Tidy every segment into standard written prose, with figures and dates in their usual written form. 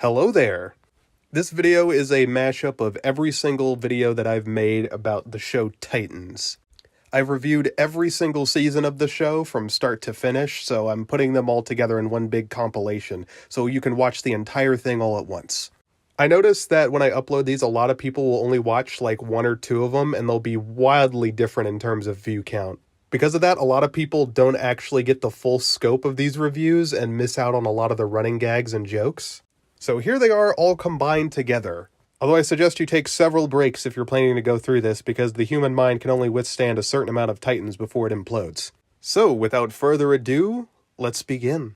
Hello there! This video is a mashup of every single video that I've made about the show Titans. I've reviewed every single season of the show from start to finish, so I'm putting them all together in one big compilation, so you can watch the entire thing all at once. I noticed that when I upload these, a lot of people will only watch like one or two of them, and they'll be wildly different in terms of view count. Because of that, a lot of people don't actually get the full scope of these reviews and miss out on a lot of the running gags and jokes. So here they are all combined together. Although I suggest you take several breaks if you're planning to go through this, because the human mind can only withstand a certain amount of Titans before it implodes. So, without further ado, let's begin.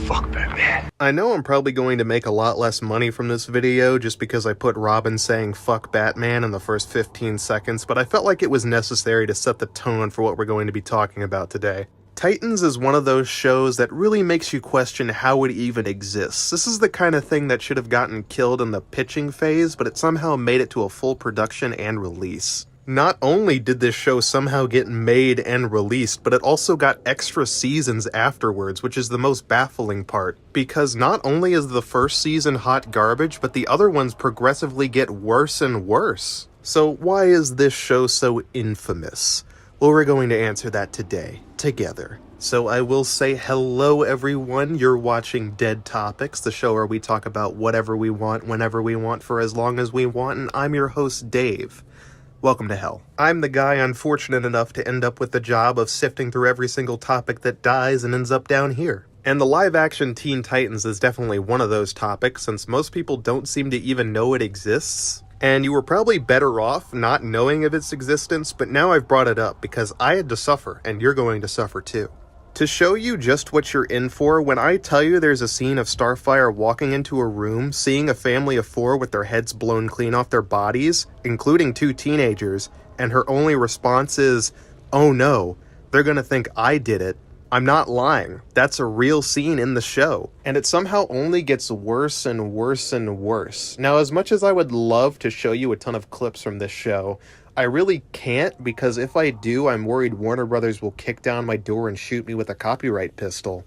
Fuck Batman. I know I'm probably going to make a lot less money from this video just because I put Robin saying fuck Batman in the first 15 seconds, but I felt like it was necessary to set the tone for what we're going to be talking about today. Titans is one of those shows that really makes you question how it even exists. This is the kind of thing that should have gotten killed in the pitching phase, but it somehow made it to a full production and release. Not only did this show somehow get made and released, but it also got extra seasons afterwards, which is the most baffling part. Because not only is the first season hot garbage, but the other ones progressively get worse and worse. So why is this show so infamous? Well, we're going to answer that today, together. So I will say hello everyone, you're watching Dead Topics, the show where we talk about whatever we want, whenever we want, for as long as we want, and I'm your host, Dave. Welcome to hell. I'm the guy unfortunate enough to end up with the job of sifting through every single topic that dies and ends up down here. And the live-action Teen Titans is definitely one of those topics, since most people don't seem to even know it exists. And you were probably better off not knowing of its existence, but now I've brought it up because I had to suffer, and you're going to suffer too. To show you just what you're in for, when I tell you there's a scene of Starfire walking into a room, seeing a family of 4 with their heads blown clean off their bodies, including 2 teenagers, and her only response is, "Oh no, they're gonna think I did it," I'm not lying. That's a real scene in the show. And it somehow only gets worse and worse and worse. Now, as much as I would love to show you a ton of clips from this show, I really can't, because if I do, I'm worried Warner Brothers will kick down my door and shoot me with a copyright pistol.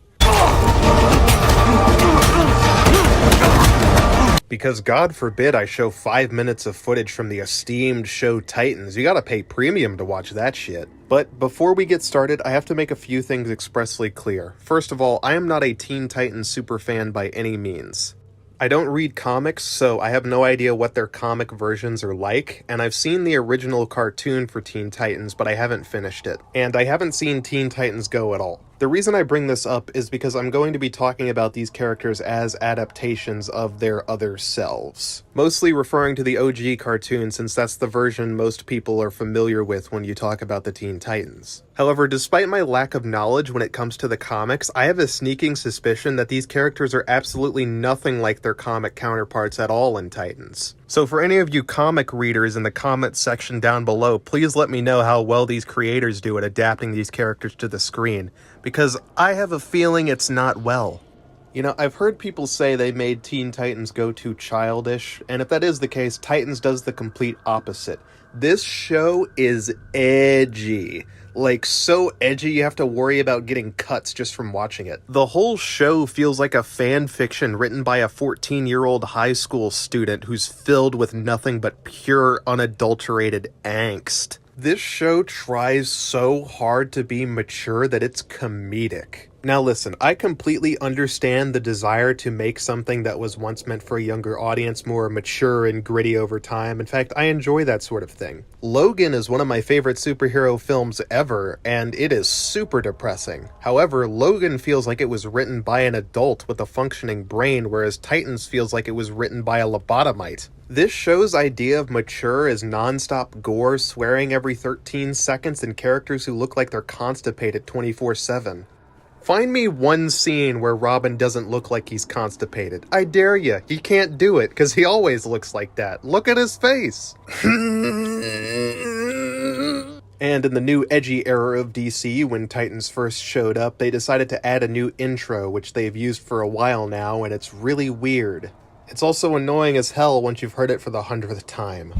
Because God forbid I show 5 minutes of footage from the esteemed show Titans. You gotta pay premium to watch that shit. But before we get started, I have to make a few things expressly clear. First of all, I am not a Teen Titans superfan by any means. I don't read comics, so I have no idea what their comic versions are like, and I've seen the original cartoon for Teen Titans, but I haven't finished it. And I haven't seen Teen Titans Go at all. The reason I bring this up is because I'm going to be talking about these characters as adaptations of their other selves. Mostly referring to the OG cartoon, since that's the version most people are familiar with when you talk about the Teen Titans. However, despite my lack of knowledge when it comes to the comics, I have a sneaking suspicion that these characters are absolutely nothing like their comic counterparts at all in Titans. So for any of you comic readers in the comments section down below, please let me know how well these creators do at adapting these characters to the screen, because I have a feeling it's not well. You know, I've heard people say they made Teen Titans Go too childish, and if that is the case, Titans does the complete opposite. This show is edgy. Like, so edgy you have to worry about getting cuts just from watching it. The whole show feels like a fan fiction written by a 14-year-old high school student who's filled with nothing but pure, unadulterated angst. This show tries so hard to be mature that it's comedic. Now listen, I completely understand the desire to make something that was once meant for a younger audience more mature and gritty over time. In fact, I enjoy that sort of thing. Logan is one of my favorite superhero films ever, and it is super depressing. However, Logan feels like it was written by an adult with a functioning brain, whereas Titans feels like it was written by a lobotomite. This show's idea of mature is non-stop gore, swearing every 13 seconds, and characters who look like they're constipated 24/7. Find me one scene where Robin doesn't look like he's constipated. I dare ya. He can't do it, because he always looks like that. Look at his face! And in the new edgy era of DC, when Titans first showed up, they decided to add a new intro, which they've used for a while now, and it's really weird. It's also annoying as hell once you've heard it for the 100th time.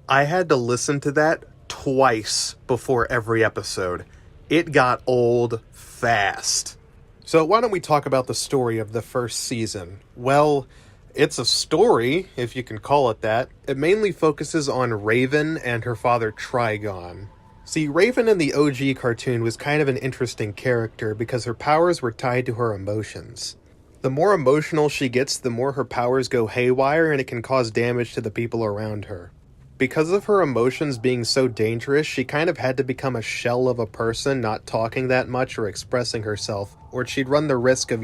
I had to listen to that twice before every episode. It got old fast. So why don't we talk about the story of the first season? Well, it's a story, if you can call it that. It mainly focuses on Raven and her father Trigon. See, Raven in the OG cartoon was kind of an interesting character because her powers were tied to her emotions. The more emotional she gets, the more her powers go haywire and it can cause damage to the people around her. Because of her emotions being so dangerous, she kind of had to become a shell of a person, not talking that much or expressing herself, or she'd run the risk of,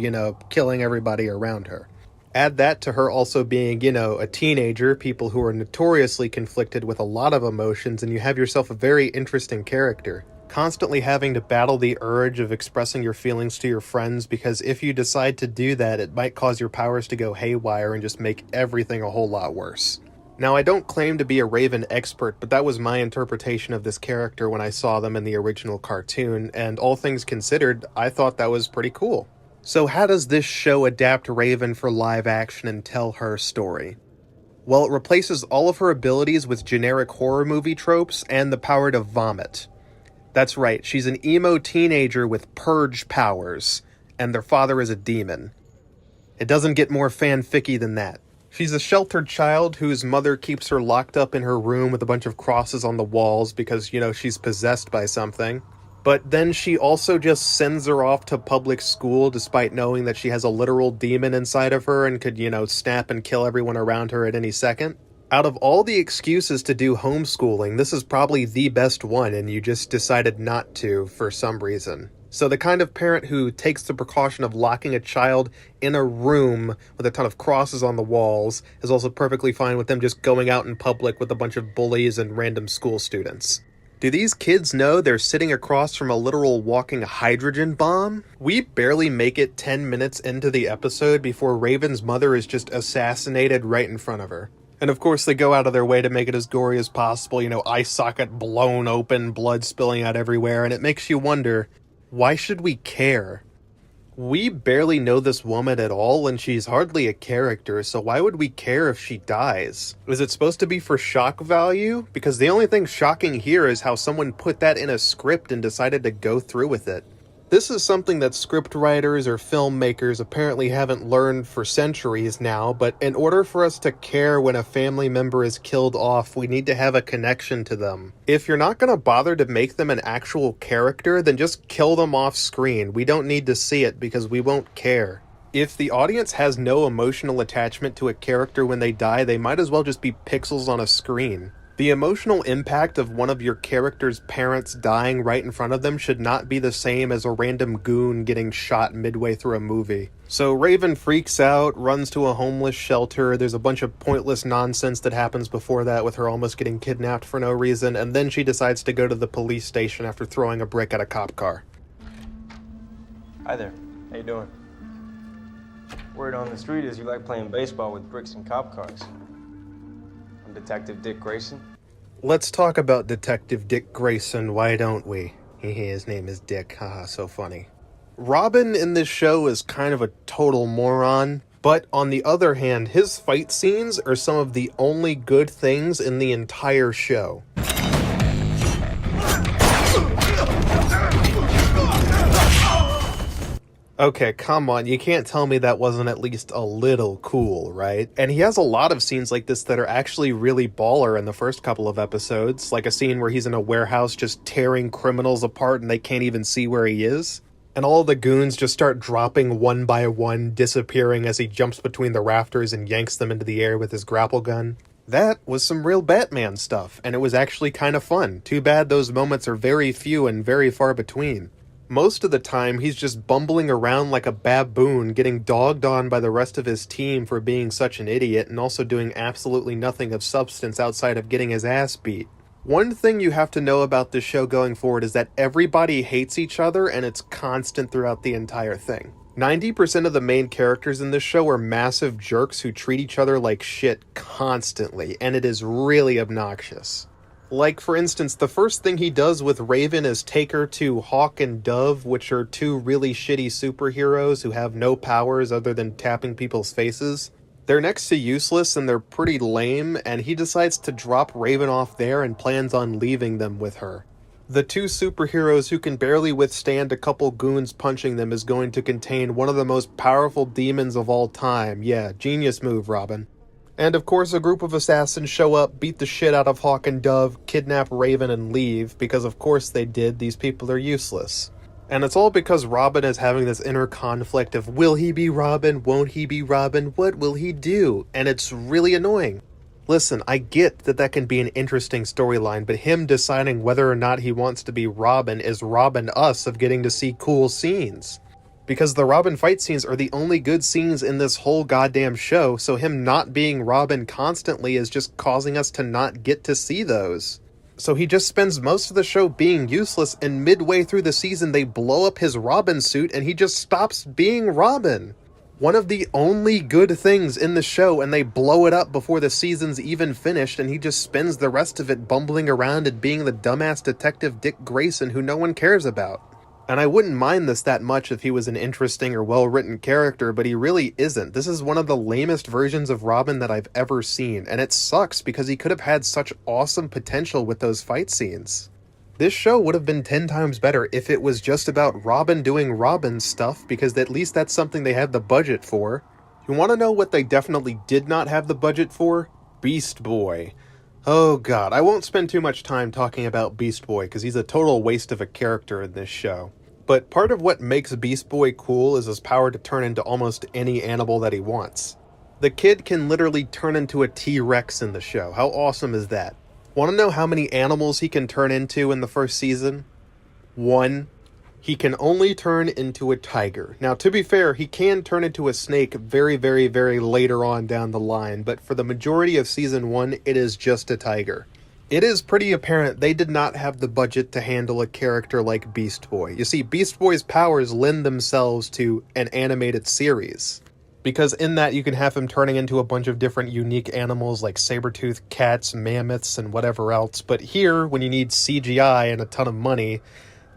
killing everybody around her. Add that to her also being, a teenager, people who are notoriously conflicted with a lot of emotions, and you have yourself a very interesting character. Constantly having to battle the urge of expressing your feelings to your friends, because if you decide to do that, it might cause your powers to go haywire and just make everything a whole lot worse. Now, I don't claim to be a Raven expert, but that was my interpretation of this character when I saw them in the original cartoon, and all things considered, I thought that was pretty cool. So how does this show adapt Raven for live action and tell her story? Well, it replaces all of her abilities with generic horror movie tropes and the power to vomit. That's right, she's an emo teenager with purge powers, and their father is a demon. It doesn't get more fanficky than that. She's a sheltered child whose mother keeps her locked up in her room with a bunch of crosses on the walls because, she's possessed by something. But then she also just sends her off to public school despite knowing that she has a literal demon inside of her and could, snap and kill everyone around her at any second. Out of all the excuses to do homeschooling, this is probably the best one, and you just decided not to for some reason. So the kind of parent who takes the precaution of locking a child in a room with a ton of crosses on the walls is also perfectly fine with them just going out in public with a bunch of bullies and random school students. Do these kids know they're sitting across from a literal walking hydrogen bomb? We barely make it 10 minutes into the episode before Raven's mother is just assassinated right in front of her. And of course they go out of their way to make it as gory as possible, eye socket blown open, blood spilling out everywhere, and it makes you wonder, why should we care? We barely know this woman at all, and she's hardly a character, so why would we care if she dies? Is it supposed to be for shock value? Because the only thing shocking here is how someone put that in a script and decided to go through with it. This is something that script writers or filmmakers apparently haven't learned for centuries now, but in order for us to care when a family member is killed off, we need to have a connection to them. If you're not going to bother to make them an actual character, then just kill them off screen. We don't need to see it because we won't care. If the audience has no emotional attachment to a character when they die, they might as well just be pixels on a screen. The emotional impact of one of your character's parents dying right in front of them should not be the same as a random goon getting shot midway through a movie. So Raven freaks out, runs to a homeless shelter, there's a bunch of pointless nonsense that happens before that with her almost getting kidnapped for no reason, and then she decides to go to the police station after throwing a brick at a cop car. Hi there, how you doing? Word on the street is you like playing baseball with bricks and cop cars. I'm Detective Dick Grayson. Let's talk about Detective Dick Grayson, why don't we? His name is Dick, haha, so funny. Robin in this show is kind of a total moron, but on the other hand, his fight scenes are some of the only good things in the entire show. Okay, come on, you can't tell me that wasn't at least a little cool, right? And he has a lot of scenes like this that are actually really baller in the first couple of episodes, like a scene where he's in a warehouse just tearing criminals apart and they can't even see where he is. And all the goons just start dropping one by one, disappearing as he jumps between the rafters and yanks them into the air with his grapple gun. That was some real Batman stuff, and it was actually kind of fun. Too bad those moments are very few and very far between. Most of the time, he's just bumbling around like a baboon, getting dogged on by the rest of his team for being such an idiot, and also doing absolutely nothing of substance outside of getting his ass beat. One thing you have to know about this show going forward is that everybody hates each other, and it's constant throughout the entire thing. 90% of the main characters in this show are massive jerks who treat each other like shit constantly, and it is really obnoxious. Like, for instance, the first thing he does with Raven is take her to Hawk and Dove, which are two really shitty superheroes who have no powers other than tapping people's faces. They're next to useless and they're pretty lame, and he decides to drop Raven off there and plans on leaving them with her. The two superheroes who can barely withstand a couple goons punching them is going to contain one of the most powerful demons of all time. Yeah, genius move, Robin. And of course a group of assassins show up, beat the shit out of Hawk and Dove, kidnap Raven and leave, because of course they did, these people are useless. And it's all because Robin is having this inner conflict of will he be Robin, won't he be Robin, what will he do? And it's really annoying. Listen, I get that that can be an interesting storyline, but him deciding whether or not he wants to be Robin is robbing us of getting to see cool scenes. Because the Robin fight scenes are the only good scenes in this whole goddamn show, so him not being Robin constantly is just causing us to not get to see those. So he just spends most of the show being useless, and midway through the season they blow up his Robin suit and he just stops being Robin. One of the only good things in the show, and they blow it up before the season's even finished, and he just spends the rest of it bumbling around and being the dumbass detective Dick Grayson who no one cares about. And I wouldn't mind this that much if he was an interesting or well-written character, but he really isn't. This is one of the lamest versions of Robin that I've ever seen, and it sucks because he could have had such awesome potential with those fight scenes. This show would have been 10 times better if it was just about Robin doing Robin stuff, because at least that's something they have the budget for. You want to know what they definitely did not have the budget for? Beast Boy. Oh god, I won't spend too much time talking about Beast Boy, because he's a total waste of a character in this show. But part of what makes Beast Boy cool is his power to turn into almost any animal that he wants. The kid can literally turn into a T-Rex in the show. How awesome is that? Want to know how many animals he can turn into in the first season? 1. He can only turn into a tiger. Now, to be fair, he can turn into a snake very, very, very later on down the line, but for the majority of Season 1, it is just a tiger. It is pretty apparent they did not have the budget to handle a character like Beast Boy. You see, Beast Boy's powers lend themselves to an animated series. Because in that you can have him turning into a bunch of different unique animals like saber-toothed cats, mammoths, and whatever else. But here, when you need CGI and a ton of money,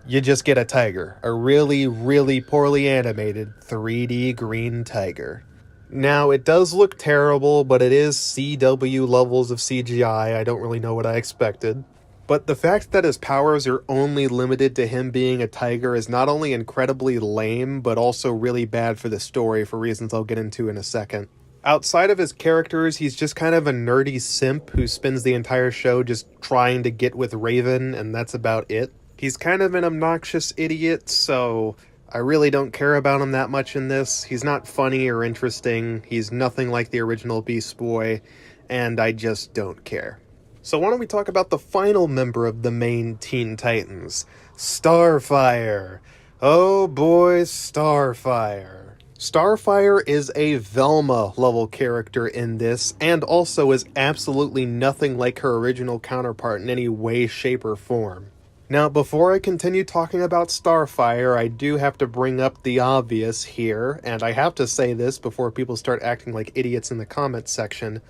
you just get a tiger. A really, really poorly animated 3D green tiger. Now, it does look terrible, but it is CW levels of CGI. I don't really know what I expected. But the fact that his powers are only limited to him being a tiger is not only incredibly lame, but also really bad for the story for reasons I'll get into in a second. Outside of his characters, he's just kind of a nerdy simp who spends the entire show just trying to get with Raven, and that's about it. He's kind of an obnoxious idiot, so I really don't care about him that much in this. He's not funny or interesting, he's nothing like the original Beast Boy, and I just don't care. So why don't we talk about the final member of the main Teen Titans, Starfire. Oh boy, Starfire. Starfire is a Velma-level character in this, and also is absolutely nothing like her original counterpart in any way, shape, or form. Now, before I continue talking about Starfire, I do have to bring up the obvious here, and I have to say this before people start acting like idiots in the comments section.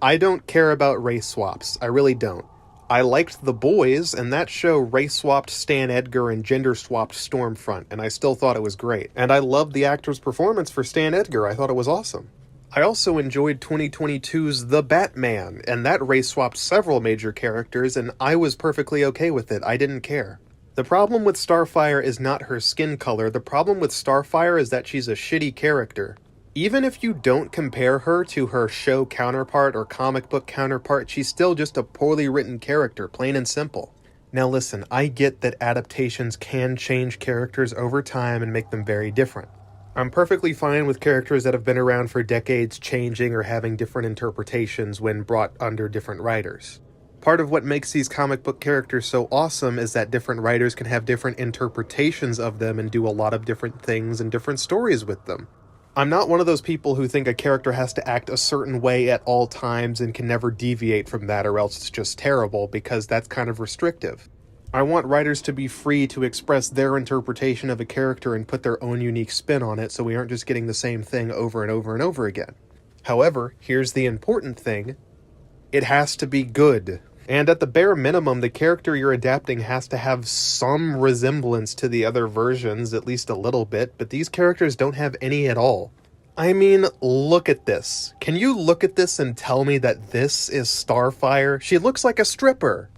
I don't care about race swaps. I really don't. I liked The Boys, and that show race-swapped Stan Edgar and gender-swapped Stormfront, and I still thought it was great. And I loved the actor's performance for Stan Edgar. I thought it was awesome. I also enjoyed 2022's The Batman, and that race-swapped several major characters, and I was perfectly okay with it. I didn't care. The problem with Starfire is not her skin color. The problem with Starfire is that she's a shitty character. Even if you don't compare her to her show counterpart or comic book counterpart, she's still just a poorly written character, plain and simple. Now listen, I get that adaptations can change characters over time and make them very different. I'm perfectly fine with characters that have been around for decades changing or having different interpretations when brought under different writers. Part of what makes these comic book characters so awesome is that different writers can have different interpretations of them and do a lot of different things and different stories with them. I'm not one of those people who think a character has to act a certain way at all times and can never deviate from that or else it's just terrible, because that's kind of restrictive. I want writers to be free to express their interpretation of a character and put their own unique spin on it so we aren't just getting the same thing over and over and over again. However, here's the important thing. It has to be good. And at the bare minimum, the character you're adapting has to have some resemblance to the other versions, at least a little bit, but these characters don't have any at all. I mean, look at this. Can you look at this and tell me that this is Starfire? She looks like a stripper.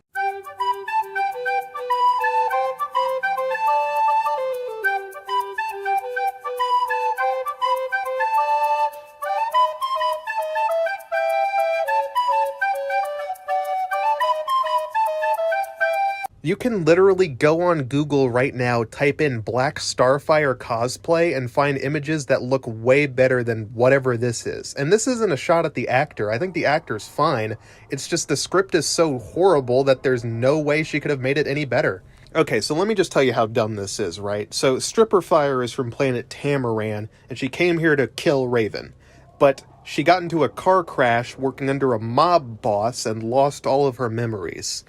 You can literally go on Google right now, type in Black Starfire cosplay, and find images that look way better than whatever this is. And this isn't a shot at the actor. I think the actor's fine. It's just the script is so horrible that there's no way she could have made it any better. Okay, so let me just tell you how dumb this is, right? So Stripperfire is from planet Tamaran, and she came here to kill Raven. But she got into a car crash working under a mob boss and lost all of her memories.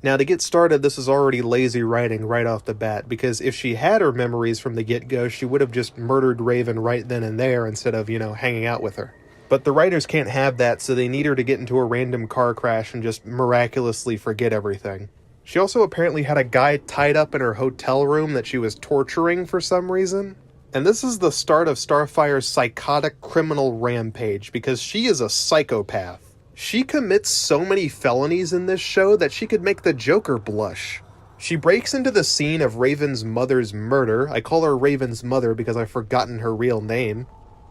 Now, to get started, this is already lazy writing right off the bat, because if she had her memories from the get-go, she would have just murdered Raven right then and there instead of, hanging out with her. But the writers can't have that, so they need her to get into a random car crash and just miraculously forget everything. She also apparently had a guy tied up in her hotel room that she was torturing for some reason. And this is the start of Starfire's psychotic criminal rampage, because she is a psychopath. She commits so many felonies in this show that she could make the Joker blush. She breaks into the scene of Raven's mother's murder. I call her Raven's mother because I've forgotten her real name.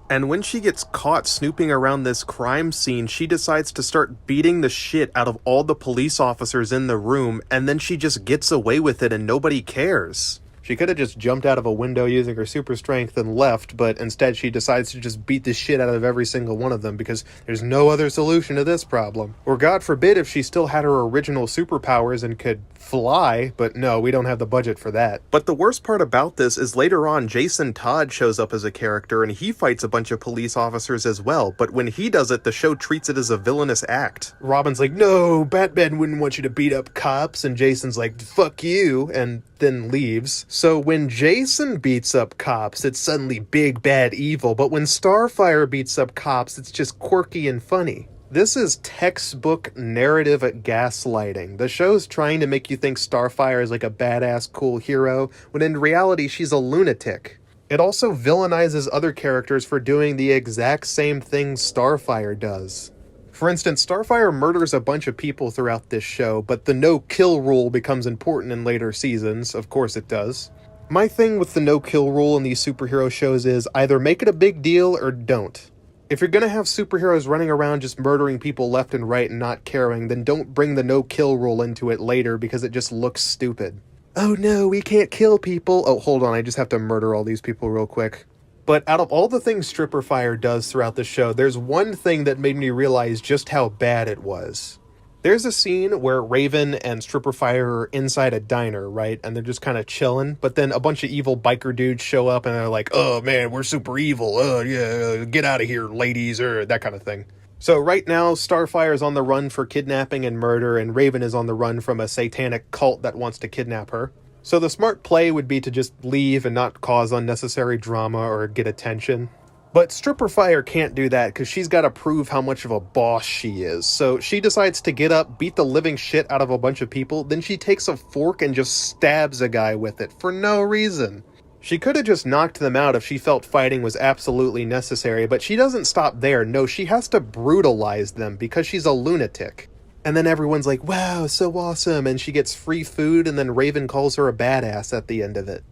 And when she gets caught snooping around this crime scene, she decides to start beating the shit out of all the police officers in the room, and then she just gets away with it and nobody cares. She could have just jumped out of a window using her super strength and left, but instead she decides to just beat the shit out of every single one of them because there's no other solution to this problem. Or God forbid if she still had her original superpowers and could fly, but no, we don't have the budget for that. But the worst part about this is later on Jason Todd shows up as a character and he fights a bunch of police officers as well, but when he does it, the show treats it as a villainous act. Robin's like, no, Batman wouldn't want you to beat up cops, and Jason's like, fuck you, and then leaves. So when Jason beats up cops, it's suddenly big, bad, evil, but when Starfire beats up cops, it's just quirky and funny. This is textbook narrative gaslighting. The show's trying to make you think Starfire is like a badass, cool hero, when in reality she's a lunatic. It also villainizes other characters for doing the exact same thing Starfire does. For instance, Starfire murders a bunch of people throughout this show, but the no-kill rule becomes important in later seasons. Of course it does. My thing with the no-kill rule in these superhero shows is either make it a big deal or don't. If you're gonna have superheroes running around just murdering people left and right and not caring, then don't bring the no-kill rule into it later because it just looks stupid. Oh no, we can't kill people. Oh, hold on, I just have to murder all these people real quick. But out of all the things Stripperfire does throughout the show, there's one thing that made me realize just how bad it was. There's a scene where Raven and Stripperfire are inside a diner, right? And they're just kind of chilling, but then a bunch of evil biker dudes show up and they're like, oh man, we're super evil. Oh yeah, get out of here, ladies, or that kind of thing. So right now, Starfire is on the run for kidnapping and murder, and Raven is on the run from a satanic cult that wants to kidnap her. So the smart play would be to just leave and not cause unnecessary drama or get attention. But Stripperfire can't do that because she's got to prove how much of a boss she is. So she decides to get up, beat the living shit out of a bunch of people, then she takes a fork and just stabs a guy with it for no reason. She could have just knocked them out if she felt fighting was absolutely necessary, but she doesn't stop there. No, she has to brutalize them because she's a lunatic. And then everyone's like, wow, so awesome, and she gets free food, and then Raven calls her a badass at the end of it.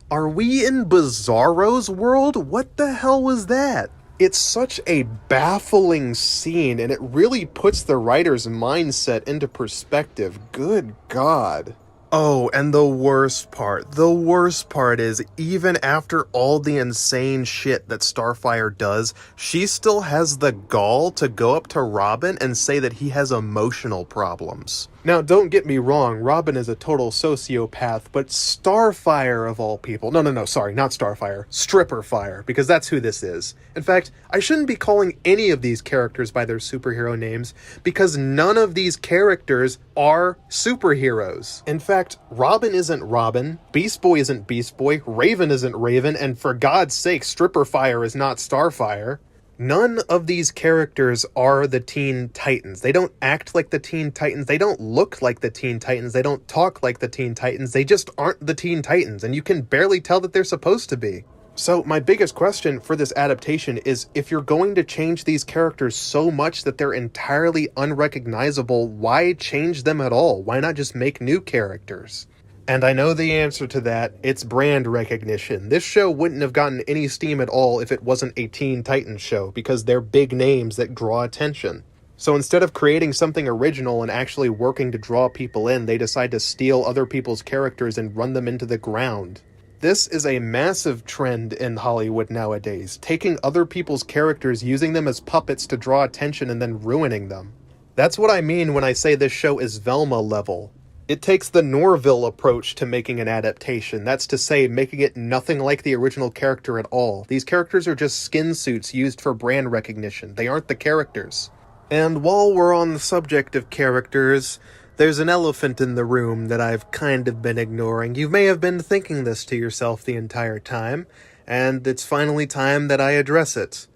Are we in Bizarro's world? What the hell was that? It's such a baffling scene, and it really puts the writer's mindset into perspective. Good God. Oh, and the worst part is, even after all the insane shit that Starfire does, she still has the gall to go up to Robin and say that he has emotional problems. Now, don't get me wrong, Robin is a total sociopath, but Starfire of all people... No, sorry, not Starfire. Stripperfire, because that's who this is. In fact, I shouldn't be calling any of these characters by their superhero names, because none of these characters are superheroes. In fact, Robin isn't Robin, Beast Boy isn't Beast Boy, Raven isn't Raven, and for God's sake, Stripperfire is not Starfire. None of these characters are the Teen Titans. They don't act like the Teen Titans. They don't look like the Teen Titans. They don't talk like the Teen Titans. They just aren't the Teen Titans, and you can barely tell that they're supposed to be. So my biggest question for this adaptation is, if you're going to change these characters so much that they're entirely unrecognizable, why change them at all? Why not just make new characters? And I know the answer to that. It's brand recognition. This show wouldn't have gotten any steam at all if it wasn't a Teen Titans show, because they're big names that draw attention. So instead of creating something original and actually working to draw people in, they decide to steal other people's characters and run them into the ground. This is a massive trend in Hollywood nowadays, taking other people's characters, using them as puppets to draw attention, and then ruining them. That's what I mean when I say this show is Velma level. It takes the Norville approach to making an adaptation. That's to say, making it nothing like the original character at all. These characters are just skin suits used for brand recognition. They aren't the characters. And while we're on the subject of characters, there's an elephant in the room that I've kind of been ignoring. You may have been thinking this to yourself the entire time, and it's finally time that I address it.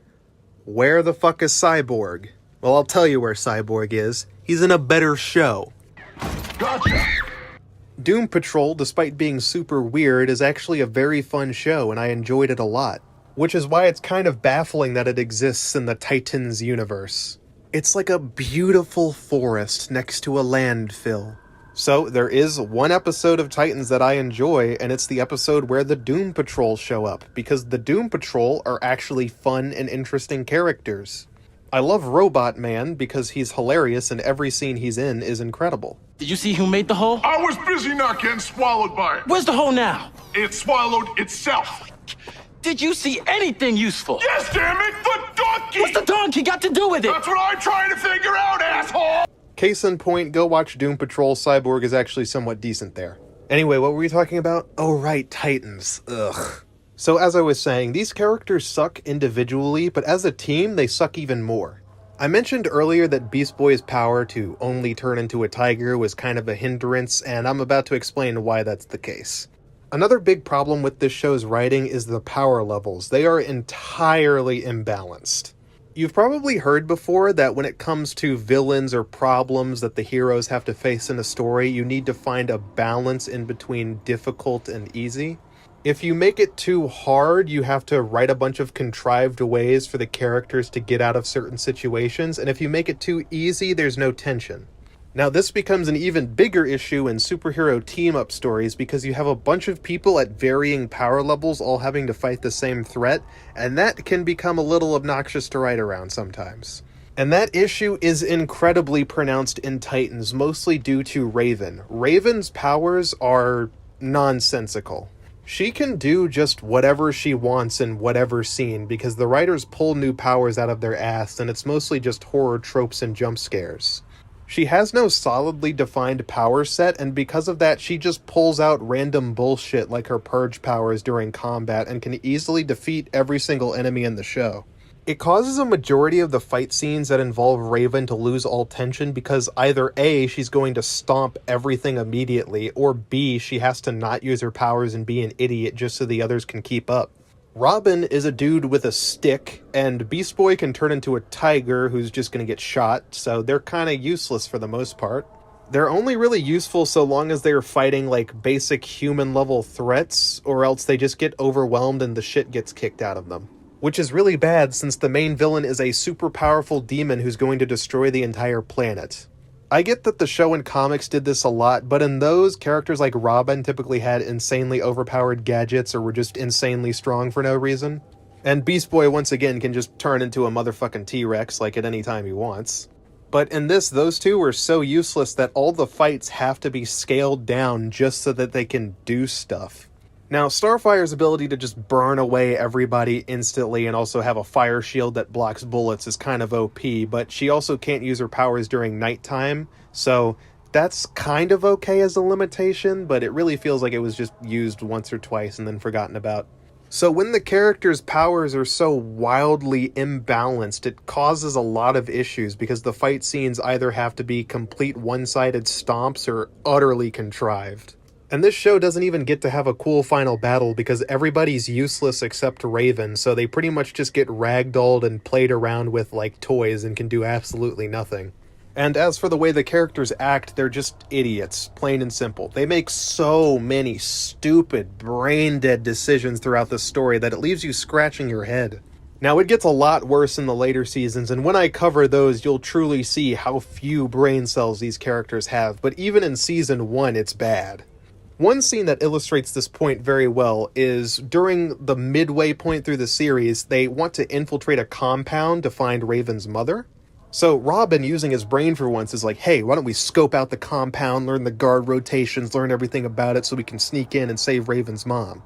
Where the fuck is Cyborg? Well, I'll tell you where Cyborg is. He's in a better show. Gotcha! Doom Patrol, despite being super weird, is actually a very fun show, and I enjoyed it a lot. Which is why it's kind of baffling that it exists in the Titans universe. It's like a beautiful forest next to a landfill. So there is one episode of Titans that I enjoy, and it's the episode where the Doom Patrol show up, because the Doom Patrol are actually fun and interesting characters. I love Robot Man because he's hilarious and every scene he's in is incredible. Did you see who made the hole? I was busy not getting swallowed by it. Where's the hole now? It swallowed itself. Did you see anything useful? Yes, damn it, the donkey! What's the donkey got to do with it? That's what I'm trying to figure out, asshole! Case in point, go watch Doom Patrol. Cyborg is actually somewhat decent there. Anyway, what were we talking about? Oh right, Titans. Ugh. So as I was saying, these characters suck individually, but as a team, they suck even more. I mentioned earlier that Beast Boy's power to only turn into a tiger was kind of a hindrance, and I'm about to explain why that's the case. Another big problem with this show's writing is the power levels. They are entirely imbalanced. You've probably heard before that when it comes to villains or problems that the heroes have to face in a story, you need to find a balance in between difficult and easy. If you make it too hard, you have to write a bunch of contrived ways for the characters to get out of certain situations, and if you make it too easy, there's no tension. Now, this becomes an even bigger issue in superhero team-up stories because you have a bunch of people at varying power levels all having to fight the same threat, and that can become a little obnoxious to write around sometimes. And that issue is incredibly pronounced in Titans, mostly due to Raven. Raven's powers are nonsensical. She can do just whatever she wants in whatever scene because the writers pull new powers out of their ass, and it's mostly just horror tropes and jump scares. She has no solidly defined power set, and because of that, she just pulls out random bullshit like her purge powers during combat and can easily defeat every single enemy in the show. It causes a majority of the fight scenes that involve Raven to lose all tension because either A, she's going to stomp everything immediately, or B, she has to not use her powers and be an idiot just so the others can keep up. Robin is a dude with a stick, and Beast Boy can turn into a tiger who's just going to get shot, so they're kind of useless for the most part. They're only really useful so long as they're fighting like basic human level threats, or else they just get overwhelmed and the shit gets kicked out of them. Which is really bad since the main villain is a super powerful demon who's going to destroy the entire planet. I get that the show and comics did this a lot, but in those, characters like Robin typically had insanely overpowered gadgets or were just insanely strong for no reason. And Beast Boy once again can just turn into a motherfucking T-Rex like at any time he wants. But in this, those two are so useless that all the fights have to be scaled down just so that they can do stuff. Now, Starfire's ability to just burn away everybody instantly and also have a fire shield that blocks bullets is kind of OP, but she also can't use her powers during nighttime, so that's kind of okay as a limitation, but it really feels like it was just used once or twice and then forgotten about. So when the character's powers are so wildly imbalanced, it causes a lot of issues because the fight scenes either have to be complete one-sided stomps or utterly contrived. And this show doesn't even get to have a cool final battle because everybody's useless except Raven, so they pretty much just get ragdolled and played around with like toys and can do absolutely nothing. And as for the way the characters act, they're just idiots, plain and simple. They make so many stupid, brain-dead decisions throughout the story that it leaves you scratching your head. Now, it gets a lot worse in the later seasons, and when I cover those, you'll truly see how few brain cells these characters have, but even in Season 1, it's bad. One scene that illustrates this point very well is during the midway point through the series, they want to infiltrate a compound to find Raven's mother. So Robin, using his brain for once, is like, hey, why don't we scope out the compound, learn the guard rotations, learn everything about it so we can sneak in and save Raven's mom.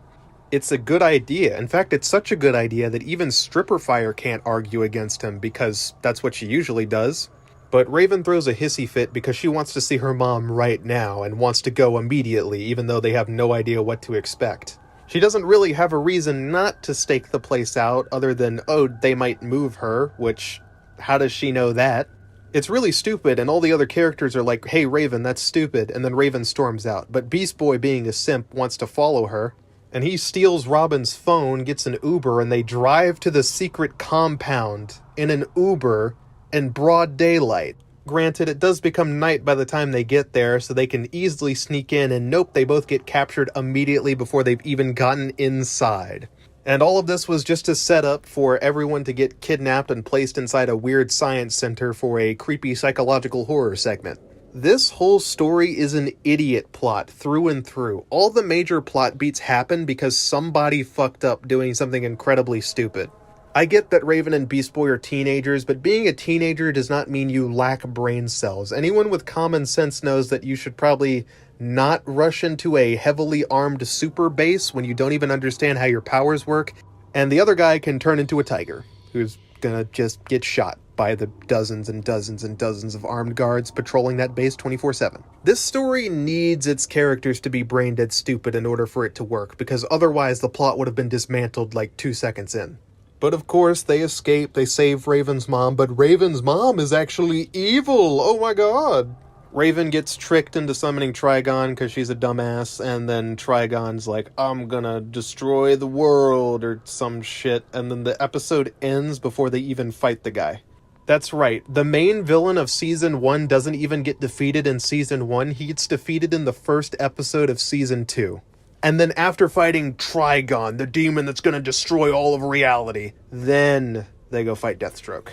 It's a good idea. In fact, it's such a good idea that even Stripper Fire can't argue against him because that's what she usually does. But Raven throws a hissy fit because she wants to see her mom right now and wants to go immediately, even though they have no idea what to expect. She doesn't really have a reason not to stake the place out other than, oh, they might move her, which... how does she know that? It's really stupid, and all the other characters are like, hey, Raven, that's stupid, and then Raven storms out. But Beast Boy, being a simp, wants to follow her, and he steals Robin's phone, gets an Uber, and they drive to the secret compound in an Uber in broad daylight. Granted, it does become night by the time they get there, so they can easily sneak in, and nope, they both get captured immediately before they've even gotten inside. And all of this was just a setup for everyone to get kidnapped and placed inside a weird science center for a creepy psychological horror segment. This whole story is an idiot plot through and through. All the major plot beats happen because somebody fucked up doing something incredibly stupid. I get that Raven and Beast Boy are teenagers, but being a teenager does not mean you lack brain cells. Anyone with common sense knows that you should probably not rush into a heavily armed super base when you don't even understand how your powers work, and the other guy can turn into a tiger, who's gonna just get shot by the dozens and dozens and dozens of armed guards patrolling that base 24/7. This story needs its characters to be brain-dead stupid in order for it to work, because otherwise the plot would have been dismantled like 2 seconds in. But of course, they escape, they save Raven's mom, but Raven's mom is actually evil! Oh my god! Raven gets tricked into summoning Trigon because she's a dumbass, and then Trigon's like, I'm gonna destroy the world, or some shit, and then the episode ends before they even fight the guy. That's right, the main villain of Season 1 doesn't even get defeated in Season 1, he gets defeated in the first episode of Season 2. And then after fighting Trigon, the demon that's gonna destroy all of reality, then they go fight Deathstroke.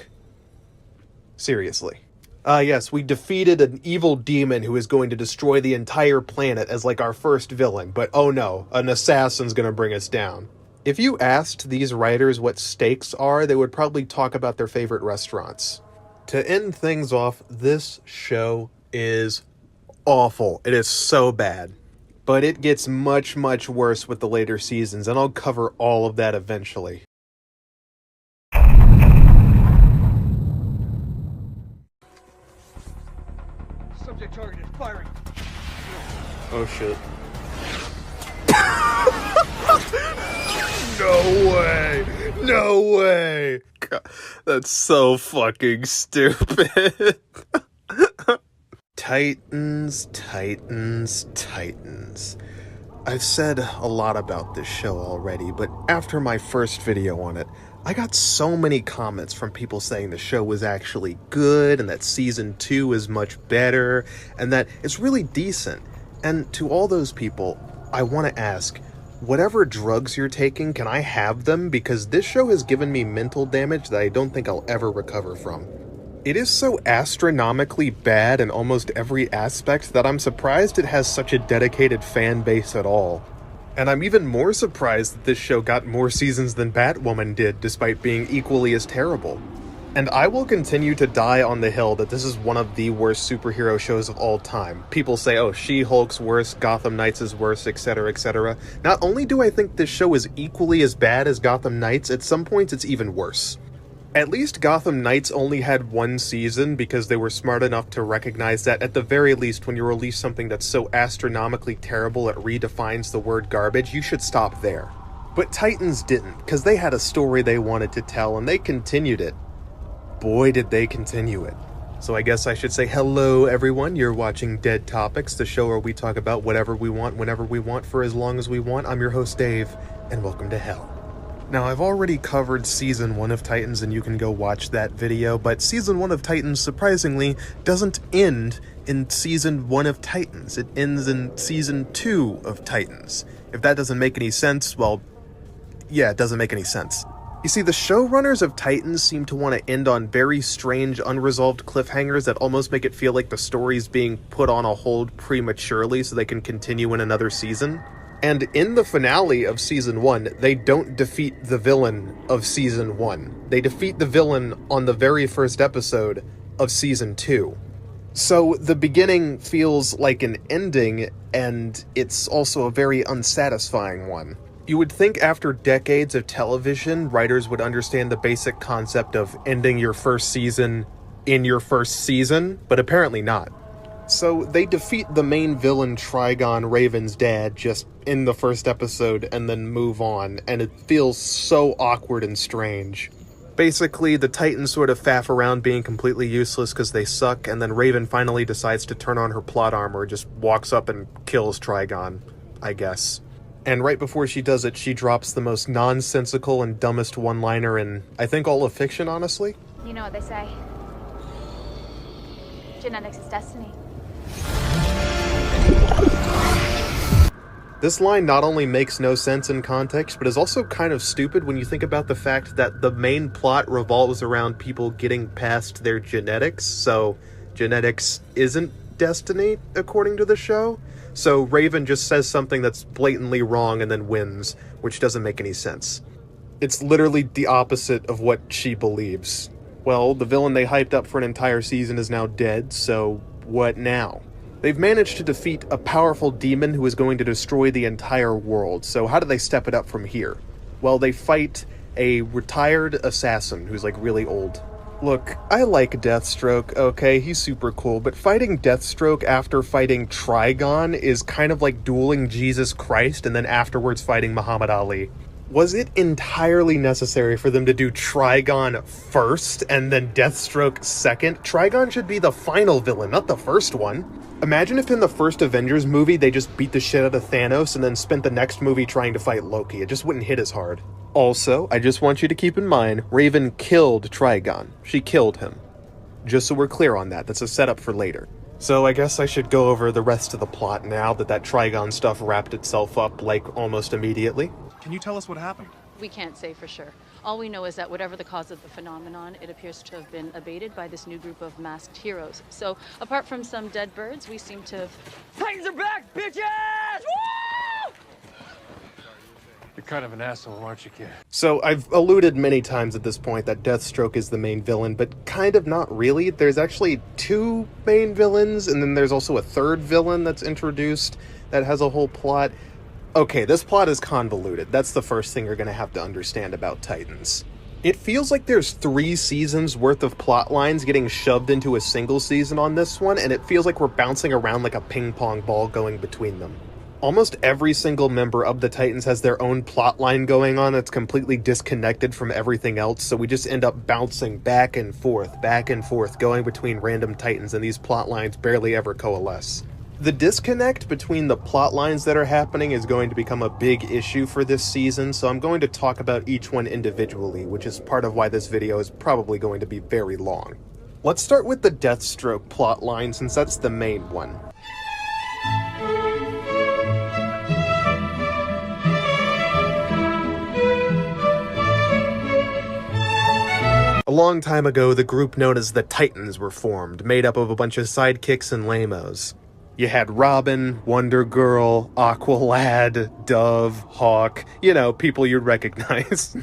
Seriously. Yes, we defeated an evil demon who is going to destroy the entire planet as like our first villain, but oh no, an assassin's gonna bring us down. If you asked these writers what stakes are, they would probably talk about their favorite restaurants. To end things off, this show is awful. It is so bad. But it gets much, much worse with the later seasons, and I'll cover all of that eventually. Subject targeted, firing. Oh shit. No way! No way! God, that's so fucking stupid. Titans, Titans, Titans. I've said a lot about this show already, but after my first video on it, I got so many comments from people saying the show was actually good, and that Season 2 is much better, and that it's really decent. And to all those people, I want to ask, whatever drugs you're taking, can I have them? Because this show has given me mental damage that I don't think I'll ever recover from. It is so astronomically bad in almost every aspect that I'm surprised it has such a dedicated fan base at all. And I'm even more surprised that this show got more seasons than Batwoman did, despite being equally as terrible. And I will continue to die on the hill that this is one of the worst superhero shows of all time. People say, oh, She-Hulk's worse, Gotham Knights is worse, etc., etc. Not only do I think this show is equally as bad as Gotham Knights, at some points it's even worse. At least Gotham Knights only had one season because they were smart enough to recognize that at the very least when you release something that's so astronomically terrible it redefines the word garbage, you should stop there. But Titans didn't, because they had a story they wanted to tell and they continued it. Boy did they continue it. So I guess I should say hello everyone, you're watching Dead Topics, the show where we talk about whatever we want, whenever we want, for as long as we want. I'm your host Dave, and welcome to hell. Now I've already covered Season 1 of Titans and you can go watch that video, but Season 1 of Titans, surprisingly, doesn't end in Season 1 of Titans. It ends in Season 2 of Titans. If that doesn't make any sense, well, yeah, it doesn't make any sense. You see, the showrunners of Titans seem to want to end on very strange, unresolved cliffhangers that almost make it feel like the story's being put on a hold prematurely so they can continue in another season. And in the finale of Season 1, they don't defeat the villain of Season 1. They defeat the villain on the very first episode of Season 2. So the beginning feels like an ending, and it's also a very unsatisfying one. You would think after decades of television, writers would understand the basic concept of ending your first season in your first season, but apparently not. So they defeat the main villain Trigon, Raven's dad, just in the first episode and then move on, and it feels so awkward and strange. Basically, the Titans sort of faff around being completely useless because they suck, and then Raven finally decides to turn on her plot armor, just walks up and kills Trigon, I guess. And right before she does it, she drops the most nonsensical and dumbest one-liner in, I think, all of fiction, honestly. You know what they say. Genetics is destiny. This line not only makes no sense in context, but is also kind of stupid when you think about the fact that the main plot revolves around people getting past their genetics, so genetics isn't destiny, according to the show. So Raven just says something that's blatantly wrong and then wins, which doesn't make any sense. It's literally the opposite of what she believes. Well, the villain they hyped up for an entire season is now dead, so what now? They've managed to defeat a powerful demon who is going to destroy the entire world, so how do they step it up from here? Well, they fight a retired assassin who's like really old. Look, I like Deathstroke, okay, he's super cool, but fighting Deathstroke after fighting Trigon is kind of like dueling Jesus Christ and then afterwards fighting Muhammad Ali. Was it entirely necessary for them to do Trigon first and then Deathstroke second? Trigon should be the final villain, not the first one. Imagine if in the first Avengers movie they just beat the shit out of Thanos and then spent the next movie trying to fight Loki. It just wouldn't hit as hard. Also, I just want you to keep in mind, Raven killed Trigon. She killed him. Just so we're clear on that, that's a setup for later. So I guess I should go over the rest of the plot now that Trigon stuff wrapped itself up, like, almost immediately. Can you tell us what happened? We can't say for sure. All we know is that whatever the cause of the phenomenon, it appears to have been abated by this new group of masked heroes. So, apart from some dead birds, we seem to have... Titans are back, bitches! Woo! You're kind of an asshole, aren't you, kid? So I've alluded many times at this point that Deathstroke is the main villain, but kind of not really. There's actually two main villains, and then there's also a third villain that's introduced that has a whole plot. Okay, this plot is convoluted. That's the first thing you're going to have to understand about Titans. It feels like there's 3 seasons worth of plot lines getting shoved into a single season on this one, and it feels like we're bouncing around like a ping pong ball going between them. Almost every single member of the Titans has their own plot line going on that's completely disconnected from everything else, so we just end up bouncing back and forth, going between random Titans, and these plot lines barely ever coalesce. The disconnect between the plot lines that are happening is going to become a big issue for this season, so I'm going to talk about each one individually, which is part of why this video is probably going to be very long. Let's start with the Deathstroke plot line, since that's the main one. A long time ago, the group known as the Titans were formed, made up of a bunch of sidekicks and lamos. You had Robin, Wonder Girl, Aqualad, Dove, Hawk, you know, people you'd recognize.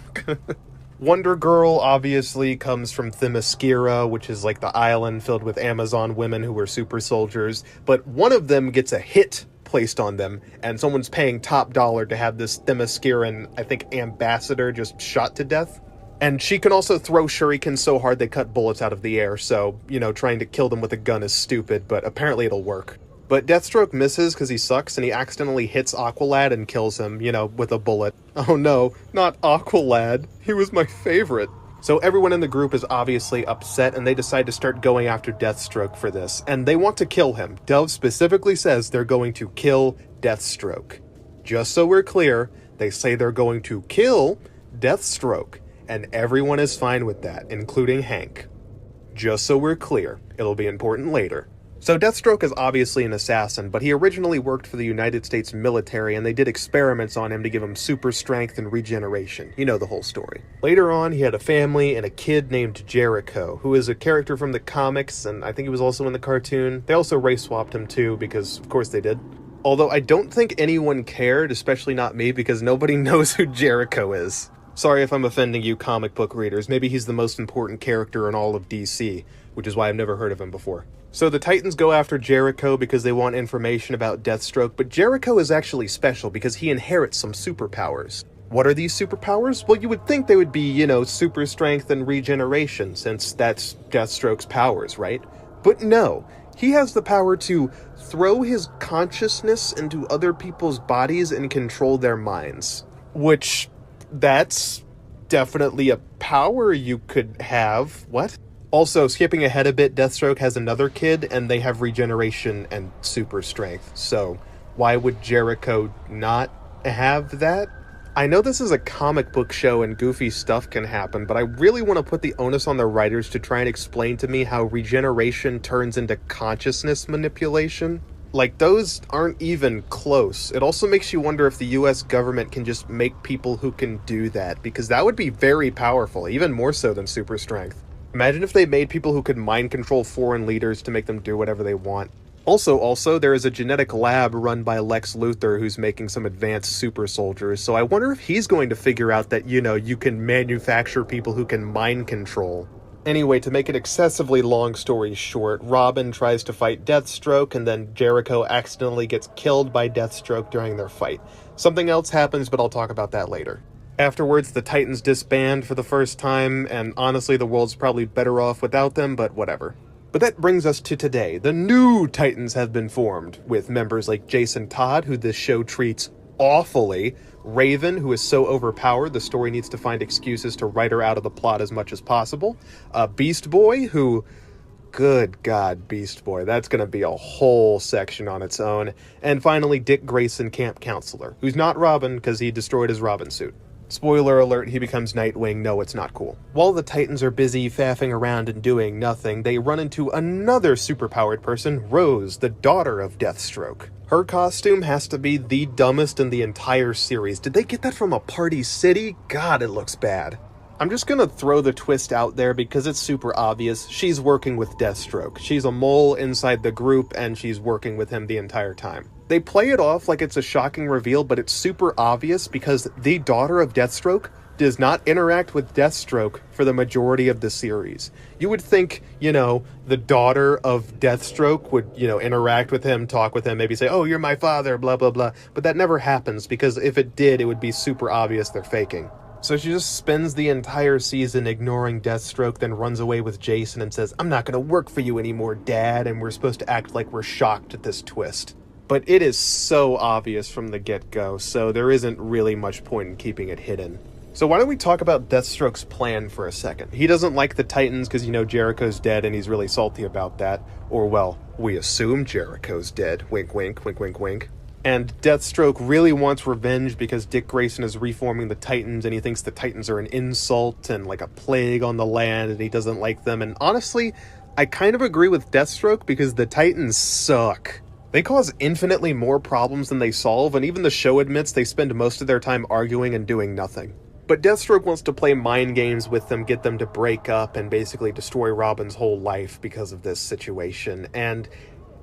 Wonder Girl obviously comes from Themyscira, which is like the island filled with Amazon women who were super soldiers, but one of them gets a hit placed on them, and someone's paying top dollar to have this Themysciran, I think, ambassador just shot to death. And she can also throw shurikens so hard they cut bullets out of the air, so, you know, trying to kill them with a gun is stupid, but apparently it'll work. But Deathstroke misses because he sucks, and he accidentally hits Aqualad and kills him, you know, with a bullet. Oh no, not Aqualad. He was my favorite. So everyone in the group is obviously upset, and they decide to start going after Deathstroke for this, and they want to kill him. Dove specifically says they're going to kill Deathstroke. Just so we're clear, they say they're going to kill Deathstroke, and everyone is fine with that, including Hank. Just so we're clear, it'll be important later. So Deathstroke is obviously an assassin, but he originally worked for the United States military, and they did experiments on him to give him super strength and regeneration. You know the whole story. Later on, he had a family and a kid named Jericho, who is a character from the comics, and I think he was also in the cartoon. They also race-swapped him too, because of course they did. Although I don't think anyone cared, especially not me, because nobody knows who Jericho is. Sorry if I'm offending you comic book readers. Maybe he's the most important character in all of DC, which is why I've never heard of him before. So the Titans go after Jericho because they want information about Deathstroke, but Jericho is actually special because he inherits some superpowers. What are these superpowers? Well, you would think they would be, super strength and regeneration, since that's Deathstroke's powers, right? But no, he has the power to throw his consciousness into other people's bodies and control their minds. Which, that's definitely a power you could have. What? Also, skipping ahead a bit, Deathstroke has another kid, and they have regeneration and super strength. So, why would Jericho not have that? I know this is a comic book show and goofy stuff can happen, but I really want to put the onus on the writers to try and explain to me how regeneration turns into consciousness manipulation. Like, those aren't even close. It also makes you wonder if the US government can just make people who can do that, because that would be very powerful, even more so than super strength. Imagine if they made people who could mind control foreign leaders to make them do whatever they want. Also, there is a genetic lab run by Lex Luthor who's making some advanced super soldiers, so I wonder if he's going to figure out that, you can manufacture people who can mind control. Anyway, to make an excessively long story short, Robin tries to fight Deathstroke, and then Jericho accidentally gets killed by Deathstroke during their fight. Something else happens, but I'll talk about that later. Afterwards, the Titans disband for the first time, and honestly, the world's probably better off without them, but whatever. But that brings us to today. The new Titans have been formed, with members like Jason Todd, who this show treats awfully, Raven, who is so overpowered the story needs to find excuses to write her out of the plot as much as possible, Beast Boy, who... Good God, Beast Boy, that's gonna be a whole section on its own, and finally Dick Grayson, Camp Counselor, who's not Robin because he destroyed his Robin suit. Spoiler alert, he becomes Nightwing. No, it's not cool. While the Titans are busy faffing around and doing nothing, they run into another superpowered person, Rose, the daughter of Deathstroke. Her costume has to be the dumbest in the entire series. Did they get that from a Party City? God, it looks bad. I'm just gonna throw the twist out there because it's super obvious. She's working with Deathstroke. She's a mole inside the group, and she's working with him the entire time. They play it off like it's a shocking reveal, but it's super obvious because the daughter of Deathstroke does not interact with Deathstroke for the majority of the series. You would think, the daughter of Deathstroke would, interact with him, talk with him, maybe say, oh, you're my father, blah, blah, blah. But that never happens because if it did, it would be super obvious they're faking. So she just spends the entire season ignoring Deathstroke, then runs away with Jason and says, I'm not going to work for you anymore, Dad, and we're supposed to act like we're shocked at this twist. But it is so obvious from the get-go, so there isn't really much point in keeping it hidden. So why don't we talk about Deathstroke's plan for a second? He doesn't like the Titans because, Jericho's dead and he's really salty about that. Or, well, we assume Jericho's dead. Wink, wink, wink, wink, wink. And Deathstroke really wants revenge because Dick Grayson is reforming the Titans and he thinks the Titans are an insult and like a plague on the land and he doesn't like them. And honestly, I kind of agree with Deathstroke because the Titans suck. They cause infinitely more problems than they solve, and even the show admits they spend most of their time arguing and doing nothing. But Deathstroke wants to play mind games with them, get them to break up, and basically destroy Robin's whole life because of this situation. And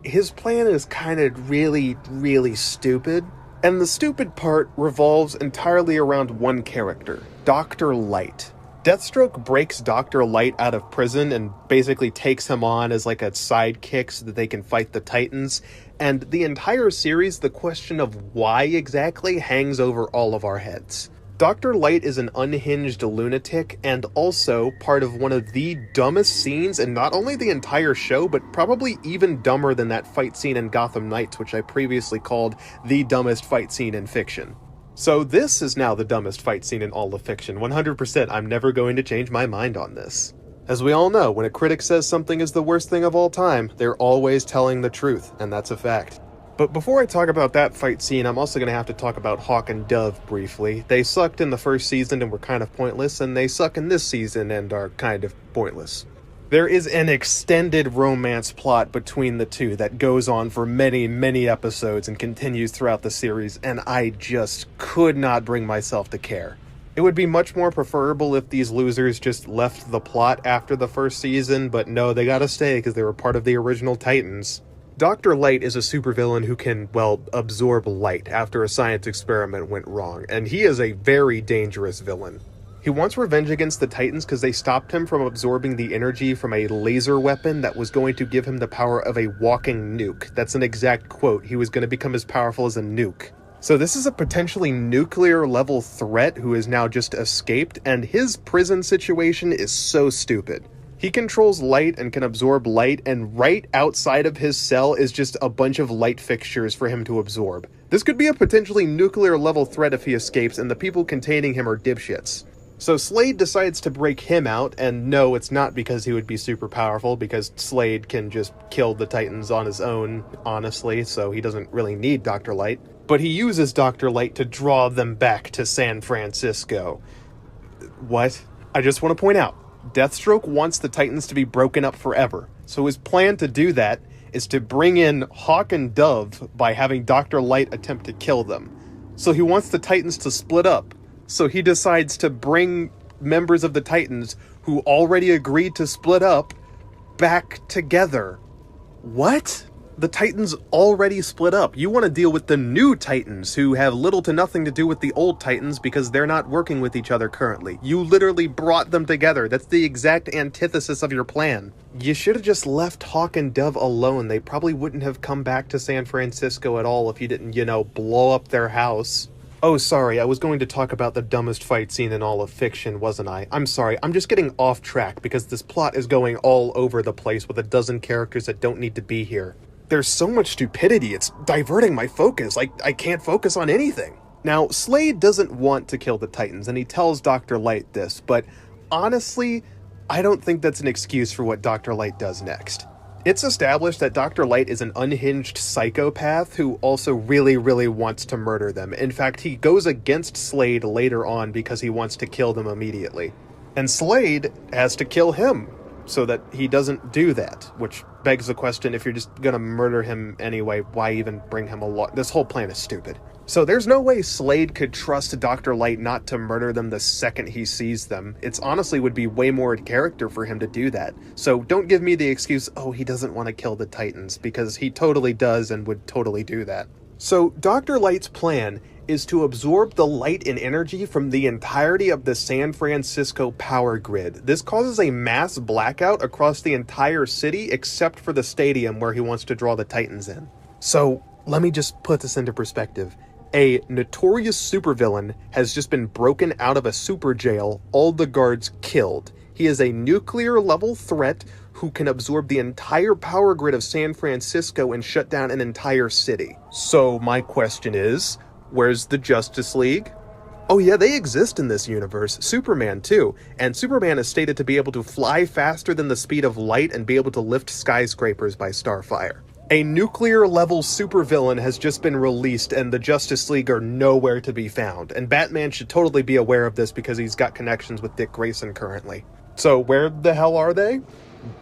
his plan is kind of really, really stupid. And the stupid part revolves entirely around one character, Dr. Light. Deathstroke breaks Dr. Light out of prison and basically takes him on as like a sidekick so that they can fight the Titans. And the entire series, the question of why exactly hangs over all of our heads. Dr. Light is an unhinged lunatic and also part of one of the dumbest scenes in not only the entire show, but probably even dumber than that fight scene in Gotham Knights, which I previously called the dumbest fight scene in fiction. So this is now the dumbest fight scene in all of fiction. 100%, I'm never going to change my mind on this. As we all know, when a critic says something is the worst thing of all time, they're always telling the truth, and that's a fact. But before I talk about that fight scene, I'm also going to have to talk about Hawk and Dove briefly. They sucked in the first season and were kind of pointless, and they suck in this season and are kind of pointless. There is an extended romance plot between the two that goes on for many, many episodes and continues throughout the series, and I just could not bring myself to care. It would be much more preferable if these losers just left the plot after the first season, but no, they gotta stay because they were part of the original Titans. Dr. Light is a supervillain who can, well, absorb light after a science experiment went wrong, and he is a very dangerous villain. He wants revenge against the Titans because they stopped him from absorbing the energy from a laser weapon that was going to give him the power of a walking nuke. That's an exact quote. He was going to become as powerful as a nuke. So this is a potentially nuclear-level threat who has now just escaped, and his prison situation is so stupid. He controls light and can absorb light, and right outside of his cell is just a bunch of light fixtures for him to absorb. This could be a potentially nuclear-level threat if he escapes, and the people containing him are dipshits. So Slade decides to break him out, and no, it's not because he would be super powerful, because Slade can just kill the Titans on his own, honestly, so he doesn't really need Dr. Light. But he uses Dr. Light to draw them back to San Francisco. What? I just want to point out, Deathstroke wants the Titans to be broken up forever, so his plan to do that is to bring in Hawk and Dove by having Dr. Light attempt to kill them. So he wants the Titans to split up. So he decides to bring members of the Titans who already agreed to split up back together. What? The Titans already split up. You want to deal with the new Titans who have little to nothing to do with the old Titans because they're not working with each other currently. You literally brought them together. That's the exact antithesis of your plan. You should have just left Hawk and Dove alone. They probably wouldn't have come back to San Francisco at all if you didn't, blow up their house. Oh, sorry, I was going to talk about the dumbest fight scene in all of fiction, wasn't I? I'm sorry, I'm just getting off track because this plot is going all over the place with a dozen characters that don't need to be here. There's so much stupidity, it's diverting my focus. I can't focus on anything. Now, Slade doesn't want to kill the Titans, and he tells Dr. Light this, but honestly, I don't think that's an excuse for what Dr. Light does next. It's established that Dr. Light is an unhinged psychopath who also really, really wants to murder them. In fact, he goes against Slade later on because he wants to kill them immediately. And Slade has to kill him so that he doesn't do that, which begs the question, if you're just gonna murder him anyway, why even bring him along? This whole plan is stupid. So there's no way Slade could trust Dr. Light not to murder them the second he sees them. It's honestly would be way more in character for him to do that. So don't give me the excuse, oh, he doesn't want to kill the Titans, because he totally does and would totally do that. So Dr. Light's plan is to absorb the light and energy from the entirety of the San Francisco power grid. This causes a mass blackout across the entire city except for the stadium where he wants to draw the Titans in. So let me just put this into perspective. A notorious supervillain has just been broken out of a super jail, all the guards killed. He is a nuclear-level threat who can absorb the entire power grid of San Francisco and shut down an entire city. So my question is, where's the Justice League? Oh yeah, they exist in this universe. Superman too. And Superman is stated to be able to fly faster than the speed of light and be able to lift skyscrapers by starfire. A nuclear-level supervillain has just been released and the Justice League are nowhere to be found. And Batman should totally be aware of this because he's got connections with Dick Grayson currently. So where the hell are they?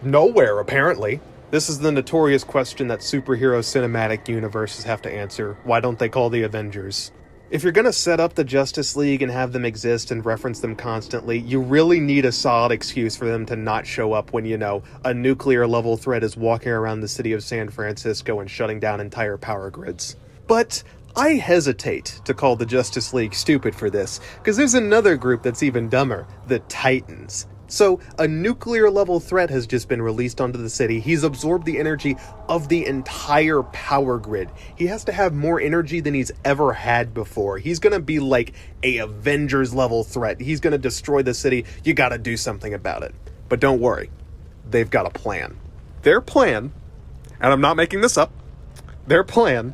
Nowhere, apparently. This is the notorious question that superhero cinematic universes have to answer. Why don't they call the Avengers? If you're gonna set up the Justice League and have them exist and reference them constantly, you really need a solid excuse for them to not show up when, a nuclear-level threat is walking around the city of San Francisco and shutting down entire power grids. But I hesitate to call the Justice League stupid for this, because there's another group that's even dumber, the Titans. So, a nuclear-level threat has just been released onto the city. He's absorbed the energy of the entire power grid. He has to have more energy than he's ever had before. He's gonna be like a Avengers-level threat. He's gonna destroy the city. You gotta do something about it. But don't worry. They've got a plan. Their plan, and I'm not making this up, their plan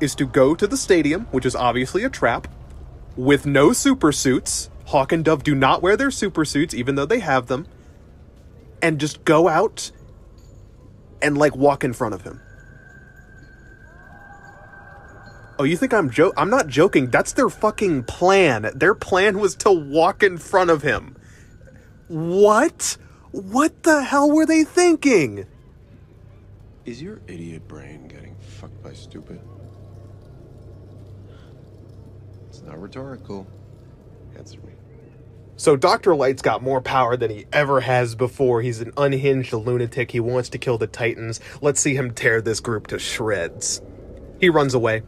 is to go to the stadium, which is obviously a trap, with no super suits. Hawk and Dove do not wear their super suits, even though they have them. And just go out and, like, walk in front of him. Oh, you think I'm not joking. That's their fucking plan. Their plan was to walk in front of him. What? What the hell were they thinking? Is your idiot brain getting fucked by stupid? It's not rhetorical. Answer me. So Dr. Light's got more power than he ever has before. He's an unhinged lunatic. He wants to kill the Titans. Let's see him tear this group to shreds. He runs away.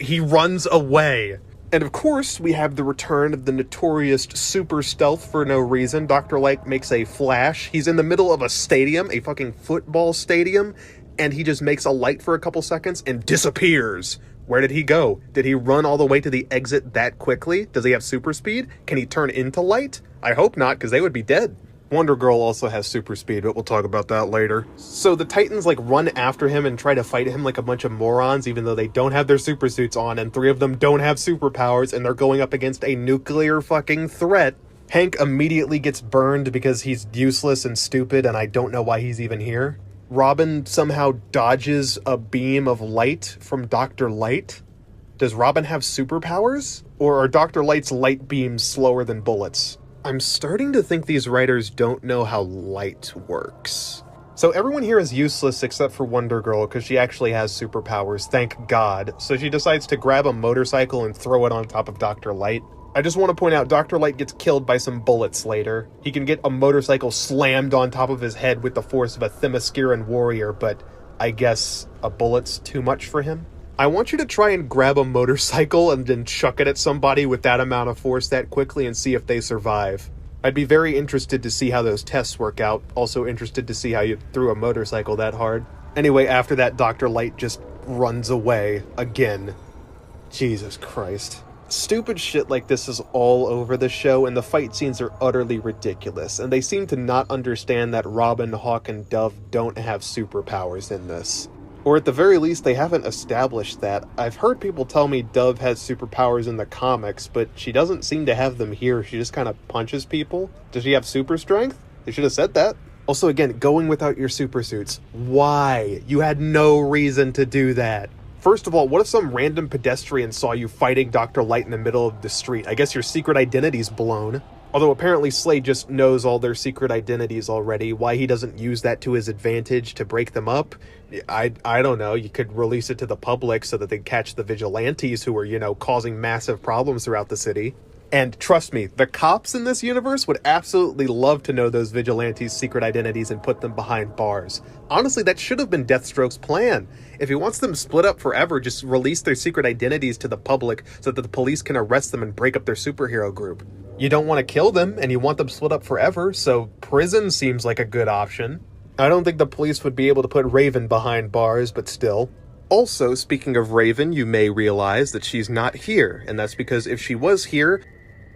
He runs away. And of course, we have the return of the notorious super stealth for no reason. Dr. Light makes a flash. He's in the middle of a stadium, a fucking football stadium, and he just makes a light for a couple seconds and disappears. Where did he go? Did he run all the way to the exit that quickly? Does he have super speed? Can he turn into light? I hope not, because they would be dead. Wonder Girl also has super speed, but we'll talk about that later. So the Titans, like, run after him and try to fight him like a bunch of morons, even though they don't have their super suits on, and 3 of them don't have superpowers, and they're going up against a nuclear fucking threat. Hank immediately gets burned because he's useless and stupid, and I don't know why he's even here. Robin somehow dodges a beam of light from Dr. Light. Does Robin have superpowers? Or are Dr. Light's light beams slower than bullets? I'm starting to think these writers don't know how light works. So everyone here is useless except for Wonder Girl because she actually has superpowers, thank God. So she decides to grab a motorcycle and throw it on top of Dr. Light. I just want to point out, Dr. Light gets killed by some bullets later. He can get a motorcycle slammed on top of his head with the force of a Themysciran warrior, but I guess a bullet's too much for him? I want you to try and grab a motorcycle and then chuck it at somebody with that amount of force that quickly and see if they survive. I'd be very interested to see how those tests work out. Also interested to see how you threw a motorcycle that hard. Anyway, after that, Dr. Light just runs away again. Jesus Christ. Stupid shit like this is all over the show, and the fight scenes are utterly ridiculous, and they seem to not understand that Robin, Hawk, and Dove don't have superpowers in this. Or at the very least, they haven't established that. I've heard people tell me Dove has superpowers in the comics, but she doesn't seem to have them here. She just kind of punches people. Does she have super strength? They should have said that. Also, again, going without your super suits. Why? You had no reason to do that. First of all, what if some random pedestrian saw you fighting Dr. Light in the middle of the street? I guess your secret identity's blown. Although apparently Slade just knows all their secret identities already. Why he doesn't use that to his advantage to break them up, I don't know. You could release it to the public so that they catch the vigilantes who are, causing massive problems throughout the city. And trust me, the cops in this universe would absolutely love to know those vigilantes' secret identities and put them behind bars. Honestly, that should have been Deathstroke's plan. If he wants them split up forever, just release their secret identities to the public so that the police can arrest them and break up their superhero group. You don't want to kill them, and you want them split up forever, so prison seems like a good option. I don't think the police would be able to put Raven behind bars, but still. Also, speaking of Raven, you may realize that she's not here, and that's because if she was here,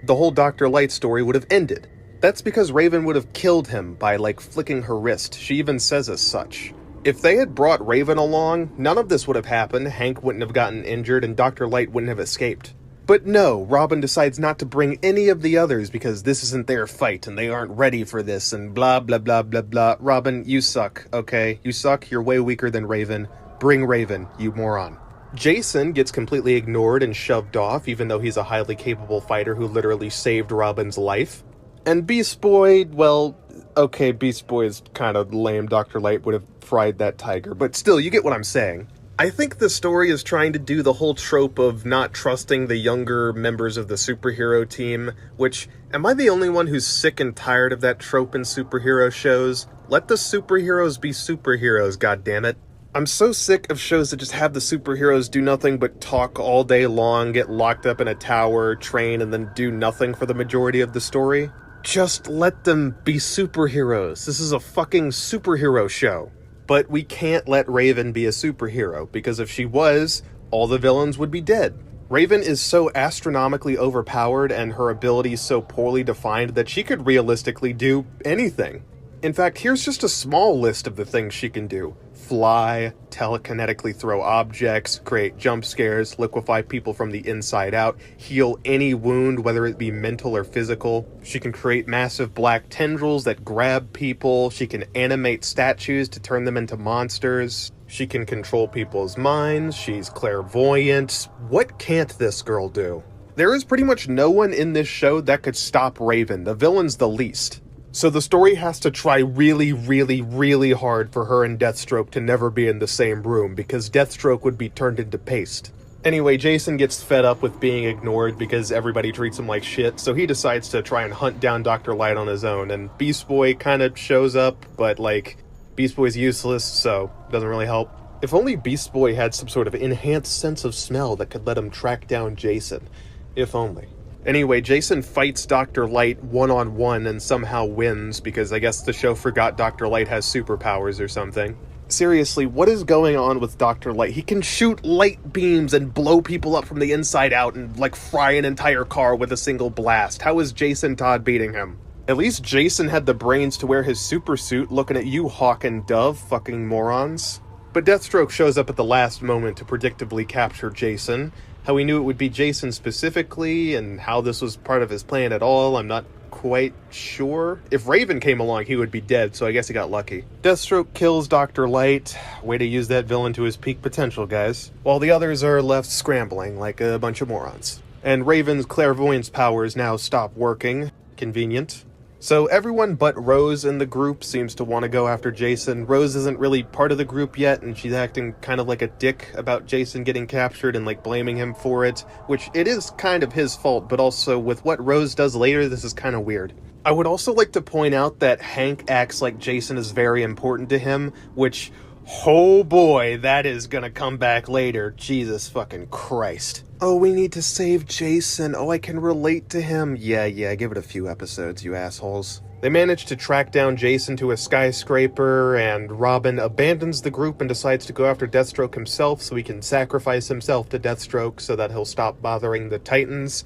the whole Dr. Light story would have ended. That's because Raven would have killed him by, flicking her wrist. She even says as such. If they had brought Raven along, none of this would have happened, Hank wouldn't have gotten injured, and Dr. Light wouldn't have escaped. But no, Robin decides not to bring any of the others because this isn't their fight and they aren't ready for this and blah, blah, blah, blah, blah. Robin, you suck, okay? You suck, you're way weaker than Raven. Bring Raven, you moron. Jason gets completely ignored and shoved off, even though he's a highly capable fighter who literally saved Robin's life. And Beast Boy, well, okay, Beast Boy is kind of lame. Dr. Light would have fried that tiger, but still, you get what I'm saying. I think the story is trying to do the whole trope of not trusting the younger members of the superhero team, which, am I the only one who's sick and tired of that trope in superhero shows? Let the superheroes be superheroes, goddammit. I'm so sick of shows that just have the superheroes do nothing but talk all day long, get locked up in a tower, train, and then do nothing for the majority of the story. Just let them be superheroes. This is a fucking superhero show. But we can't let Raven be a superhero, because if she was, all the villains would be dead. Raven is so astronomically overpowered and her abilities so poorly defined that she could realistically do anything. In fact, here's just a small list of the things she can do. Fly, telekinetically throw objects, create jump scares, liquefy people from the inside out, heal any wound, whether it be mental or physical. She can create massive black tendrils that grab people. She can animate statues to turn them into monsters. She can control people's minds. She's clairvoyant. What can't this girl do? There is pretty much no one in this show that could stop Raven. The villain's the least. So the story has to try really, really, really hard for her and Deathstroke to never be in the same room, because Deathstroke would be turned into paste. Anyway, Jason gets fed up with being ignored because everybody treats him like shit, so he decides to try and hunt down Dr. Light on his own, and Beast Boy kind of shows up, but like, Beast Boy's useless, so doesn't really help. If only Beast Boy had some sort of enhanced sense of smell that could let him track down Jason. If only. Anyway, Jason fights Dr. Light one-on-one and somehow wins, because I guess the show forgot Dr. Light has superpowers or something. Seriously, what is going on with Dr. Light? He can shoot light beams and blow people up from the inside out and, like, fry an entire car with a single blast. How is Jason Todd beating him? At least Jason had the brains to wear his super suit, looking at you, Hawk and Dove, fucking morons. But Deathstroke shows up at the last moment to predictably capture Jason. How we knew it would be Jason specifically, and how this was part of his plan at all, I'm not quite sure. If Raven came along, he would be dead, so I guess he got lucky. Deathstroke kills Dr. Light. Way to use that villain to his peak potential, guys. While the others are left scrambling like a bunch of morons. And Raven's clairvoyance powers now stop working. Convenient. So everyone but Rose in the group seems to want to go after Jason. Rose isn't really part of the group yet, and she's acting kind of like a dick about Jason getting captured and like blaming him for it, which it is kind of his fault, but also with what Rose does later, this is kind of weird. I would also like to point out that Hank acts like Jason is very important to him, which, oh boy, that is gonna come back later. Jesus fucking Christ. Oh, we need to save Jason. Oh, I can relate to him. Yeah, give it a few episodes, you assholes. They manage to track down Jason to a skyscraper, and Robin abandons the group and decides to go after Deathstroke himself so he can sacrifice himself to Deathstroke so that he'll stop bothering the Titans.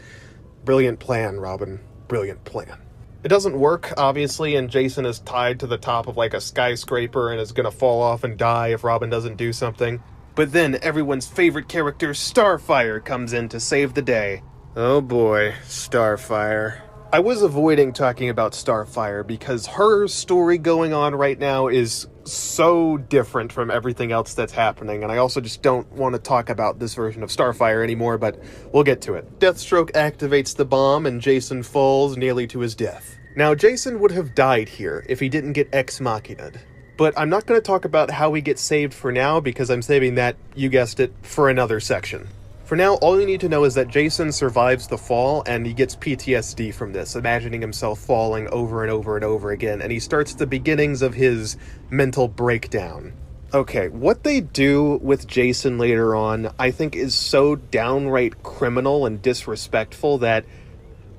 Brilliant plan, Robin. Brilliant plan. It doesn't work, obviously, and Jason is tied to the top of like a skyscraper and is gonna fall off and die if Robin doesn't do something. But then everyone's favorite character, Starfire, comes in to save the day. Oh boy, Starfire. I was avoiding talking about Starfire because her story going on right now is so different from everything else that's happening, and I also just don't want to talk about this version of Starfire anymore, but we'll get to it. Deathstroke activates the bomb and Jason falls nearly to his death. Now, Jason would have died here if he didn't get ex-machina'd. But I'm not going to talk about how he gets saved for now because I'm saving that, you guessed it, for another section. For now, all you need to know is that Jason survives the fall and he gets PTSD from this, imagining himself falling over and over and over again, and he starts the beginnings of his mental breakdown. Okay, what they do with Jason later on, I think is so downright criminal and disrespectful that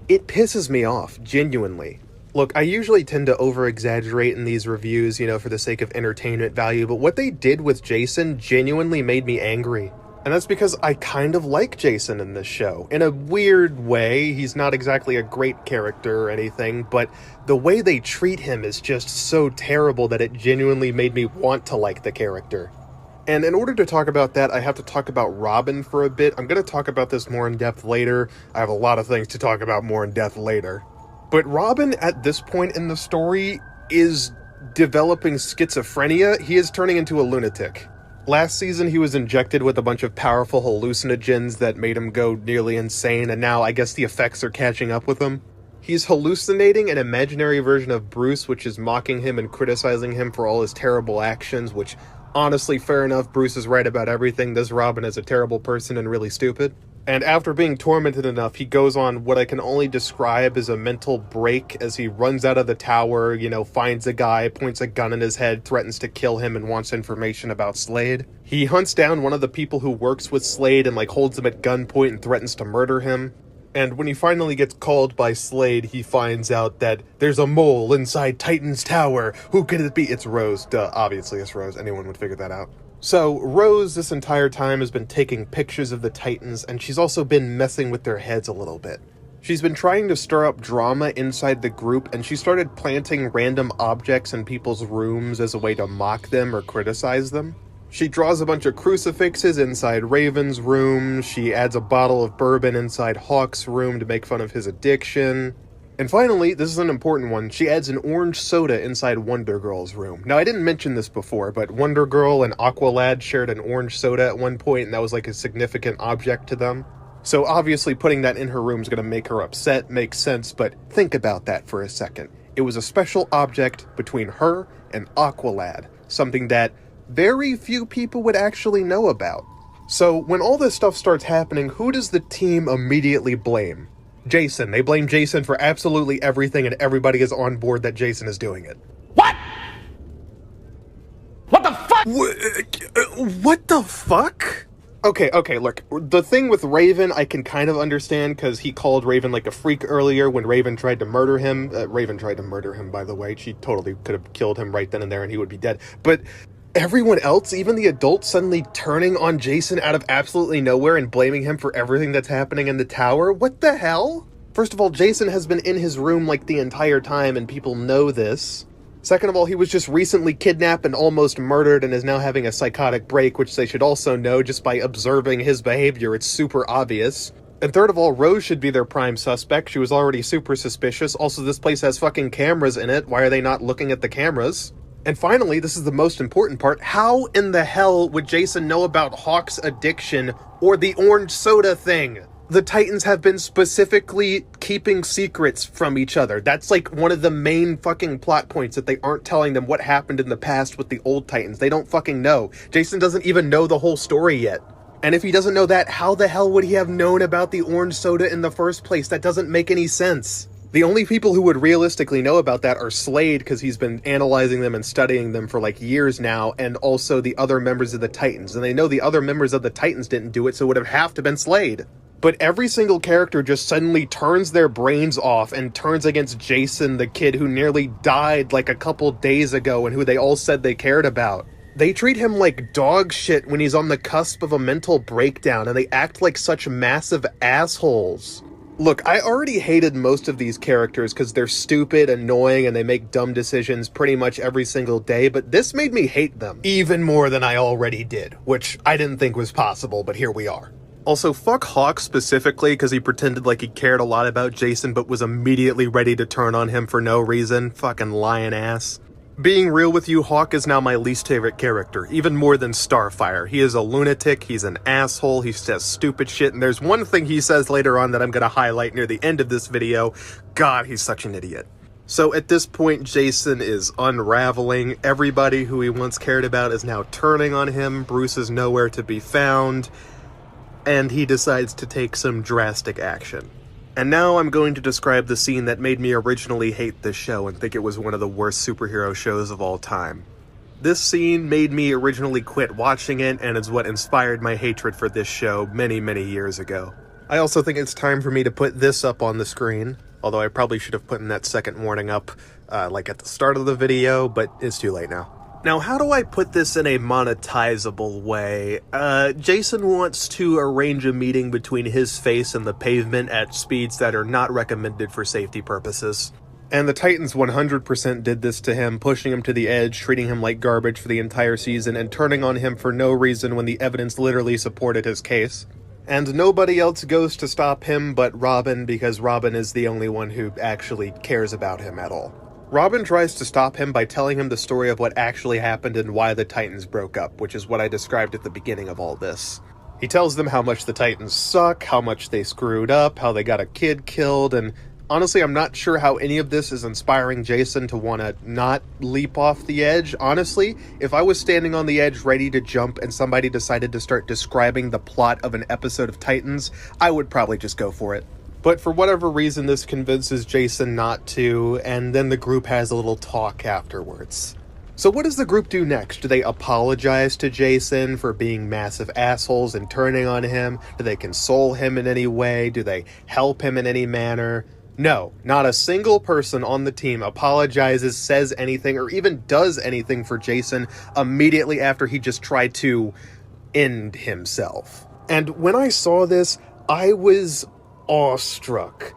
it pisses me off, genuinely. Look, I usually tend to over-exaggerate in these reviews, for the sake of entertainment value, but what they did with Jason genuinely made me angry. And that's because I kind of like Jason in this show. In a weird way, he's not exactly a great character or anything, but the way they treat him is just so terrible that it genuinely made me want to like the character. And in order to talk about that, I have to talk about Robin for a bit. I'm going to talk about this more in depth later. I have a lot of things to talk about more in depth later. But Robin, at this point in the story, is developing schizophrenia. He is turning into a lunatic. Last season, he was injected with a bunch of powerful hallucinogens that made him go nearly insane, and now I guess the effects are catching up with him. He's hallucinating an imaginary version of Bruce, which is mocking him and criticizing him for all his terrible actions, which, honestly, fair enough, Bruce is right about everything. This Robin is a terrible person and really stupid. And after being tormented enough, he goes on what I can only describe as a mental break as he runs out of the tower, finds a guy, points a gun in his head, threatens to kill him, and wants information about Slade. He hunts down one of the people who works with Slade and, holds him at gunpoint and threatens to murder him. And when he finally gets called by Slade, he finds out that there's a mole inside Titan's tower. Who could it be? It's Rose. Duh, obviously it's Rose. Anyone would figure that out. So, Rose this entire time has been taking pictures of the Titans, and she's also been messing with their heads a little bit. She's been trying to stir up drama inside the group, and she started planting random objects in people's rooms as a way to mock them or criticize them. She draws a bunch of crucifixes inside Raven's room, she adds a bottle of bourbon inside Hawk's room to make fun of his addiction. And finally, this is an important one, she adds an orange soda inside Wonder Girl's room. Now, I didn't mention this before, but Wonder Girl and Aqualad shared an orange soda at one point, and that was like a significant object to them. So obviously putting that in her room is going to make her upset, makes sense, but think about that for a second. It was a special object between her and Aqualad, something that very few people would actually know about. So when all this stuff starts happening, who does the team immediately blame? Jason. They blame Jason for absolutely everything, and everybody is on board that Jason is doing it. What? What the fuck? What the fuck? Okay, look, the thing with Raven I can kind of understand, because he called Raven like a freak earlier when Raven tried to murder him. Raven tried to murder him, by the way. She totally could have killed him right then and there and he would be dead. But everyone else, even the adults, suddenly turning on Jason out of absolutely nowhere and blaming him for everything that's happening in the tower? What the hell? First of all, Jason has been in his room like the entire time and people know this. Second of all, he was just recently kidnapped and almost murdered and is now having a psychotic break, which they should also know just by observing his behavior. It's super obvious. And third of all, Rose should be their prime suspect. She was already super suspicious. Also, this place has fucking cameras in it. Why are they not looking at the cameras? And finally, this is the most important part, how in the hell would Jason know about Hawk's addiction or the orange soda thing? The Titans have been specifically keeping secrets from each other. That's like one of the main fucking plot points, that they aren't telling them what happened in the past with the old Titans. They don't fucking know. Jason doesn't even know the whole story yet. And if he doesn't know that, how the hell would he have known about the orange soda in the first place? That doesn't make any sense. The only people who would realistically know about that are Slade, because he's been analyzing them and studying them for like years now, and also the other members of the Titans. And they know the other members of the Titans didn't do it, so it would have to been Slade. But every single character just suddenly turns their brains off and turns against Jason, the kid who nearly died like a couple days ago and who they all said they cared about. They treat him like dog shit when he's on the cusp of a mental breakdown, and they act like such massive assholes. Look, I already hated most of these characters because they're stupid, annoying, and they make dumb decisions pretty much every single day, but this made me hate them even more than I already did, which I didn't think was possible, but here we are. Also, fuck Hawk specifically, because he pretended like he cared a lot about Jason but was immediately ready to turn on him for no reason. Fucking lying ass. Being real with you, Hawk is now my least favorite character, even more than Starfire. He is a lunatic, he's an asshole, he says stupid shit, and there's one thing he says later on that I'm gonna highlight near the end of this video. God, he's such an idiot. So at this point, Jason is unraveling. Everybody who he once cared about is now turning on him. Bruce is nowhere to be found. And he decides to take some drastic action. And now I'm going to describe the scene that made me originally hate this show and think it was one of the worst superhero shows of all time. This scene made me originally quit watching it, and is what inspired my hatred for this show many, many years ago. I also think it's time for me to put this up on the screen, although I probably should have put that second warning up, like at the start of the video, but it's too late now. Now, how do I put this in a monetizable way? Jason wants to arrange a meeting between his face and the pavement at speeds that are not recommended for safety purposes. And the Titans 100% did this to him, pushing him to the edge, treating him like garbage for the entire season, and turning on him for no reason when the evidence literally supported his case. And nobody else goes to stop him but Robin, because Robin is the only one who actually cares about him at all. Robin tries to stop him by telling him the story of what actually happened and why the Titans broke up, which is what I described at the beginning of all this. He tells them how much the Titans suck, how much they screwed up, how they got a kid killed, and honestly, I'm not sure how any of this is inspiring Jason to want to not leap off the edge. Honestly, if I was standing on the edge ready to jump and somebody decided to start describing the plot of an episode of Titans, I would probably just go for it. But for whatever reason, this convinces Jason not to, and then the group has a little talk afterwards. So what does the group do next? Do they apologize to Jason for being massive assholes and turning on him? Do they console him in any way? Do they help him in any manner? No, not a single person on the team apologizes, says anything, or even does anything for Jason immediately after he just tried to end himself. And when I saw this, I was awestruck.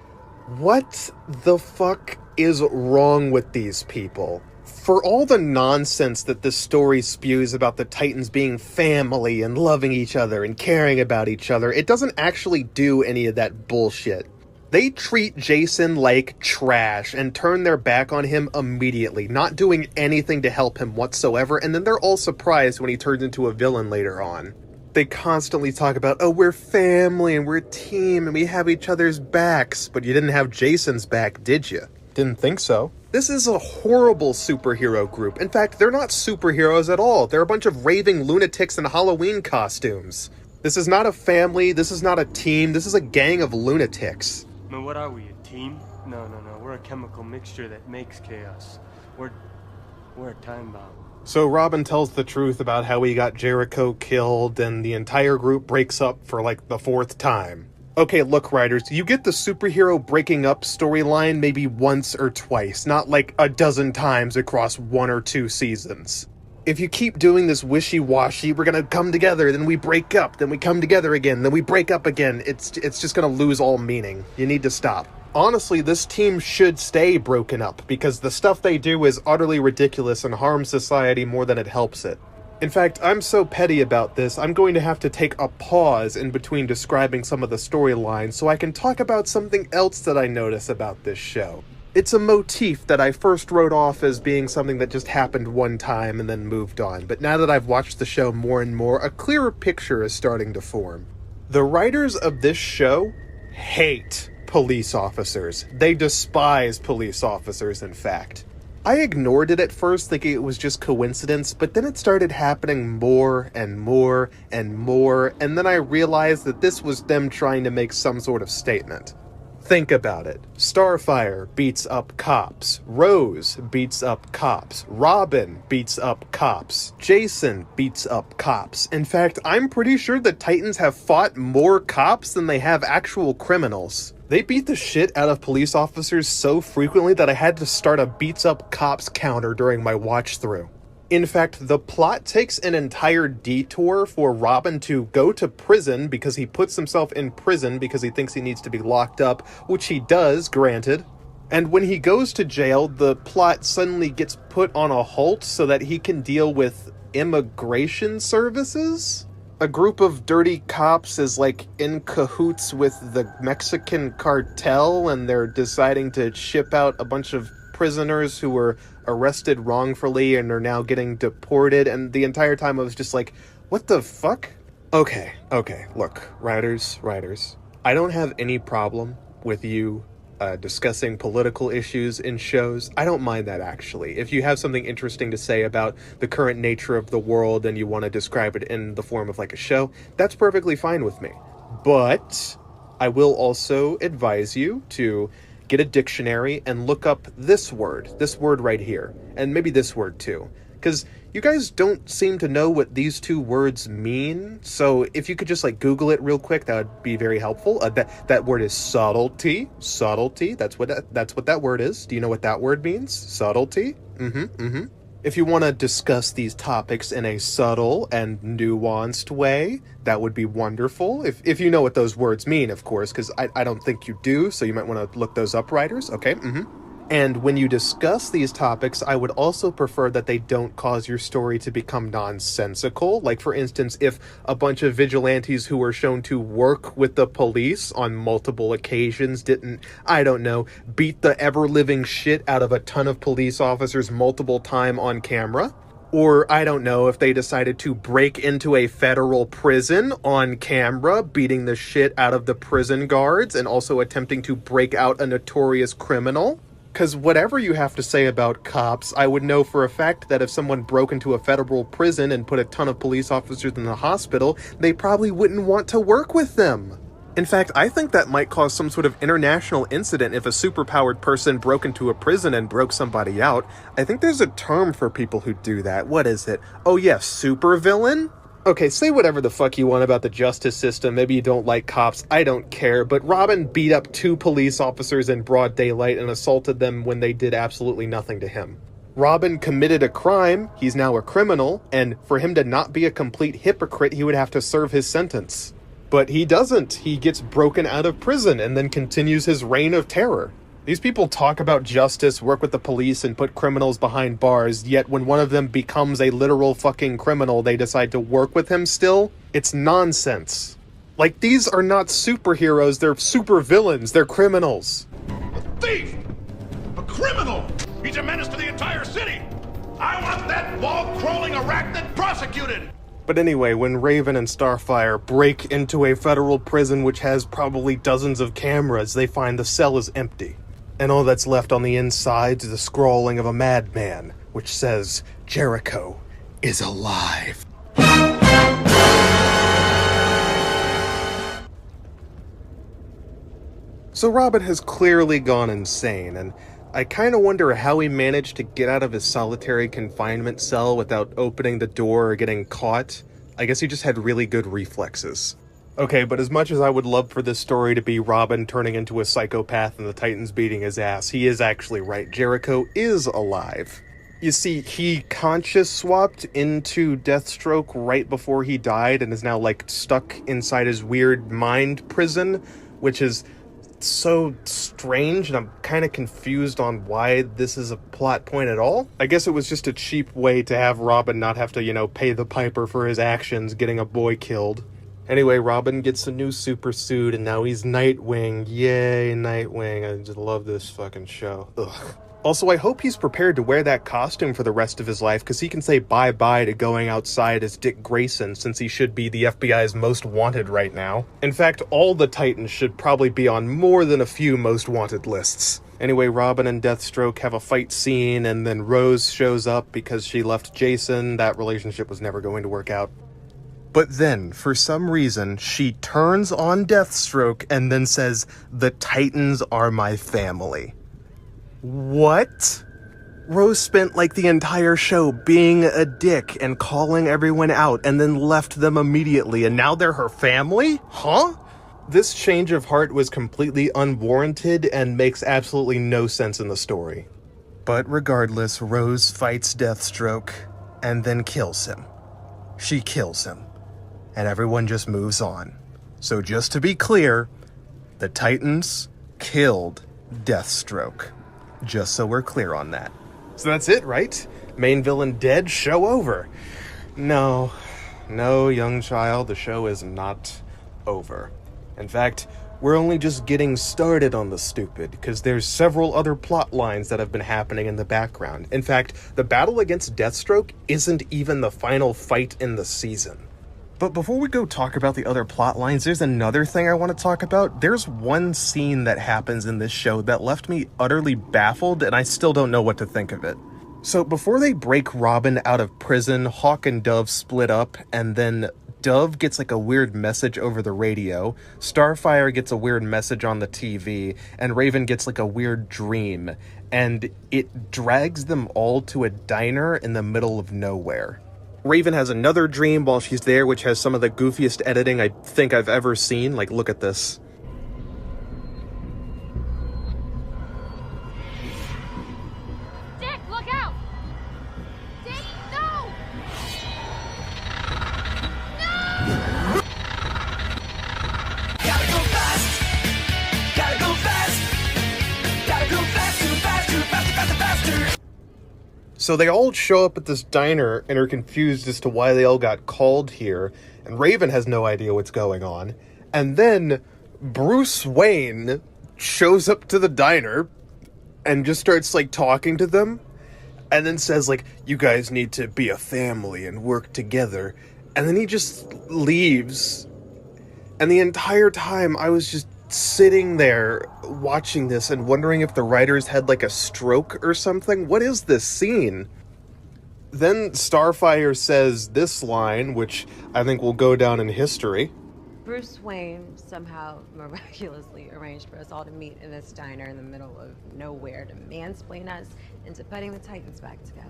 What the fuck is wrong with these people? For all the nonsense that this story spews about the Titans being family and loving each other and caring about each other, it doesn't actually do any of that bullshit. They treat Jason like trash and turn their back on him immediately, not doing anything to help him whatsoever, and then they're all surprised when he turns into a villain later on. They constantly talk about, oh, we're family and we're a team and we have each other's backs, but you didn't have Jason's back, did you? Didn't think so. This is a horrible superhero group. In fact, they're not superheroes at all. They're a bunch of raving lunatics in Halloween costumes. This is not a family, this is not a team, this is a gang of lunatics. Man, what are we, a team? No. We're a chemical mixture that makes chaos. We're a time bomb. So Robin tells the truth about how he got Jericho killed, and the entire group breaks up for like the 4th time. Okay, look, writers, you get the superhero breaking up storyline maybe once or twice, not like a dozen times across 1 or 2 seasons. If you keep doing this wishy-washy, we're gonna come together, then we break up, then we come together again, then we break up again, it's just gonna lose all meaning. You need to stop. Honestly, this team should stay broken up, because the stuff they do is utterly ridiculous and harms society more than it helps it. In fact, I'm so petty about this, I'm going to have to take a pause in between describing some of the storylines so I can talk about something else that I notice about this show. It's a motif that I first wrote off as being something that just happened one time and then moved on, but now that I've watched the show more and more, a clearer picture is starting to form. The writers of this show hate police officers. They despise police officers, in fact. I ignored it at first, thinking it was just coincidence, but then it started happening more and more and more, and then I realized that this was them trying to make some sort of statement. Think about it. Starfire beats up cops. Rose beats up cops. Robin beats up cops. Jason beats up cops. In fact, I'm pretty sure the Titans have fought more cops than they have actual criminals. They beat the shit out of police officers so frequently that I had to start a beats up cops counter during my watch through. In fact, the plot takes an entire detour for Robin to go to prison because he puts himself in prison because he thinks he needs to be locked up, which he does, granted. And when he goes to jail, the plot suddenly gets put on a halt so that he can deal with immigration services? A group of dirty cops is like in cahoots with the Mexican cartel, and they're deciding to ship out a bunch of prisoners who were arrested wrongfully and are now getting deported, and the entire time I was just like, what the fuck? Okay, look, writers, I don't have any problem with you discussing political issues in shows. I don't mind that, actually. If you have something interesting to say about the current nature of the world and you want to describe it in the form of like a show, that's perfectly fine with me. But I will also advise you to get a dictionary and look up this word right here, and maybe this word too, because you guys don't seem to know what these two words mean. So if you could just like Google it real quick, that would be very helpful. That word is subtlety. That's what that word is. Do you know what that word means? Subtlety. If you want to discuss these topics in a subtle and nuanced way, that would be wonderful. If you know what those words mean, of course, because I don't think you do, so you might want to look those up, writers. Okay, And when you discuss these topics, I would also prefer that they don't cause your story to become nonsensical. Like, for instance, if a bunch of vigilantes who were shown to work with the police on multiple occasions didn't, I don't know, beat the ever-living shit out of a ton of police officers multiple times on camera. Or, I don't know, if they decided to break into a federal prison on camera, beating the shit out of the prison guards and also attempting to break out a notorious criminal. Because whatever you have to say about cops, I would know for a fact that if someone broke into a federal prison and put a ton of police officers in the hospital, they probably wouldn't want to work with them. In fact, I think that might cause some sort of international incident if a superpowered person broke into a prison and broke somebody out. I think there's a term for people who do that. What is it? Oh yes, supervillain? Okay, say whatever the fuck you want about the justice system. Maybe you don't like cops. I don't care. But Robin beat up 2 police officers in broad daylight and assaulted them when they did absolutely nothing to him. Robin committed a crime. He's now a criminal. And for him to not be a complete hypocrite, he would have to serve his sentence. But he doesn't. He gets broken out of prison and then continues his reign of terror. These people talk about justice, work with the police, and put criminals behind bars, yet when one of them becomes a literal fucking criminal, they decide to work with him still? It's nonsense. Like, these are not superheroes, they're supervillains, they're criminals. A thief! A criminal! He's a menace to the entire city! I want that wall-crawling arachnid prosecuted! But anyway, when Raven and Starfire break into a federal prison which has probably dozens of cameras, they find the cell is empty. And all that's left on the inside is the scrawling of a madman, which says, Jericho is alive. So Robin has clearly gone insane, and I kind of wonder how he managed to get out of his solitary confinement cell without opening the door or getting caught. I guess he just had really good reflexes. Okay, but as much as I would love for this story to be Robin turning into a psychopath and the Titans beating his ass, he is actually right. Jericho is alive. You see, he conscious swapped into Deathstroke right before he died and is now, like, stuck inside his weird mind prison, which is so strange, and I'm kind of confused on why this is a plot point at all. I guess it was just a cheap way to have Robin not have to, pay the piper for his actions, getting a boy killed. Anyway, Robin gets a new super suit, and now he's Nightwing. Yay, Nightwing. I just love this fucking show. Ugh. Also, I hope he's prepared to wear that costume for the rest of his life, because he can say bye-bye to going outside as Dick Grayson, since he should be the FBI's most wanted right now. In fact, all the Titans should probably be on more than a few most wanted lists. Anyway, Robin and Deathstroke have a fight scene, and then Rose shows up because she left Jason. That relationship was never going to work out. But then, for some reason, she turns on Deathstroke and then says, "The Titans are my family." What? Rose spent like the entire show being a dick and calling everyone out and then left them immediately, and now they're her family? Huh? This change of heart was completely unwarranted and makes absolutely no sense in the story. But regardless, Rose fights Deathstroke and then kills him. She kills him. And everyone just moves on. So just to be clear, the Titans killed Deathstroke. Just so we're clear on that. So that's it, right? Main villain dead, show over. No, young child, the show is not over. In fact, we're only just getting started on the stupid, because there's several other plot lines that have been happening in the background. In fact, the battle against Deathstroke isn't even the final fight in the season. But before we go talk about the other plot lines, there's another thing I want to talk about. There's one scene that happens in this show that left me utterly baffled, and I still don't know what to think of it. So before they break Robin out of prison, Hawk and Dove split up, and then Dove gets like a weird message over the radio, Starfire gets a weird message on the TV, and Raven gets like a weird dream, and it drags them all to a diner in the middle of nowhere. Raven has another dream while she's there, which has some of the goofiest editing I think I've ever seen. Like, look at this. Dick, look out! Dick, no! No! Gotta go fast! Gotta go fast! Gotta go fast, too fast, too fast, faster, faster! So they all show up at this diner and are confused as to why they all got called here, and Raven has no idea what's going on. And then Bruce Wayne shows up to the diner and just starts like talking to them, and then says like, "You guys need to be a family and work together." And then he just leaves. And the entire time I was just sitting there watching this and wondering if the writers had like a stroke or something. What is this scene? Then Starfire says this line, which I think will go down in history. Bruce Wayne somehow miraculously arranged for us all to meet in this diner in the middle of nowhere to mansplain us into putting the Titans back together.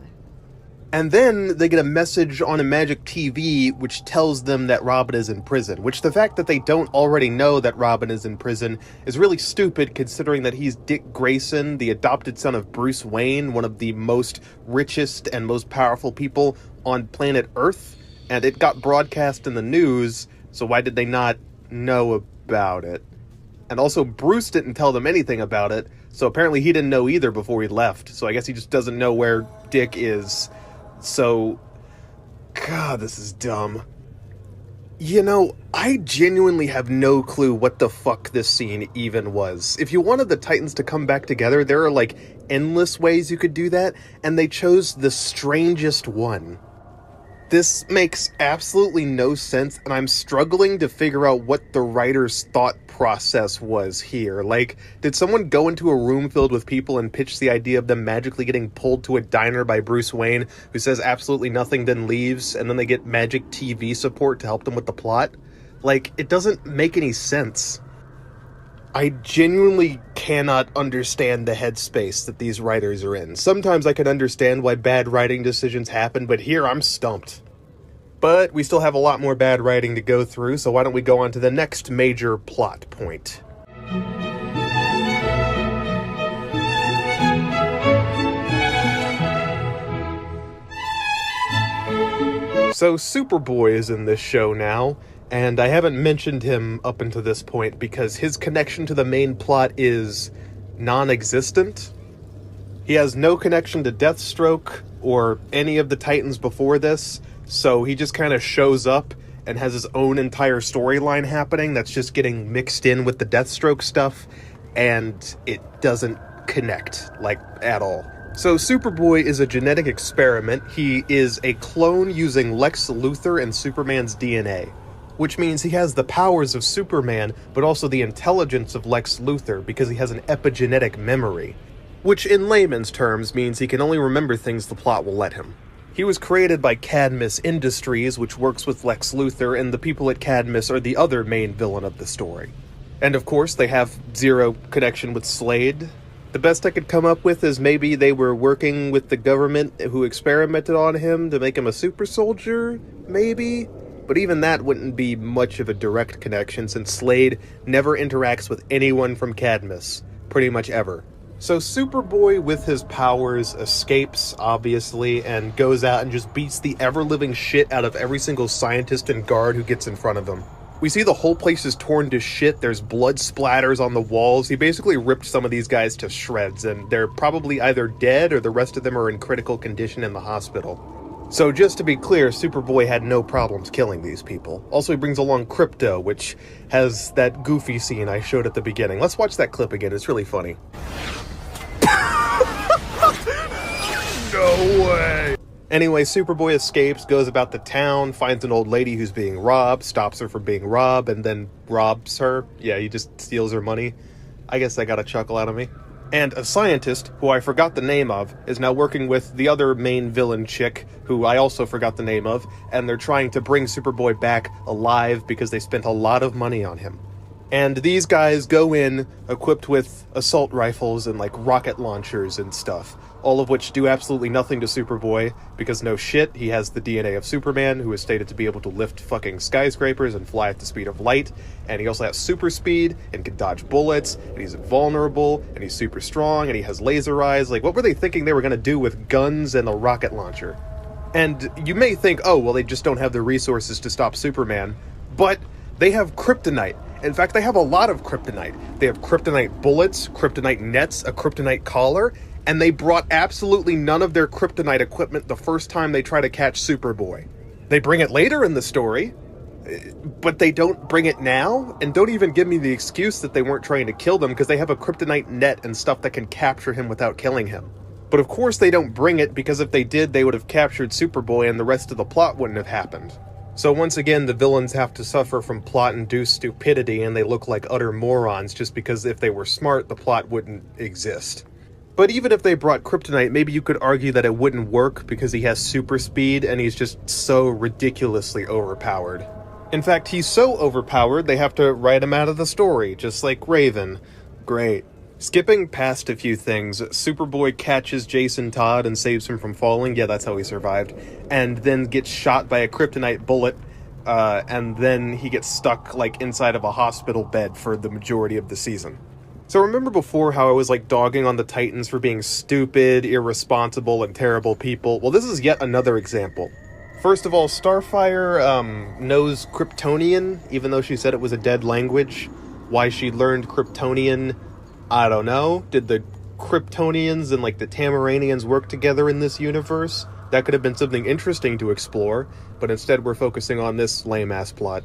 And then they get a message on a magic TV which tells them that Robin is in prison, which the fact that they don't already know that Robin is in prison is really stupid, considering that he's Dick Grayson, the adopted son of Bruce Wayne, one of the most richest and most powerful people on planet Earth, and it got broadcast in the news, so why did they not know about it. And also, Bruce didn't tell them anything about it, so apparently he didn't know either before he left. So I guess he just doesn't know where Dick is. So, God, this is dumb. You know, I genuinely have no clue what the fuck this scene even was. If you wanted the Titans to come back together, there are like endless ways you could do that, and they chose the strangest one. This makes absolutely no sense, and I'm struggling to figure out what the writer's thought process was here. Like, did someone go into a room filled with people and pitch the idea of them magically getting pulled to a diner by Bruce Wayne, who says absolutely nothing, then leaves, and then they get magic TV support to help them with the plot? Like, it doesn't make any sense. I genuinely cannot understand the headspace that these writers are in. Sometimes I can understand why bad writing decisions happen, but here I'm stumped. But we still have a lot more bad writing to go through, so why don't we go on to the next major plot point. So Superboy is in this show now, and I haven't mentioned him up until this point because his connection to the main plot is non-existent. He has no connection to Deathstroke or any of the Titans before this, so he just kind of shows up and has his own entire storyline happening that's just getting mixed in with the Deathstroke stuff, and it doesn't connect, like, at all. So Superboy is a genetic experiment. He is a clone using Lex Luthor and Superman's DNA, which means he has the powers of Superman, but also the intelligence of Lex Luthor because he has an epigenetic memory, which in layman's terms means he can only remember things the plot will let him. He was created by Cadmus Industries, which works with Lex Luthor, and the people at Cadmus are the other main villain of the story. And of course, they have zero connection with Slade. The best I could come up with is maybe they were working with the government who experimented on him to make him a super soldier, maybe? But even that wouldn't be much of a direct connection since Slade never interacts with anyone from Cadmus, pretty much ever. So Superboy, with his powers, escapes, obviously, and goes out and just beats the ever-living shit out of every single scientist and guard who gets in front of him. We see the whole place is torn to shit, there's blood splatters on the walls. He basically ripped some of these guys to shreds, and they're probably either dead or the rest of them are in critical condition in the hospital. So just to be clear, Superboy had no problems killing these people. Also, he brings along Krypto, which has that goofy scene I showed at the beginning. Let's watch that clip again, it's really funny. No way! Anyway, Superboy escapes, goes about the town, finds an old lady who's being robbed, stops her from being robbed, and then robs her. Yeah, he just steals her money. I guess that got a chuckle out of me. And a scientist, who I forgot the name of, is now working with the other main villain chick, who I also forgot the name of, and they're trying to bring Superboy back alive because they spent a lot of money on him. And these guys go in equipped with assault rifles and like rocket launchers and stuff, all of which do absolutely nothing to Superboy, because no shit, he has the DNA of Superman, who is stated to be able to lift fucking skyscrapers and fly at the speed of light, and he also has super speed, and can dodge bullets, and he's invulnerable, and he's super strong, and he has laser eyes. Like, what were they thinking they were gonna do with guns and a rocket launcher? And you may think, oh, well, they just don't have the resources to stop Superman, but they have kryptonite. In fact, they have a lot of kryptonite. They have kryptonite bullets, kryptonite nets, a kryptonite collar, and they brought absolutely none of their kryptonite equipment the first time they try to catch Superboy. They bring it later in the story, but they don't bring it now, and don't even give me the excuse that they weren't trying to kill them because they have a kryptonite net and stuff that can capture him without killing him. But of course they don't bring it because if they did, they would have captured Superboy and the rest of the plot wouldn't have happened. So once again, the villains have to suffer from plot-induced stupidity, and they look like utter morons just because if they were smart, the plot wouldn't exist. But even if they brought kryptonite, maybe you could argue that it wouldn't work because he has super speed and he's just so ridiculously overpowered. In fact, he's so overpowered they have to write him out of the story, just like Raven. Great. Skipping past a few things, Superboy catches Jason Todd and saves him from falling. Yeah, that's how he survived. And then gets shot by a kryptonite bullet, and then he gets stuck, like, inside of a hospital bed for the majority of the season. So remember before how I was, like, dogging on the Titans for being stupid, irresponsible, and terrible people? Well, this is yet another example. First of all, Starfire knows Kryptonian, even though she said it was a dead language. Why she learned Kryptonian, I don't know. Did the Kryptonians and like the Tamaranians work together in this universe? That could have been something interesting to explore, but instead we're focusing on this lame-ass plot.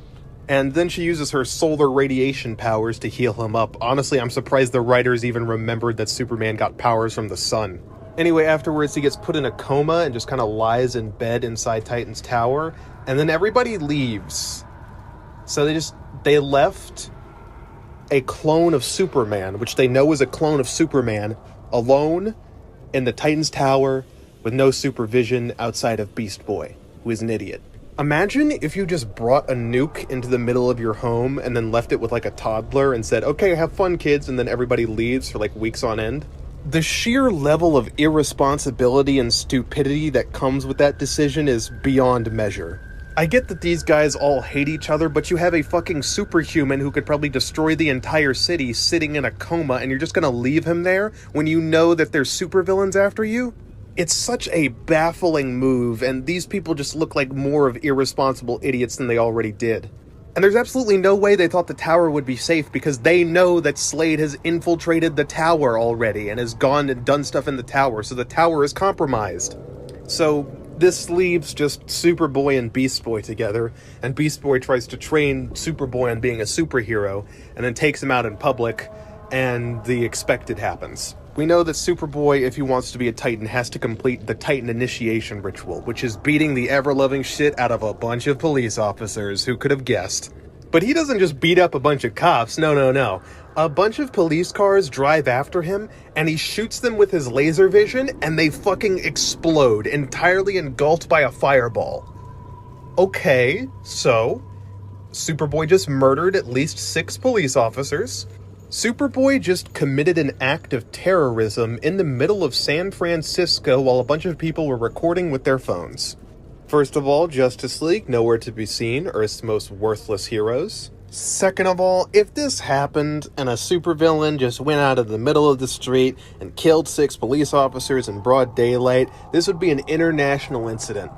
And then she uses her solar radiation powers to heal him up. Honestly, I'm surprised the writers even remembered that Superman got powers from the sun. Anyway, afterwards he gets put in a coma and just kind of lies in bed inside Titan's tower, and then everybody leaves. So they left a clone of Superman, which they know is a clone of Superman, alone in the Titan's tower with no supervision outside of Beast Boy, who is an idiot. Imagine if you just brought a nuke into the middle of your home and then left it with like a toddler and said, okay, have fun, kids, and then everybody leaves for like weeks on end. The sheer level of irresponsibility and stupidity that comes with that decision is beyond measure. I get that these guys all hate each other, but you have a fucking superhuman who could probably destroy the entire city sitting in a coma, and you're just gonna leave him there when you know that there's supervillains after you? It's such a baffling move, and these people just look like more of irresponsible idiots than they already did. And there's absolutely no way they thought the tower would be safe, because they know that Slade has infiltrated the tower already and has gone and done stuff in the tower, so the tower is compromised. So this leaves just Superboy and Beast Boy together, and Beast Boy tries to train Superboy on being a superhero, and then takes him out in public, and the expected happens. We know that Superboy, if he wants to be a Titan, has to complete the Titan initiation ritual, which is beating the ever-loving shit out of a bunch of police officers. Who could have guessed? But he doesn't just beat up a bunch of cops, no. A bunch of police cars drive after him, and he shoots them with his laser vision, and they fucking explode, entirely engulfed by a fireball. Okay, so Superboy just murdered at least 6 police officers. Superboy just committed an act of terrorism in the middle of San Francisco while a bunch of people were recording with their phones. First of all, Justice League, nowhere to be seen, Earth's most worthless heroes. Second of all, if this happened and a supervillain just went out of the middle of the street and killed 6 police officers in broad daylight, this would be an international incident.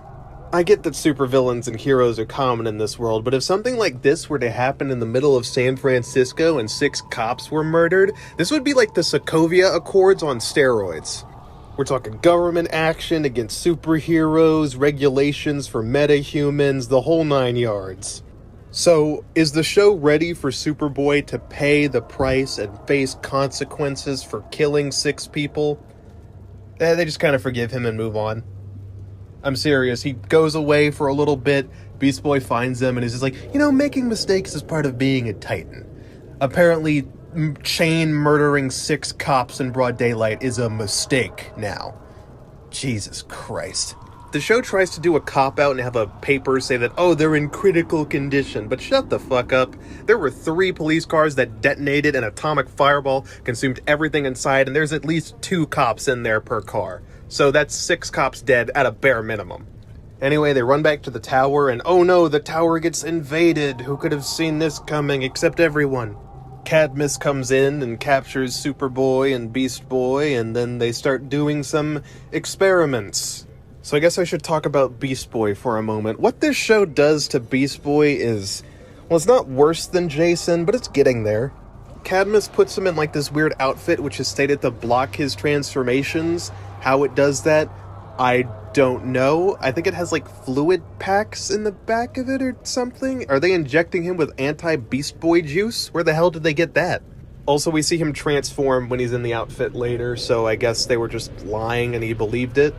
I get that supervillains and heroes are common in this world, but if something like this were to happen in the middle of San Francisco and 6 cops were murdered, this would be like the Sokovia Accords on steroids. We're talking government action against superheroes, regulations for metahumans, the whole 9 yards. So, is the show ready for Superboy to pay the price and face consequences for killing 6 people? They just kind of forgive him and move on. I'm serious, he goes away for a little bit, Beast Boy finds him, and is just like, making mistakes is part of being a Titan. Apparently, chain murdering 6 cops in broad daylight is a mistake now. Jesus Christ. The show tries to do a cop-out and have a paper say that, they're in critical condition, but shut the fuck up. There were 3 police cars that detonated an atomic fireball, consumed everything inside, and there's at least 2 cops in there per car. So that's 6 cops dead at a bare minimum. Anyway, they run back to the tower, and oh no, the tower gets invaded. Who could have seen this coming except everyone? Cadmus comes in and captures Superboy and Beast Boy, and then they start doing some experiments. So I guess I should talk about Beast Boy for a moment. What this show does to Beast Boy is, well, it's not worse than Jason, but it's getting there. Cadmus puts him in like this weird outfit which is stated to block his transformations. How it does that, I don't know. I think it has like fluid packs in the back of it or something. Are they injecting him with anti-Beast Boy juice? Where the hell did they get that? Also, we see him transform when he's in the outfit later, so I guess they were just lying and he believed it.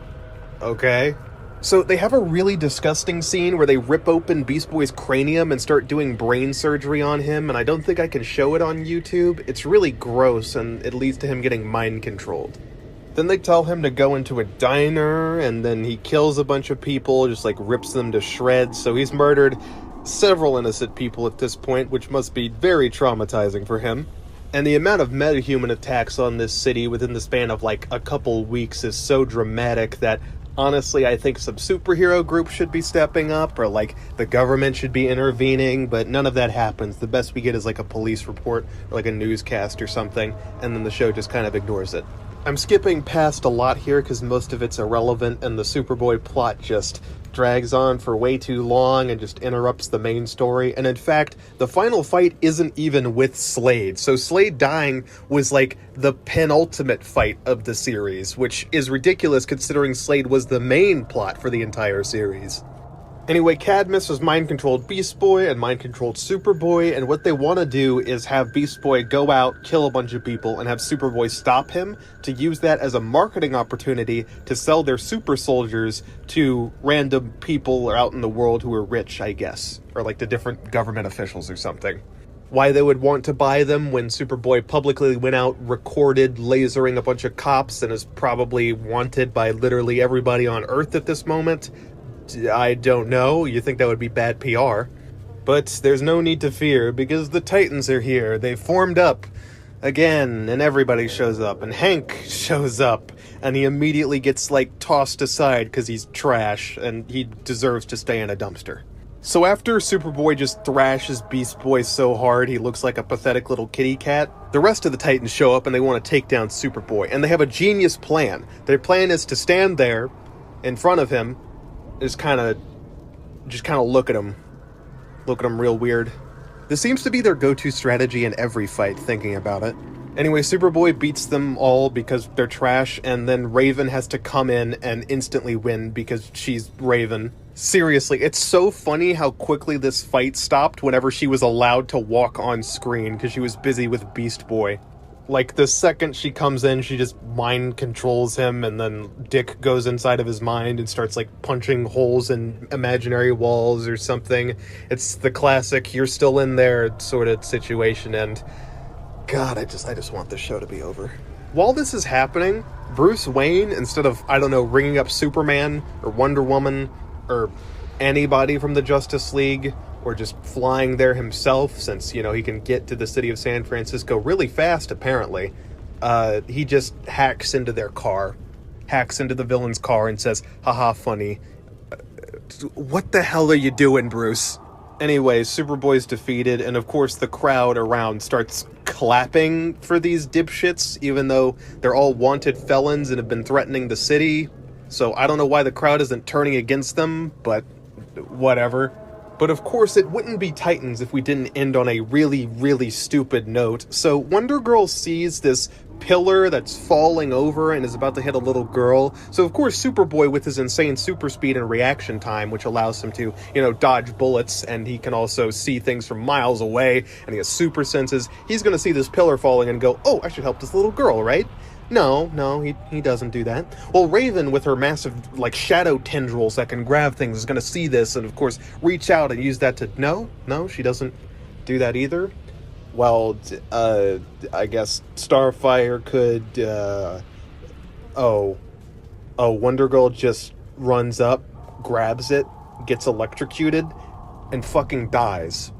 Okay. So they have a really disgusting scene where they rip open Beast Boy's cranium and start doing brain surgery on him, and I don't think I can show it on YouTube. It's really gross, and it leads to him getting mind controlled. Then they tell him to go into a diner, and then he kills a bunch of people, just like rips them to shreds. So he's murdered several innocent people at this point, which must be very traumatizing for him. And the amount of metahuman attacks on this city within the span of like a couple weeks is so dramatic that honestly I think some superhero groups should be stepping up, or like the government should be intervening, but none of that happens. The best we get is like a police report or like a newscast or something, and then the show just kind of ignores it. I'm skipping past a lot here because most of it's irrelevant, and the Superboy plot just drags on for way too long and just interrupts the main story. And in fact, the final fight isn't even with Slade. So Slade dying was like the penultimate fight of the series, which is ridiculous considering Slade was the main plot for the entire series. Anyway, Cadmus has mind-controlled Beast Boy and mind-controlled Superboy, and what they want to do is have Beast Boy go out, kill a bunch of people, and have Superboy stop him to use that as a marketing opportunity to sell their super soldiers to random people out in the world who are rich, I guess. Or like to different government officials or something. Why they would want to buy them when Superboy publicly went out, recorded lasering a bunch of cops, and is probably wanted by literally everybody on Earth at this moment, I don't know. You think that would be bad PR. But there's no need to fear, because the Titans are here. They've formed up again, and everybody shows up, and Hank shows up, and he immediately gets, like, tossed aside because he's trash, and he deserves to stay in a dumpster. So after Superboy just thrashes Beast Boy so hard he looks like a pathetic little kitty cat, the rest of the Titans show up and they want to take down Superboy, and they have a genius plan. Their plan is to stand there in front of him, just kind of look at him real weird. This seems to be their go-to strategy in every fight, thinking about it. Anyway, Superboy beats them all because they're trash, and then Raven has to come in and instantly win because she's Raven. Seriously, it's so funny how quickly this fight stopped whenever she was allowed to walk on screen because she was busy with Beast Boy. Like, the second she comes in, she just mind controls him, and then Dick goes inside of his mind and starts, like, punching holes in imaginary walls or something. It's the classic, you're still in there sort of situation, and God, I just want this show to be over. While this is happening, Bruce Wayne, instead of, I don't know, ringing up Superman or Wonder Woman or anybody from the Justice League, or just flying there himself, since, you know, he can get to the city of San Francisco really fast, apparently. He just hacks into their car, hacks into the villain's car and says, haha, funny. What the hell are you doing, Bruce? Anyway, Superboy's defeated, and of course the crowd around starts clapping for these dipshits, even though they're all wanted felons and have been threatening the city. So I don't know why the crowd isn't turning against them, but whatever. But of course, it wouldn't be Titans if we didn't end on a really, really stupid note. So Wonder Girl sees this pillar that's falling over and is about to hit a little girl. So of course, Superboy, with his insane super speed and reaction time, which allows him to, you know, dodge bullets, and he can also see things from miles away, and he has super senses, he's gonna see this pillar falling and go, oh, I should help this little girl, right? No, he doesn't do that. Well, Raven, with her massive, like, shadow tendrils that can grab things, is going to see this and, of course, reach out and use that to... No, she doesn't do that either. Well, I guess Starfire could, Wonder Girl just runs up, grabs it, gets electrocuted, and fucking dies.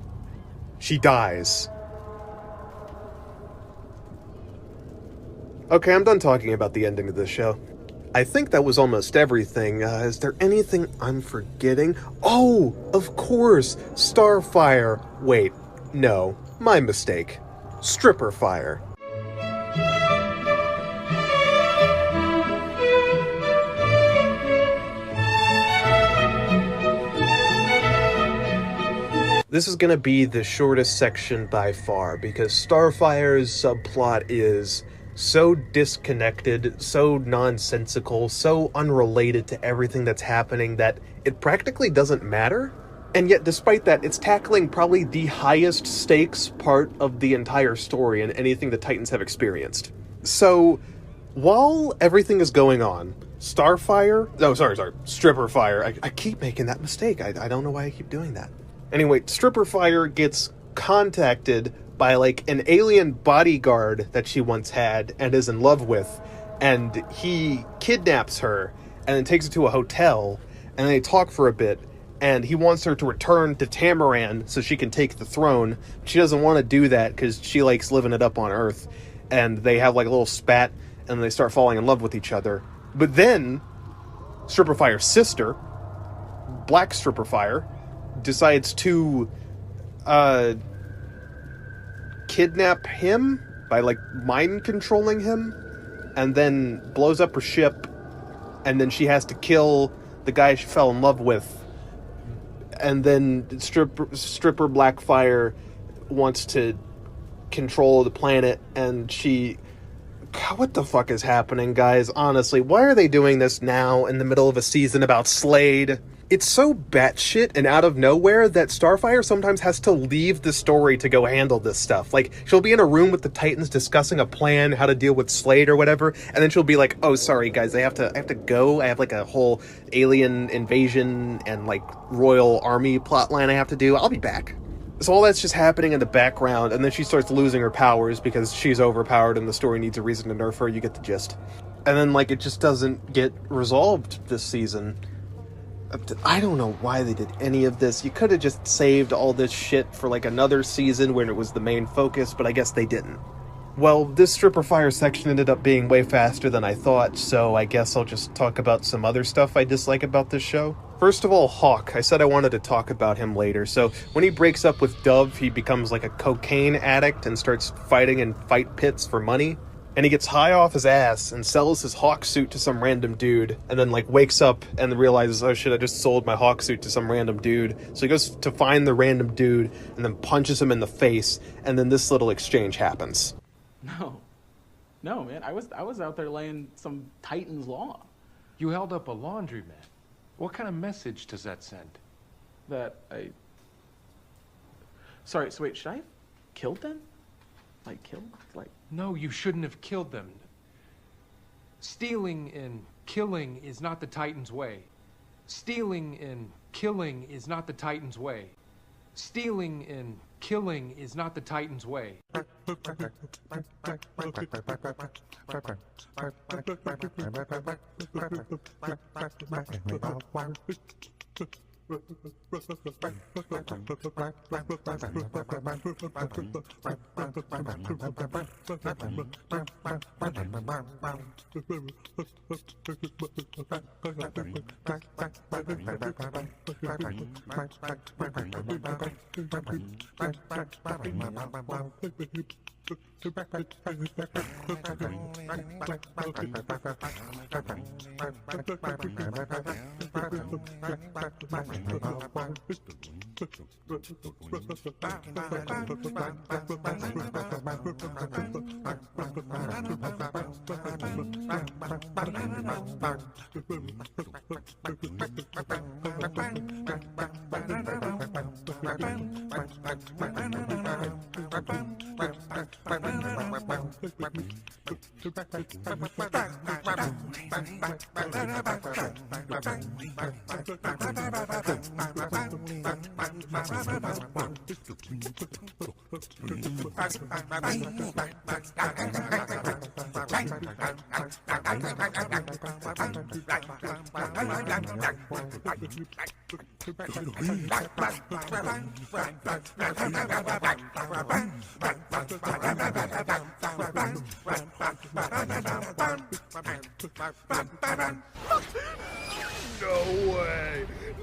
She dies. Okay, I'm done talking about the ending of this show. I think that was almost everything. Is there anything I'm forgetting? Oh, of course, Starfire. Wait, no, my mistake. Stripper Fire. This is gonna be the shortest section by far, because Starfire's subplot is so disconnected, so nonsensical, so unrelated to everything that's happening that it practically doesn't matter. And yet, despite that, it's tackling probably the highest stakes part of the entire story and anything the Titans have experienced. So, while everything is going on, Stripper Fire, I keep making that mistake. I don't know why I keep doing that. Anyway, Stripper Fire gets contacted by, like, an alien bodyguard that she once had and is in love with, and he kidnaps her and then takes her to a hotel, and they talk for a bit, and he wants her to return to Tamaran so she can take the throne. She doesn't want to do that because she likes living it up on Earth, and they have, like, a little spat, and they start falling in love with each other. But then Stripper Fire's sister, Black Stripper Fire, decides to kidnap him by, like, mind controlling him, and then blows up her ship, and then she has to kill the guy she fell in love with. And then stripper Blackfire wants to control the planet, and she... God, what the fuck is happening, guys? Honestly, why are they doing this now in the middle of a season about Slade? It's so batshit and out of nowhere that Starfire sometimes has to leave the story to go handle this stuff. Like, she'll be in a room with the Titans discussing a plan, how to deal with Slade or whatever, and then she'll be like, oh, sorry, guys, I have to go. I have, like, a whole alien invasion and, like, royal army plotline I have to do. I'll be back. So all that's just happening in the background, and then she starts losing her powers because she's overpowered and the story needs a reason to nerf her. You get the gist. And then, like, it just doesn't get resolved this season. I don't know why they did any of this. You could have just saved all this shit for, like, another season when it was the main focus, but I guess they didn't. Well, this Stripper Fire section ended up being way faster than I thought, so I guess I'll just talk about some other stuff I dislike about this show. First of all, Hawk. I said I wanted to talk about him later. So when he breaks up with Dove, he becomes like a cocaine addict and starts fighting in fight pits for money. And he gets high off his ass and sells his Hawk suit to some random dude, and then like wakes up and realizes, oh shit, I just sold my Hawk suit to some random dude. So he goes to find the random dude and then punches him in the face, and then this little exchange happens. No, man. I was out there laying some Titan's law. You held up a laundromat. What kind of message does that send? Sorry, so wait, should I have killed them? Like, killed? Like... No, you shouldn't have killed them. Stealing and killing is not the Titan's way. Stealing and killing is not the Titan's way. Stealing and killing is not the Titan's way.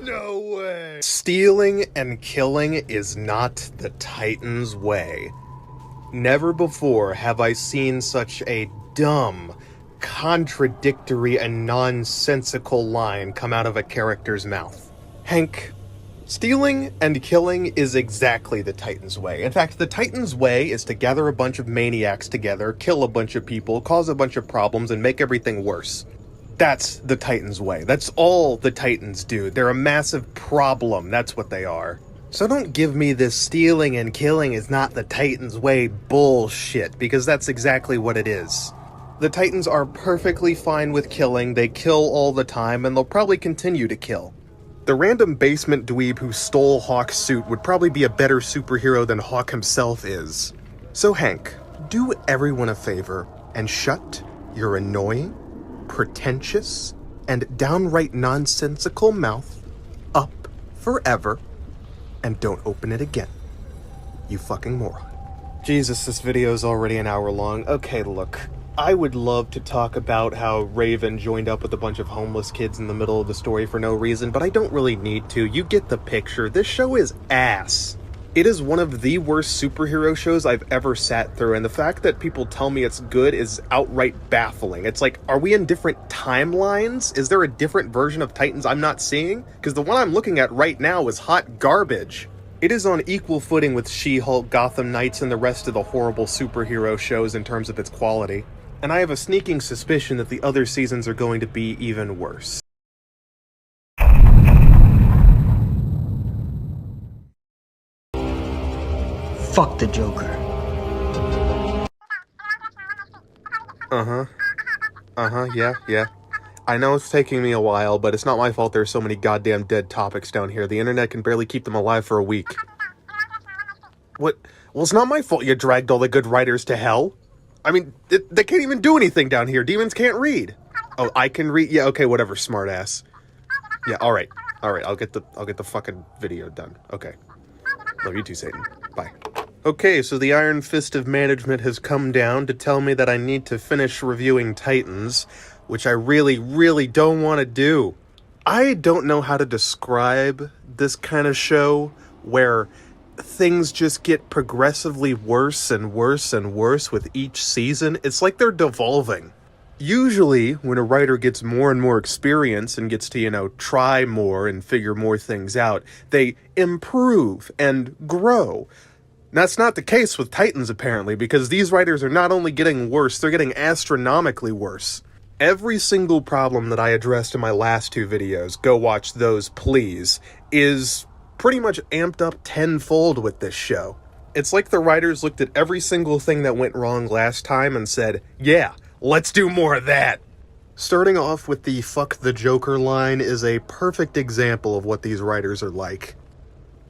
No way. Stealing and killing is not the Titan's way. Never before have I seen such a dumb, contradictory, and nonsensical line come out of a character's mouth. Hank, stealing and killing is exactly the Titan's way. In fact, the Titan's way is to gather a bunch of maniacs together, kill a bunch of people, cause a bunch of problems, and make everything worse. That's the Titan's way. That's all the Titans do. They're a massive problem. That's what they are. So don't give me this stealing and killing is not the Titans' way bullshit, because that's exactly what it is. The Titans are perfectly fine with killing, they kill all the time, and they'll probably continue to kill. The random basement dweeb who stole Hawk's suit would probably be a better superhero than Hawk himself is. So Hank, do everyone a favor and shut your annoying, pretentious, and downright nonsensical mouth up forever, and don't open it again. You fucking moron. Jesus, this video is already an hour long. Okay, look. I would love to talk about how Raven joined up with a bunch of homeless kids in the middle of the story for no reason, but I don't really need to. You get the picture. This show is ass. It is one of the worst superhero shows I've ever sat through, and the fact that people tell me it's good is outright baffling. It's like, are we in different timelines? Is there a different version of Titans I'm not seeing? Because the one I'm looking at right now is hot garbage. It is on equal footing with She-Hulk, Gotham Knights, and the rest of the horrible superhero shows in terms of its quality. And I have a sneaking suspicion that the other seasons are going to be even worse. Fuck the Joker. Yeah. I know it's taking me a while, but it's not my fault there's so many goddamn dead topics down here. The internet can barely keep them alive for a week. What? Well, it's not my fault you dragged all the good writers to hell. I mean, they can't even do anything down here. Demons can't read. Oh, I can read? Yeah, okay, whatever, smartass. Yeah, alright, I'll get the fucking video done. Okay. Love you too, Satan. Bye. Okay, so the Iron Fist of Management has come down to tell me that I need to finish reviewing Titans, which I really, really don't want to do. I don't know how to describe this kind of show where things just get progressively worse and worse and worse with each season. It's like they're devolving. Usually, when a writer gets more and more experience and gets to, try more and figure more things out, they improve and grow. That's not the case with Titans, apparently, because these writers are not only getting worse, they're getting astronomically worse. Every single problem that I addressed in my last two videos, go watch those please, is pretty much amped up tenfold with this show. It's like the writers looked at every single thing that went wrong last time and said, yeah, let's do more of that. Starting off with the fuck the Joker line is a perfect example of what these writers are like.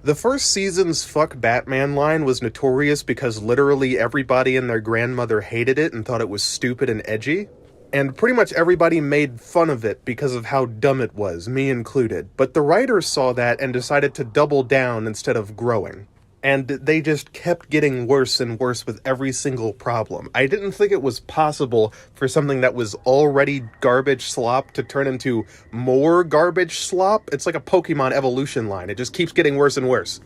The first season's fuck Batman line was notorious because literally everybody and their grandmother hated it and thought it was stupid and edgy. And pretty much everybody made fun of it because of how dumb it was, me included. But the writers saw that and decided to double down instead of growing. And they just kept getting worse and worse with every single problem. I didn't think it was possible for something that was already garbage slop to turn into more garbage slop. It's like a Pokemon evolution line. It just keeps getting worse and worse.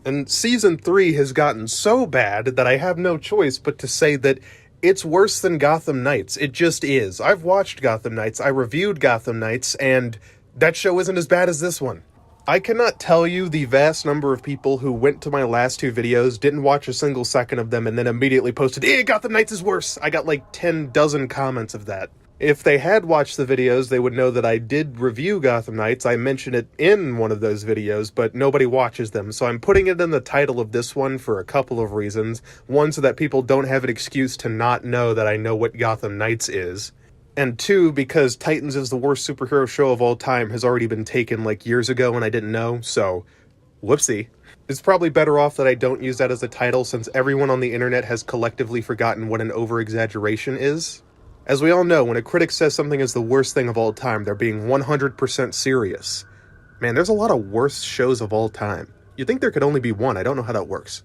And Season 3 has gotten so bad that I have no choice but to say that it's worse than Gotham Knights. It just is. I've watched Gotham Knights, I reviewed Gotham Knights, and that show isn't as bad as this one. I cannot tell you the vast number of people who went to my last two videos, didn't watch a single second of them, and then immediately posted, Gotham Knights is worse! I got like 10 dozen comments of that. If they had watched the videos, they would know that I did review Gotham Knights. I mentioned it in one of those videos, but nobody watches them, so I'm putting it in the title of this one for a couple of reasons. One, so that people don't have an excuse to not know that I know what Gotham Knights is. And two, because Titans is the worst superhero show of all time has already been taken like years ago and I didn't know, so whoopsie. It's probably better off that I don't use that as a title since everyone on the internet has collectively forgotten what an over-exaggeration is. As we all know, when a critic says something is the worst thing of all time, they're being 100% serious. Man, there's a lot of worst shows of all time. You'd think there could only be one, I don't know how that works.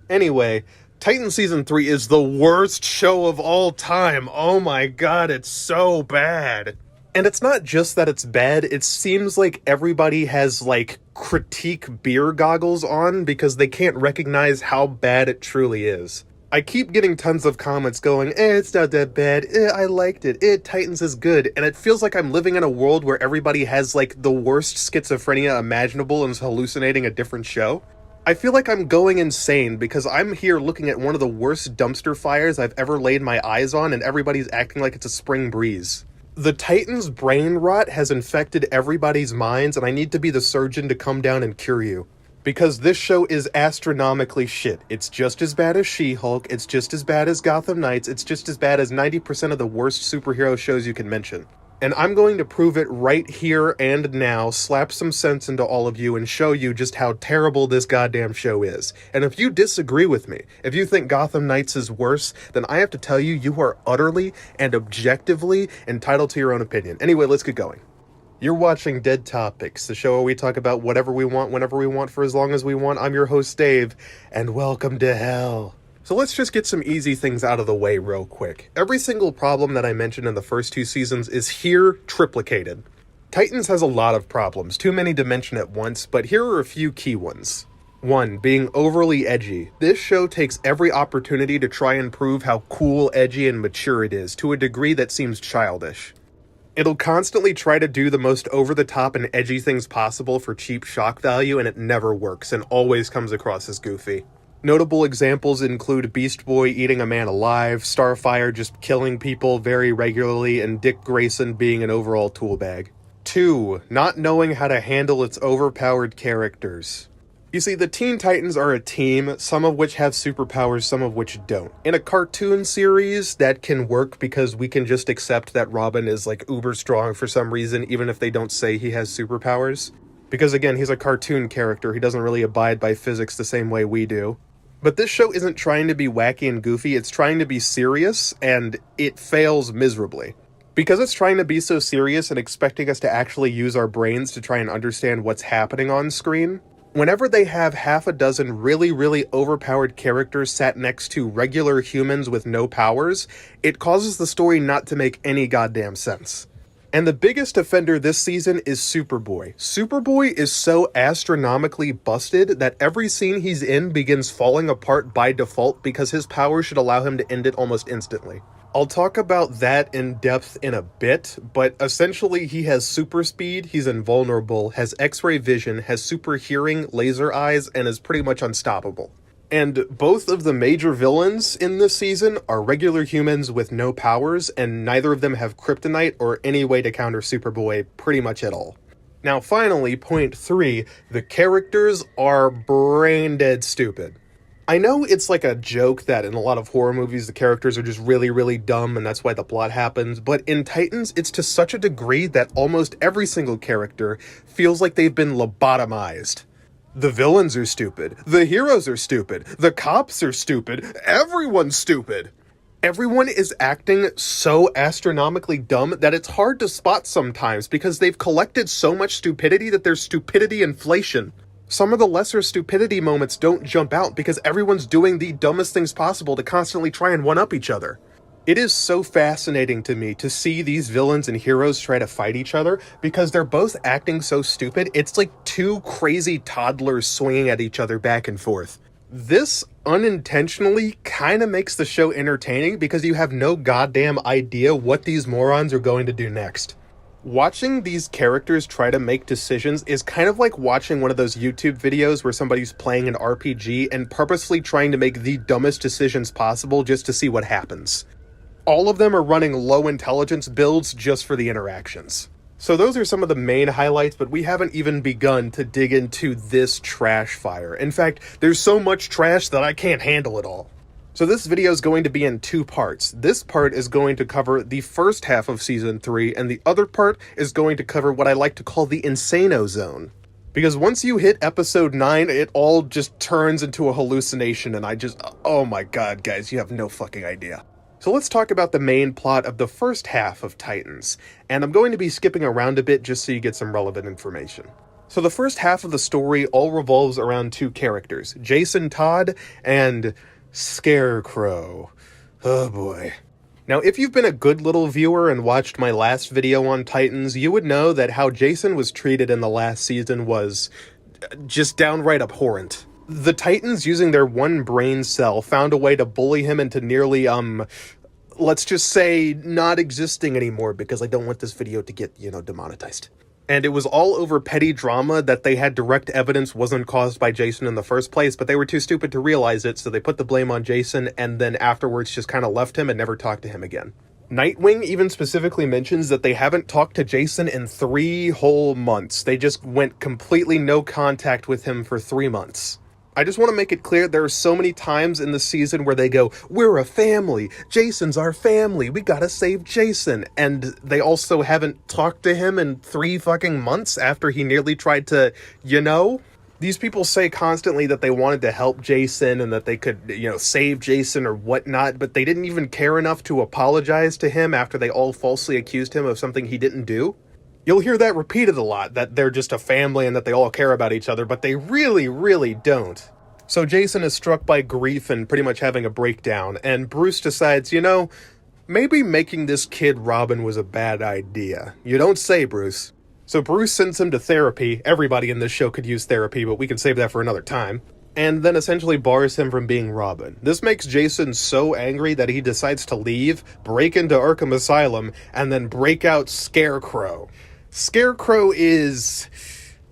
Anyway, Titan Season 3 is the worst show of all time. Oh my god, it's so bad. And it's not just that it's bad, it seems like everybody has, critique beer goggles on because they can't recognize how bad it truly is. I keep getting tons of comments going, it's not that bad, I liked it, Titans is good, and it feels like I'm living in a world where everybody has, the worst schizophrenia imaginable and is hallucinating a different show. I feel like I'm going insane because I'm here looking at one of the worst dumpster fires I've ever laid my eyes on and everybody's acting like it's a spring breeze. The Titans' brain rot has infected everybody's minds and I need to be the surgeon to come down and cure you. Because this show is astronomically shit. It's just as bad as She-Hulk, it's just as bad as Gotham Knights, it's just as bad as 90% of the worst superhero shows you can mention. And I'm going to prove it right here and now, slap some sense into all of you, and show you just how terrible this goddamn show is. And if you disagree with me, if you think Gotham Knights is worse, then I have to tell you, you are utterly and objectively entitled to your own opinion. Anyway, let's get going. You're watching Dead Topics, the show where we talk about whatever we want, whenever we want, for as long as we want. I'm your host, Dave, and welcome to hell. So let's just get some easy things out of the way real quick. Every single problem that I mentioned in the first two seasons is here triplicated. Titans has a lot of problems, too many to mention at once, but here are a few key ones. 1. Being overly edgy. This show takes every opportunity to try and prove how cool, edgy, and mature it is, to a degree that seems childish. It'll constantly try to do the most over-the-top and edgy things possible for cheap shock value, and it never works, and always comes across as goofy. Notable examples include Beast Boy eating a man alive, Starfire just killing people very regularly, and Dick Grayson being an overall tool bag. 2. Not knowing how to handle its overpowered characters. You see, the Teen Titans are a team, some of which have superpowers, some of which don't. In a cartoon series, that can work because we can just accept that Robin is like uber strong for some reason, even if they don't say he has superpowers. Because again, he's a cartoon character, he doesn't really abide by physics the same way we do. But this show isn't trying to be wacky and goofy, it's trying to be serious, and it fails miserably. Because it's trying to be so serious and expecting us to actually use our brains to try and understand what's happening on screen, whenever they have half a dozen really, really overpowered characters sat next to regular humans with no powers, it causes the story not to make any goddamn sense. And the biggest offender this season is Superboy. Superboy is so astronomically busted that every scene he's in begins falling apart by default because his power should allow him to end it almost instantly. I'll talk about that in depth in a bit, but essentially he has super speed, he's invulnerable, has X-ray vision, has super hearing, laser eyes, and is pretty much unstoppable. And both of the major villains in this season are regular humans with no powers, and neither of them have kryptonite or any way to counter Superboy pretty much at all. Now finally, point 3, the characters are brain dead stupid. I know it's like a joke that in a lot of horror movies the characters are just really, really dumb and that's why the plot happens, but in Titans it's to such a degree that almost every single character feels like they've been lobotomized. The villains are stupid, the heroes are stupid, the cops are stupid, everyone's stupid. Everyone is acting so astronomically dumb that it's hard to spot sometimes because they've collected so much stupidity that there's stupidity inflation. Some of the lesser stupidity moments don't jump out because everyone's doing the dumbest things possible to constantly try and one-up each other. It is so fascinating to me to see these villains and heroes try to fight each other because they're both acting so stupid. It's like two crazy toddlers swinging at each other back and forth. This unintentionally kind of makes the show entertaining because you have no goddamn idea what these morons are going to do next. Watching these characters try to make decisions is kind of like watching one of those YouTube videos where somebody's playing an RPG and purposely trying to make the dumbest decisions possible just to see what happens. All of them are running low intelligence builds just for the interactions. So those are some of the main highlights, but we haven't even begun to dig into this trash fire. In fact, there's so much trash that I can't handle it all. So this video is going to be in 2 parts. This part is going to cover the first half of Season 3, and the other part is going to cover what I like to call the Insano Zone. Because once you hit Episode 9, it all just turns into a hallucination, and oh my god, guys, you have no fucking idea. So let's talk about the main plot of the first half of Titans, and I'm going to be skipping around a bit just so you get some relevant information. So the first half of the story all revolves around 2 characters, Jason Todd and Scarecrow. Oh boy. Now, if you've been a good little viewer and watched my last video on Titans, you would know that how Jason was treated in the last season was just downright abhorrent. The Titans, using their one brain cell, found a way to bully him into nearly, let's just say, not existing anymore, because I don't want this video to get, demonetized. And it was all over petty drama that they had direct evidence wasn't caused by Jason in the first place, but they were too stupid to realize it, so they put the blame on Jason, and then afterwards just kind of left him and never talked to him again. Nightwing even specifically mentions that they haven't talked to Jason in 3 whole months. They just went completely no contact with him for 3 months. I just want to make it clear there are so many times in the season where they go, "We're a family, Jason's our family, we gotta save Jason," and they also haven't talked to him in 3 fucking months after he nearly tried to, These people say constantly that they wanted to help Jason and that they could, save Jason or whatnot, but they didn't even care enough to apologize to him after they all falsely accused him of something he didn't do. You'll hear that repeated a lot, that they're just a family and that they all care about each other, but they really, really don't. So Jason is struck by grief and pretty much having a breakdown, and Bruce decides, maybe making this kid Robin was a bad idea. You don't say, Bruce. So Bruce sends him to therapy. Everybody in this show could use therapy, but we can save that for another time. and then essentially bars him from being Robin. This makes Jason so angry that he decides to leave, break into Arkham Asylum, and then break out Scarecrow. Scarecrow is...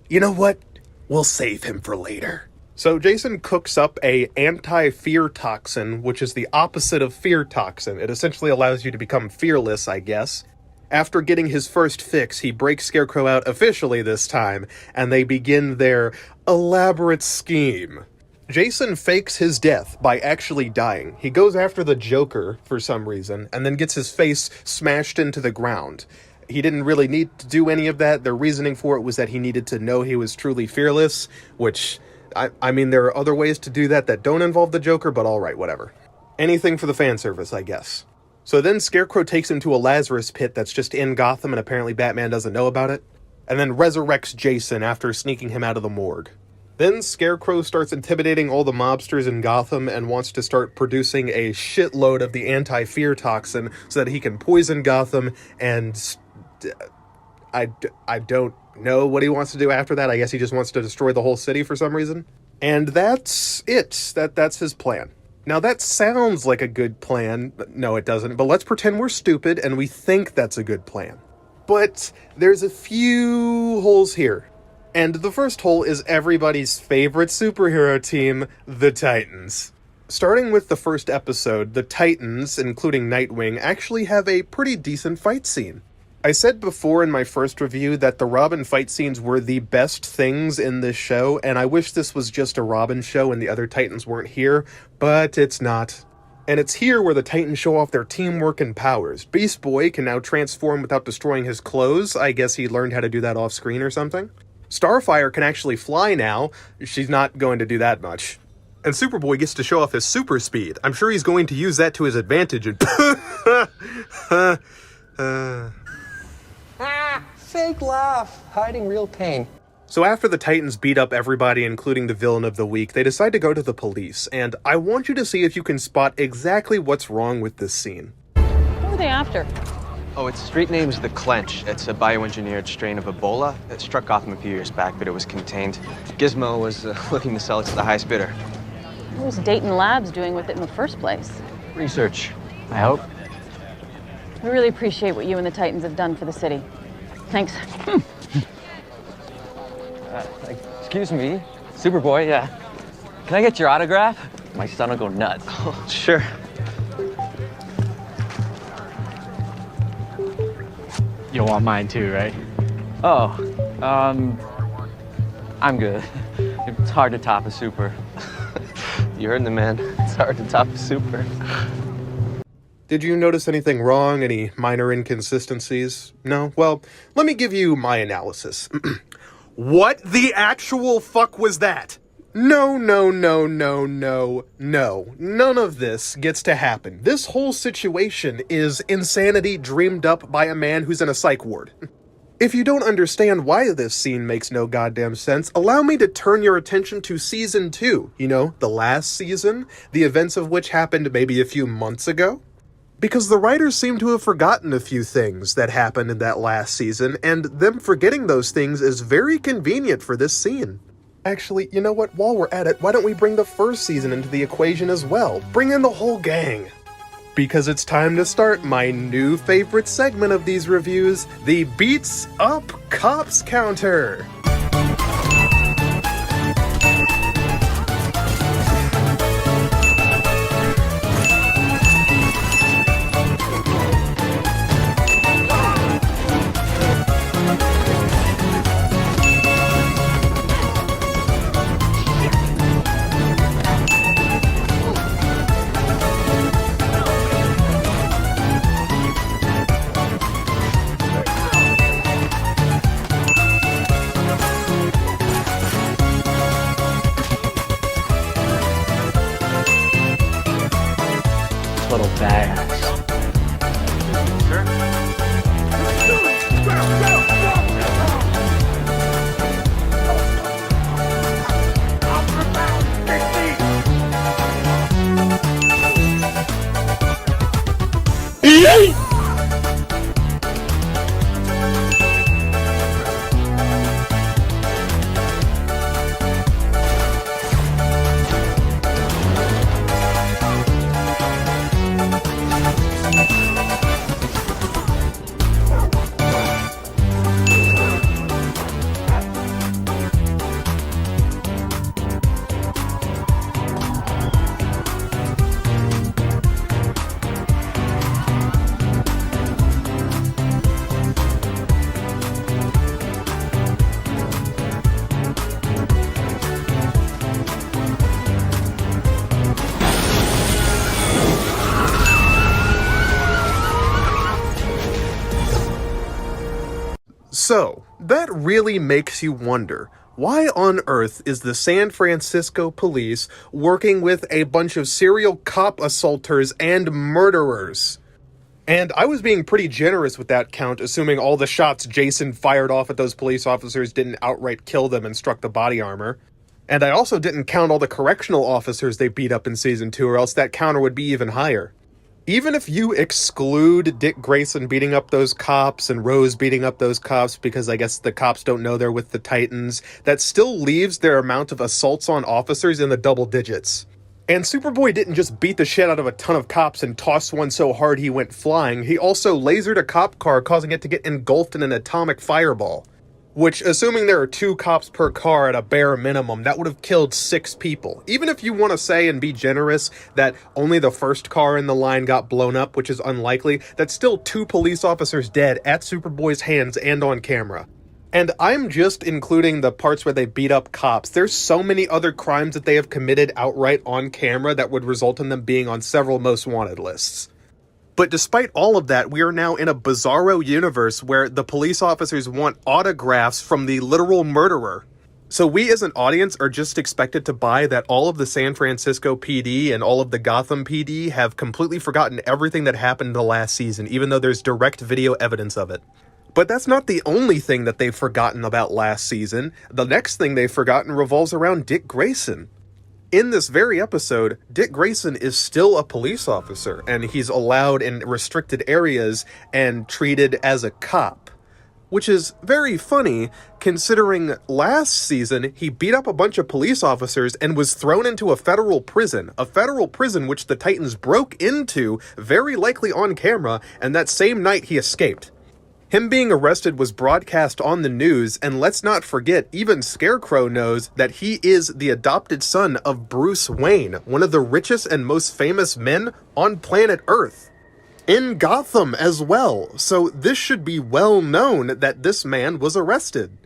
You know what? We'll save him for later. So Jason cooks up a anti-fear toxin, which is the opposite of fear toxin. It essentially allows you to become fearless, I guess. After getting his first fix, he breaks Scarecrow out officially this time, and they begin their elaborate scheme. Jason fakes his death by actually dying. He goes after the Joker for some reason, and then gets his face smashed into the ground. He didn't really need to do any of that. Their reasoning for it was that he needed to know he was truly fearless, which... I mean, there are other ways to do that don't involve the Joker, but alright, whatever. Anything for the fan service, I guess. So then Scarecrow takes him to a Lazarus pit that's just in Gotham, and apparently Batman doesn't know about it, and then resurrects Jason after sneaking him out of the morgue. Then Scarecrow starts intimidating all the mobsters in Gotham and wants to start producing a shitload of the anti-fear toxin so that he can poison Gotham, and... I don't know what he wants to do after that. I guess he just wants to destroy the whole city for some reason. And that's it. That's his plan. Now that sounds like a good plan. No, it doesn't. But let's pretend we're stupid and we think that's a good plan. But there's a few holes here. And the first hole is everybody's favorite superhero team, the Titans. Starting with the first episode, the Titans, including Nightwing, actually have a pretty decent fight scene. I said before in my first review that the Robin fight scenes were the best things in this show, and I wish this was just a Robin show and the other Titans weren't here, but it's not. And it's here where the Titans show off their teamwork and powers. Beast Boy can now transform without destroying his clothes. I guess he learned how to do that off screen or something. Starfire can actually fly now. She's not going to do that much. And Superboy gets to show off his super speed. I'm sure he's going to use that to his advantage and... Fake laugh, hiding real pain. So after the Titans beat up everybody, including the villain of the week, they decide to go to the police, and I want you to see if you can spot exactly what's wrong with this scene. Who are they after? Oh, its street name's the Clench. It's a bioengineered strain of Ebola. It struck Gotham a few years back, but it was contained. Gizmo was looking to sell it to the highest bidder. What was Dayton Labs doing with it in the first place? Research, I hope. We really appreciate what you and the Titans have done for the city. Thanks. Excuse me, Superboy, yeah. Can I get your autograph? My son will go nuts. Oh, sure. You'll want mine too, right? Oh, I'm good. It's hard to top a super. You heard the man. It's hard to top a super. Did you notice anything wrong? Any minor inconsistencies? No? Well, let me give you my analysis. What the actual fuck was that? No. None of this gets to happen. This whole situation is insanity dreamed up by a man who's in a psych ward. If you don't understand why this scene makes no goddamn sense, allow me to turn your attention to Season 2. You know, the last season, the events of which happened maybe a few months ago. Because the writers seem to have forgotten a few things that happened in that last season, and them forgetting those things is very convenient for this scene. Actually, you know what? While we're at it, why don't we bring the first season into the equation as well? Bring in the whole gang. Because it's time to start my new favorite segment of these reviews, the Beats Up Cops Counter. Little badass. So, that really makes you wonder, why on earth is the San Francisco police working with a bunch of serial cop assaulters and murderers? And I was being pretty generous with that count, assuming all the shots Jason fired off at those police officers didn't outright kill them and struck the body armor. And I also didn't count all the correctional officers they beat up in Season 2, or else that counter would be even higher. Even if you exclude Dick Grayson beating up those cops and Rose beating up those cops because I guess the cops don't know they're with the Titans, that still leaves their amount of assaults on officers in the double digits. And Superboy didn't just beat the shit out of a ton of cops and toss one so hard he went flying, he also lasered a cop car, causing it to get engulfed in an atomic fireball. Which, assuming there are 2 cops per car at a bare minimum, that would have killed 6 people. Even if you want to say and be generous that only the first car in the line got blown up, which is unlikely, that's still 2 police officers dead at Superboy's hands and on camera. And I'm just including the parts where they beat up cops. There's so many other crimes that they have committed outright on camera that would result in them being on several most wanted lists. But despite all of that, we are now in a bizarro universe where the police officers want autographs from the literal murderer. So we as an audience are just expected to buy that all of the San Francisco PD and all of the Gotham PD have completely forgotten everything that happened in the last season, even though there's direct video evidence of it. But that's not the only thing that they've forgotten about last season. The next thing they've forgotten revolves around Dick Grayson. In this very episode, Dick Grayson is still a police officer, and he's allowed in restricted areas and treated as a cop. Which is very funny, considering last season he beat up a bunch of police officers and was thrown into a federal prison which the Titans broke into, very likely on camera, and that same night he escaped. Him being arrested was broadcast on the news, and let's not forget, even Scarecrow knows that he is the adopted son of Bruce Wayne, one of the richest and most famous men on planet Earth. In Gotham as well, so this should be well known that this man was arrested.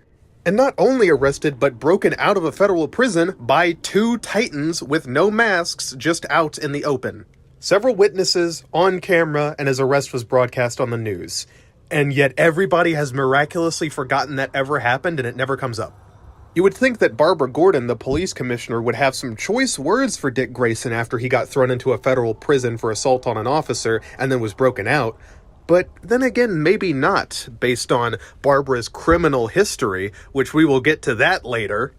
And not only arrested, but broken out of a federal prison by 2 Titans with no masks, just out in the open. Several witnesses, on camera, and his arrest was broadcast on the news. And yet everybody has miraculously forgotten that ever happened and it never comes up. You would think that Barbara Gordon, the police commissioner, would have some choice words for Dick Grayson after he got thrown into a federal prison for assault on an officer and then was broken out. But then again, maybe not, based on Barbara's criminal history, which we will get to that later.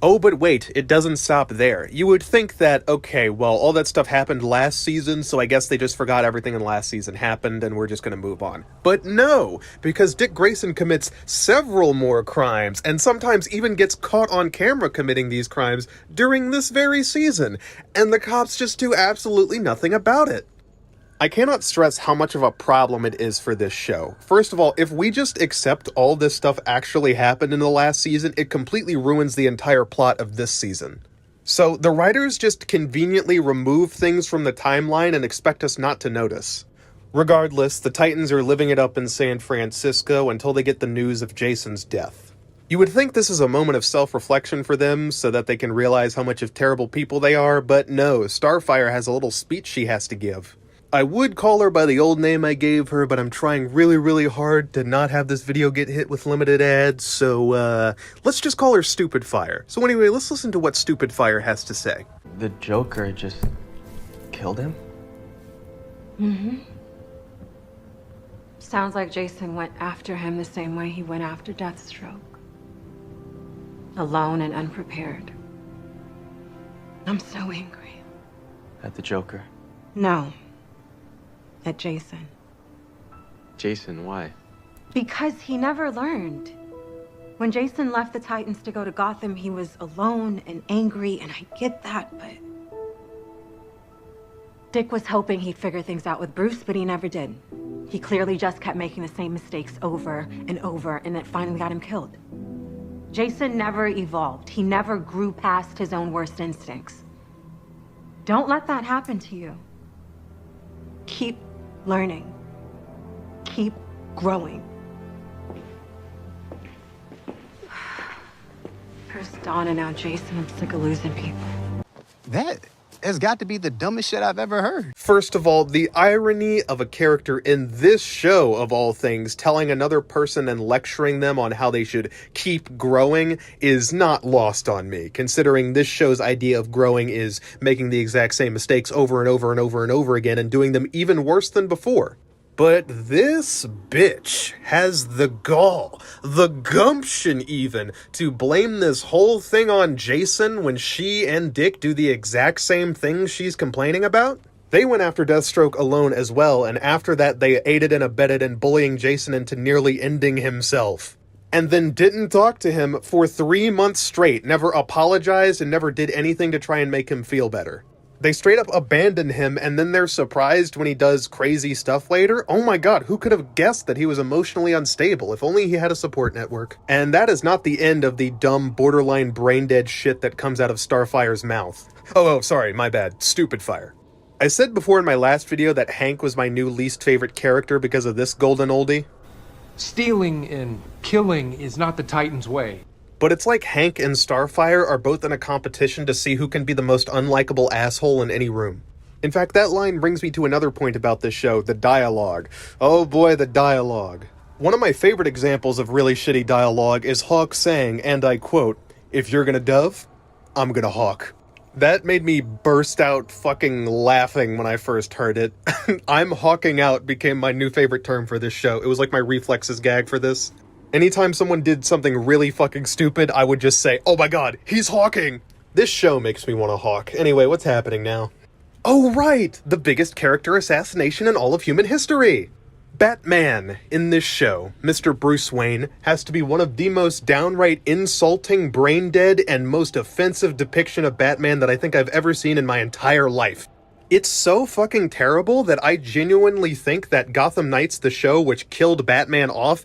Oh, but wait, it doesn't stop there. You would think that, okay, well, all that stuff happened last season, so I guess they just forgot everything in last season happened and we're just gonna move on. But no, because Dick Grayson commits several more crimes, and sometimes even gets caught on camera committing these crimes during this very season, and the cops just do absolutely nothing about it. I cannot stress how much of a problem it is for this show. First of all, if we just accept all this stuff actually happened in the last season, it completely ruins the entire plot of this season. So the writers just conveniently remove things from the timeline and expect us not to notice. Regardless, the Titans are living it up in San Francisco until they get the news of Jason's death. You would think this is a moment of self-reflection for them so that they can realize how much of terrible people they are, but no, Starfire has a little speech she has to give. I would call her by the old name I gave her, but I'm trying really, really hard to not have this video get hit with limited ads, so, let's just call her Stupid Fire. So anyway, let's listen to what Stupid Fire has to say. The Joker just killed him? Mm-hmm. Sounds like Jason went after him the same way he went after Deathstroke. Alone and unprepared. I'm so angry. At the Joker? No. At Jason. Jason, why? Because he never learned. When Jason left the Titans to go to Gotham, he was alone and angry, and I get that, but... Dick was hoping he'd figure things out with Bruce, but he never did. He clearly just kept making the same mistakes over and over, and it finally got him killed. Jason never evolved. He never grew past his own worst instincts. Don't let that happen to you. Keep learning. Keep growing. First Dawn and now Jason. I'm sick of losing people. That It's got to be the dumbest shit I've ever heard. First of all, the irony of a character in this show, of all things, telling another person and lecturing them on how they should keep growing is not lost on me, considering this show's idea of growing is making the exact same mistakes over and over and over and over again and doing them even worse than before. But this bitch has the gall, the gumption even, to blame this whole thing on Jason when she and Dick do the exact same things she's complaining about? They went after Deathstroke alone as well, and after that they aided and abetted in bullying Jason into nearly ending himself. And then didn't talk to him for 3 months straight, never apologized, and never did anything to try and make him feel better. They straight up abandon him, and then they're surprised when he does crazy stuff later. Oh my god, who could have guessed that he was emotionally unstable? If only he had a support network. And that is not the end of the dumb, borderline brain-dead shit that comes out of Starfire's mouth. Oh, sorry, my bad. Stupid Fire. I said before in my last video that Hank was my new least favorite character because of this golden oldie. Stealing and killing is not the Titan's way. But it's like Hank and Starfire are both in a competition to see who can be the most unlikable asshole in any room. In fact, that line brings me to another point about this show, the dialogue. Oh boy, the dialogue. One of my favorite examples of really shitty dialogue is Hawk saying, and I quote, "If you're gonna dove, I'm gonna hawk." That made me burst out fucking laughing when I first heard it. I'm hawking out became my new favorite term for this show. It was like my reflexes gag for this. Anytime someone did something really fucking stupid, I would just say, oh my god, he's hawking! This show makes me want to hawk. Anyway, what's happening now? Oh right! The biggest character assassination in all of human history! Batman, in this show, Mr. Bruce Wayne, has to be one of the most downright insulting, brain-dead, and most offensive depiction of Batman that I think I've ever seen in my entire life. It's so fucking terrible that I genuinely think that Gotham Knights, the show which killed Batman off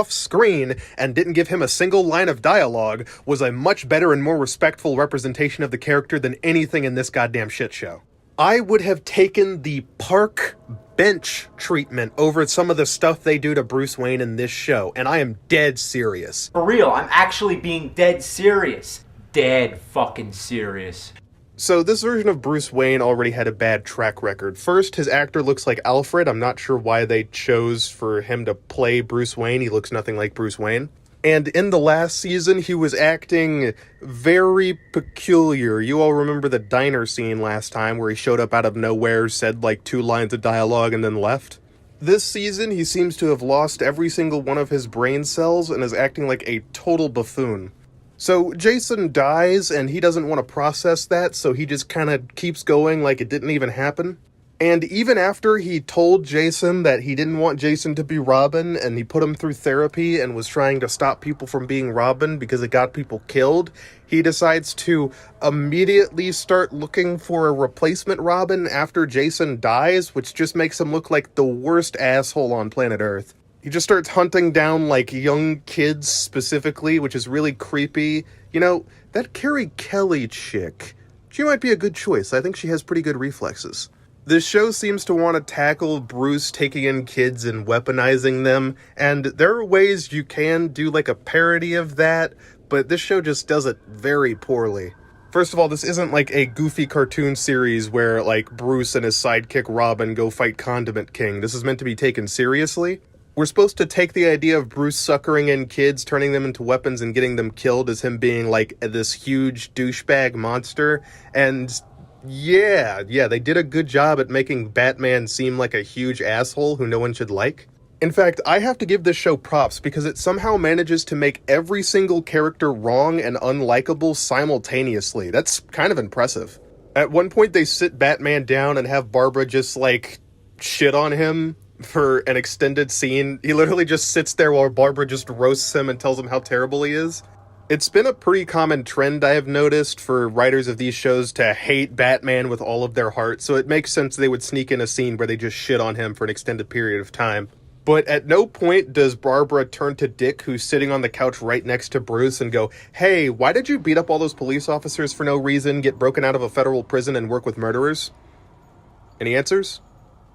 screen and didn't give him a single line of dialogue, was a much better and more respectful representation of the character than anything in this goddamn shit show. I would have taken the park bench treatment over some of the stuff they do to Bruce Wayne in this show, and I am dead serious. For real, I'm actually being dead serious. Dead fucking serious. So this version of Bruce Wayne already had a bad track record. First, his actor looks like Alfred. I'm not sure why they chose for him to play Bruce Wayne. He looks nothing like Bruce Wayne. And in the last season, he was acting very peculiar. You all remember the diner scene last time where he showed up out of nowhere, said like 2 lines of dialogue, and then left? This season, he seems to have lost every single one of his brain cells and is acting like a total buffoon. So Jason dies, and he doesn't want to process that, so he just kind of keeps going like it didn't even happen. And even after he told Jason that he didn't want Jason to be Robin, and he put him through therapy and was trying to stop people from being Robin because it got people killed, he decides to immediately start looking for a replacement Robin after Jason dies, which just makes him look like the worst asshole on planet Earth. He just starts hunting down, like, young kids specifically, which is really creepy. You know, that Carrie Kelly chick, she might be a good choice. I think she has pretty good reflexes. This show seems to want to tackle Bruce taking in kids and weaponizing them, and there are ways you can do, like, a parody of that, but this show just does it very poorly. First of all, this isn't like a goofy cartoon series where, like, Bruce and his sidekick Robin go fight Condiment King. This is meant to be taken seriously. We're supposed to take the idea of Bruce suckering in kids, turning them into weapons, and getting them killed as him being, like, this huge douchebag monster. And yeah, they did a good job at making Batman seem like a huge asshole who no one should like. In fact, I have to give this show props because it somehow manages to make every single character wrong and unlikable simultaneously. That's kind of impressive. At one point, they sit Batman down and have Barbara just, like, shit on him for an extended scene. He literally just sits there while Barbara just roasts him and tells him how terrible he is. It's been a pretty common trend I have noticed for writers of these shows to hate Batman with all of their heart, so it makes sense they would sneak in a scene where they just shit on him for an extended period of time. But at no point does Barbara turn to Dick, who's sitting on the couch right next to Bruce, and go, "Hey, why did you beat up all those police officers for no reason, get broken out of a federal prison, and work with murderers?" Any answers?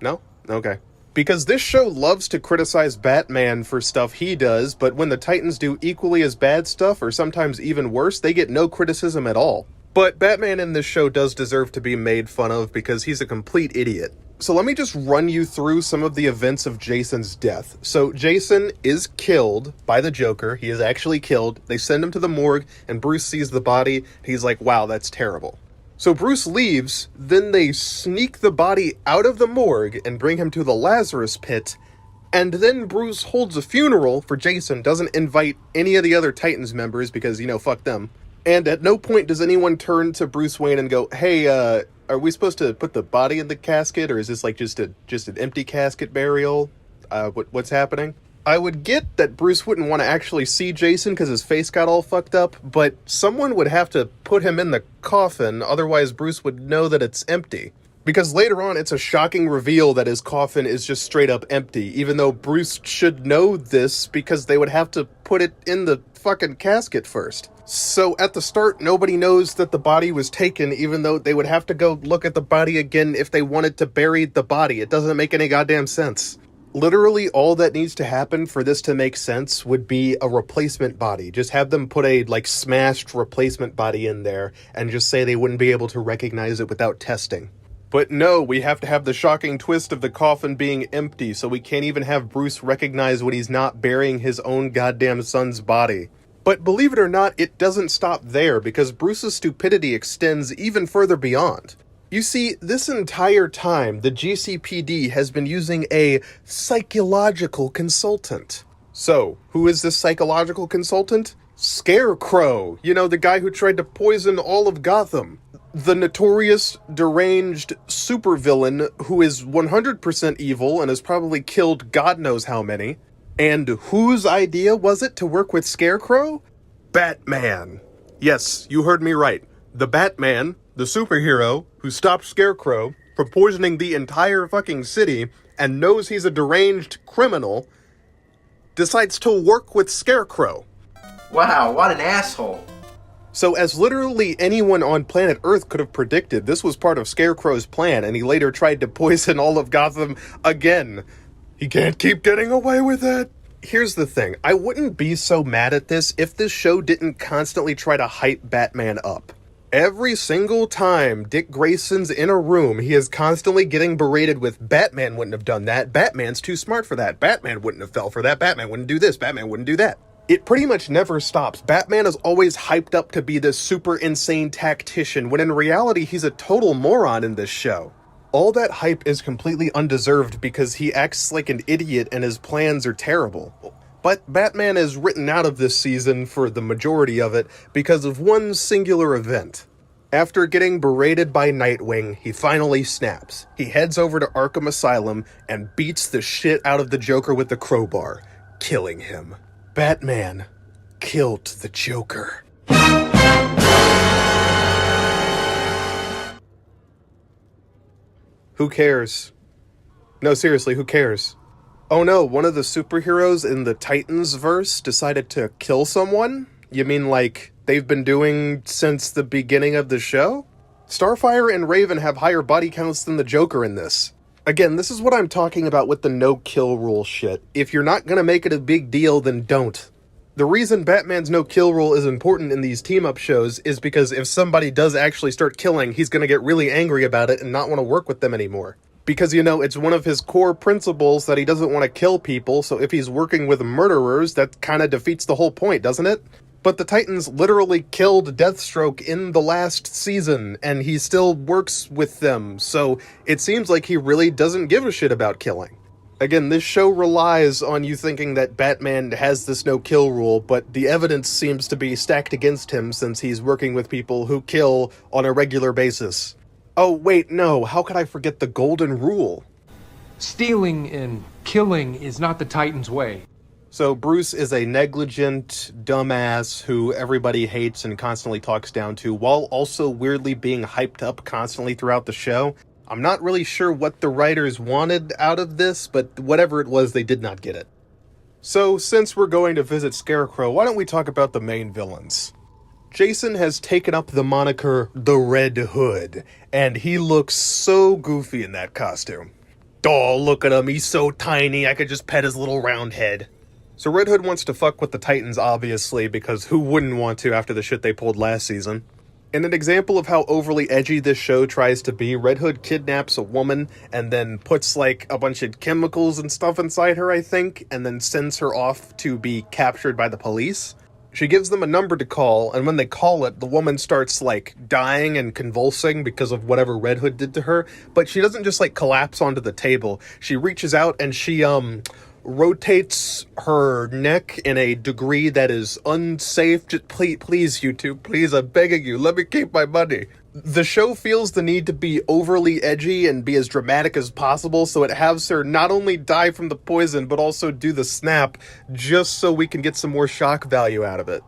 No? Okay. Because this show loves to criticize Batman for stuff he does, but when the Titans do equally as bad stuff, or sometimes even worse, they get no criticism at all. But Batman in this show does deserve to be made fun of because he's a complete idiot. So let me just run you through some of the events of Jason's death. So Jason is killed by the Joker. He is actually killed. They send him to the morgue, and Bruce sees the body. He's like, wow, that's terrible. So Bruce leaves, then they sneak the body out of the morgue and bring him to the Lazarus pit, and then Bruce holds a funeral for Jason, doesn't invite any of the other Titans members because, fuck them. And at no point does anyone turn to Bruce Wayne and go, hey, are we supposed to put the body in the casket, or is this like just an empty casket burial? What's happening? I would get that Bruce wouldn't want to actually see Jason because his face got all fucked up, but someone would have to put him in the coffin, otherwise Bruce would know that it's empty. Because later on, it's a shocking reveal that his coffin is just straight up empty, even though Bruce should know this because they would have to put it in the fucking casket first. So at the start, nobody knows that the body was taken, even though they would have to go look at the body again if they wanted to bury the body. It doesn't make any goddamn sense. Literally, all that needs to happen for this to make sense would be a replacement body. Just have them put a, smashed replacement body in there and just say they wouldn't be able to recognize it without testing. But no, we have to have the shocking twist of the coffin being empty, so we can't even have Bruce recognize when he's not burying his own goddamn son's body. But believe it or not, it doesn't stop there, because Bruce's stupidity extends even further beyond. You see, this entire time, the GCPD has been using a psychological consultant. So, who is this psychological consultant? Scarecrow, the guy who tried to poison all of Gotham. The notorious, deranged supervillain who is 100% evil and has probably killed God knows how many. And whose idea was it to work with Scarecrow? Batman. Yes, you heard me right. The Batman, the superhero who stopped Scarecrow from poisoning the entire fucking city and knows he's a deranged criminal, decides to work with Scarecrow. Wow, what an asshole. So as literally anyone on planet Earth could have predicted, this was part of Scarecrow's plan, and he later tried to poison all of Gotham again. He can't keep getting away with it. Here's the thing, I wouldn't be so mad at this if this show didn't constantly try to hype Batman up. Every single time Dick Grayson's in a room, he is constantly getting berated with, Batman wouldn't have done that, Batman's too smart for that, Batman wouldn't have fell for that, Batman wouldn't do this, Batman wouldn't do that. It pretty much never stops. Batman is always hyped up to be this super insane tactician, when in reality he's a total moron in this show. All that hype is completely undeserved because he acts like an idiot and his plans are terrible. But Batman is written out of this season for the majority of it because of one singular event. After getting berated by Nightwing, he finally snaps. He heads over to Arkham Asylum and beats the shit out of the Joker with the crowbar, killing him. Batman killed the Joker. Who cares? No, seriously, who cares? Oh no, one of the superheroes in the Titans verse decided to kill someone? You mean like they've been doing since the beginning of the show? Starfire and Raven have higher body counts than the Joker in this. Again, this is what I'm talking about with the no-kill rule shit. If you're not gonna make it a big deal, then don't. The reason Batman's no-kill rule is important in these team-up shows is because if somebody does actually start killing, he's gonna get really angry about it and not want to work with them anymore. Because, it's one of his core principles that he doesn't want to kill people, so if he's working with murderers, that kind of defeats the whole point, doesn't it? But the Titans literally killed Deathstroke in the last season, and he still works with them, so it seems like he really doesn't give a shit about killing. Again, this show relies on you thinking that Batman has this no-kill rule, but the evidence seems to be stacked against him since he's working with people who kill on a regular basis. Oh, wait, no, how could I forget the golden rule? Stealing and killing is not the Titans' way. So Bruce is a negligent dumbass who everybody hates and constantly talks down to, while also weirdly being hyped up constantly throughout the show. I'm not really sure what the writers wanted out of this, but whatever it was, they did not get it. So, since we're going to visit Scarecrow, why don't we talk about the main villains? Jason has taken up the moniker the Red Hood, and he looks so goofy in that costume. Oh, look at him, he's so tiny, I could just pet his little round head. So Red Hood wants to fuck with the Titans, obviously, because who wouldn't want to after the shit they pulled last season? In an example of how overly edgy this show tries to be, Red Hood kidnaps a woman and then puts, like, a bunch of chemicals and stuff inside her, I think, and then sends her off to be captured by the police. She gives them a number to call, and when they call it, the woman starts, like, dying and convulsing because of whatever Red Hood did to her, but she doesn't just, like, collapse onto the table. She reaches out and she, rotates her neck in a degree that is unsafe. Just please, YouTube, please, I'm begging you, let me keep my money. The show feels the need to be overly edgy and be as dramatic as possible, so it has her not only die from the poison, but also do the snap, just so we can get some more shock value out of it.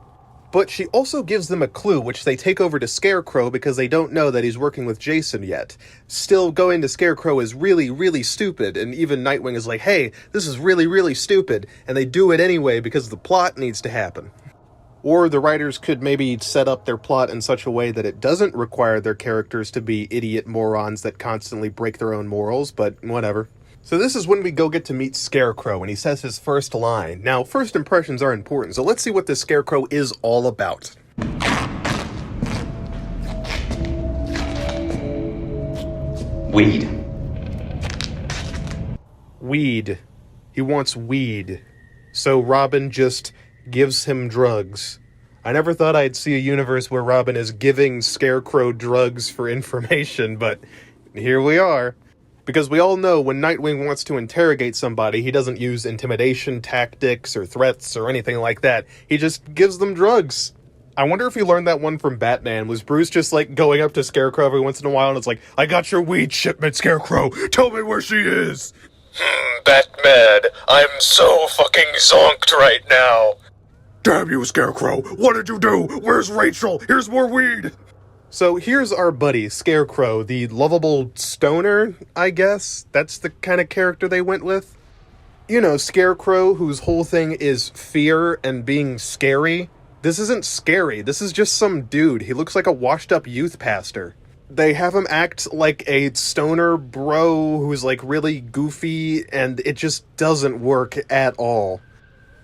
But she also gives them a clue, which they take over to Scarecrow because they don't know that he's working with Jason yet. Still, going to Scarecrow is really, really stupid, and even Nightwing is like, hey, this is really, really stupid, and they do it anyway because the plot needs to happen. Or the writers could maybe set up their plot in such a way that it doesn't require their characters to be idiot morons that constantly break their own morals, but whatever. So this is when we go get to meet Scarecrow, and he says his first line. Now, first impressions are important, so let's see what this Scarecrow is all about. Weed. Weed. He wants weed. So Robin just gives him drugs. I never thought I'd see a universe where Robin is giving Scarecrow drugs for information, but here we are. Because we all know when Nightwing wants to interrogate somebody, he doesn't use intimidation tactics or threats or anything like that. He just gives them drugs. I wonder if he learned that one from Batman. Was Bruce just, like, going up to Scarecrow every once in a while and it's like, I got your weed shipment, Scarecrow! Tell me where she is! Batman, I'm so fucking zonked right now! Damn you, Scarecrow! What did you do? Where's Rachel? Here's more weed! So here's our buddy, Scarecrow, the lovable stoner, I guess? That's the kind of character they went with? You know, Scarecrow, whose whole thing is fear and being scary. This isn't scary, this is just some dude. He looks like a washed-up youth pastor. They have him act like a stoner bro who's, like, really goofy, and it just doesn't work at all.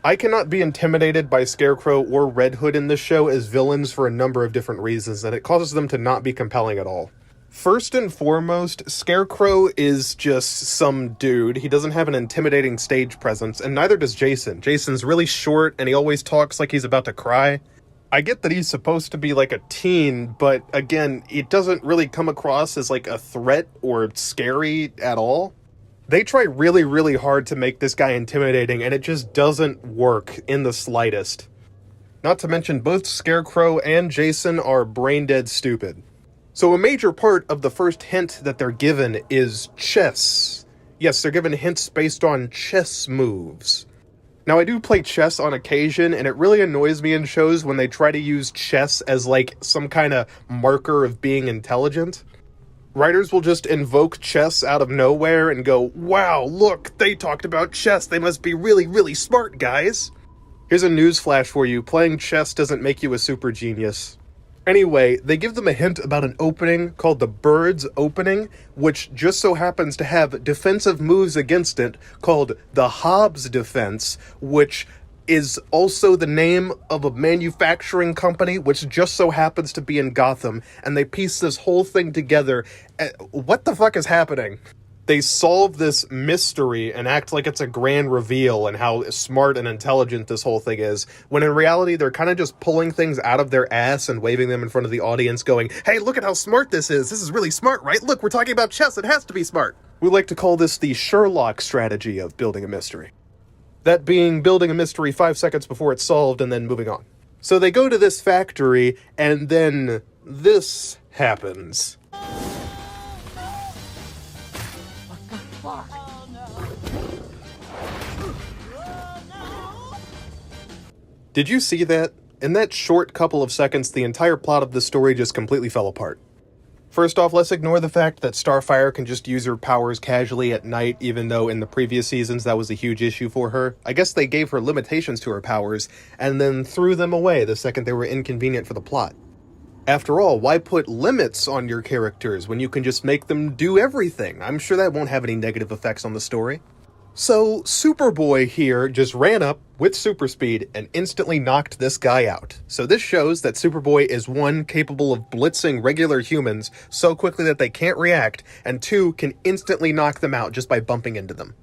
I cannot be intimidated by Scarecrow or Red Hood in this show as villains for a number of different reasons, and it causes them to not be compelling at all. First and foremost, Scarecrow is just some dude. He doesn't have an intimidating stage presence, and neither does Jason. Jason's really short, and he always talks like he's about to cry. I get that he's supposed to be like a teen, but again, it doesn't really come across as like a threat or scary at all. They try really, really hard to make this guy intimidating, and it just doesn't work in the slightest. Not to mention, both Scarecrow and Jason are brain-dead stupid. So a major part of the first hint that they're given is chess. Yes, they're given hints based on chess moves. Now, I do play chess on occasion, and it really annoys me in shows when they try to use chess as, like, some kind of marker of being intelligent. Writers will just invoke chess out of nowhere and go, wow, look, they talked about chess, they must be really, really smart, guys. Here's a newsflash for you, playing chess doesn't make you a super genius. Anyway, they give them a hint about an opening called the Bird's Opening, which just so happens to have defensive moves against it called the Hobbs Defense, which is also the name of a manufacturing company, which just so happens to be in Gotham, and they piece this whole thing together. What the fuck is happening? They solve this mystery and act like it's a grand reveal and how smart and intelligent this whole thing is, when in reality they're kind of just pulling things out of their ass and waving them in front of the audience going, hey, look at how smart this is really smart, right? Look, we're talking about chess, it has to be smart. We like to call this the Sherlock strategy of building a mystery. That being building a mystery 5 seconds before it's solved and then moving on. So they go to this factory, and then this happens. Did you see that? In that short couple of seconds, the entire plot of the story just completely fell apart. First off, let's ignore the fact that Starfire can just use her powers casually at night, even though in the previous seasons that was a huge issue for her. I guess they gave her limitations to her powers, and then threw them away the second they were inconvenient for the plot. After all, why put limits on your characters when you can just make them do everything? I'm sure that won't have any negative effects on the story. So Superboy here just ran up with super speed and instantly knocked this guy out. So this shows that Superboy is one, capable of blitzing regular humans so quickly that they can't react, and two, can instantly knock them out just by bumping into them.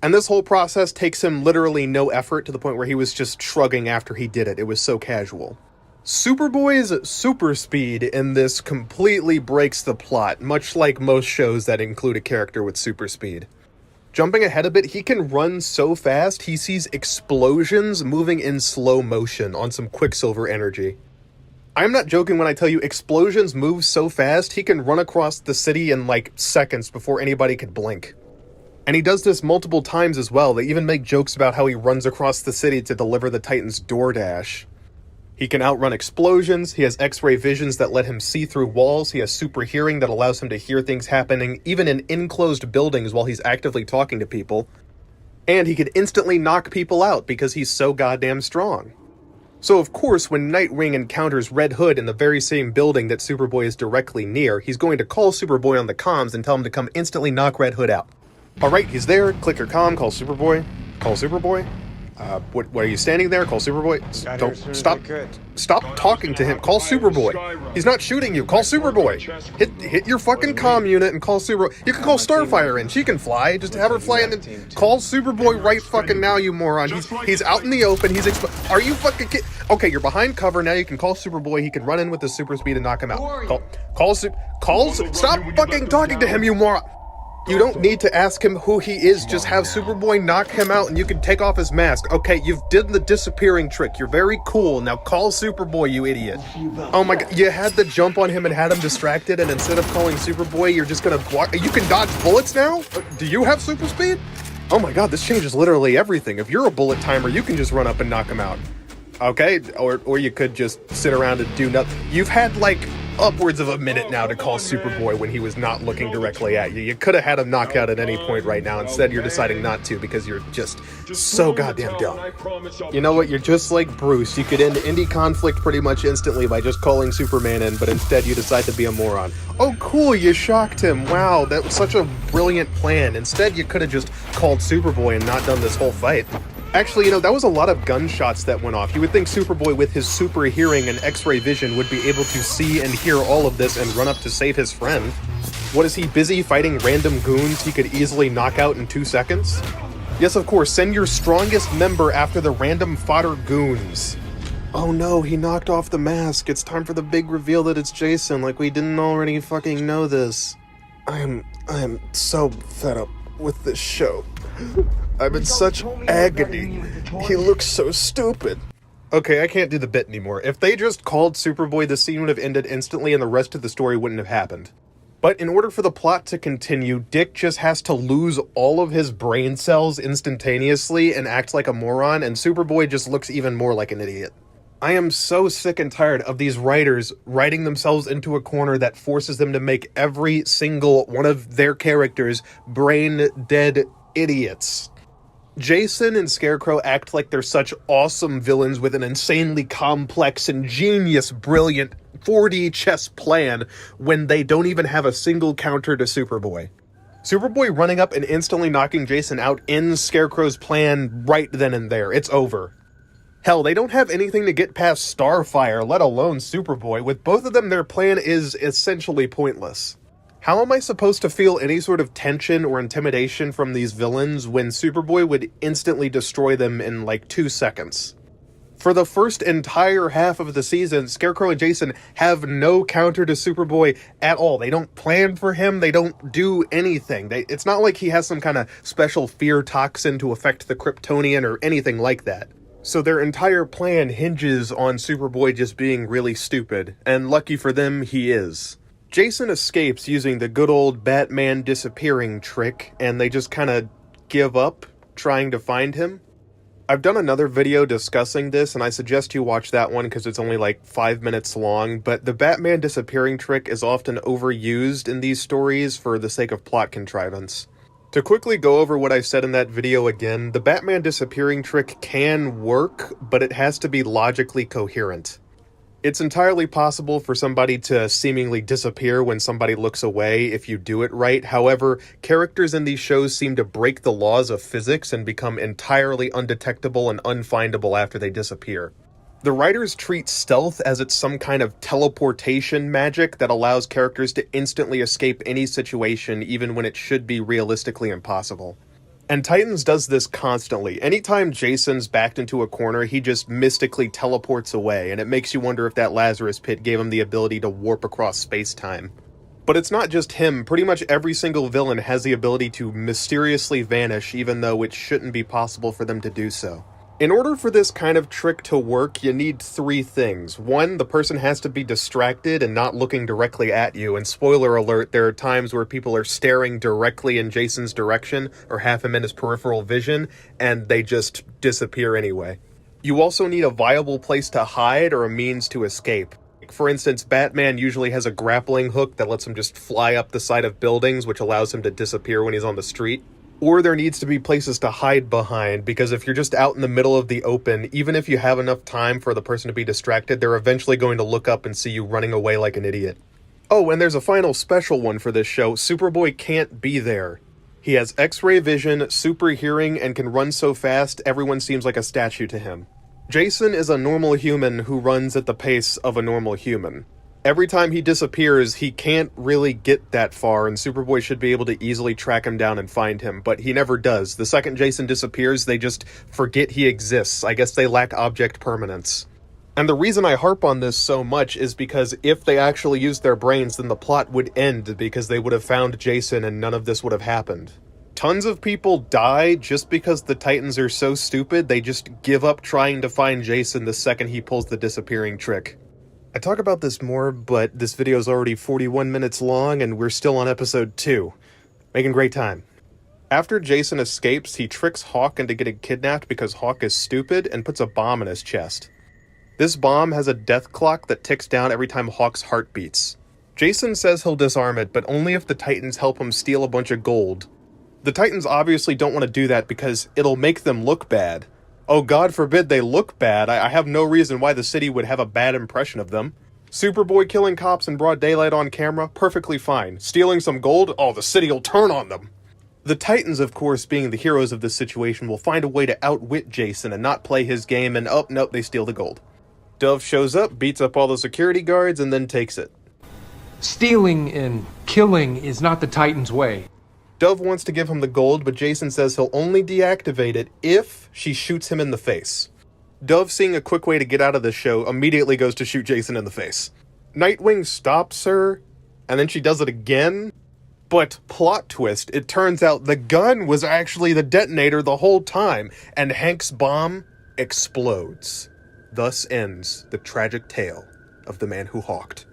And this whole process takes him literally no effort, to the point where he was just shrugging after he did it. It was so casual. Superboy's super speed in this completely breaks the plot, much like most shows that include a character with super speed. Jumping ahead a bit, he can run so fast, he sees explosions moving in slow motion on some Quicksilver energy. I'm not joking when I tell you explosions move so fast, he can run across the city in like seconds before anybody could blink. And he does this multiple times as well. They even make jokes about how he runs across the city to deliver the Titans' DoorDash. He can outrun explosions, he has X-ray visions that let him see through walls, he has super hearing that allows him to hear things happening even in enclosed buildings while he's actively talking to people. And he can instantly knock people out because he's so goddamn strong. So of course, when Nightwing encounters Red Hood in the very same building that Superboy is directly near, he's going to call Superboy on the comms and tell him to come instantly knock Red Hood out. Alright, he's there, click your comm, call Superboy. Call Superboy? What are you standing there? Call Superboy. Don't stop talking to him. Call Superboy. He's not shooting you. Call Superboy. Hit your fucking comm unit and call Superboy. You can call Starfire in. She can fly. Just have her fly in. Call Superboy right fucking now, you moron. He's out in the open. Are you fucking kidding? Okay, you're behind cover now. You can call Superboy. He can run in with his super speed and knock him out. Stop fucking talking to him, you moron. You don't need to ask him who he is, just have Superboy knock him out and you can take off his mask. Okay, you've did the disappearing trick, you're very cool, now call Superboy, you idiot. Oh my god, you had the jump on him and had him distracted, and instead of calling Superboy, you're just gonna block. You can dodge bullets now? Do you have super speed? Oh my god, this changes literally everything. If you're a bullet timer, you can just run up and knock him out. Okay, or you could just sit around and do nothing. You've had like upwards of a minute now to call Superboy when he was not looking directly at you. You could have had him knock out at any point right now. Instead, you're deciding not to because you're just so goddamn dumb. You know what? You're just like Bruce. You could end any conflict pretty much instantly by just calling Superman in, but instead you decide to be a moron. Oh, cool, you shocked him. Wow, that was such a brilliant plan. Instead, you could have just called Superboy and not done this whole fight. Actually, you know, that was a lot of gunshots that went off. You would think Superboy with his super hearing and X-ray vision would be able to see and hear all of this and run up to save his friend. What, is he busy fighting random goons he could easily knock out in 2 seconds? Yes, of course, send your strongest member after the random fodder goons. Oh no, he knocked off the mask. It's time for the big reveal that it's Jason, like we didn't already fucking know this. I am so fed up with this show. I'm in such agony. He looks so stupid. Okay, I can't do the bit anymore. If they just called Superboy, the scene would have ended instantly and the rest of the story wouldn't have happened. But in order for the plot to continue, Dick just has to lose all of his brain cells instantaneously and act like a moron, and Superboy just looks even more like an idiot. I am so sick and tired of these writers writing themselves into a corner that forces them to make every single one of their characters brain-dead idiots. Jason and Scarecrow act like they're such awesome villains with an insanely complex, ingenious, brilliant 4D chess plan when they don't even have a single counter to Superboy. Superboy running up and instantly knocking Jason out ends Scarecrow's plan right then and there. It's over. Hell, they don't have anything to get past Starfire, let alone Superboy. With both of them, their plan is essentially pointless. How am I supposed to feel any sort of tension or intimidation from these villains when Superboy would instantly destroy them in like 2 seconds? For the first entire half of the season, Scarecrow and Jason have no counter to Superboy at all. They don't plan for him, they don't do anything. It's not like he has some kind of special fear toxin to affect the Kryptonian or anything like that. So their entire plan hinges on Superboy just being really stupid, and lucky for them, he is. Jason escapes using the good old Batman disappearing trick, and they just kind of give up trying to find him. I've done another video discussing this, and I suggest you watch that one because it's only like 5 minutes long, but the Batman disappearing trick is often overused in these stories for the sake of plot contrivance. To quickly go over what I said in that video again, the Batman disappearing trick can work, but it has to be logically coherent. It's entirely possible for somebody to seemingly disappear when somebody looks away if you do it right. However, characters in these shows seem to break the laws of physics and become entirely undetectable and unfindable after they disappear. The writers treat stealth as it's some kind of teleportation magic that allows characters to instantly escape any situation even when it should be realistically impossible. And Titans does this constantly. Anytime Jason's backed into a corner, he just mystically teleports away, and it makes you wonder if that Lazarus pit gave him the ability to warp across space-time. But it's not just him. Pretty much every single villain has the ability to mysteriously vanish, even though it shouldn't be possible for them to do so. In order for this kind of trick to work, you need 3 things. 1, the person has to be distracted and not looking directly at you, and spoiler alert, there are times where people are staring directly in Jason's direction, or have him in his peripheral vision, and they just disappear anyway. You also need a viable place to hide or a means to escape. For instance, Batman usually has a grappling hook that lets him just fly up the side of buildings, which allows him to disappear when he's on the street. Or there needs to be places to hide behind, because if you're just out in the middle of the open, even if you have enough time for the person to be distracted, they're eventually going to look up and see you running away like an idiot. Oh, and there's a final special one for this show. Superboy can't be there. He has X-ray vision, super hearing, and can run so fast everyone seems like a statue to him. Jason is a normal human who runs at the pace of a normal human. Every time he disappears, he can't really get that far, and Superboy should be able to easily track him down and find him, but he never does. The second Jason disappears, they just forget he exists. I guess they lack object permanence. And the reason I harp on this so much is because if they actually used their brains, then the plot would end, because they would have found Jason and none of this would have happened. Tons of people die just because the Titans are so stupid, they just give up trying to find Jason the second he pulls the disappearing trick. I talk about this more, but this video is already 41 minutes long and we're still on episode 2. Making great time. After Jason escapes, he tricks Hawk into getting kidnapped because Hawk is stupid and puts a bomb in his chest. This bomb has a death clock that ticks down every time Hawk's heart beats. Jason says he'll disarm it, but only if the Titans help him steal a bunch of gold. The Titans obviously don't want to do that because it'll make them look bad. Oh, God forbid they look bad. I have no reason why the city would have a bad impression of them. Superboy killing cops in broad daylight on camera? Perfectly fine. Stealing some gold? Oh, the city will turn on them. The Titans, of course, being the heroes of this situation, will find a way to outwit Jason and not play his game, and oh, nope, they steal the gold. Dove shows up, beats up all the security guards, and then takes it. Stealing and killing is not the Titans' way. Dove wants to give him the gold, but Jason says he'll only deactivate it if she shoots him in the face. Dove, seeing a quick way to get out of this show, immediately goes to shoot Jason in the face. Nightwing stops her, and then she does it again. But, plot twist, it turns out the gun was actually the detonator the whole time, and Hank's bomb explodes. Thus ends the tragic tale of the man who hawked.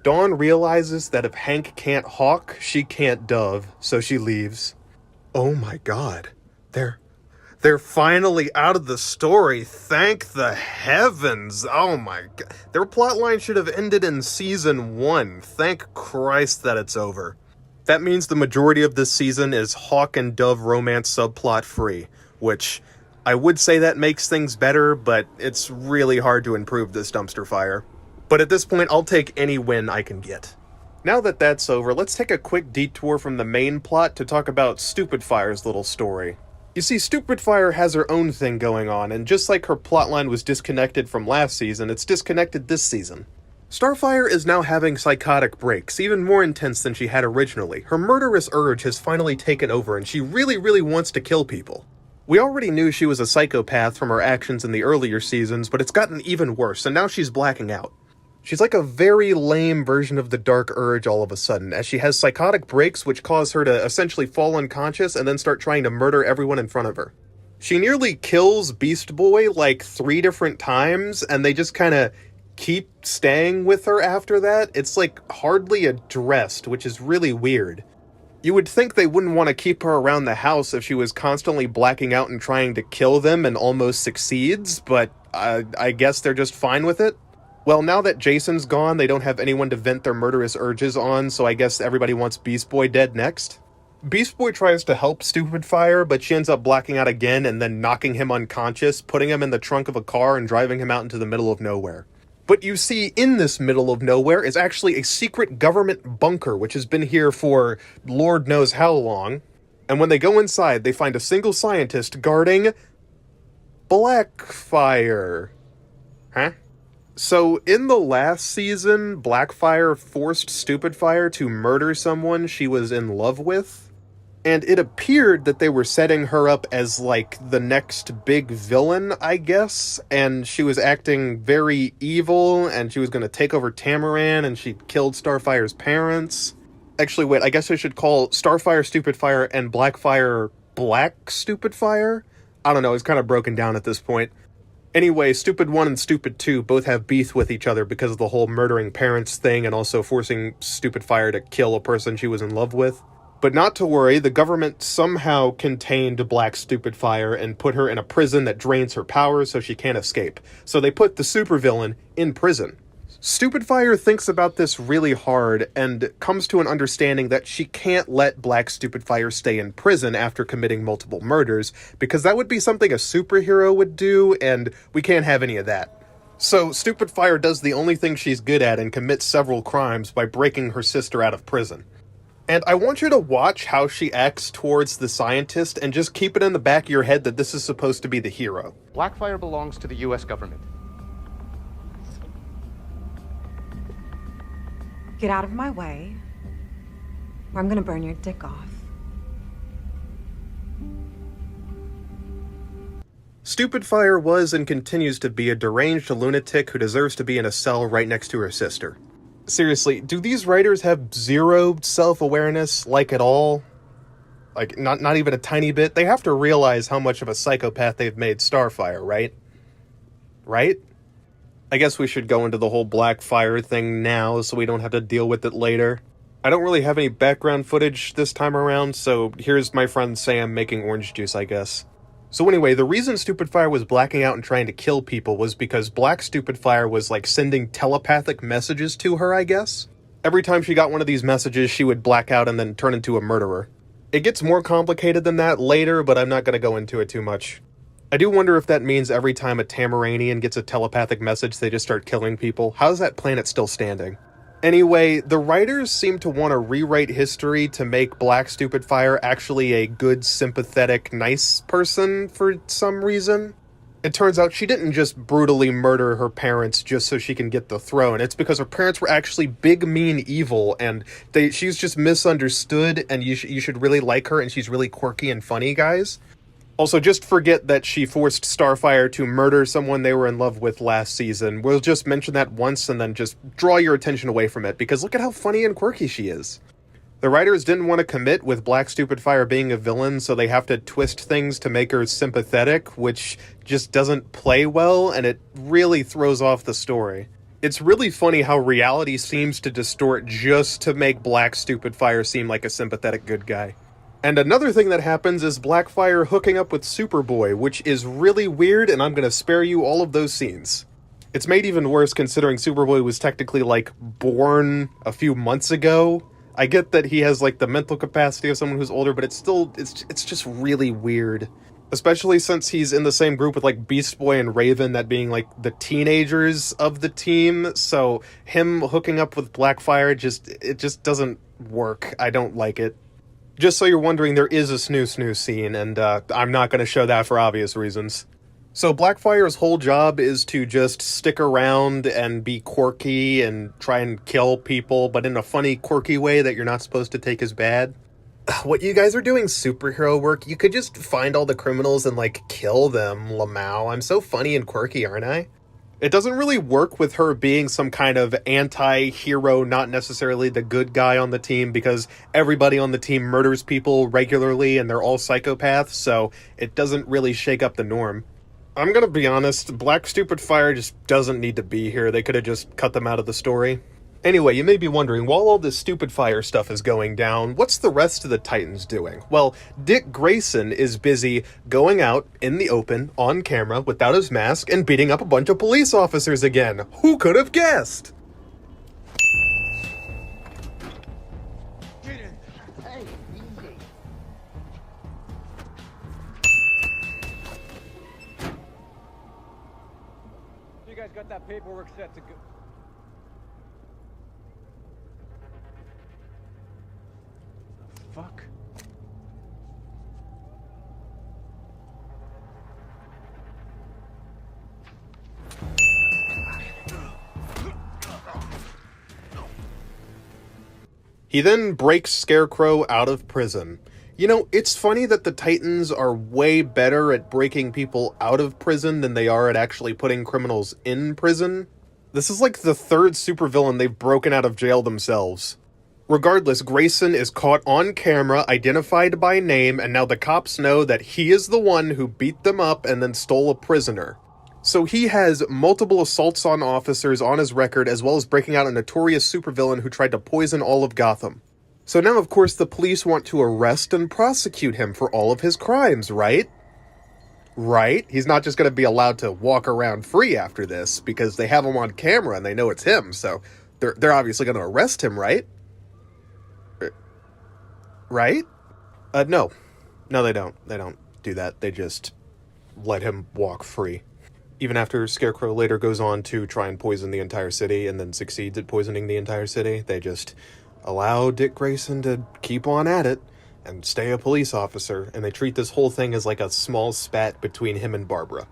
Dawn realizes that if Hank can't hawk, she can't Dove, so she leaves. Oh my God. They're finally out of the story. Thank the heavens. Oh my God. Their plotline should have ended in season 1. Thank Christ that it's over. That means the majority of this season is Hawk and Dove romance subplot free, which I would say that makes things better, but it's really hard to improve this dumpster fire. But at this point, I'll take any win I can get. Now that that's over, let's take a quick detour from the main plot to talk about Stupidfire's little story. You see, Stupidfire has her own thing going on, and just like her plotline was disconnected from last season, it's disconnected this season. Starfire is now having psychotic breaks, even more intense than she had originally. Her murderous urge has finally taken over, and she really wants to kill people. We already knew she was a psychopath from her actions in the earlier seasons, but it's gotten even worse, and now she's blacking out. She's like a very lame version of the Dark Urge all of a sudden, as she has psychotic breaks which cause her to essentially fall unconscious and then start trying to murder everyone in front of her. She nearly kills Beast Boy like 3 different times, and they just kind of keep staying with her after that. It's like hardly addressed, which is really weird. You would think they wouldn't want to keep her around the house if she was constantly blacking out and trying to kill them and almost succeeds, but I guess they're just fine with it. Well, now that Jason's gone, they don't have anyone to vent their murderous urges on, so I guess everybody wants Beast Boy dead next. Beast Boy tries to help Stupidfire, but she ends up blacking out again and then knocking him unconscious, putting him in the trunk of a car and driving him out into the middle of nowhere. But you see, in this middle of nowhere is actually a secret government bunker, which has been here for Lord knows how long. And when they go inside, they find a single scientist guarding Blackfire. Huh? So, in the last season, Blackfire forced Stupidfire to murder someone she was in love with. And it appeared that they were setting her up as, like, the next big villain, I guess. And she was acting very evil, and she was going to take over Tamaran, and she killed Starfire's parents. Actually, wait, I guess I should call Starfire Stupidfire and Blackfire Black Stupidfire? I don't know, it's kind of broken down at this point. Anyway, Stupid 1 and Stupid 2 both have beef with each other because of the whole murdering parents thing and also forcing Stupidfire to kill a person she was in love with. But not to worry, the government somehow contained Black Stupidfire and put her in a prison that drains her powers so she can't escape. So they put the supervillain in prison. Stupidfire thinks about this really hard and comes to an understanding that she can't let Black Stupidfire stay in prison after committing multiple murders, because that would be something a superhero would do, and we can't have any of that. So Stupidfire does the only thing she's good at and commits several crimes by breaking her sister out of prison. And I want you to watch how she acts towards the scientist and just keep it in the back of your head that this is supposed to be the hero. Blackfire belongs to the U.S. government. Get out of my way, or I'm gonna burn your dick off. Stupidfire was and continues to be a deranged lunatic who deserves to be in a cell right next to her sister. Seriously, do these writers have zero self-awareness, like, at all? Like, not even a tiny bit? They have to realize how much of a psychopath they've made Starfire, right? Right? I guess we should go into the whole Blackfire thing now, so we don't have to deal with it later. I don't really have any background footage this time around, so here's my friend Sam making orange juice, I guess. So anyway, the reason Stupidfire was blacking out and trying to kill people was because Black Stupidfire was, like, sending telepathic messages to her, I guess. Every time she got one of these messages, she would black out and then turn into a murderer. It gets more complicated than that later, but I'm not going to go into it too much. I do wonder if that means every time a Tamaranian gets a telepathic message, they just start killing people. How's that planet still standing? Anyway, the writers seem to want to rewrite history to make Black Stupidfire actually a good, sympathetic, nice person for some reason. It turns out she didn't just brutally murder her parents just so she can get the throne. It's because her parents were actually big, mean, evil, and she's just misunderstood, and you should really like her, and she's really quirky and funny, guys. Also, just forget that she forced Starfire to murder someone they were in love with last season. We'll just mention that once and then just draw your attention away from it, because look at how funny and quirky she is. The writers didn't want to commit with Black Stupidfire being a villain, so they have to twist things to make her sympathetic, which just doesn't play well, and it really throws off the story. It's really funny how reality seems to distort just to make Black Stupidfire seem like a sympathetic good guy. And another thing that happens is Blackfire hooking up with Superboy, which is really weird, and I'm going to spare you all of those scenes. It's made even worse considering Superboy was technically, like, born a few months ago. I get that he has, like, the mental capacity of someone who's older, but it's just really weird. Especially since he's in the same group with, like, Beast Boy and Raven, that being, like, the teenagers of the team. So him hooking up with Blackfire it just doesn't work. I don't like it. Just so you're wondering, there is a snoo scene, and I'm not going to show that for obvious reasons. So Blackfire's whole job is to just stick around and be quirky and try and kill people, but in a funny, quirky way that you're not supposed to take as bad. What you guys are doing superhero work, you could just find all the criminals and, like, kill them, Lamau. I'm so funny and quirky, aren't I? It doesn't really work with her being some kind of anti-hero, not necessarily the good guy on the team, because everybody on the team murders people regularly and they're all psychopaths, so it doesn't really shake up the norm. I'm gonna be honest, Black Stupidfire just doesn't need to be here. They could have just cut them out of the story. Anyway, you may be wondering, while all this Stupidfire stuff is going down, what's the rest of the Titans doing? Well, Dick Grayson is busy going out in the open, on camera, without his mask, and beating up a bunch of police officers again. Who could have guessed? You guys got that paperwork set to go. Fuck. He then breaks Scarecrow out of prison. You know, it's funny that the Titans are way better at breaking people out of prison than they are at actually putting criminals in prison. This is like the third supervillain they've broken out of jail themselves. Regardless, Grayson is caught on camera, identified by name, and now the cops know that he is the one who beat them up and then stole a prisoner. So he has multiple assaults on officers on his record, as well as breaking out a notorious supervillain who tried to poison all of Gotham. So now, of course, the police want to arrest and prosecute him for all of his crimes, right? Right? He's not just going to be allowed to walk around free after this, because they have him on camera and they know it's him, so they're obviously going to arrest him, right? Right? No. No, they don't. They don't do that. They just let him walk free. Even after Scarecrow later goes on to try and poison the entire city and then succeeds at poisoning the entire city, they just allow Dick Grayson to keep on at it and stay a police officer, and they treat this whole thing as like a small spat between him and Barbara.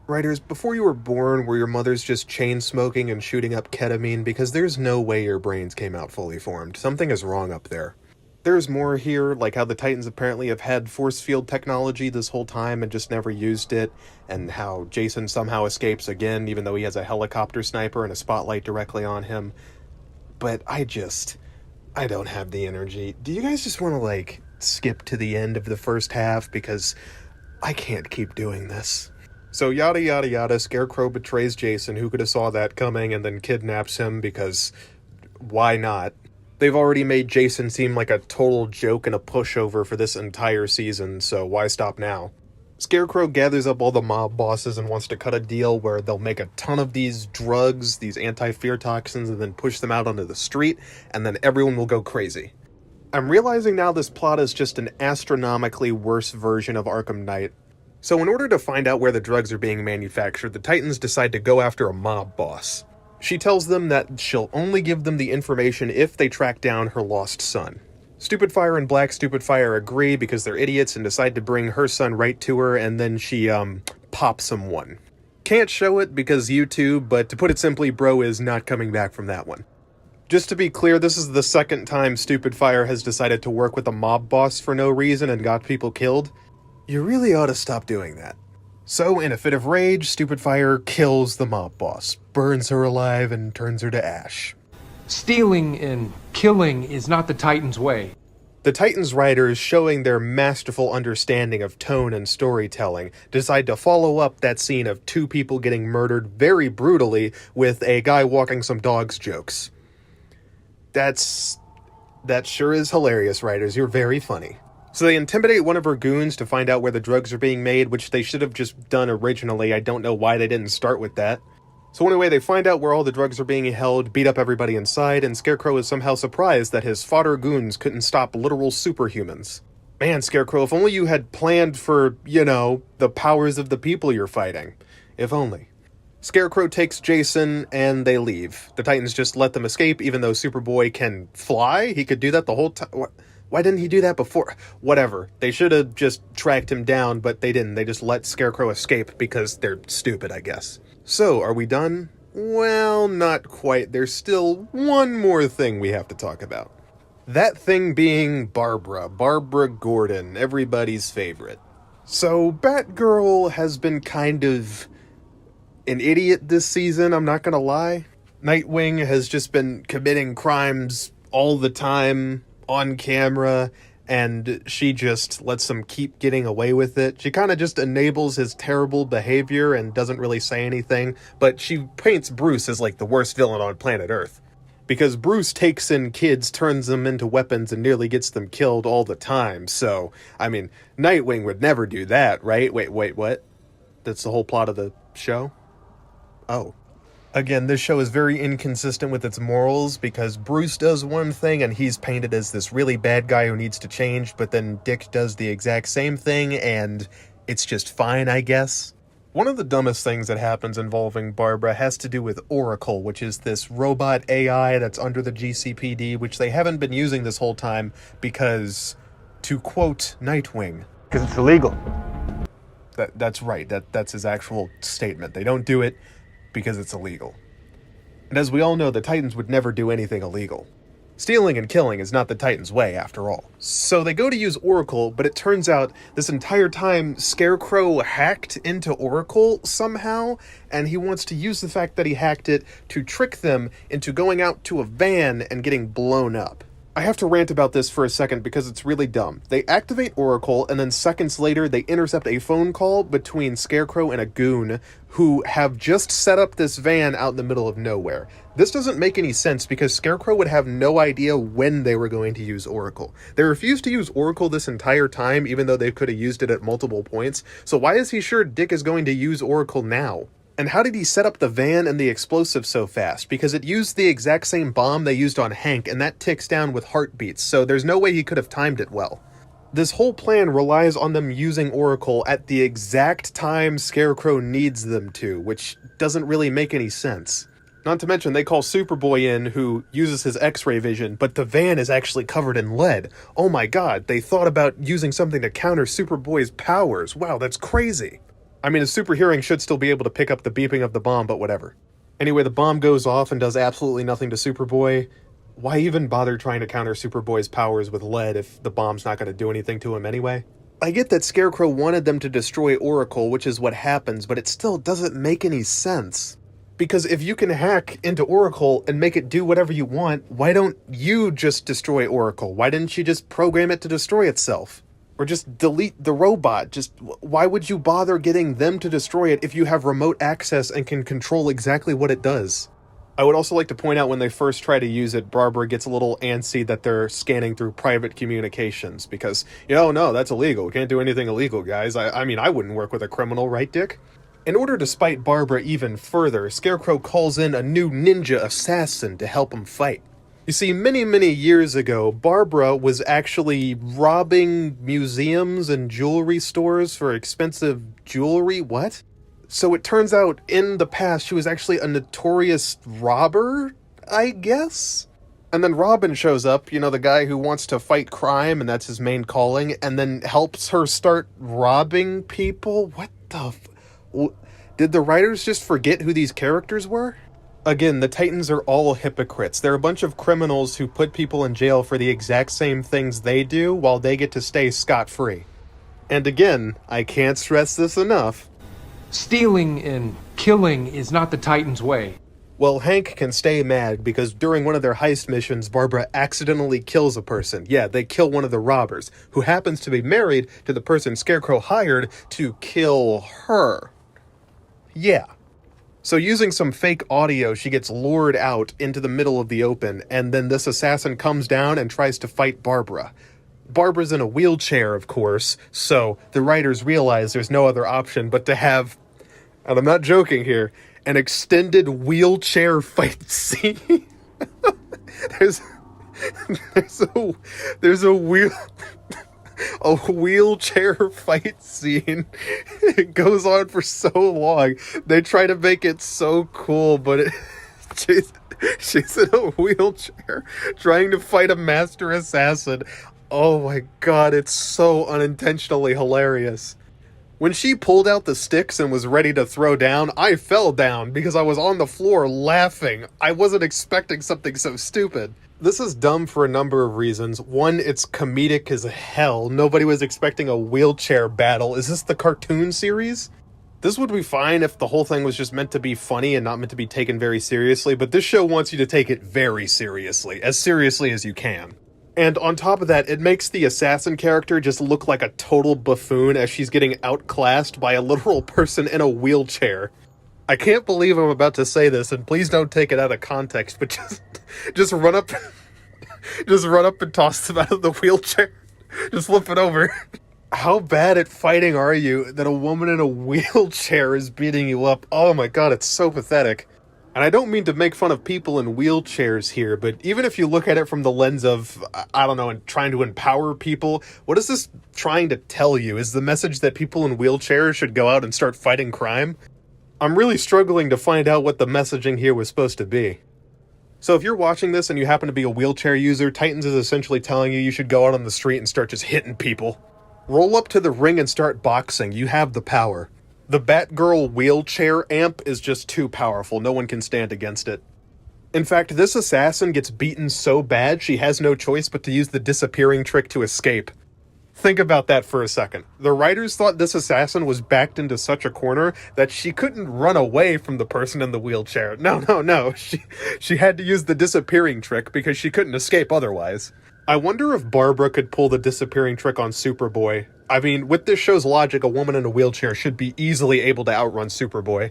Writers, before you were born, were your mothers just chain-smoking and shooting up ketamine? Because there's no way your brains came out fully formed. Something is wrong up there. There's more here, like how the Titans apparently have had force field technology this whole time and just never used it, and how Jason somehow escapes again, even though he has a helicopter sniper and a spotlight directly on him. But I don't have the energy. Do you guys just want to, like, skip to the end of the first half? Because I can't keep doing this. So yada yada yada, Scarecrow betrays Jason, who could have saw that coming, and then kidnaps him because why not? They've already made Jason seem like a total joke and a pushover for this entire season, so why stop now? Scarecrow gathers up all the mob bosses and wants to cut a deal where they'll make a ton of these drugs, these anti-fear toxins, and then push them out onto the street, and then everyone will go crazy. I'm realizing now this plot is just an astronomically worse version of Arkham Knight. So in order to find out where the drugs are being manufactured, the Titans decide to go after a mob boss. She tells them that she'll only give them the information if they track down her lost son. Stupid Fire and Black Stupid Fire agree because they're idiots and decide to bring her son right to her, and then she, pops him one. Can't show it because YouTube, but to put it simply, bro is not coming back from that one. Just to be clear, this is the second time Stupid Fire has decided to work with a mob boss for no reason and got people killed. You really ought to stop doing that. So, in a fit of rage, Stupid Fire kills the mob boss, burns her alive, and turns her to ash. Stealing and killing is not the Titans' way. The Titans writers, showing their masterful understanding of tone and storytelling, decide to follow up that scene of two people getting murdered very brutally with a guy walking some dogs jokes. That sure is hilarious, writers. You're very funny. So they intimidate one of her goons to find out where the drugs are being made, which they should have just done originally. I don't know why they didn't start with that. So anyway, they find out where all the drugs are being held, beat up everybody inside, and Scarecrow is somehow surprised that his fodder goons couldn't stop literal superhumans. Man, Scarecrow, if only you had planned for, the powers of the people you're fighting. If only. Scarecrow takes Jason, and they leave. The Titans just let them escape, even though Superboy can fly? He could do that the whole time. Why didn't he do that before? Whatever. They should have just tracked him down, but they didn't. They just let Scarecrow escape because they're stupid, I guess. So, are we done? Well, not quite. There's still one more thing we have to talk about. That thing being Barbara Gordon, everybody's favorite. So, Batgirl has been kind of an idiot this season, I'm not gonna lie. Nightwing has just been committing crimes all the time, on camera, and she just lets him keep getting away with it. She kind of just enables his terrible behavior and doesn't really say anything, but she paints Bruce as like the worst villain on planet Earth. Because Bruce takes in kids, turns them into weapons, and nearly gets them killed all the time, so, I mean, Nightwing would never do that, right? Wait, what? That's the whole plot of the show? Oh. Again, this show is very inconsistent with its morals because Bruce does one thing and he's painted as this really bad guy who needs to change, but then Dick does the exact same thing and it's just fine, I guess. One of the dumbest things that happens involving Barbara has to do with Oracle, which is this robot AI that's under the GCPD, which they haven't been using this whole time because, to quote Nightwing... Because it's illegal. That's right, that's his actual statement. They don't do it because it's illegal. And as we all know, the Titans would never do anything illegal. Stealing and killing is not the Titans' way, after all. So they go to use Oracle, but it turns out this entire time Scarecrow hacked into Oracle somehow, and he wants to use the fact that he hacked it to trick them into going out to a van and getting blown up. I have to rant about this for a second because it's really dumb. They activate Oracle, and then seconds later they intercept a phone call between Scarecrow and a goon who have just set up this van out in the middle of nowhere. This doesn't make any sense because Scarecrow would have no idea when they were going to use Oracle. They refused to use Oracle this entire time, even though they could have used it at multiple points. So why is he sure Dick is going to use Oracle now? And how did he set up the van and the explosive so fast? Because it used the exact same bomb they used on Hank, and that ticks down with heartbeats, so there's no way he could have timed it well. This whole plan relies on them using Oracle at the exact time Scarecrow needs them to, which doesn't really make any sense. Not to mention, they call Superboy in, who uses his X-ray vision, but the van is actually covered in lead. Oh my god, they thought about using something to counter Superboy's powers. Wow, that's crazy. I mean, a super hearing should still be able to pick up the beeping of the bomb, but whatever. Anyway, the bomb goes off and does absolutely nothing to Superboy. Why even bother trying to counter Superboy's powers with lead if the bomb's not going to do anything to him anyway? I get that Scarecrow wanted them to destroy Oracle, which is what happens, but it still doesn't make any sense. Because if you can hack into Oracle and make it do whatever you want, why don't you just destroy Oracle? Why didn't you just program it to destroy itself? Or just delete the robot? Why would you bother getting them to destroy it if you have remote access and can control exactly what it does? I would also like to point out when they first try to use it, Barbara gets a little antsy that they're scanning through private communications because, no, that's illegal. We can't do anything illegal, guys. I mean, I wouldn't work with a criminal, right, Dick? In order to spite Barbara even further, Scarecrow calls in a new ninja assassin to help him fight. You see, many, many years ago, Barbara was actually robbing museums and jewelry stores for expensive jewelry. What? So it turns out, in the past, she was actually a notorious robber, I guess? And then Robin shows up, the guy who wants to fight crime, and that's his main calling, and then helps her start robbing people? What the did the writers just forget who these characters were? Again, the Titans are all hypocrites. They're a bunch of criminals who put people in jail for the exact same things they do, while they get to stay scot-free. And again, I can't stress this enough. Stealing and killing is not the Titans' way. Well, Hank can stay mad because during one of their heist missions, Barbara accidentally kills a person. Yeah, they kill one of the robbers, who happens to be married to the person Scarecrow hired to kill her. Yeah. So using some fake audio, she gets lured out into the middle of the open, and then this assassin comes down and tries to fight Barbara. Barbara's in a wheelchair, of course, so the writers realize there's no other option but to have, and I'm not joking here, an extended wheelchair fight scene. there's a wheelchair fight scene. It goes on for so long. They try to make it so cool, but she's in a wheelchair trying to fight a master assassin. Oh my god, it's so unintentionally hilarious. When she pulled out the sticks and was ready to throw down, I fell down because I was on the floor laughing. I wasn't expecting something so stupid. This is dumb for a number of reasons. One, it's comedic as hell. Nobody was expecting a wheelchair battle. Is this the cartoon series? This would be fine if the whole thing was just meant to be funny and not meant to be taken very seriously, but this show wants you to take it very seriously as you can. And on top of that, it makes the assassin character just look like a total buffoon as she's getting outclassed by a literal person in a wheelchair. I can't believe I'm about to say this, and please don't take it out of context, but just run up and toss them out of the wheelchair. Just flip it over. How bad at fighting are you that a woman in a wheelchair is beating you up? Oh my god, it's so pathetic. And I don't mean to make fun of people in wheelchairs here, but even if you look at it from the lens of, I don't know, trying to empower people, what is this trying to tell you? Is the message that people in wheelchairs should go out and start fighting crime? I'm really struggling to find out what the messaging here was supposed to be. So if you're watching this and you happen to be a wheelchair user, Titans is essentially telling you should go out on the street and start just hitting people. Roll up to the ring and start boxing. You have the power. The Batgirl wheelchair amp is just too powerful. No one can stand against it. In fact, this assassin gets beaten so bad she has no choice but to use the disappearing trick to escape. Think about that for a second. The writers thought this assassin was backed into such a corner that she couldn't run away from the person in the wheelchair. No. She had to use the disappearing trick because she couldn't escape otherwise. I wonder if Barbara could pull the disappearing trick on Superboy. I mean, with this show's logic, a woman in a wheelchair should be easily able to outrun Superboy.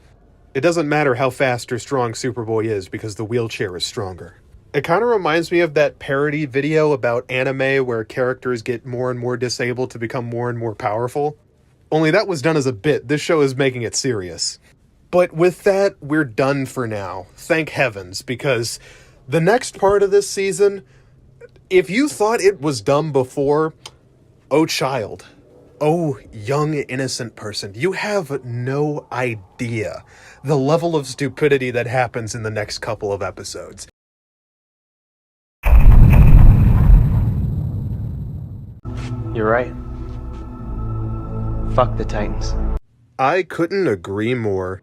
It doesn't matter how fast or strong Superboy is because the wheelchair is stronger. It kind of reminds me of that parody video about anime where characters get more and more disabled to become more and more powerful. Only that was done as a bit. This show is making it serious. But with that, we're done for now. Thank heavens, because the next part of this season, if you thought it was dumb before, oh child, oh young innocent person, you have no idea the level of stupidity that happens in the next couple of episodes. You're right. Fuck the Titans. I couldn't agree more.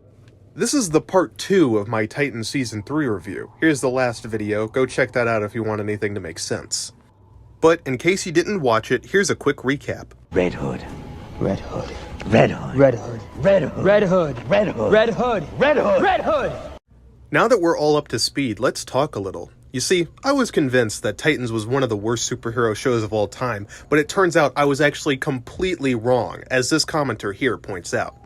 This is the part 2 of my Titans Season 3 review. Here's the last video. Go check that out if you want anything to make sense. But in case you didn't watch it, here's a quick recap. Red Hood. Red Hood. Red Hood. Red Hood. Red Hood. Red Hood. Red Hood. Red Hood. Red Hood. Red Hood. Now that we're all up to speed, let's talk a little. You see, I was convinced that Titans was one of the worst superhero shows of all time, but it turns out I was actually completely wrong, as this commenter here points out.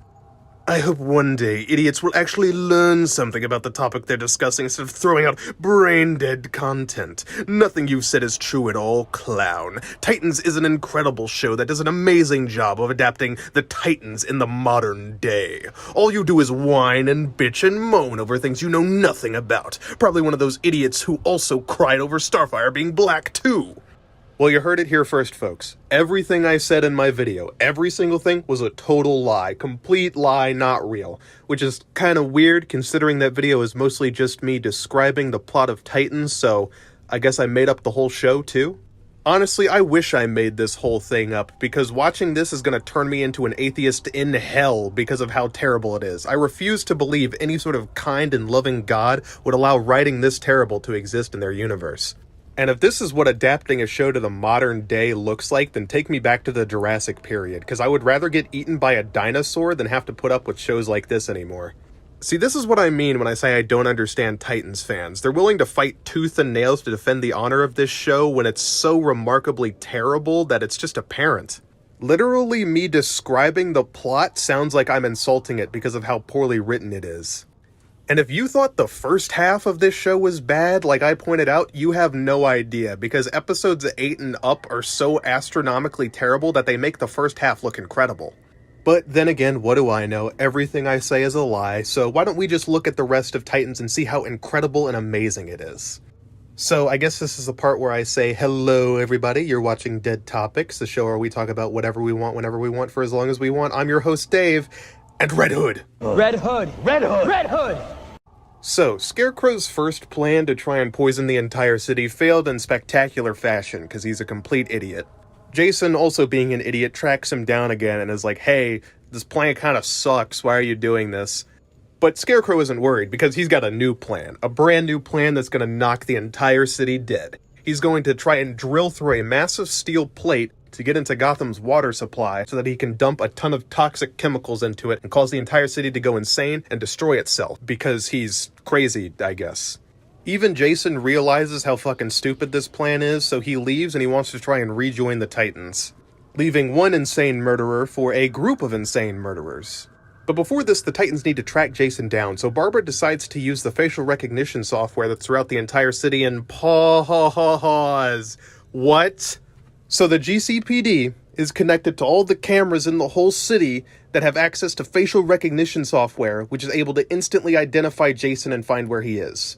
I hope one day idiots will actually learn something about the topic they're discussing instead of throwing out brain-dead content. Nothing you've said is true at all, clown. Titans is an incredible show that does an amazing job of adapting the Titans in the modern day. All you do is whine and bitch and moan over things you know nothing about. Probably one of those idiots who also cried over Starfire being black too. Well, you heard it here first, folks. Everything I said in my video, every single thing, was a total lie. Complete lie, not real. Which is kind of weird, considering that video is mostly just me describing the plot of Titans, so I guess I made up the whole show, too? Honestly, I wish I made this whole thing up, because watching this is going to turn me into an atheist in hell because of how terrible it is. I refuse to believe any sort of kind and loving God would allow writing this terrible to exist in their universe. And if this is what adapting a show to the modern day looks like, then take me back to the Jurassic period, because I would rather get eaten by a dinosaur than have to put up with shows like this anymore. See, this is what I mean when I say I don't understand Titans fans. They're willing to fight tooth and nails to defend the honor of this show when it's so remarkably terrible that it's just apparent. Literally, me describing the plot sounds like I'm insulting it because of how poorly written it is. And if you thought the first half of this show was bad, like I pointed out, you have no idea, because episodes 8 and up are so astronomically terrible that they make the first half look incredible. But then again, what do I know? Everything I say is a lie, so why don't we just look at the rest of Titans and see how incredible and amazing it is? So I guess this is the part where I say, hello everybody, you're watching Dead Topics, the show where we talk about whatever we want, whenever we want, for as long as we want. I'm your host, Dave, and Red Hood. Red Hood. Red Hood. Red Hood. So, Scarecrow's first plan to try and poison the entire city failed in spectacular fashion, because he's a complete idiot. Jason, also being an idiot, tracks him down again and is like, hey, this plan kind of sucks, why are you doing this? But Scarecrow isn't worried, because he's got a new plan. A brand new plan that's going to knock the entire city dead. He's going to try and drill through a massive steel plate to get into Gotham's water supply so that he can dump a ton of toxic chemicals into it and cause the entire city to go insane and destroy itself, because he's crazy, I guess. Even Jason realizes how fucking stupid this plan is, so he leaves and he wants to try and rejoin the Titans, leaving one insane murderer for a group of insane murderers. But before this, the Titans need to track Jason down, so Barbara decides to use the facial recognition software that's throughout the entire city and pause. What? So the GCPD is connected to all the cameras in the whole city that have access to facial recognition software, which is able to instantly identify Jason and find where he is.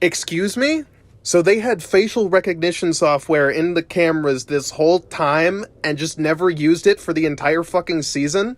Excuse me? So they had facial recognition software in the cameras this whole time and just never used it for the entire fucking season?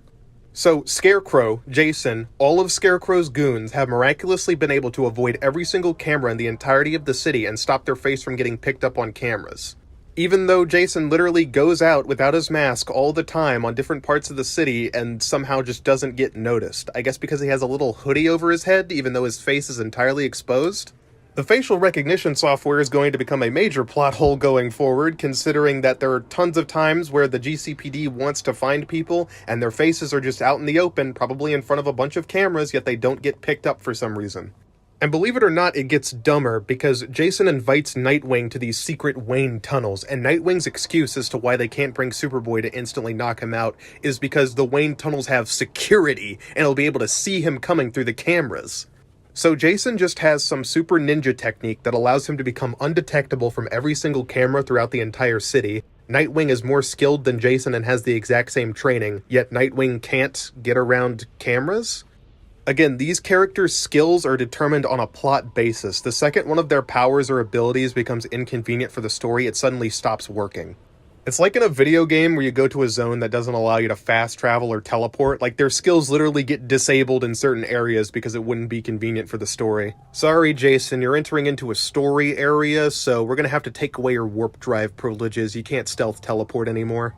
So Scarecrow, Jason, all of Scarecrow's goons have miraculously been able to avoid every single camera in the entirety of the city and stop their face from getting picked up on cameras. Even though Jason literally goes out without his mask all the time on different parts of the city and somehow just doesn't get noticed. I guess because he has a little hoodie over his head, even though his face is entirely exposed? The facial recognition software is going to become a major plot hole going forward, considering that there are tons of times where the GCPD wants to find people and their faces are just out in the open, probably in front of a bunch of cameras, yet they don't get picked up for some reason. And believe it or not, it gets dumber, because Jason invites Nightwing to these secret Wayne tunnels, and Nightwing's excuse as to why they can't bring Superboy to instantly knock him out is because the Wayne tunnels have security, and he'll be able to see him coming through the cameras. So Jason just has some super ninja technique that allows him to become undetectable from every single camera throughout the entire city. Nightwing is more skilled than Jason and has the exact same training, yet Nightwing can't get around cameras? Again, these characters' skills are determined on a plot basis. The second one of their powers or abilities becomes inconvenient for the story, it suddenly stops working. It's like in a video game where you go to a zone that doesn't allow you to fast travel or teleport. Like, their skills literally get disabled in certain areas because it wouldn't be convenient for the story. Sorry, Jason, you're entering into a story area, so we're gonna have to take away your warp drive privileges. You can't stealth teleport anymore.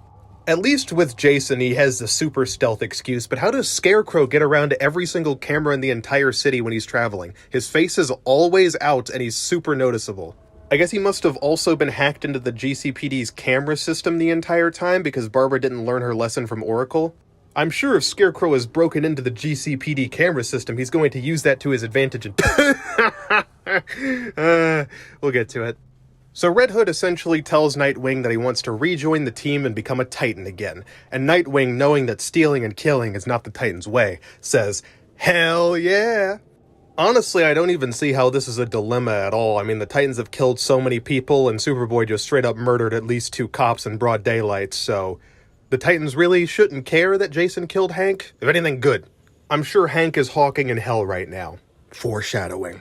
At least with Jason, he has the super stealth excuse, but how does Scarecrow get around to every single camera in the entire city when he's traveling? His face is always out and he's super noticeable. I guess he must have also been hacked into the GCPD's camera system the entire time because Barbara didn't learn her lesson from Oracle. I'm sure if Scarecrow has broken into the GCPD camera system, he's going to use that to his advantage and we'll get to it. So Red Hood essentially tells Nightwing that he wants to rejoin the team and become a Titan again. And Nightwing, knowing that stealing and killing is not the Titan's way, says, "Hell yeah!" Honestly, I don't even see how this is a dilemma at all. I mean, the Titans have killed so many people, and Superboy just straight up murdered at least 2 cops in broad daylight, so the Titans really shouldn't care that Jason killed Hank? If anything, good. I'm sure Hank is hawking in hell right now. Foreshadowing.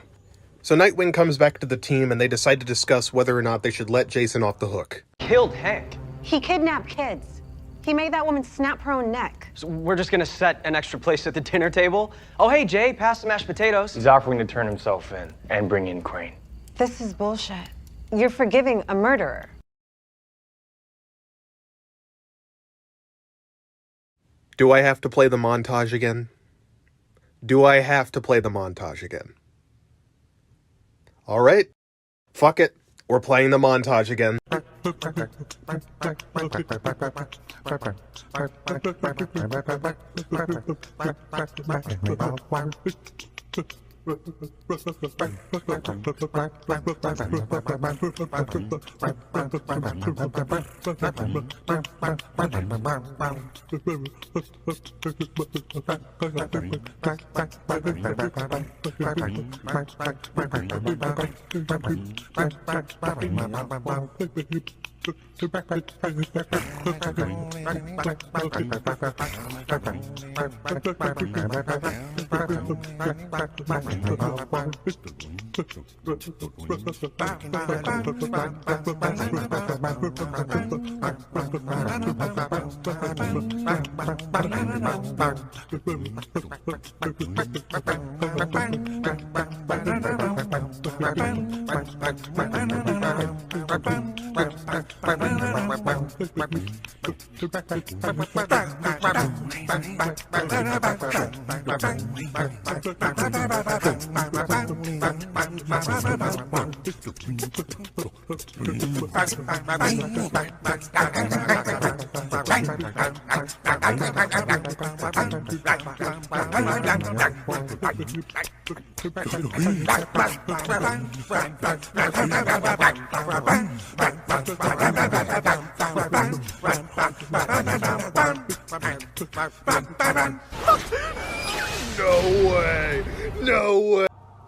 So Nightwing comes back to the team, and they decide to discuss whether or not they should let Jason off the hook. Killed Hank? He kidnapped kids. He made that woman snap her own neck. So we're just gonna set an extra place at the dinner table? Oh, hey, Jay, pass the mashed potatoes. He's offering to turn himself in and bring in Crane. This is bullshit. You're forgiving a murderer. Do I have to play the montage again? Do I have to play the montage again? Alright. Fuck it. We're playing the montage again.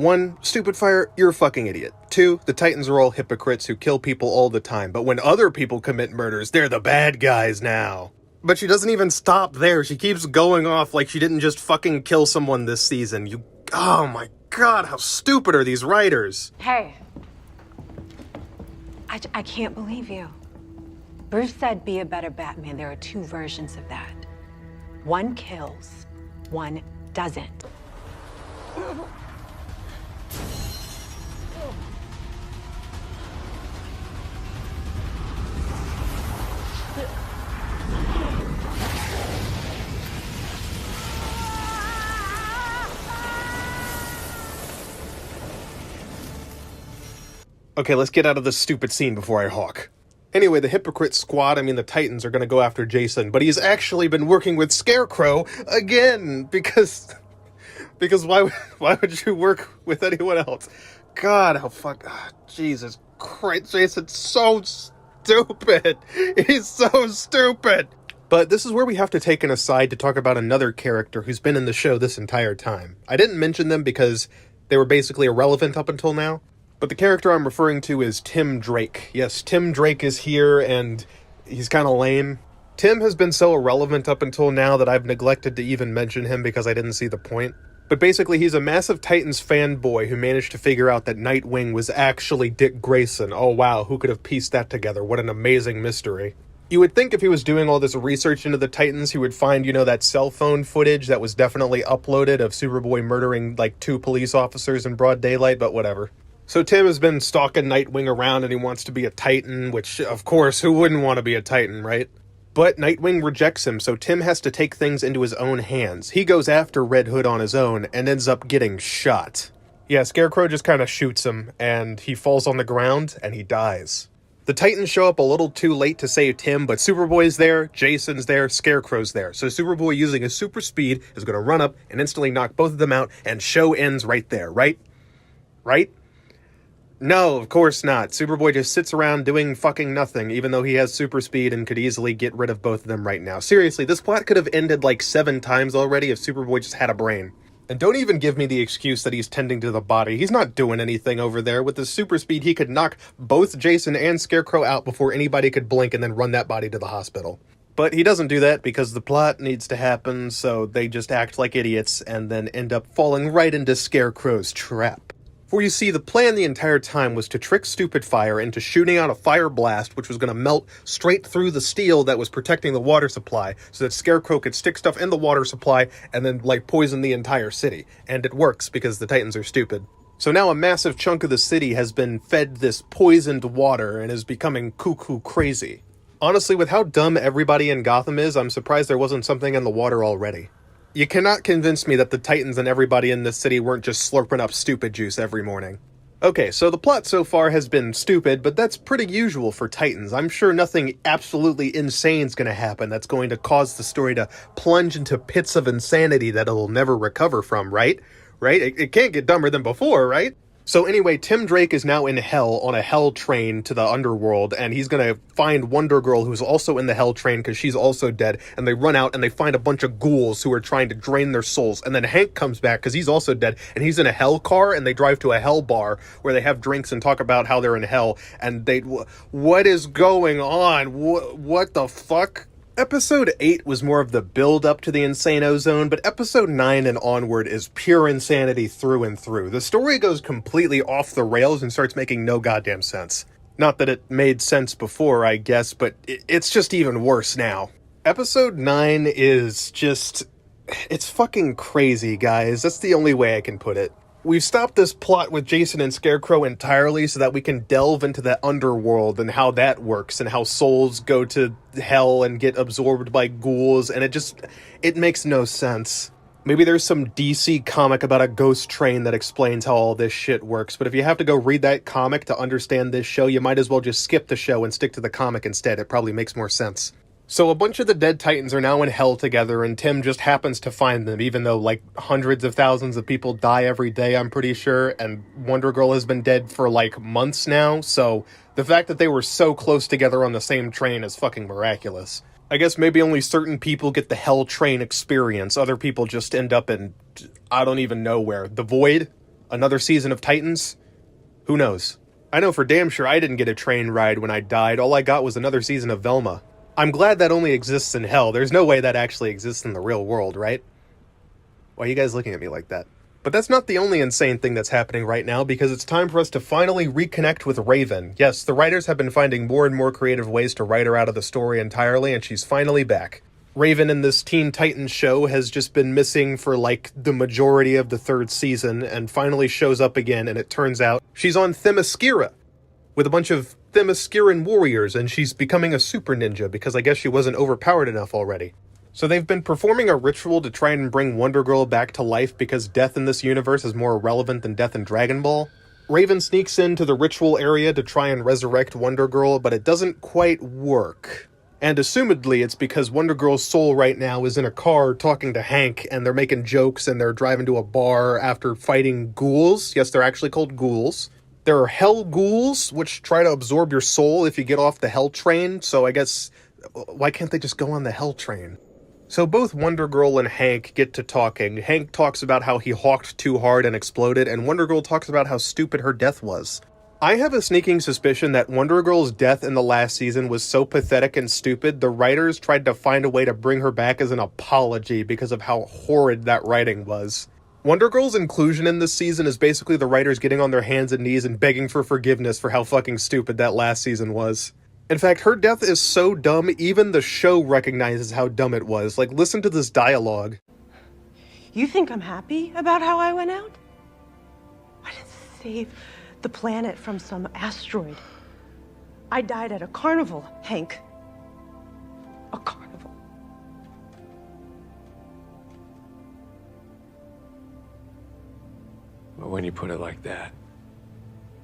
1, Stupid Fire, you're a fucking idiot. 2, the Titans are all hypocrites who kill people all the time, but when other people commit murders, they're the bad guys now. But she doesn't even stop there. She keeps going off like she didn't just fucking kill someone this season. Oh my god, how stupid are these writers? Hey. I can't believe you. Bruce said be a better Batman. There are 2 versions of that. One kills, one doesn't. Okay, let's get out of this stupid scene before I hawk. Anyway, the hypocrite squad, the Titans, are gonna go after Jason, but he's actually been working with Scarecrow again, because why would you work with anyone else? God, Jesus Christ, Jason's so stupid! He's so stupid! But this is where we have to take an aside to talk about another character who's been in the show this entire time. I didn't mention them because they were basically irrelevant up until now. But the character I'm referring to is Tim Drake. Yes, Tim Drake is here, and he's kind of lame. Tim has been so irrelevant up until now that I've neglected to even mention him because I didn't see the point. But basically, he's a massive Titans fanboy who managed to figure out that Nightwing was actually Dick Grayson. Oh wow, who could have pieced that together? What an amazing mystery. You would think if he was doing all this research into the Titans, he would find, that cell phone footage that was definitely uploaded of Superboy murdering, 2 police officers in broad daylight, but whatever. So Tim has been stalking Nightwing around and he wants to be a Titan, which, of course, who wouldn't want to be a Titan, right? But Nightwing rejects him, so Tim has to take things into his own hands. He goes after Red Hood on his own and ends up getting shot. Yeah, Scarecrow just kind of shoots him, and he falls on the ground, and he dies. The Titans show up a little too late to save Tim, but Superboy's there, Jason's there, Scarecrow's there. So Superboy, using his super speed, is going to run up and instantly knock both of them out, and show ends right there, right? Right? No, of course not. Superboy just sits around doing fucking nothing, even though he has super speed and could easily get rid of both of them right now. Seriously, this plot could have ended 7 times already if Superboy just had a brain. And don't even give me the excuse that he's tending to the body. He's not doing anything over there. With his super speed, he could knock both Jason and Scarecrow out before anybody could blink and then run that body to the hospital. But he doesn't do that because the plot needs to happen, so they just act like idiots and then end up falling right into Scarecrow's trap. For you see, the plan the entire time was to trick Stupid Fire into shooting out a fire blast which was going to melt straight through the steel that was protecting the water supply so that Scarecrow could stick stuff in the water supply and then, poison the entire city. And it works because the Titans are stupid. So now a massive chunk of the city has been fed this poisoned water and is becoming cuckoo crazy. Honestly, with how dumb everybody in Gotham is, I'm surprised there wasn't something in the water already. You cannot convince me that the Titans and everybody in this city weren't just slurping up stupid juice every morning. Okay, so the plot so far has been stupid, but that's pretty usual for Titans. I'm sure nothing absolutely insane's gonna happen that's going to cause the story to plunge into pits of insanity that it'll never recover from, right? Right? It can't get dumber than before, right? So anyway, Tim Drake is now in hell on a hell train to the underworld, and he's gonna find Wonder Girl, who's also in the hell train because she's also dead, and they run out and they find a bunch of ghouls who are trying to drain their souls, and then Hank comes back because he's also dead, and he's in a hell car, and they drive to a hell bar where they have drinks and talk about how they're in hell, and what is going on? What the fuck? Episode 8 was more of the build-up to the Insano Zone, but Episode 9 and onward is pure insanity through and through. The story goes completely off the rails and starts making no goddamn sense. Not that it made sense before, I guess, but it's just even worse now. Episode 9 is just... it's fucking crazy, guys. That's the only way I can put it. We've stopped this plot with Jason and Scarecrow entirely so that we can delve into the underworld and how that works and how souls go to hell and get absorbed by ghouls, and it makes no sense. Maybe there's some DC comic about a ghost train that explains how all this shit works, but if you have to go read that comic to understand this show, you might as well just skip the show and stick to the comic instead. It probably makes more sense. So a bunch of the dead Titans are now in hell together, and Tim just happens to find them, even though, hundreds of thousands of people die every day, I'm pretty sure, and Wonder Girl has been dead for, months now, so the fact that they were so close together on the same train is fucking miraculous. I guess maybe only certain people get the hell train experience. Other people just end up in, I don't even know where. The void? Another season of Titans? Who knows? I know for damn sure I didn't get a train ride when I died. All I got was another season of Velma. I'm glad that only exists in hell. There's no way that actually exists in the real world, right? Why are you guys looking at me like that? But that's not the only insane thing that's happening right now, because it's time for us to finally reconnect with Raven. Yes, the writers have been finding more and more creative ways to write her out of the story entirely, and she's finally back. Raven in this Teen Titans show has just been missing for like the majority of the third season, and finally shows up again, and it turns out she's on Themyscira with a bunch of Themysciran warriors, and she's becoming a super ninja because I guess she wasn't overpowered enough already. So they've been performing a ritual to try and bring Wonder Girl back to life because death in this universe is more relevant than death in Dragon Ball. Raven sneaks into the ritual area to try and resurrect Wonder Girl, but it doesn't quite work. And assumedly it's because Wonder Girl's soul right now is in a car talking to Hank, and they're making jokes and they're driving to a bar after fighting ghouls. Yes, they're actually called ghouls. There are hell ghouls, which try to absorb your soul if you get off the hell train, so I guess, why can't they just go on the hell train? So both Wonder Girl and Hank get to talking. Hank talks about how he hawked too hard and exploded, and Wonder Girl talks about how stupid her death was. I have a sneaking suspicion that Wonder Girl's death in the last season was so pathetic and stupid, the writers tried to find a way to bring her back as an apology because of how horrid that writing was. Wonder Girl's inclusion in this season is basically the writers getting on their hands and knees and begging for forgiveness for how fucking stupid that last season was. In fact, her death is so dumb, even the show recognizes how dumb it was. Like, listen to this dialogue. You think I'm happy about how I went out? I didn't save the planet from some asteroid. I died at a carnival, Hank. A carnival. But when you put it like that...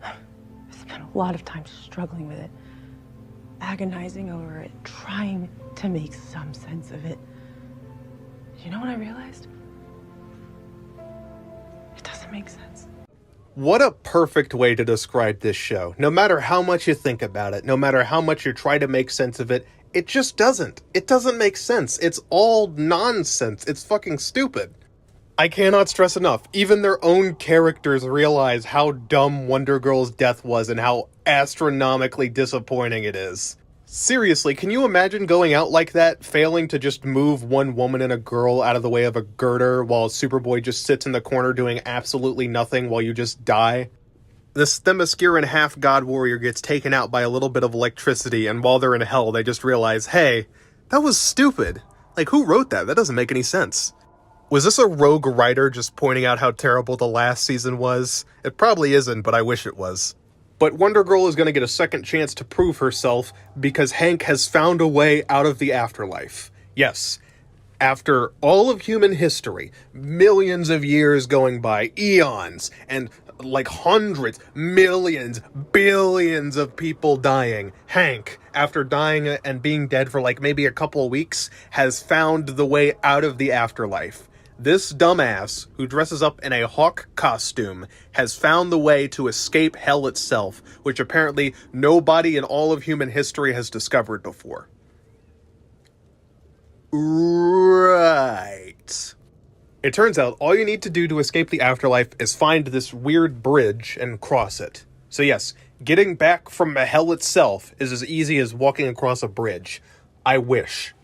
I spent a lot of time struggling with it. Agonizing over it, trying to make some sense of it. You know what I realized? It doesn't make sense. What a perfect way to describe this show. No matter how much you think about it, no matter how much you try to make sense of it, it just doesn't. It doesn't make sense. It's all nonsense. It's fucking stupid. I cannot stress enough, even their own characters realize how dumb Wonder Girl's death was and how astronomically disappointing it is. Seriously, can you imagine going out like that, failing to just move one woman and a girl out of the way of a girder while Superboy just sits in the corner doing absolutely nothing while you just die? This Themysciran half-god warrior gets taken out by a little bit of electricity, and while they're in hell, they just realize, hey, that was stupid. Like, who wrote that? That doesn't make any sense. Was this a rogue writer just pointing out how terrible the last season was? It probably isn't, but I wish it was. But Wonder Girl is going to get a second chance to prove herself because Hank has found a way out of the afterlife. Yes, after all of human history, millions of years going by, eons, and like hundreds, millions, billions of people dying, Hank, after dying and being dead for like maybe a couple of weeks, has found the way out of the afterlife. This dumbass, who dresses up in a hawk costume, has found the way to escape hell itself, which apparently nobody in all of human history has discovered before. Right. It turns out all you need to do to escape the afterlife is find this weird bridge and cross it. So yes, getting back from hell itself is as easy as walking across a bridge. I wish.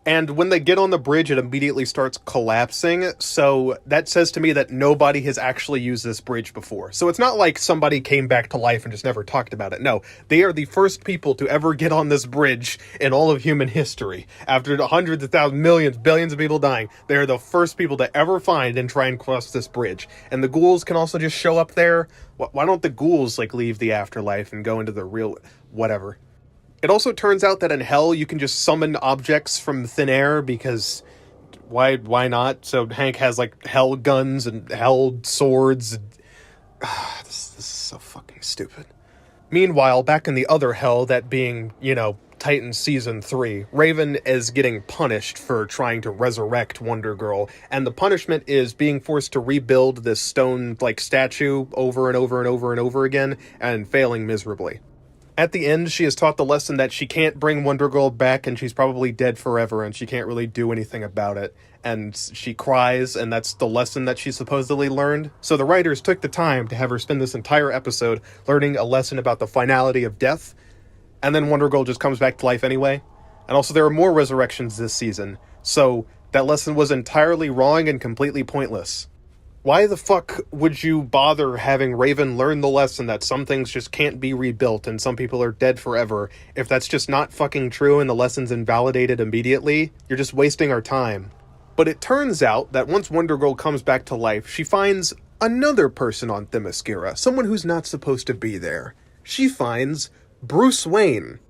And when they get on the bridge, it immediately starts collapsing, so that says to me that nobody has actually used this bridge before. So it's not like somebody came back to life and just never talked about it. No, they are the first people to ever get on this bridge in all of human history. After hundreds of thousands, millions, billions of people dying, they are the first people to ever find and try and cross this bridge. And the ghouls can also just show up there. Why don't the ghouls, like, leave the afterlife and go into the real... whatever. It also turns out that in hell you can just summon objects from thin air because why not? So Hank has like hell guns and hell swords. This is so fucking stupid. Meanwhile, back in the other hell, that being, Titans Season 3, Raven is getting punished for trying to resurrect Wonder Girl, and the punishment is being forced to rebuild this stone statue over and over and over and over again, and failing miserably. At the end, she is taught the lesson that she can't bring Wonder Girl back and she's probably dead forever and she can't really do anything about it. And she cries, and that's the lesson that she supposedly learned. So the writers took the time to have her spend this entire episode learning a lesson about the finality of death, and then Wonder Girl just comes back to life anyway. And also there are more resurrections this season, so that lesson was entirely wrong and completely pointless. Why the fuck would you bother having Raven learn the lesson that some things just can't be rebuilt and some people are dead forever if that's just not fucking true and the lesson's invalidated immediately? You're just wasting our time. But it turns out that once Wonder Girl comes back to life, she finds another person on Themyscira, someone who's not supposed to be there. She finds Bruce Wayne.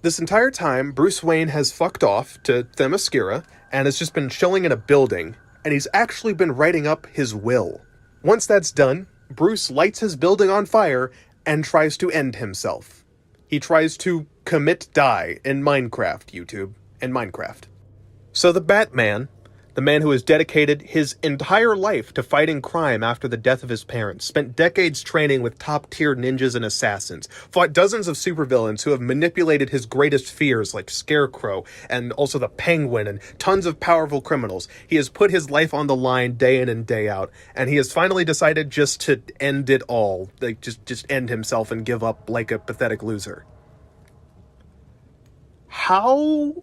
This entire time, Bruce Wayne has fucked off to Themyscira and has just been chilling in a building, and he's actually been writing up his will. Once that's done, Bruce lights his building on fire and tries to end himself. He tries to die in Minecraft, YouTube, in Minecraft. So the Batman, the man who has dedicated his entire life to fighting crime after the death of his parents, spent decades training with top-tier ninjas and assassins, fought dozens of supervillains who have manipulated his greatest fears like Scarecrow and also the Penguin and tons of powerful criminals. He has put his life on the line day in and day out, and he has finally decided just to end it all. Like, just end himself and give up like a pathetic loser. How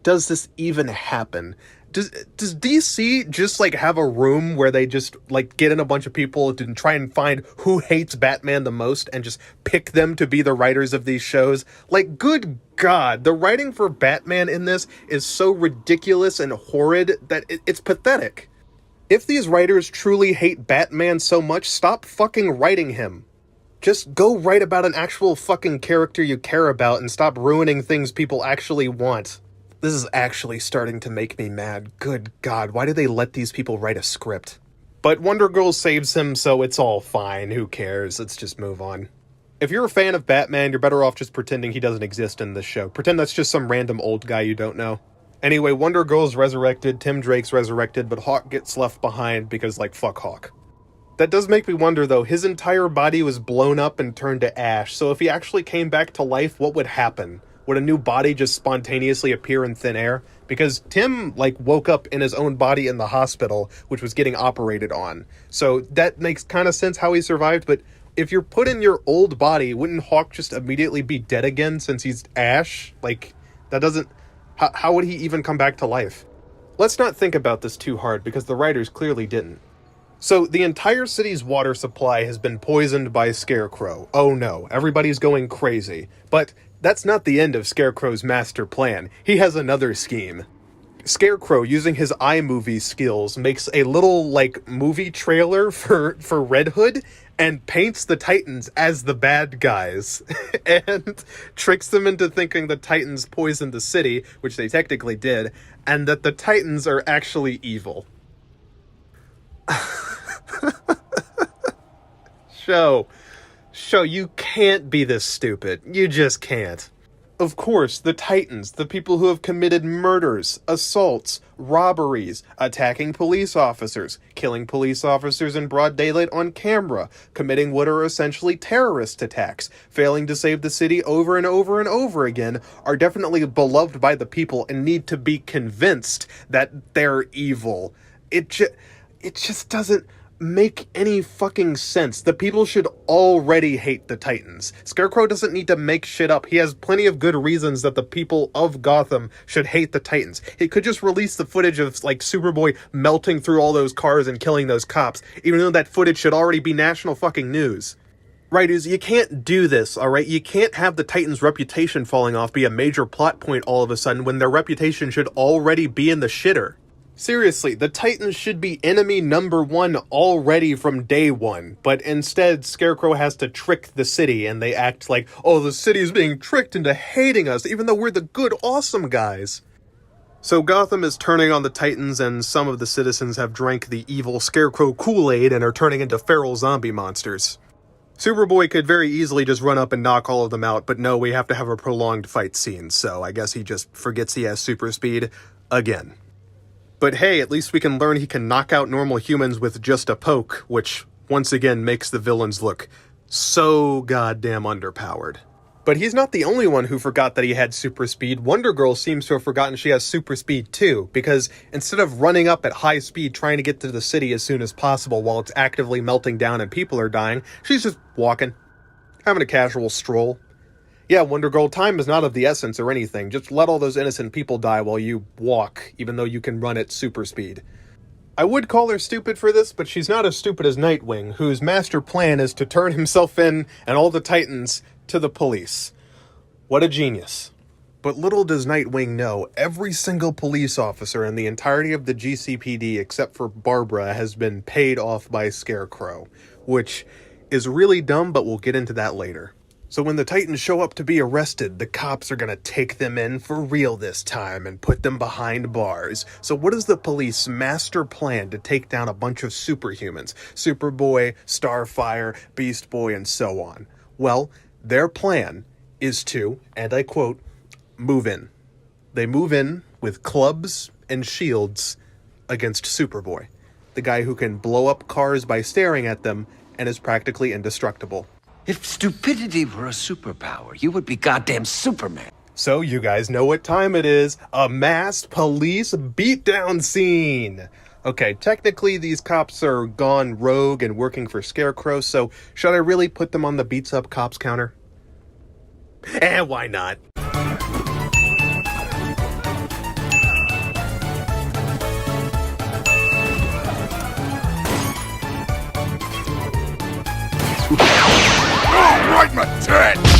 does this even happen? Does DC just, like, have a room where they just, like, get in a bunch of people to try and find who hates Batman the most and just pick them to be the writers of these shows? Like, good God, the writing for Batman in this is so ridiculous and horrid that it's pathetic. If these writers truly hate Batman so much, stop fucking writing him. Just go write about an actual fucking character you care about and stop ruining things people actually want. This is actually starting to make me mad. Good God, why do they let these people write a script? But Wonder Girl saves him, so it's all fine. Who cares? Let's just move on. If you're a fan of Batman, you're better off just pretending he doesn't exist in this show. Pretend that's just some random old guy you don't know. Anyway, Wonder Girl's resurrected, Tim Drake's resurrected, but Hawk gets left behind because, like, fuck Hawk. That does make me wonder, though. His entire body was blown up and turned to ash, so if he actually came back to life, what would happen? Would a new body just spontaneously appear in thin air? Because Tim, like, woke up in his own body in the hospital, which was getting operated on. So that makes kind of sense how he survived, but if you're put in your old body, wouldn't Hawk just immediately be dead again since he's ash? Like, that doesn't... How would he even come back to life? Let's not think about this too hard, because the writers clearly didn't. So, the entire city's water supply has been poisoned by Scarecrow. Oh no, everybody's going crazy. But that's not the end of Scarecrow's master plan. He has another scheme. Scarecrow, using his iMovie skills, makes a little, like, movie trailer for Red Hood and paints the Titans as the bad guys and tricks them into thinking the Titans poisoned the city, which they technically did, and that the Titans are actually evil. Show, you can't be this stupid. You just can't. Of course, the Titans, the people who have committed murders, assaults, robberies, attacking police officers, killing police officers in broad daylight on camera, committing what are essentially terrorist attacks, failing to save the city over and over and over again, are definitely beloved by the people and need to be convinced that they're evil. It just doesn't make any fucking sense. The people should already hate the Titans. Scarecrow doesn't need to make shit up. He has plenty of good reasons that the people of Gotham should hate the Titans. He could just release the footage of, like, Superboy melting through all those cars and killing those cops, even though that footage should already be national fucking news. Writers, you can't do this, alright? You can't have the Titans' reputation falling off be a major plot point all of a sudden when their reputation should already be in the shitter. Seriously, the Titans should be enemy number one already from day one, but instead Scarecrow has to trick the city and they act like, oh, the city is being tricked into hating us, even though we're the good, awesome guys. So Gotham is turning on the Titans and some of the citizens have drank the evil Scarecrow Kool-Aid and are turning into feral zombie monsters. Superboy could very easily just run up and knock all of them out, but no, we have to have a prolonged fight scene, so I guess he just forgets he has super speed again. But hey, at least we can learn he can knock out normal humans with just a poke, which once again makes the villains look so goddamn underpowered. But he's not the only one who forgot that he had super speed. Wonder Girl seems to have forgotten she has super speed too, because instead of running up at high speed trying to get to the city as soon as possible while it's actively melting down and people are dying, she's just walking, having a casual stroll. Yeah, Wonder Girl, time is not of the essence or anything. Just let all those innocent people die while you walk, even though you can run at super speed. I would call her stupid for this, but she's not as stupid as Nightwing, whose master plan is to turn himself in and all the Titans to the police. What a genius. But little does Nightwing know, every single police officer in the entirety of the GCPD except for Barbara has been paid off by Scarecrow, which is really dumb, but we'll get into that later. So when the Titans show up to be arrested, the cops are gonna take them in for real this time and put them behind bars. So what is the police master plan to take down a bunch of superhumans? Superboy, Starfire, Beast Boy, and so on. Well, their plan is to, and I quote, move in. They move in with clubs and shields against Superboy, the guy who can blow up cars by staring at them and is practically indestructible. If stupidity were a superpower, you would be goddamn Superman. So you guys know what time it is. A masked police beatdown scene. Okay, technically these cops are gone rogue and working for Scarecrow, so should I really put them on the beats up cops counter? Why not? Oh, right in the tit!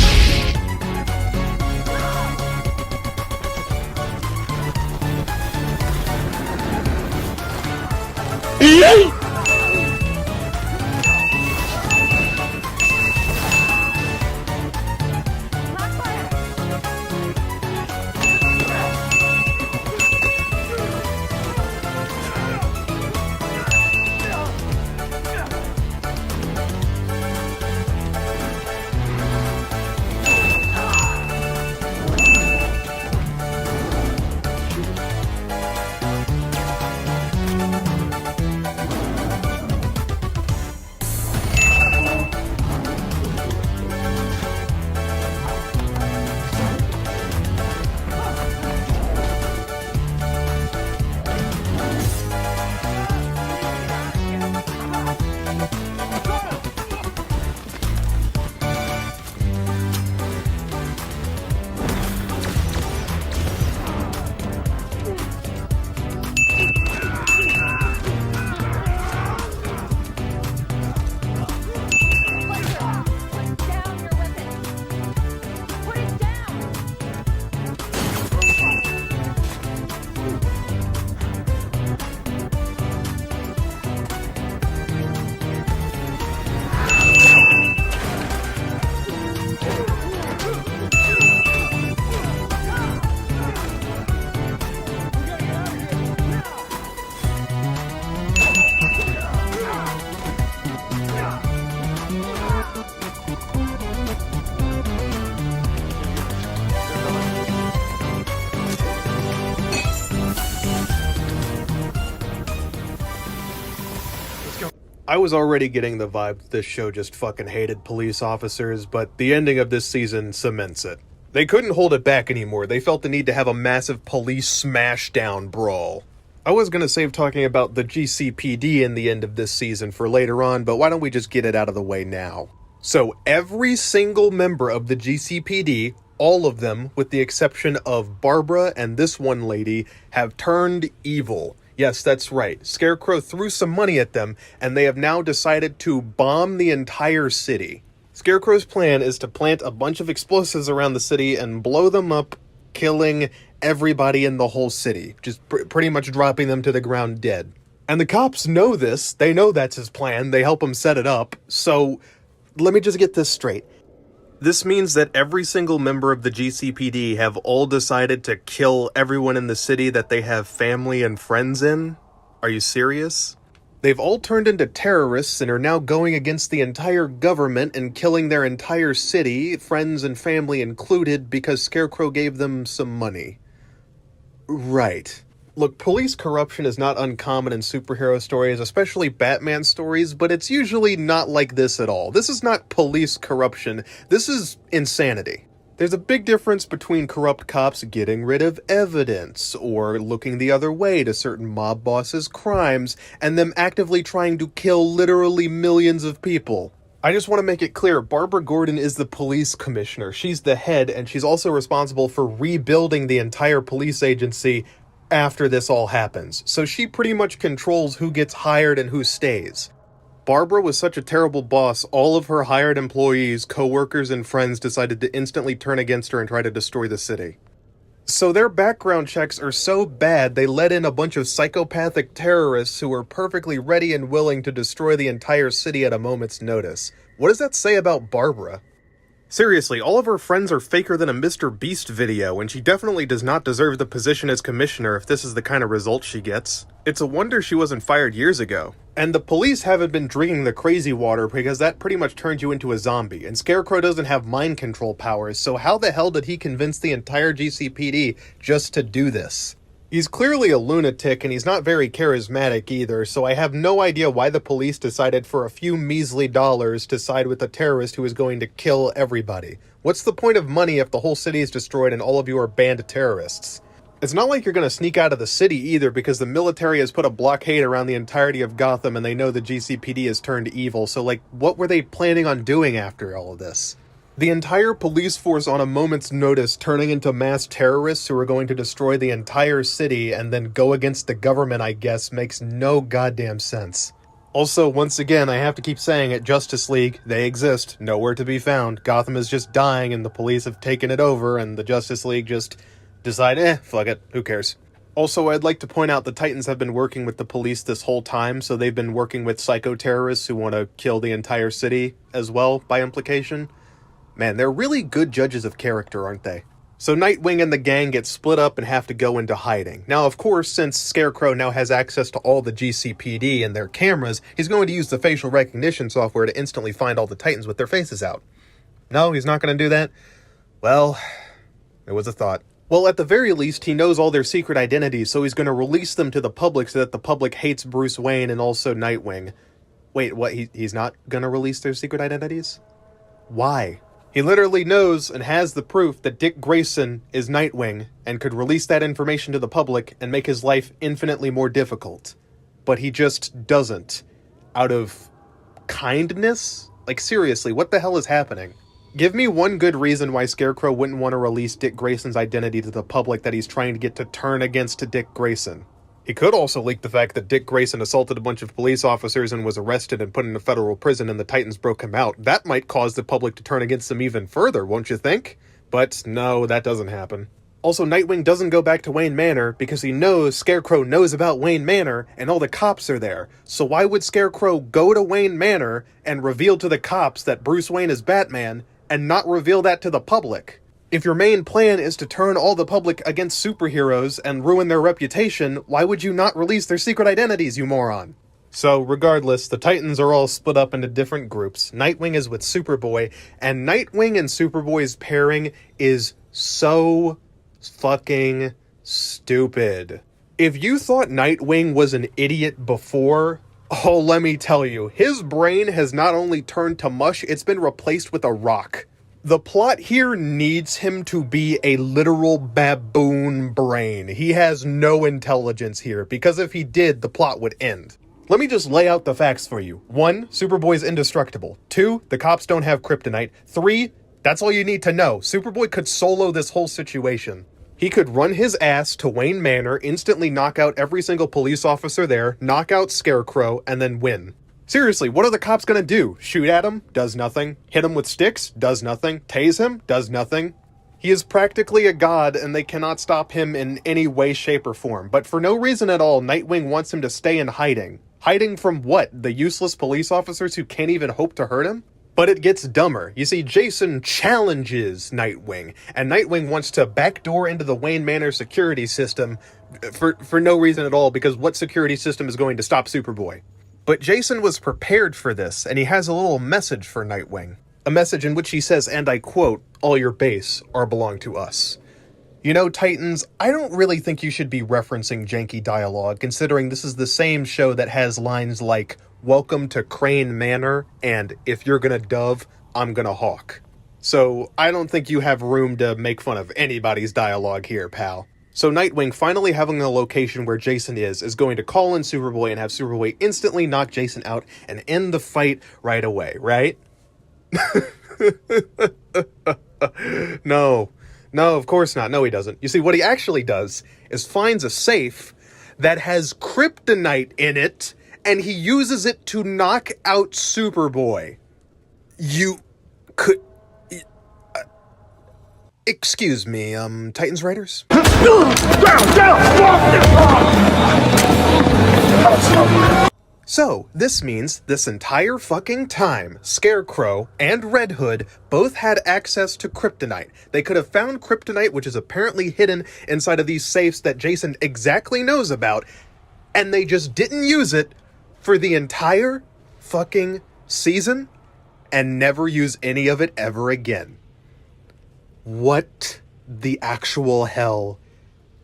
I was already getting the vibe that this show just fucking hated police officers, but the ending of this season cements it. They couldn't hold it back anymore. They felt the need to have a massive police smashdown brawl. I was gonna save talking about the GCPD in the end of this season for later on, but why don't we just get it out of the way now? So every single member of the GCPD, all of them, with the exception of Barbara and this one lady, have turned evil. Yes, that's right. Scarecrow threw some money at them, and they have now decided to bomb the entire city. Scarecrow's plan is to plant a bunch of explosives around the city and blow them up, killing everybody in the whole city, just pretty much dropping them to the ground dead. And the cops know this. They know that's his plan. They help him set it up. So let me just get this straight. This means that every single member of the GCPD have all decided to kill everyone in the city that they have family and friends in? Are you serious? They've all turned into terrorists and are now going against the entire government and killing their entire city, friends and family included, because Scarecrow gave them some money. Right. Look, police corruption is not uncommon in superhero stories, especially Batman stories, but it's usually not like this at all. This is not police corruption. This is insanity. There's a big difference between corrupt cops getting rid of evidence, or looking the other way to certain mob bosses' crimes, and them actively trying to kill literally millions of people. I just want to make it clear, Barbara Gordon is the police commissioner. She's the head, and she's also responsible for rebuilding the entire police agency after this all happens. So she pretty much controls who gets hired and who stays. Barbara was such a terrible boss, all of her hired employees, co-workers, and friends decided to instantly turn against her and try to destroy the city. So their background checks are so bad, they let in a bunch of psychopathic terrorists who are perfectly ready and willing to destroy the entire city at a moment's notice. What does that say about Barbara? Seriously, all of her friends are faker than a Mr. Beast video, and she definitely does not deserve the position as commissioner if this is the kind of result she gets. It's a wonder she wasn't fired years ago. And the police haven't been drinking the crazy water because that pretty much turns you into a zombie, and Scarecrow doesn't have mind control powers, so how the hell did he convince the entire GCPD just to do this? He's clearly a lunatic, and he's not very charismatic either, so I have no idea why the police decided for a few measly dollars to side with a terrorist who is going to kill everybody. What's the point of money if the whole city is destroyed and all of you are banned terrorists? It's not like you're going to sneak out of the city either, because the military has put a blockade around the entirety of Gotham and they know the GCPD has turned evil, so like, what were they planning on doing after all of this? The entire police force on a moment's notice turning into mass terrorists who are going to destroy the entire city and then go against the government, I guess, makes no goddamn sense. Also, once again, I have to keep saying it, Justice League, they exist, nowhere to be found. Gotham is just dying and the police have taken it over and the Justice League just decide, fuck it, who cares. Also, I'd like to point out the Titans have been working with the police this whole time, so they've been working with psycho-terrorists who want to kill the entire city as well, by implication. Man, they're really good judges of character, aren't they? So Nightwing and the gang get split up and have to go into hiding. Now, of course, since Scarecrow now has access to all the GCPD and their cameras, he's going to use the facial recognition software to instantly find all the Titans with their faces out. No, he's not going to do that? Well, it was a thought. Well, at the very least, he knows all their secret identities, so he's going to release them to the public so that the public hates Bruce Wayne and also Nightwing. Wait, what? He's not going to release their secret identities? Why? He literally knows and has the proof that Dick Grayson is Nightwing and could release that information to the public and make his life infinitely more difficult. But he just doesn't. Out of kindness? Like, seriously, what the hell is happening? Give me one good reason why Scarecrow wouldn't want to release Dick Grayson's identity to the public that he's trying to get to turn against Dick Grayson. He could also leak the fact that Dick Grayson assaulted a bunch of police officers and was arrested and put in a federal prison and the Titans broke him out. That might cause the public to turn against him even further, won't you think? But no, that doesn't happen. Also, Nightwing doesn't go back to Wayne Manor because he knows Scarecrow knows about Wayne Manor and all the cops are there. So why would Scarecrow go to Wayne Manor and reveal to the cops that Bruce Wayne is Batman and not reveal that to the public? If your main plan is to turn all the public against superheroes and ruin their reputation, why would you not release their secret identities, you moron? So, regardless, the Titans are all split up into different groups. Nightwing is with Superboy, and Nightwing and Superboy's pairing is so fucking stupid. If you thought Nightwing was an idiot before, oh, let me tell you, his brain has not only turned to mush, it's been replaced with a rock. The plot here needs him to be a literal baboon brain. He has no intelligence here, because if he did, the plot would end. Let me just lay out the facts for you. 1, Superboy's indestructible. 2, the cops don't have kryptonite. 3, that's all you need to know. Superboy could solo this whole situation. He could run his ass to Wayne Manor, instantly knock out every single police officer there, knock out Scarecrow, and then win. Seriously, what are the cops gonna do? Shoot at him? Does nothing. Hit him with sticks? Does nothing. Tase him? Does nothing. He is practically a god, and they cannot stop him in any way, shape, or form. But for no reason at all, Nightwing wants him to stay in hiding. Hiding from what? The useless police officers who can't even hope to hurt him? But it gets dumber. You see, Jason challenges Nightwing, and Nightwing wants to backdoor into the Wayne Manor security system for no reason at all, because what security system is going to stop Superboy? But Jason was prepared for this, and he has a little message for Nightwing. A message in which he says, and I quote, "All your base are belong to us." You know, Titans, I don't really think you should be referencing janky dialogue, considering this is the same show that has lines like, "Welcome to Crane Manor," and "If you're gonna dove, I'm gonna hawk." So I don't think you have room to make fun of anybody's dialogue here, pal. So Nightwing, finally having the location where Jason is going to call in Superboy and have Superboy instantly knock Jason out and end the fight right away, right? No, of course not. No, he doesn't. You see, what he actually does is finds a safe that has kryptonite in it, and he uses it to knock out Superboy. You could... excuse me, Titans writers? So, this means this entire fucking time, Scarecrow and Red Hood both had access to kryptonite. They could have found kryptonite, which is apparently hidden inside of these safes that Jason exactly knows about, and they just didn't use it for the entire fucking season and never use any of it ever again. What the actual hell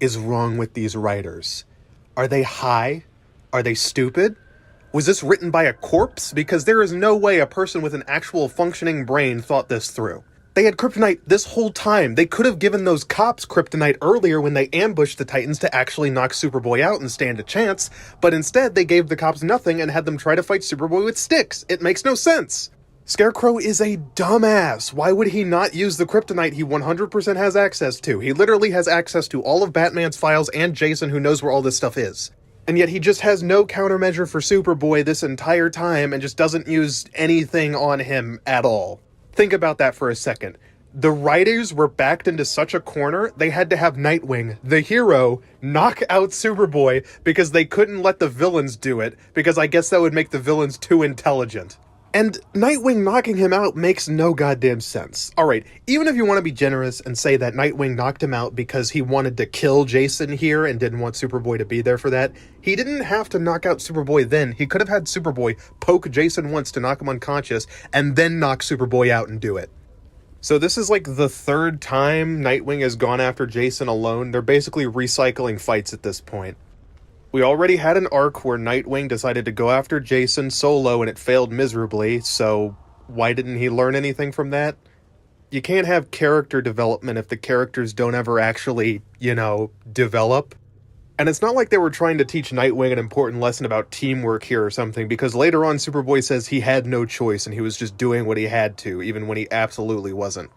is wrong with these writers? Are they high? Are they stupid? Was this written by a corpse? Because there is no way a person with an actual functioning brain thought this through. They had kryptonite this whole time. They could have given those cops kryptonite earlier when they ambushed the Titans to actually knock Superboy out and stand a chance, but instead they gave the cops nothing and had them try to fight Superboy with sticks. It makes no sense. Scarecrow is a dumbass. Why would he not use the kryptonite he 100% has access to? He literally has access to all of Batman's files and Jason, who knows where all this stuff is. And yet he just has no countermeasure for Superboy this entire time and just doesn't use anything on him at all. Think about that for a second. The writers were backed into such a corner, they had to have Nightwing, the hero, knock out Superboy because they couldn't let the villains do it, because I guess that would make the villains too intelligent. And Nightwing knocking him out makes no goddamn sense. Alright, even if you want to be generous and say that Nightwing knocked him out because he wanted to kill Jason here and didn't want Superboy to be there for that, he didn't have to knock out Superboy then. He could have had Superboy poke Jason once to knock him unconscious and then knock Superboy out and do it. So this is like the third time Nightwing has gone after Jason alone. They're basically recycling fights at this point. We already had an arc where Nightwing decided to go after Jason solo and it failed miserably, so why didn't he learn anything from that? You can't have character development if the characters don't ever actually, develop. And it's not like they were trying to teach Nightwing an important lesson about teamwork here or something, because later on Superboy says he had no choice and he was just doing what he had to, even when he absolutely wasn't.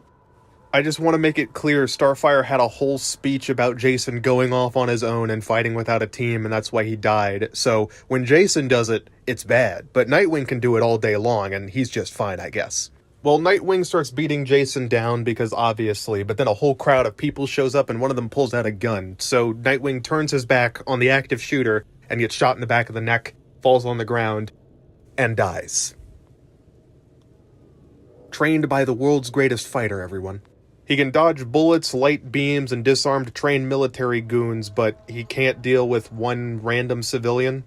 I just want to make it clear, Starfire had a whole speech about Jason going off on his own and fighting without a team, and that's why he died. So when Jason does it, it's bad. But Nightwing can do it all day long, and he's just fine, I guess. Well, Nightwing starts beating Jason down because obviously, but then a whole crowd of people shows up and one of them pulls out a gun. So Nightwing turns his back on the active shooter and gets shot in the back of the neck, falls on the ground, and dies. Trained by the world's greatest fighter, everyone. He can dodge bullets, light beams, and disarmed trained military goons, but he can't deal with one random civilian?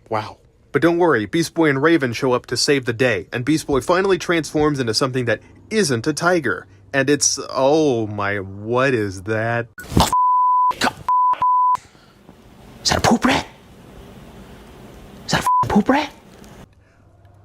Wow. But don't worry, Beast Boy and Raven show up to save the day, and Beast Boy finally transforms into something that isn't a tiger. And it's... oh my, what is that? Is that a poop rat? Is that a poop rat?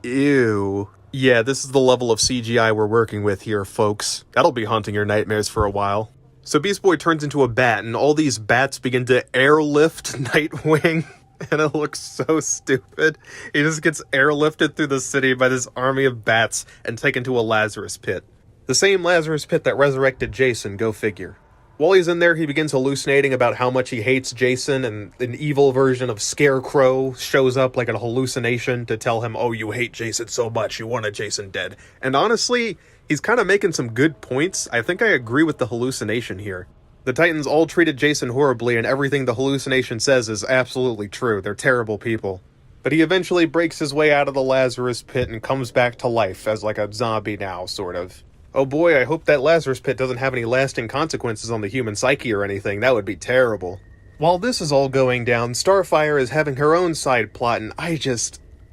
Ew. Yeah, this is the level of CGI we're working with here, folks. That'll be haunting your nightmares for a while. So Beast Boy turns into a bat, and all these bats begin to airlift Nightwing, and it looks so stupid. He just gets airlifted through the city by this army of bats and taken to a Lazarus pit. The same Lazarus pit that resurrected Jason, go figure. While he's in there, he begins hallucinating about how much he hates Jason, and an evil version of Scarecrow shows up like a hallucination to tell him, oh, you hate Jason so much, you wanted Jason dead. And honestly, he's kind of making some good points. I think I agree with the hallucination here. The Titans all treated Jason horribly, and everything the hallucination says is absolutely true. They're terrible people. But he eventually breaks his way out of the Lazarus pit and comes back to life as like a zombie now, sort of. Oh boy, I hope that Lazarus pit doesn't have any lasting consequences on the human psyche or anything. That would be terrible. While this is all going down, Starfire is having her own side plot, and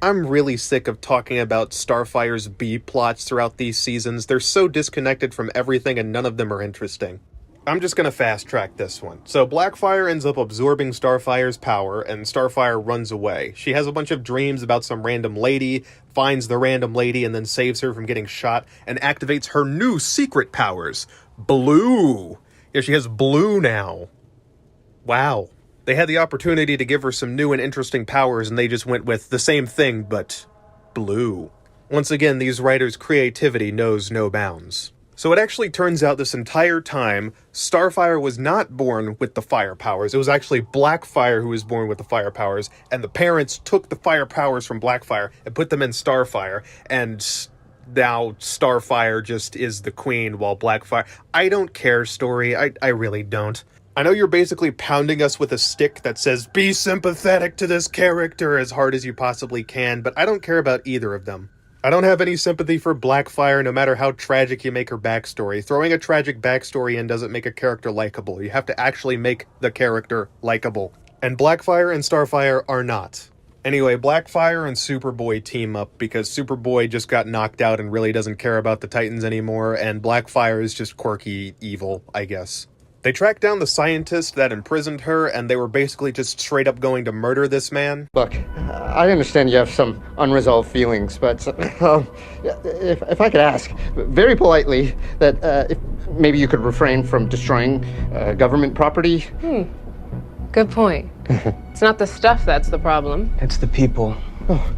I'm really sick of talking about Starfire's B-plots throughout these seasons. They're so disconnected from everything and none of them are interesting. I'm just gonna fast track this one. So Blackfire ends up absorbing Starfire's power, and Starfire runs away. She has a bunch of dreams about some random lady, finds the random lady, and then saves her from getting shot, and activates her new secret powers. Blue! Yeah, she has blue now. Wow. They had the opportunity to give her some new and interesting powers, and they just went with the same thing, but blue. Once again, these writers' creativity knows no bounds. So it actually turns out this entire time, Starfire was not born with the fire powers. It was actually Blackfire who was born with the fire powers, and the parents took the fire powers from Blackfire and put them in Starfire, and now Starfire just is the queen while Blackfire... I don't care, story. I really don't. I know you're basically pounding us with a stick that says, be sympathetic to this character as hard as you possibly can, but I don't care about either of them. I don't have any sympathy for Blackfire, no matter how tragic you make her backstory. Throwing a tragic backstory in doesn't make a character likable. You have to actually make the character likable. And Blackfire and Starfire are not. Anyway, Blackfire and Superboy team up because Superboy just got knocked out and really doesn't care about the Titans anymore, and Blackfire is just quirky evil, I guess. They tracked down the scientist that imprisoned her, and they were basically just straight up going to murder this man. Look, I understand you have some unresolved feelings, but if I could ask, very politely, that if maybe you could refrain from destroying government property. Good point. It's not the stuff that's the problem. It's the people. Oh,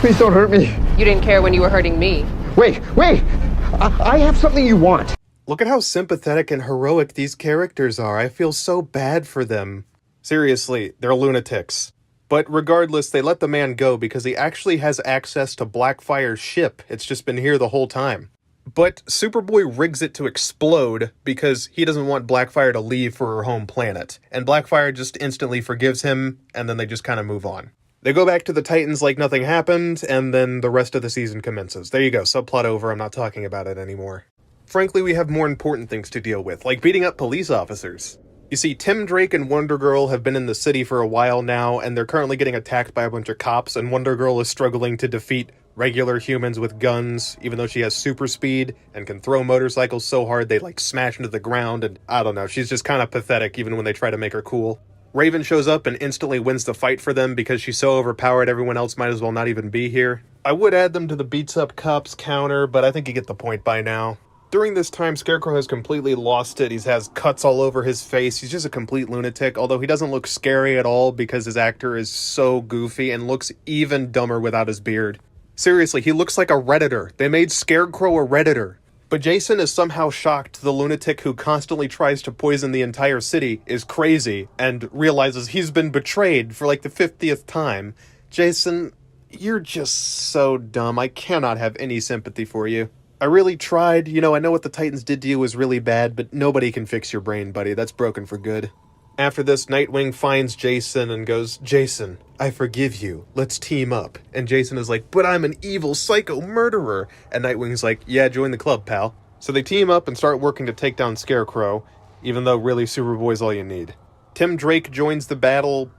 please don't hurt me. You didn't care when you were hurting me. Wait! I have something you want. Look at how sympathetic and heroic these characters are. I feel so bad for them. Seriously, they're lunatics. But regardless, they let the man go because he actually has access to Blackfire's ship. It's just been here the whole time. But Superboy rigs it to explode because he doesn't want Blackfire to leave for her home planet. And Blackfire just instantly forgives him, and then they just kind of move on. They go back to the Titans like nothing happened, and then the rest of the season commences. There you go, subplot over, I'm not talking about it anymore. Frankly, we have more important things to deal with, like beating up police officers. You see, Tim Drake and Wonder Girl have been in the city for a while now, and they're currently getting attacked by a bunch of cops, and Wonder Girl is struggling to defeat regular humans with guns, even though she has super speed and can throw motorcycles so hard they, like, smash into the ground, and I don't know, she's just kind of pathetic even when they try to make her cool. Raven shows up and instantly wins the fight for them because she's so overpowered everyone else might as well not even be here. I would add them to the beats up cops counter, but I think you get the point by now. During this time, Scarecrow has completely lost it. He has cuts all over his face. He's just a complete lunatic, although he doesn't look scary at all because his actor is so goofy and looks even dumber without his beard. Seriously, he looks like a Redditor. They made Scarecrow a Redditor. But Jason is somehow shocked the lunatic who constantly tries to poison the entire city is crazy and realizes he's been betrayed for like the 50th time. Jason, you're just so dumb. I cannot have any sympathy for you. I really tried. You know, I know what the Titans did to you was really bad, but nobody can fix your brain, buddy. That's broken for good. After this, Nightwing finds Jason and goes, Jason, I forgive you. Let's team up. And Jason is like, but I'm an evil psycho murderer. And Nightwing's like, yeah, join the club, pal. So they team up and start working to take down Scarecrow, even though really Superboy's all you need. Tim Drake joins the battle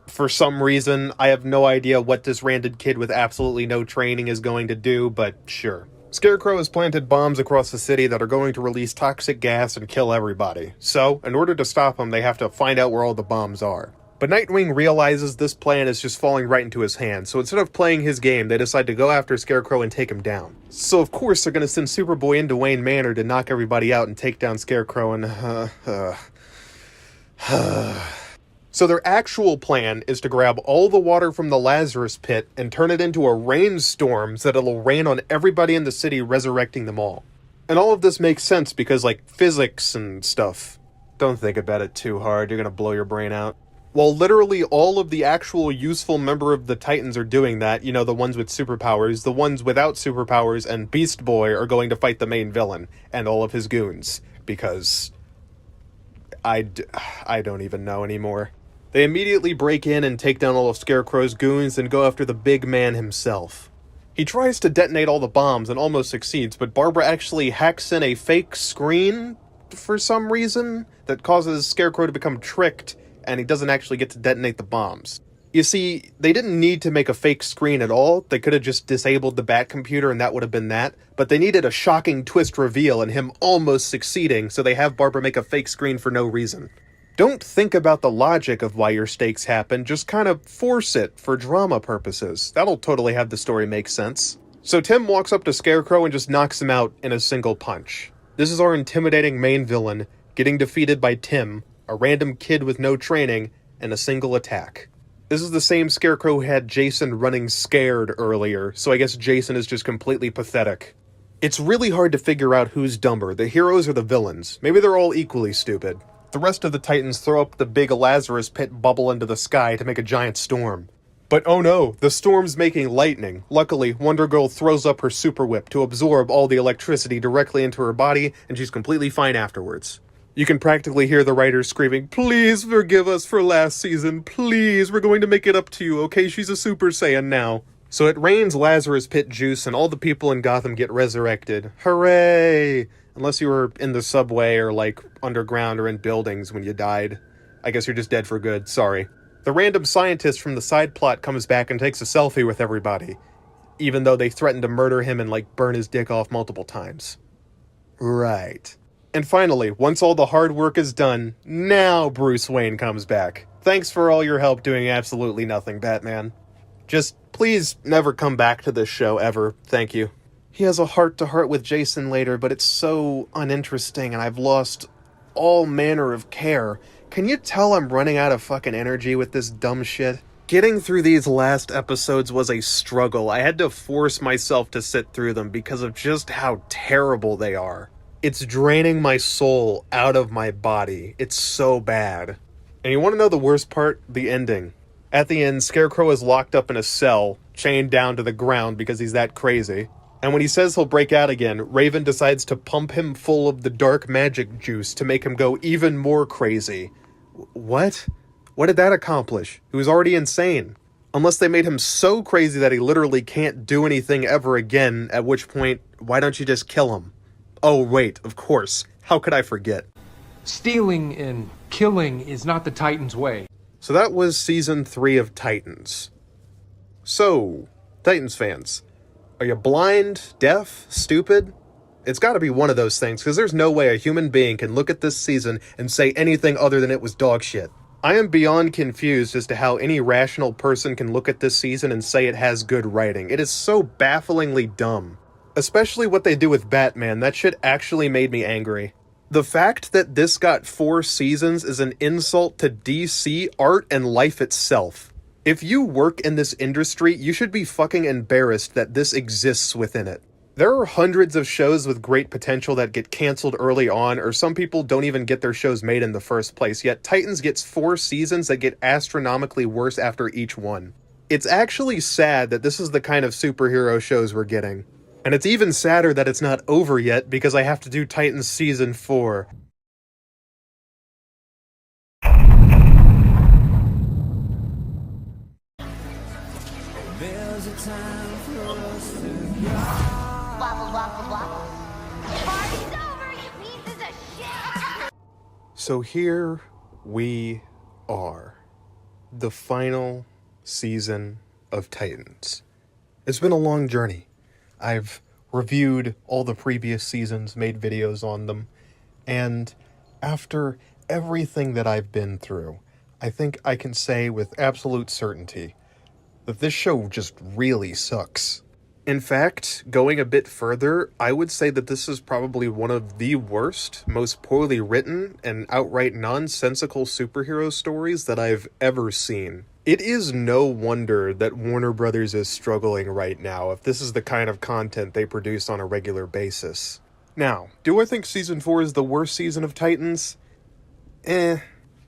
for some reason. I have no idea what this random kid with absolutely no training is going to do, but sure. Scarecrow has planted bombs across the city that are going to release toxic gas and kill everybody. So, in order to stop him, they have to find out where all the bombs are. But Nightwing realizes this plan is just falling right into his hands, so instead of playing his game, they decide to go after Scarecrow and take him down. So of course they're going to send Superboy into Wayne Manor to knock everybody out and take down Scarecrow and So their actual plan is to grab all the water from the Lazarus Pit and turn it into a rainstorm so that it'll rain on everybody in the city, resurrecting them all. And all of this makes sense because, like, physics and stuff. Don't think about it too hard, you're gonna blow your brain out. While literally all of the actual useful member of the Titans are doing that, you know, the ones with superpowers, the ones without superpowers and Beast Boy are going to fight the main villain and all of his goons. Because I don't even know anymore. They immediately break in and take down all of Scarecrow's goons and go after the big man himself. He tries to detonate all the bombs and almost succeeds, but Barbara actually hacks in a fake screen for some reason that causes Scarecrow to become tricked, and he doesn't actually get to detonate the bombs. You see, they didn't need to make a fake screen at all. They could have just disabled the Bat computer and that would have been that. But they needed a shocking twist reveal and him almost succeeding, so they have Barbara make a fake screen for no reason. Don't think about the logic of why your stakes happen, just kind of force it for drama purposes. That'll totally have the story make sense. So Tim walks up to Scarecrow and just knocks him out in a single punch. This is our intimidating main villain, getting defeated by Tim, a random kid with no training, in a single attack. This is the same Scarecrow who had Jason running scared earlier, so I guess Jason is just completely pathetic. It's really hard to figure out who's dumber, the heroes or the villains. Maybe they're all equally stupid. The rest of the Titans throw up the big Lazarus pit bubble into the sky to make a giant storm. But oh no, the storm's making lightning. Luckily, Wonder Girl throws up her super whip to absorb all the electricity directly into her body, and she's completely fine afterwards. You can practically hear the writers screaming, "Please forgive us for last season, please, we're going to make it up to you, okay? She's a Super Saiyan now." So it rains Lazarus Pit juice and all the people in Gotham get resurrected. Hooray! Unless you were in the subway or like underground or in buildings when you died. I guess you're just dead for good, sorry. The random scientist from the side plot comes back and takes a selfie with everybody, even though they threatened to murder him and like burn his dick off multiple times. Right. And finally, once all the hard work is done, now Bruce Wayne comes back. Thanks for all your help doing absolutely nothing, Batman. Just please never come back to this show ever, thank you. He has a heart-to-heart with Jason later, but it's so uninteresting and I've lost all manner of care. Can you tell I'm running out of fucking energy with this dumb shit? Getting through these last episodes was a struggle. I had to force myself to sit through them because of just how terrible they are. It's draining my soul out of my body. It's so bad. And you want to know the worst part? The ending. At the end, Scarecrow is locked up in a cell, chained down to the ground because he's that crazy. And when he says he'll break out again, Raven decides to pump him full of the dark magic juice to make him go even more crazy. What? What did that accomplish? He was already insane. Unless they made him so crazy that he literally can't do anything ever again, at which point, why don't you just kill him? Oh wait, of course. How could I forget? Stealing and killing is not the Titans' way. So that was Season 3 of Titans. So, Titans fans, are you blind, deaf, stupid? It's gotta be one of those things, because there's no way a human being can look at this season and say anything other than it was dog shit. I am beyond confused as to how any rational person can look at this season and say it has good writing. It is so bafflingly dumb. Especially what they do with Batman, that shit actually made me angry. The fact that this got 4 seasons is an insult to DC art and life itself. If you work in this industry, you should be fucking embarrassed that this exists within it. There are hundreds of shows with great potential that get canceled early on, or some people don't even get their shows made in the first place, yet Titans gets 4 seasons that get astronomically worse after each one. It's actually sad that this is the kind of superhero shows we're getting. And it's even sadder that it's not over yet because I have to do Titans Season 4. There's a time for us to go. Waffle, waffle, waffle. Party's over, you pieces of shit! So here we are. The final season of Titans. It's been a long journey. I've reviewed all the previous seasons, made videos on them, and after everything that I've been through, I think I can say with absolute certainty that this show just really sucks. In fact, going a bit further, I would say that this is probably one of the worst, most poorly written, and outright nonsensical superhero stories that I've ever seen. It is no wonder that Warner Brothers is struggling right now if this is the kind of content they produce on a regular basis. Now, do I think Season 4 is the worst season of Titans?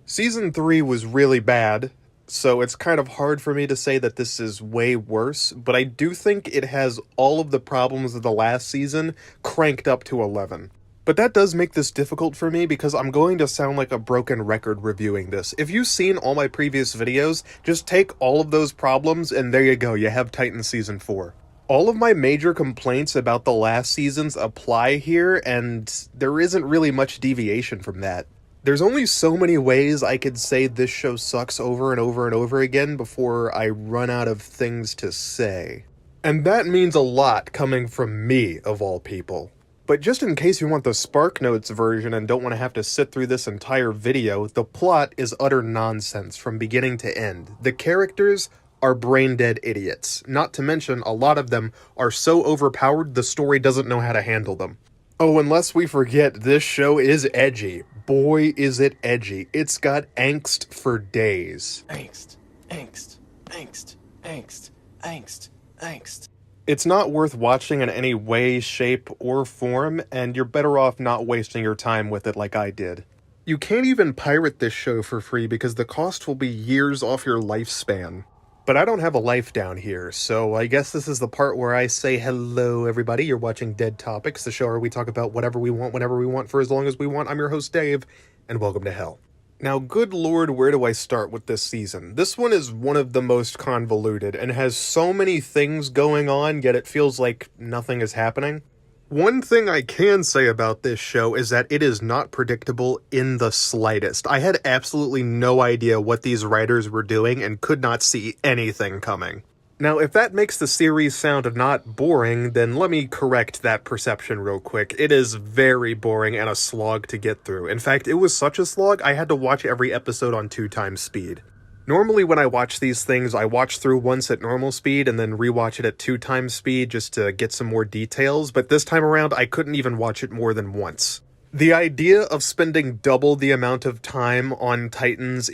Season 3 was really bad, so it's kind of hard for me to say that this is way worse, but I do think it has all of the problems of the last season cranked up to 11. But that does make this difficult for me because I'm going to sound like a broken record reviewing this. If you've seen all my previous videos, just take all of those problems and there you go, you have Titans Season 4. All of my major complaints about the last seasons apply here, and there isn't really much deviation from that. There's only so many ways I could say this show sucks over and over and over again before I run out of things to say. And that means a lot coming from me, of all people. But just in case you want the Spark Notes version and don't want to have to sit through this entire video, the plot is utter nonsense from beginning to end. The characters are brain-dead idiots. Not to mention, a lot of them are so overpowered the story doesn't know how to handle them. Oh, unless we forget, this show is edgy. Boy, is it edgy. It's got angst for days. Angst, angst, angst, angst, angst, angst. It's not worth watching in any way, shape, or form, and you're better off not wasting your time with it like I did. You can't even pirate this show for free because the cost will be years off your lifespan. But I don't have a life down here, so I guess this is the part where I say hello everybody, you're watching Dead Topics, the show where we talk about whatever we want, whenever we want, for as long as we want. I'm your host Dave, and welcome to hell. Now, good lord, where do I start with this season? This one is one of the most convoluted, and has so many things going on, yet it feels like nothing is happening. One thing I can say about this show is that it is not predictable in the slightest. I had absolutely no idea what these writers were doing and could not see anything coming. Now, if that makes the series sound not boring, then let me correct that perception real quick. It is very boring and a slog to get through. In fact, it was such a slog, I had to watch every episode on 2x speed. Normally when I watch these things, I watch through once at normal speed and then rewatch it at 2x speed just to get some more details, but this time around I couldn't even watch it more than once. The idea of spending double the amount of time on Titans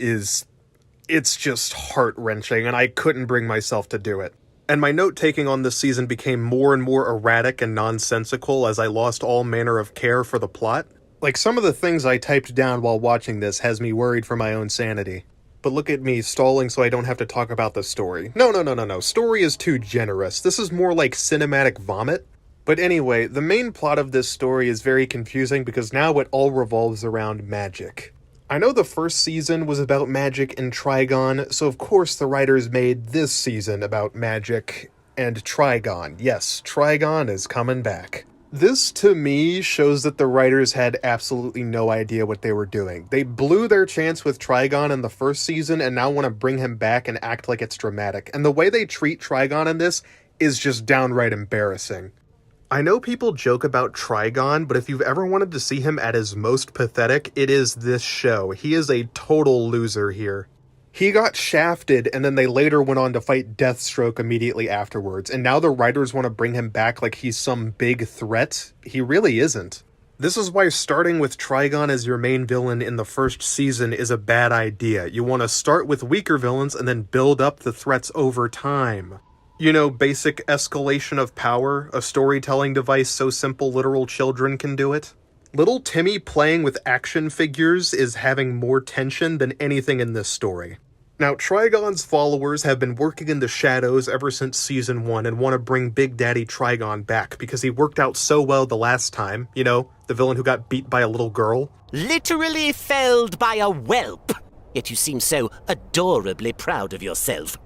it's just heart-wrenching, and I couldn't bring myself to do it. And my note-taking on this season became more and more erratic and nonsensical as I lost all manner of care for the plot. Like, some of the things I typed down while watching this has me worried for my own sanity. But look at me, stalling so I don't have to talk about the story. No. Story is too generous. This is more like cinematic vomit. But anyway, the main plot of this story is very confusing because now it all revolves around magic. I know the first season was about magic and Trigon, so of course the writers made this season about magic and Trigon. Yes, Trigon is coming back. This, to me, shows that the writers had absolutely no idea what they were doing. They blew their chance with Trigon in the first season and now want to bring him back and act like it's dramatic. And the way they treat Trigon in this is just downright embarrassing. I know people joke about Trigon, but if you've ever wanted to see him at his most pathetic, it is this show. He is a total loser here. He got shafted, and then they later went on to fight Deathstroke immediately afterwards, and now the writers want to bring him back like he's some big threat. He really isn't. This is why starting with Trigon as your main villain in the first season is a bad idea. You want to start with weaker villains and then build up the threats over time. You know, basic escalation of power, a storytelling device so simple literal children can do it. Little Timmy playing with action figures is having more tension than anything in this story. Now, Trigon's followers have been working in the shadows ever since Season 1 and want to bring Big Daddy Trigon back because he worked out so well the last time. You know, the villain who got beat by a little girl. Literally felled by a whelp. Yet you seem so adorably proud of yourself.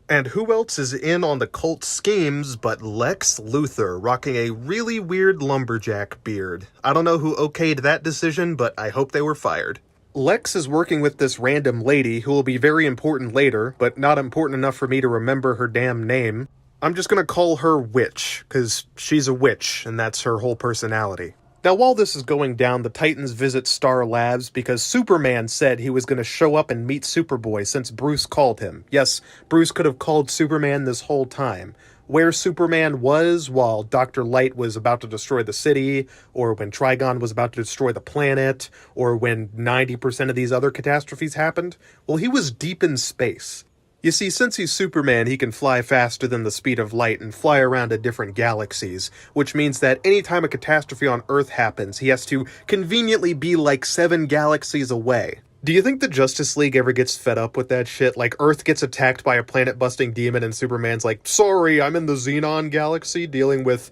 And who else is in on the cult schemes but Lex Luthor, rocking a really weird lumberjack beard. I don't know who okayed that decision, but I hope they were fired. Lex is working with this random lady who will be very important later, but not important enough for me to remember her damn name. I'm just gonna call her Witch, cause she's a witch, and that's her whole personality. Now, while this is going down, the Titans visit Star Labs because Superman said he was going to show up and meet Superboy since Bruce called him. Yes, Bruce could have called Superman this whole time. Where Superman was while Dr. Light was about to destroy the city, or when Trigon was about to destroy the planet, or when 90% of these other catastrophes happened, well, he was deep in space. You see, since he's Superman, he can fly faster than the speed of light and fly around to different galaxies, which means that anytime a catastrophe on Earth happens, he has to conveniently be like 7 galaxies away. Do you think the Justice League ever gets fed up with that shit? Like, Earth gets attacked by a planet-busting demon and Superman's like, sorry, I'm in the Xenon galaxy dealing with,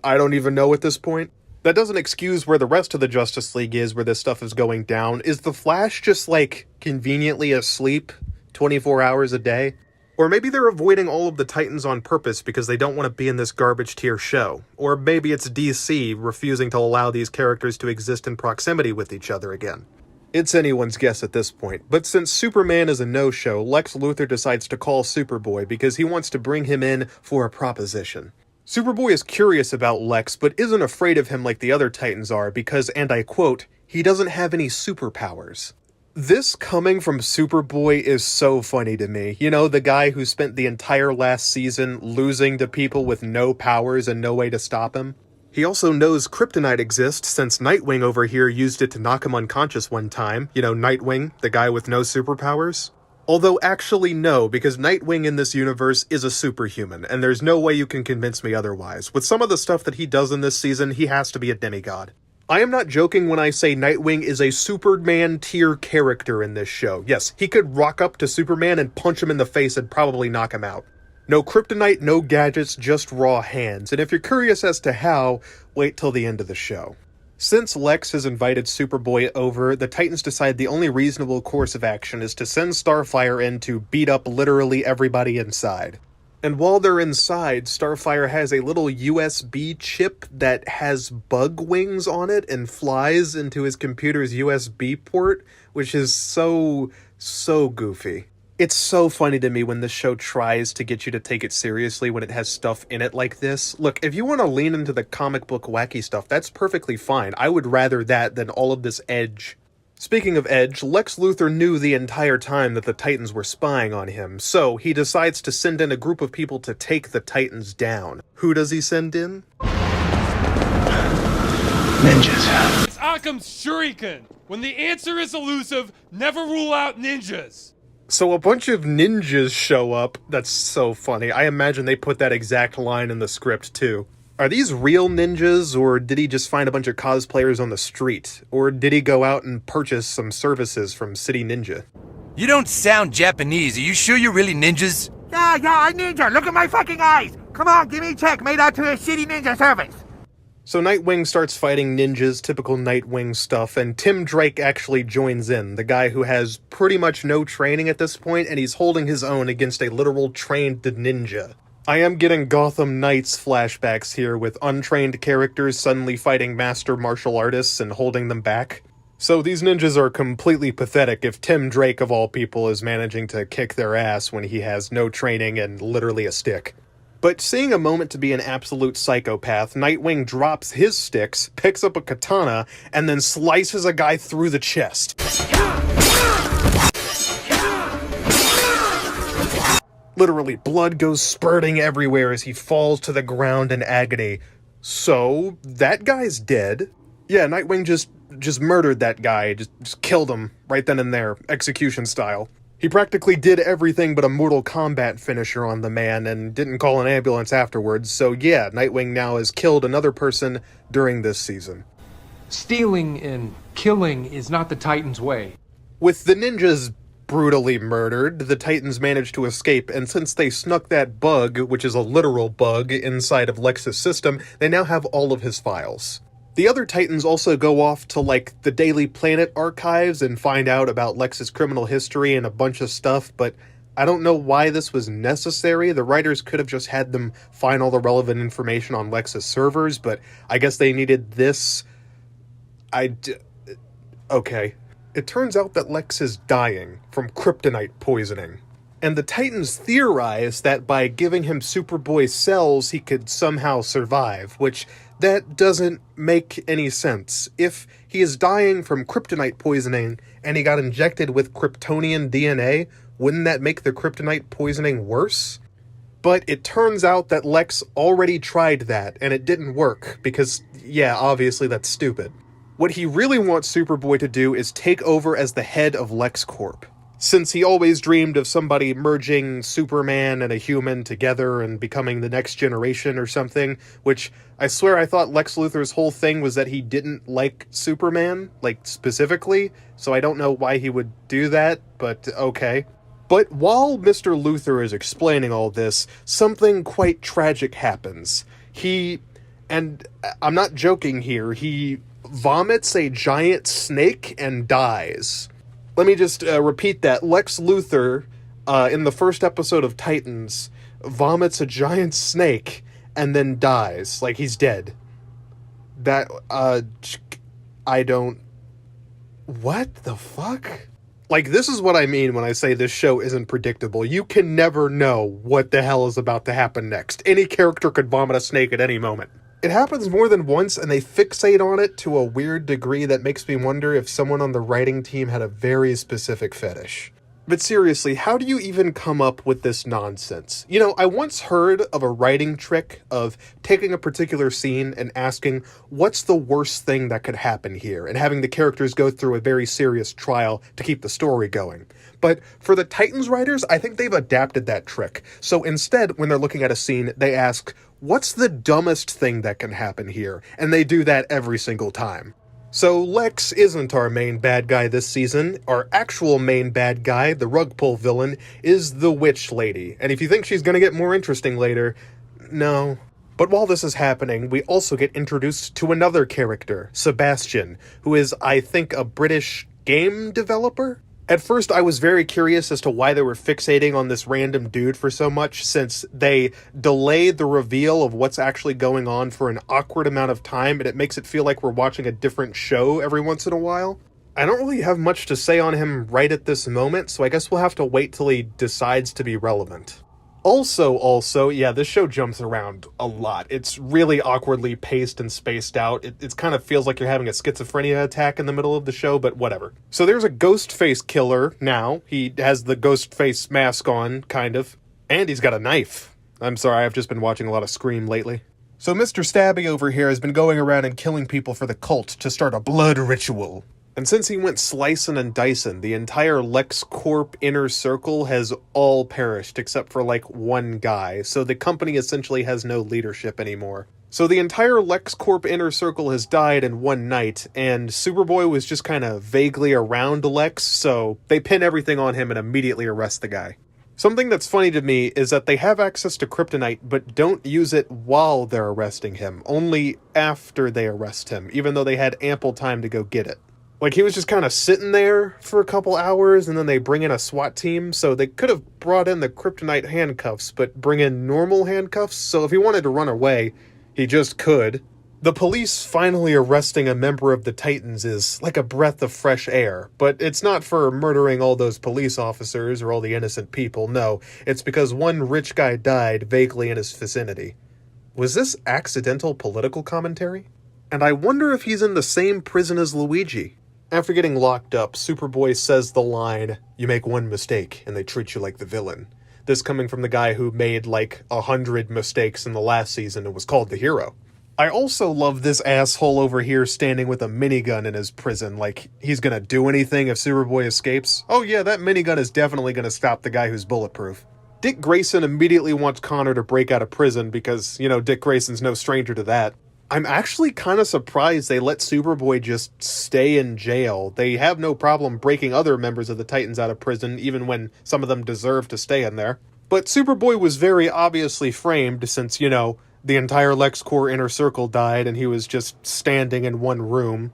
I don't even know at this point? That doesn't excuse where the rest of the Justice League is where this stuff is going down. Is the Flash just, like, conveniently asleep 24 hours a day? Or maybe they're avoiding all of the Titans on purpose because they don't want to be in this garbage tier show. Or maybe it's DC refusing to allow these characters to exist in proximity with each other again. It's anyone's guess at this point, but since Superman is a no-show, Lex Luthor decides to call Superboy because he wants to bring him in for a proposition. Superboy is curious about Lex, but isn't afraid of him like the other Titans are because, and I quote, he doesn't have any superpowers. This coming from Superboy is so funny to me. You know, the guy who spent the entire last season losing to people with no powers and no way to stop him. He also knows kryptonite exists since Nightwing over here used it to knock him unconscious one time. You know, Nightwing, the guy with no superpowers. Although actually no, because Nightwing in this universe is a superhuman, and there's no way you can convince me otherwise. With some of the stuff that he does in this season, he has to be a demigod. I am not joking when I say Nightwing is a Superman tier character in this show. Yes, he could rock up to Superman and punch him in the face and probably knock him out. No kryptonite, no gadgets, just raw hands. And if you're curious as to how, wait till the end of the show. Since Lex has invited Superboy over, the Titans decide the only reasonable course of action is to send Starfire in to beat up literally everybody inside. And while they're inside, Starfire has a little USB chip that has bug wings on it and flies into his computer's USB port, which is so goofy. It's so funny to me when this show tries to get you to take it seriously when it has stuff in it like this. Look, if you want to lean into the comic book wacky stuff, that's perfectly fine. I would rather that than all of this edge. Speaking of Edge, Lex Luthor knew the entire time that the Titans were spying on him, so he decides to send in a group of people to take the Titans down. Who does he send in? Ninjas. It's Occam's Shuriken. When the answer is elusive, never rule out ninjas. So a bunch of ninjas show up. That's so funny. I imagine they put that exact line in the script, too. Are these real ninjas, or did he just find a bunch of cosplayers on the street? Or did he go out and purchase some services from City Ninja? You don't sound Japanese. Are you sure you're really ninjas? Yeah, I ninja. Look at my fucking eyes. Come on, give me a check made out to a City Ninja service. So Nightwing starts fighting ninjas, typical Nightwing stuff, and Tim Drake actually joins in, the guy who has pretty much no training at this point, and he's holding his own against a literal trained ninja. I am getting Gotham Knights flashbacks here, with untrained characters suddenly fighting master martial artists and holding them back. So these ninjas are completely pathetic if Tim Drake, of all people, is managing to kick their ass when he has no training and literally a stick. But seeing a moment to be an absolute psychopath, Nightwing drops his sticks, picks up a katana, and then slices a guy through the chest. Literally, blood goes spurting everywhere as he falls to the ground in agony. So, that guy's dead. Yeah, Nightwing just murdered that guy, just killed him right then and there, execution style. He practically did everything but a Mortal Kombat finisher on the man and didn't call an ambulance afterwards, so yeah, Nightwing now has killed another person during this season. Stealing and killing is not the Titans' way. With the ninjas brutally murdered, the Titans managed to escape, and since they snuck that bug, which is a literal bug, inside of Lex's system, they now have all of his files. The other Titans also go off to, like, the Daily Planet archives and find out about Lex's criminal history and a bunch of stuff, but I don't know why this was necessary. The writers could have just had them find all the relevant information on Lex's servers, but I guess they needed this. Okay. It turns out that Lex is dying from kryptonite poisoning. And the Titans theorize that by giving him Superboy cells, he could somehow survive, which that doesn't make any sense. If he is dying from kryptonite poisoning and he got injected with Kryptonian DNA, wouldn't that make the kryptonite poisoning worse? But it turns out that Lex already tried that, and it didn't work, because, yeah, obviously that's stupid. What he really wants Superboy to do is take over as the head of LexCorp. Since he always dreamed of somebody merging Superman and a human together and becoming the next generation or something, which I swear I thought Lex Luthor's whole thing was that he didn't like Superman, like specifically, so I don't know why he would do that, but okay. But while Mr. Luthor is explaining all this, something quite tragic happens. And I'm not joking here, he vomits a giant snake and dies. Let me just repeat that. Lex Luthor, in the first episode of Titans, vomits a giant snake and then dies. Like, he's dead. That, What the fuck? Like, this is what I mean when I say this show isn't predictable. You can never know what the hell is about to happen next. Any character could vomit a snake at any moment. It happens more than once, and they fixate on it to a weird degree that makes me wonder if someone on the writing team had a very specific fetish. But seriously, how do you even come up with this nonsense? You know, I once heard of a writing trick of taking a particular scene and asking, what's the worst thing that could happen here? And having the characters go through a very serious trial to keep the story going. But for the Titans writers, I think they've adapted that trick. So instead, when they're looking at a scene, they ask, what's the dumbest thing that can happen here? And they do that every single time. So Lex isn't our main bad guy this season. Our actual main bad guy, the rug pull villain, is the Witch Lady. And if you think she's gonna get more interesting later, no. But while this is happening, we also get introduced to another character, Sebastian, who is, I think, a British game developer? At first, I was very curious as to why they were fixating on this random dude for so much, since they delay the reveal of what's actually going on for an awkward amount of time, and it makes it feel like we're watching a different show every once in a while. I don't really have much to say on him right at this moment, so I guess we'll have to wait till he decides to be relevant. Also, yeah, this show jumps around a lot. It's really awkwardly paced and spaced out. It kind of feels like you're having a schizophrenia attack in the middle of the show, but whatever. So there's a ghost face killer now. He has the ghost face mask on, kind of. And he's got a knife. I'm sorry, I've just been watching a lot of Scream lately. So Mr. Stabby over here has been going around and killing people for the cult to start a blood ritual. And since he went slicing and dicing, the entire LexCorp inner circle has all perished except for like one guy, so the company essentially has no leadership anymore. So the entire LexCorp inner circle has died in one night, and Superboy was just kind of vaguely around Lex, so they pin everything on him and immediately arrest the guy. Something that's funny to me is that they have access to kryptonite, but don't use it while they're arresting him, only after they arrest him, even though they had ample time to go get it. Like, he was just kind of sitting there for a couple hours, and then they bring in a SWAT team, so they could have brought in the kryptonite handcuffs, but bring in normal handcuffs, so if he wanted to run away, he just could. The police finally arresting a member of the Titans is like a breath of fresh air, but it's not for murdering all those police officers or all the innocent people, no, it's because one rich guy died vaguely in his vicinity. Was this accidental political commentary? And I wonder if he's in the same prison as Luigi. After getting locked up, Superboy says the line, "You make one mistake, and they treat you like the villain." This coming from the guy who made like 100 mistakes in the last season and was called the hero. I also love this asshole over here standing with a minigun in his prison, like he's gonna do anything if Superboy escapes. Oh yeah, that minigun is definitely gonna stop the guy who's bulletproof. Dick Grayson immediately wants Connor to break out of prison because, you know, Dick Grayson's no stranger to that. I'm actually kind of surprised they let Superboy just stay in jail. They have no problem breaking other members of the Titans out of prison, even when some of them deserve to stay in there. But Superboy was very obviously framed since, you know, the entire LexCorp inner circle died and he was just standing in one room.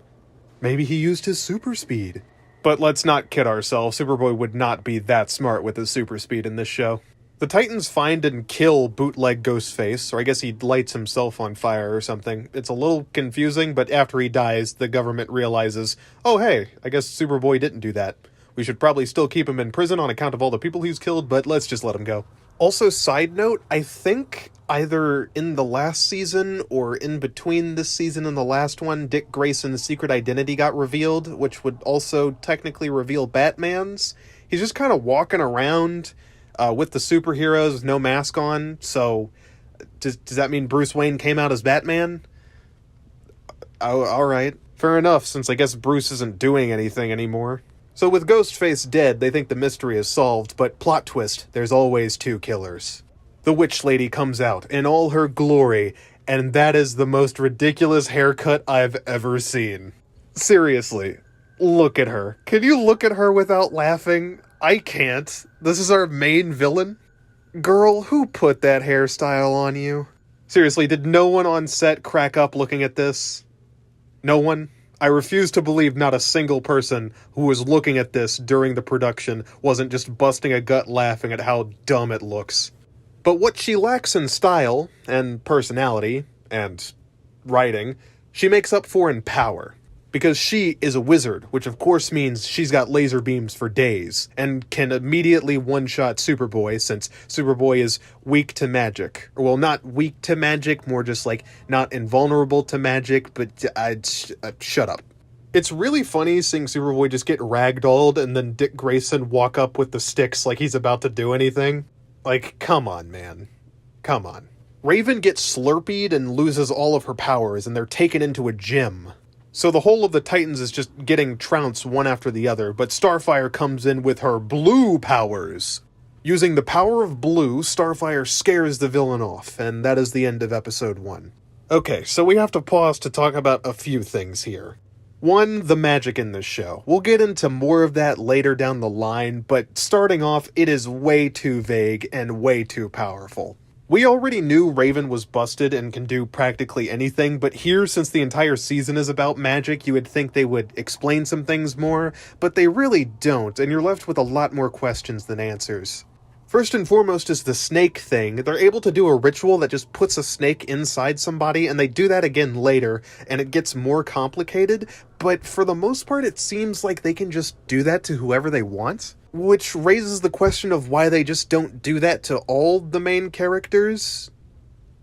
Maybe he used his super speed. But let's not kid ourselves, Superboy would not be that smart with his super speed in this show. The Titans find and kill bootleg Ghostface, or I guess he lights himself on fire or something. It's a little confusing, but after he dies, the government realizes, oh hey, I guess Superboy didn't do that. We should probably still keep him in prison on account of all the people he's killed, but let's just let him go. Also, side note, I think either in the last season or in between this season and the last one, Dick Grayson's secret identity got revealed, which would also technically reveal Batman's. He's just kind of walking around with the superheroes with no mask on, so does that mean Bruce Wayne came out as Batman? Oh, alright. Fair enough, since I guess Bruce isn't doing anything anymore. So with Ghostface dead, they think the mystery is solved, but plot twist, there's always two killers. The Witch Lady comes out in all her glory, and that is the most ridiculous haircut I've ever seen. Seriously, look at her. Can you look at her without laughing? I can't. This is our main villain? Girl, who put that hairstyle on you? Seriously, did no one on set crack up looking at this? No one? I refuse to believe not a single person who was looking at this during the production wasn't just busting a gut laughing at how dumb it looks. But what she lacks in style, and personality, and writing, she makes up for in power. because she is a wizard, which of course means she's got laser beams for days, and can immediately one-shot Superboy, since Superboy is weak to magic. Well, not weak to magic, more just like not invulnerable to magic, but shut up. It's really funny seeing Superboy just get ragdolled and then Dick Grayson walk up with the sticks like he's about to do anything. Like, come on, man. Come on. Raven gets slurpeed and loses all of her powers, and they're taken into a gym. So the whole of the Titans is just getting trounced one after the other, but Starfire comes in with her blue powers. Using the power of blue, Starfire scares the villain off, and that is the end of episode 1. Okay, so we have to pause to talk about a few things here. 1, the magic in this show. We'll get into more of that later down the line, but starting off, it is way too vague and way too powerful. We already knew Raven was busted and can do practically anything, but here, since the entire season is about magic, you would think they would explain some things more, but they really don't, and you're left with a lot more questions than answers. First and foremost is the snake thing. They're able to do a ritual that just puts a snake inside somebody, and they do that again later, and it gets more complicated, but for the most part it seems like they can just do that to whoever they want. Which raises the question of why they just don't do that to all the main characters.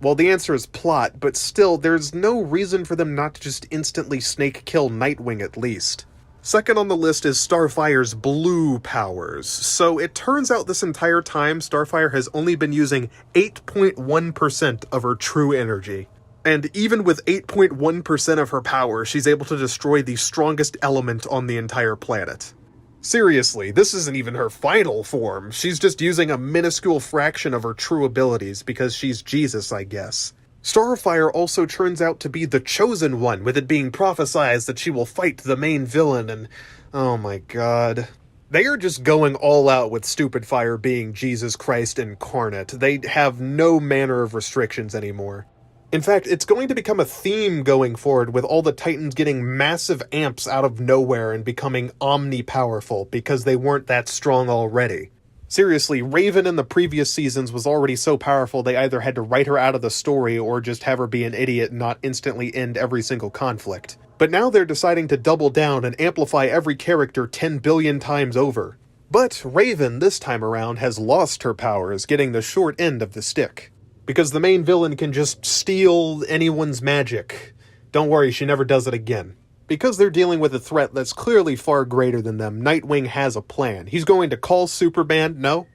Well, the answer is plot, but still, there's no reason for them not to just instantly snake kill Nightwing at least. Second on the list is Starfire's blue powers. So it turns out this entire time, Starfire has only been using 8.1% of her true energy. And even with 8.1% of her power, she's able to destroy the strongest element on the entire planet. Seriously, this isn't even her final form. She's just using a minuscule fraction of her true abilities because she's Jesus, I guess. Starfire also turns out to be the chosen one, with it being prophesied that she will fight the main villain, and oh my god. They are just going all out with Stupid Fire being Jesus Christ incarnate. They have no manner of restrictions anymore. In fact, it's going to become a theme going forward, with all the Titans getting massive amps out of nowhere and becoming omni-powerful because they weren't that strong already. Seriously, Raven in the previous seasons was already so powerful they either had to write her out of the story or just have her be an idiot and not instantly end every single conflict. But now they're deciding to double down and amplify every character 10 billion times over. But Raven, this time around, has lost her powers, getting the short end of the stick. Because the main villain can just steal anyone's magic. Don't worry, she never does it again. Because they're dealing with a threat that's clearly far greater than them, Nightwing has a plan. He's going to call Superman, no.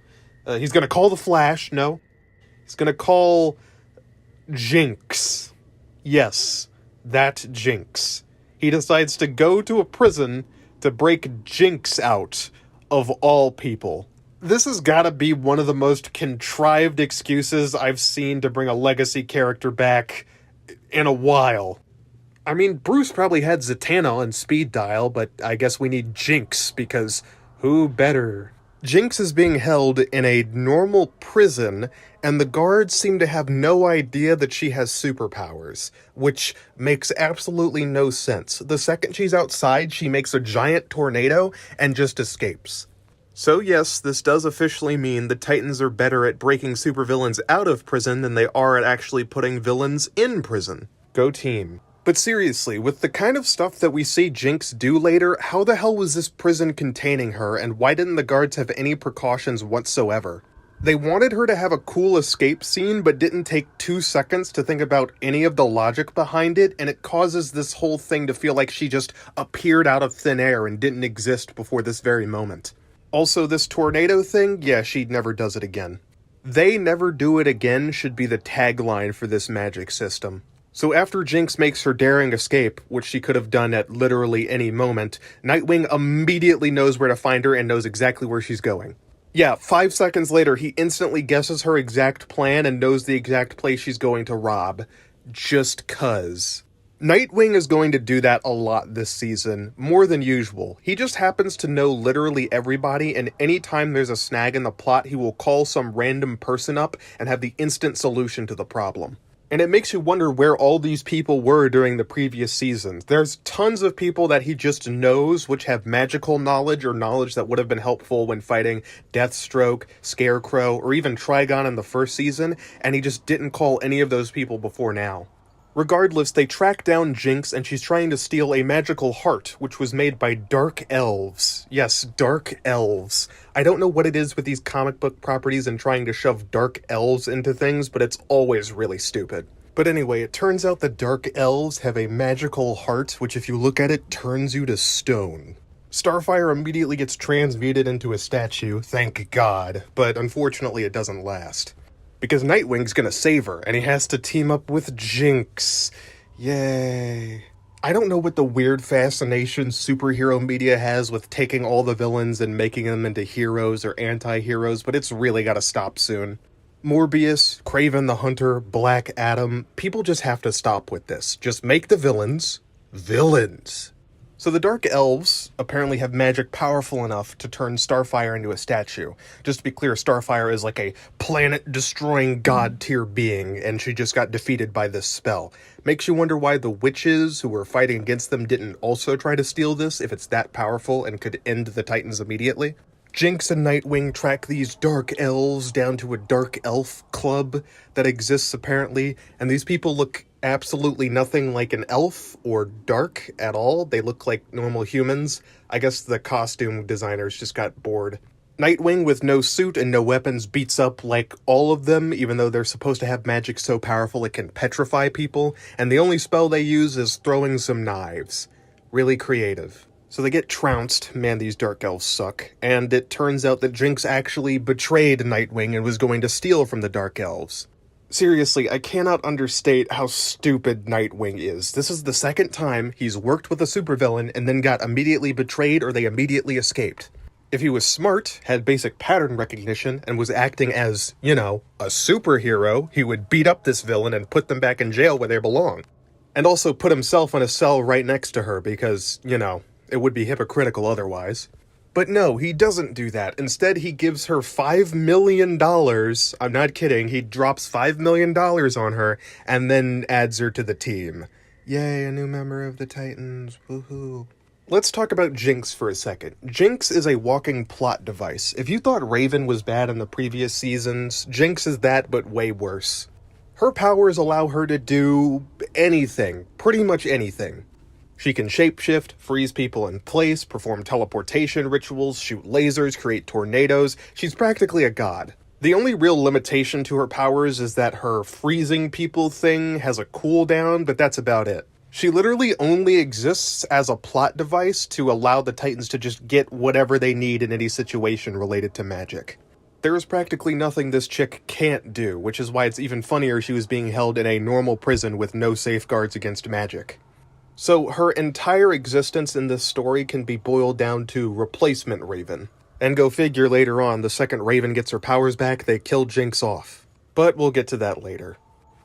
He's going to call the Flash, no. He's going to call Jinx. Yes, that Jinx. He decides to go to a prison to break Jinx out, of all people. This has gotta be one of the most contrived excuses I've seen to bring a legacy character back in a while. I mean, Bruce probably had Zatanna on speed dial, but I guess we need Jinx, because who better? Jinx is being held in a normal prison, and the guards seem to have no idea that she has superpowers, which makes absolutely no sense. The second she's outside, she makes a giant tornado and just escapes. So yes, this does officially mean the Titans are better at breaking supervillains out of prison than they are at actually putting villains in prison. Go team. But seriously, with the kind of stuff that we see Jinx do later, how the hell was this prison containing her, and why didn't the guards have any precautions whatsoever? They wanted her to have a cool escape scene, but didn't take 2 seconds to think about any of the logic behind it, and it causes this whole thing to feel like she just appeared out of thin air and didn't exist before this very moment. Also, this tornado thing, yeah, she never does it again. They never do it again should be the tagline for this magic system. So after Jinx makes her daring escape, which she could have done at literally any moment, Nightwing immediately knows where to find her and knows exactly where she's going. Yeah, 5 seconds later, he instantly guesses her exact plan and knows the exact place she's going to rob. Just 'cause. Nightwing is going to do that a lot this season, more than usual. He just happens to know literally everybody, and anytime there's a snag in the plot, he will call some random person up and have the instant solution to the problem. And it makes you wonder where all these people were during the previous seasons. There's tons of people that he just knows, which have magical knowledge or knowledge that would have been helpful when fighting Deathstroke, Scarecrow, or even Trigon in the first season, and he just didn't call any of those people before now. Regardless, they track down Jinx and she's trying to steal a magical heart, which was made by dark elves. Yes, dark elves. I don't know what it is with these comic book properties and trying to shove dark elves into things, but it's always really stupid. But anyway, it turns out the dark elves have a magical heart, which if you look at it, turns you to stone. Starfire immediately gets transmuted into a statue, thank God, but unfortunately it doesn't last. Because Nightwing's gonna save her, and he has to team up with Jinx. Yay. I don't know what the weird fascination superhero media has with taking all the villains and making them into heroes or anti-heroes, but it's really gotta stop soon. Morbius, Kraven the Hunter, Black Adam, people just have to stop with this. Just make the villains, villains. So the Dark Elves apparently have magic powerful enough to turn Starfire into a statue. Just to be clear, Starfire is like a planet-destroying god-tier being, and she just got defeated by this spell. Makes you wonder why the witches who were fighting against them didn't also try to steal this, if it's that powerful and could end the Titans immediately. Jinx and Nightwing track these Dark Elves down to a Dark Elf club that exists apparently, and these people look absolutely nothing like an elf or dark at all. They look like normal humans. I guess the costume designers just got bored. Nightwing, with no suit and no weapons, beats up like all of them, even though they're supposed to have magic so powerful it can petrify people, and the only spell they use is throwing some knives. Really creative. So they get trounced, man these dark elves suck, and it turns out that Jinx actually betrayed Nightwing and was going to steal from the dark elves. Seriously, I cannot understate how stupid Nightwing is. This is the second time he's worked with a supervillain and then got immediately betrayed or they immediately escaped. If he was smart, had basic pattern recognition, and was acting as, you know, a superhero, he would beat up this villain and put them back in jail where they belong. And also put himself in a cell right next to her because, you know, it would be hypocritical otherwise. But no, he doesn't do that. Instead, he gives her $5 million. I'm not kidding. He drops $5 million on her and then adds her to the team. Yay, a new member of the Titans. Woohoo. Let's talk about Jinx for a second. Jinx is a walking plot device. If you thought Raven was bad in the previous seasons, Jinx is that, but way worse. Her powers allow her to do anything. Pretty much anything. She can shapeshift, freeze people in place, perform teleportation rituals, shoot lasers, create tornadoes. She's practically a god. The only real limitation to her powers is that her freezing people thing has a cooldown, but that's about it. She literally only exists as a plot device to allow the Titans to just get whatever they need in any situation related to magic. There is practically nothing this chick can't do, which is why it's even funnier she was being held in a normal prison with no safeguards against magic. So her entire existence in this story can be boiled down to replacement Raven. And go figure later on, the second Raven gets her powers back, they kill Jinx off. But we'll get to that later.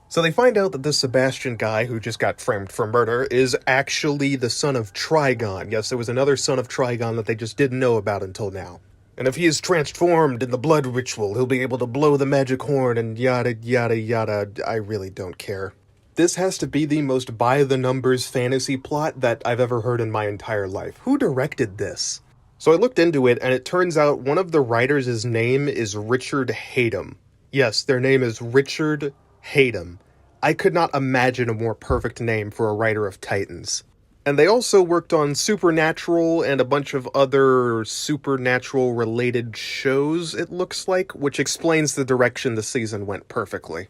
So they find out that this Sebastian guy who just got framed for murder is actually the son of Trigon. Yes, there was another son of Trigon that they just didn't know about until now. And if he is transformed in the blood ritual, he'll be able to blow the magic horn and yada yada yada. I really don't care. This has to be the most by-the-numbers fantasy plot that I've ever heard in my entire life. Who directed this? So I looked into it, and it turns out one of the writers' name is Richard Hatem. Yes, their name is Richard Hatem. I could not imagine a more perfect name for a writer of Titans. And they also worked on Supernatural and a bunch of other supernatural-related shows, it looks like, which explains the direction the season went perfectly.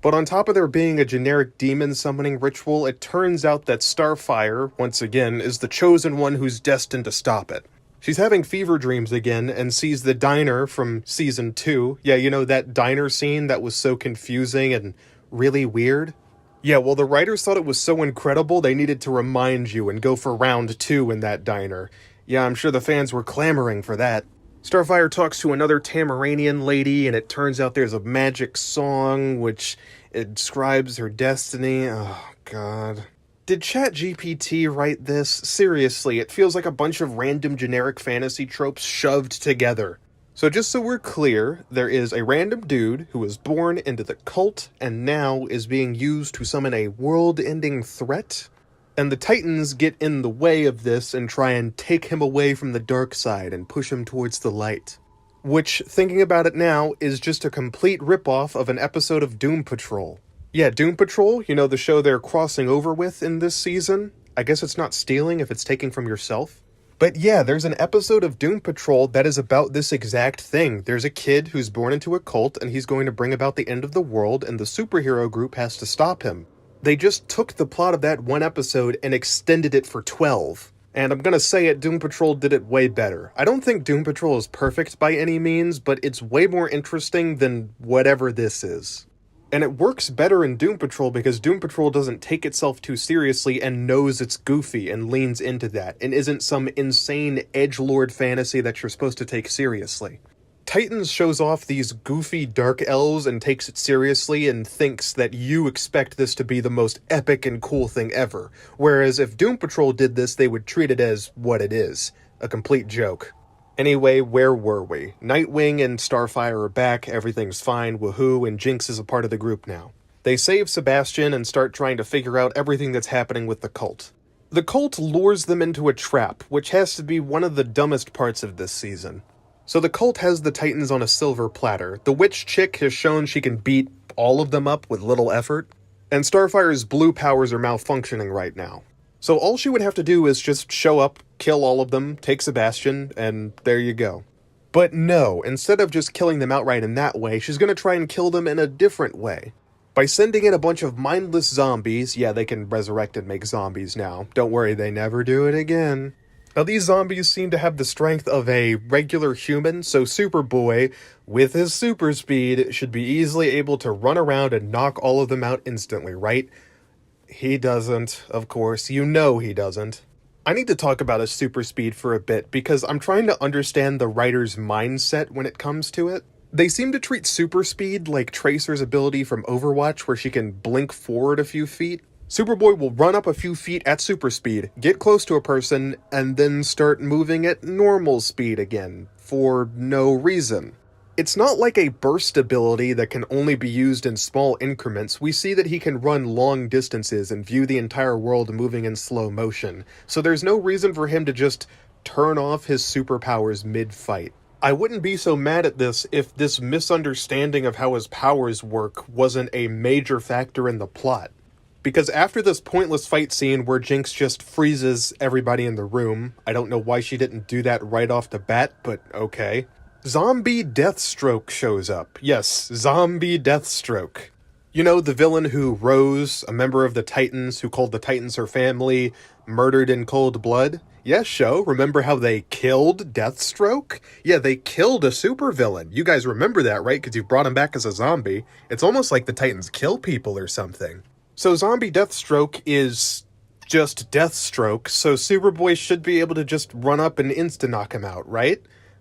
But on top of there being a generic demon summoning ritual, it turns out that Starfire, once again, is the chosen one who's destined to stop it. She's having fever dreams again and sees the diner from season 2. Yeah, you know, that diner scene that was so confusing and really weird? Yeah, well, the writers thought it was so incredible they needed to remind you and go for round 2 in that diner. Yeah, I'm sure the fans were clamoring for that. Starfire talks to another Tamaranian lady, and it turns out there's a magic song, which it describes her destiny. Oh, God. Did ChatGPT write this? Seriously, it feels like a bunch of random generic fantasy tropes shoved together. So just so we're clear, there is a random dude who was born into the cult, and now is being used to summon a world-ending threat? And the Titans get in the way of this and try and take him away from the dark side and push him towards the light. Which, thinking about it now, is just a complete ripoff of an episode of Doom Patrol. Yeah, Doom Patrol, you know, the show they're crossing over with in this season. I guess it's not stealing if it's taking from yourself. But yeah, there's an episode of Doom Patrol that is about this exact thing. There's a kid who's born into a cult, and he's going to bring about the end of the world, and the superhero group has to stop him. They just took the plot of that one episode and extended it for 12. And I'm gonna say it, Doom Patrol did it way better. I don't think Doom Patrol is perfect by any means, but it's way more interesting than whatever this is. And it works better in Doom Patrol because Doom Patrol doesn't take itself too seriously and knows it's goofy and leans into that, and isn't some insane edgelord fantasy that you're supposed to take seriously. Titans shows off these goofy dark elves and takes it seriously and thinks that you expect this to be the most epic and cool thing ever, whereas if Doom Patrol did this, they would treat it as what it is, a complete joke. Anyway, where were we? Nightwing and Starfire are back, everything's fine, woohoo, and Jinx is a part of the group now. They save Sebastian and start trying to figure out everything that's happening with the cult. The cult lures them into a trap, which has to be one of the dumbest parts of this season. So the cult has the Titans on a silver platter. The witch chick has shown she can beat all of them up with little effort, and Starfire's blue powers are malfunctioning right now. So all she would have to do is just show up, kill all of them, take Sebastian, and there you go. But no, instead of just killing them outright in that way, she's gonna try and kill them in a different way. By sending in a bunch of mindless zombies, yeah, they can resurrect and make zombies now. Don't worry, they never do it again. Now these zombies seem to have the strength of a regular human, so Superboy, with his super speed, should be easily able to run around and knock all of them out instantly, right? He doesn't, of course. You know he doesn't. I need to talk about his super speed for a bit, because I'm trying to understand the writer's mindset when it comes to it. They seem to treat super speed like Tracer's ability from Overwatch, where she can blink forward a few feet. Superboy will run up a few feet at super speed, get close to a person, and then start moving at normal speed again, for no reason. It's not like a burst ability that can only be used in small increments. We see that he can run long distances and view the entire world moving in slow motion, so there's no reason for him to just turn off his superpowers mid-fight. I wouldn't be so mad at this if this misunderstanding of how his powers work wasn't a major factor in the plot. Because after this pointless fight scene where Jinx just freezes everybody in the room, I don't know why she didn't do that right off the bat, but okay. Zombie Deathstroke shows up. Yes, Zombie Deathstroke. You know, the villain who Rose, a member of the Titans, who called the Titans her family, murdered in cold blood? Yes, show. Remember how they killed Deathstroke? Yeah, they killed a supervillain. You guys remember that, right? Because you brought him back as a zombie. It's almost like the Titans kill people or something. So Zombie Deathstroke is just Deathstroke, so Superboy should be able to just run up and insta-knock him out, right?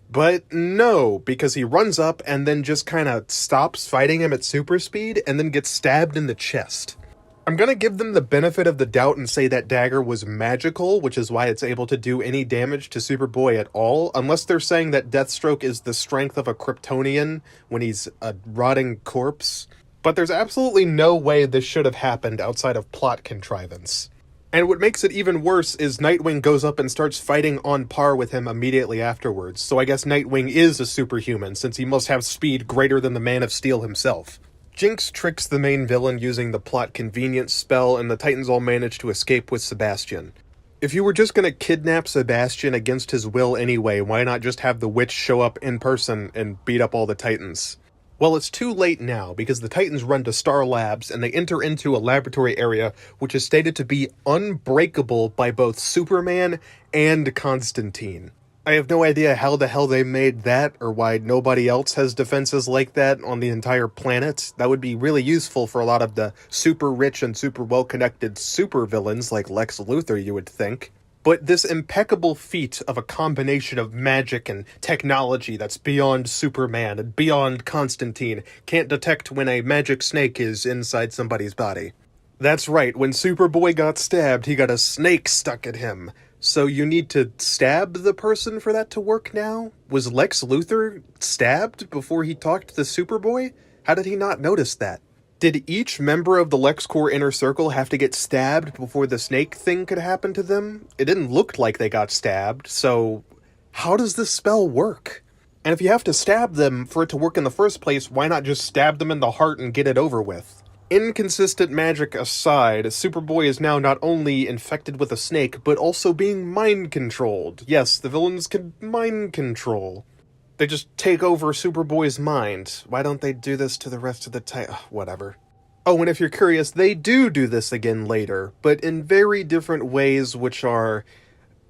But no, because he runs up and then just kind of stops fighting him at super speed and then gets stabbed in the chest. I'm gonna give them the benefit of the doubt and say that dagger was magical, which is why it's able to do any damage to Superboy at all, unless they're saying that Deathstroke is the strength of a Kryptonian when he's a rotting corpse. But there's absolutely no way this should have happened outside of plot contrivance. And what makes it even worse is Nightwing goes up and starts fighting on par with him immediately afterwards, so I guess Nightwing is a superhuman, since he must have speed greater than the Man of Steel himself. Jinx tricks the main villain using the plot convenience spell, and the Titans all manage to escape with Sebastian. If you were just gonna kidnap Sebastian against his will anyway, why not just have the witch show up in person and beat up all the Titans? Well, it's too late now, because the Titans run to Star Labs and they enter into a laboratory area which is stated to be unbreakable by both Superman and Constantine. I have no idea how the hell they made that, or why nobody else has defenses like that on the entire planet. That would be really useful for a lot of the super rich and super well-connected supervillains like Lex Luthor, you would think. But this impeccable feat of a combination of magic and technology that's beyond Superman and beyond Constantine can't detect when a magic snake is inside somebody's body. That's right, when Superboy got stabbed, he got a snake stuck at him. So you need to stab the person for that to work now? Was Lex Luthor stabbed before he talked to Superboy? How did he not notice that? Did each member of the LexCorp Inner Circle have to get stabbed before the snake thing could happen to them? It didn't look like they got stabbed, so how does this spell work? And if you have to stab them for it to work in the first place, why not just stab them in the heart and get it over with? Inconsistent magic aside, Superboy is now not only infected with a snake, but also being mind-controlled. Yes, the villains can mind control. They just take over Superboy's mind. Why don't they do this to the rest of the whatever. Oh, and if you're curious, they do this again later, but in very different ways, which are...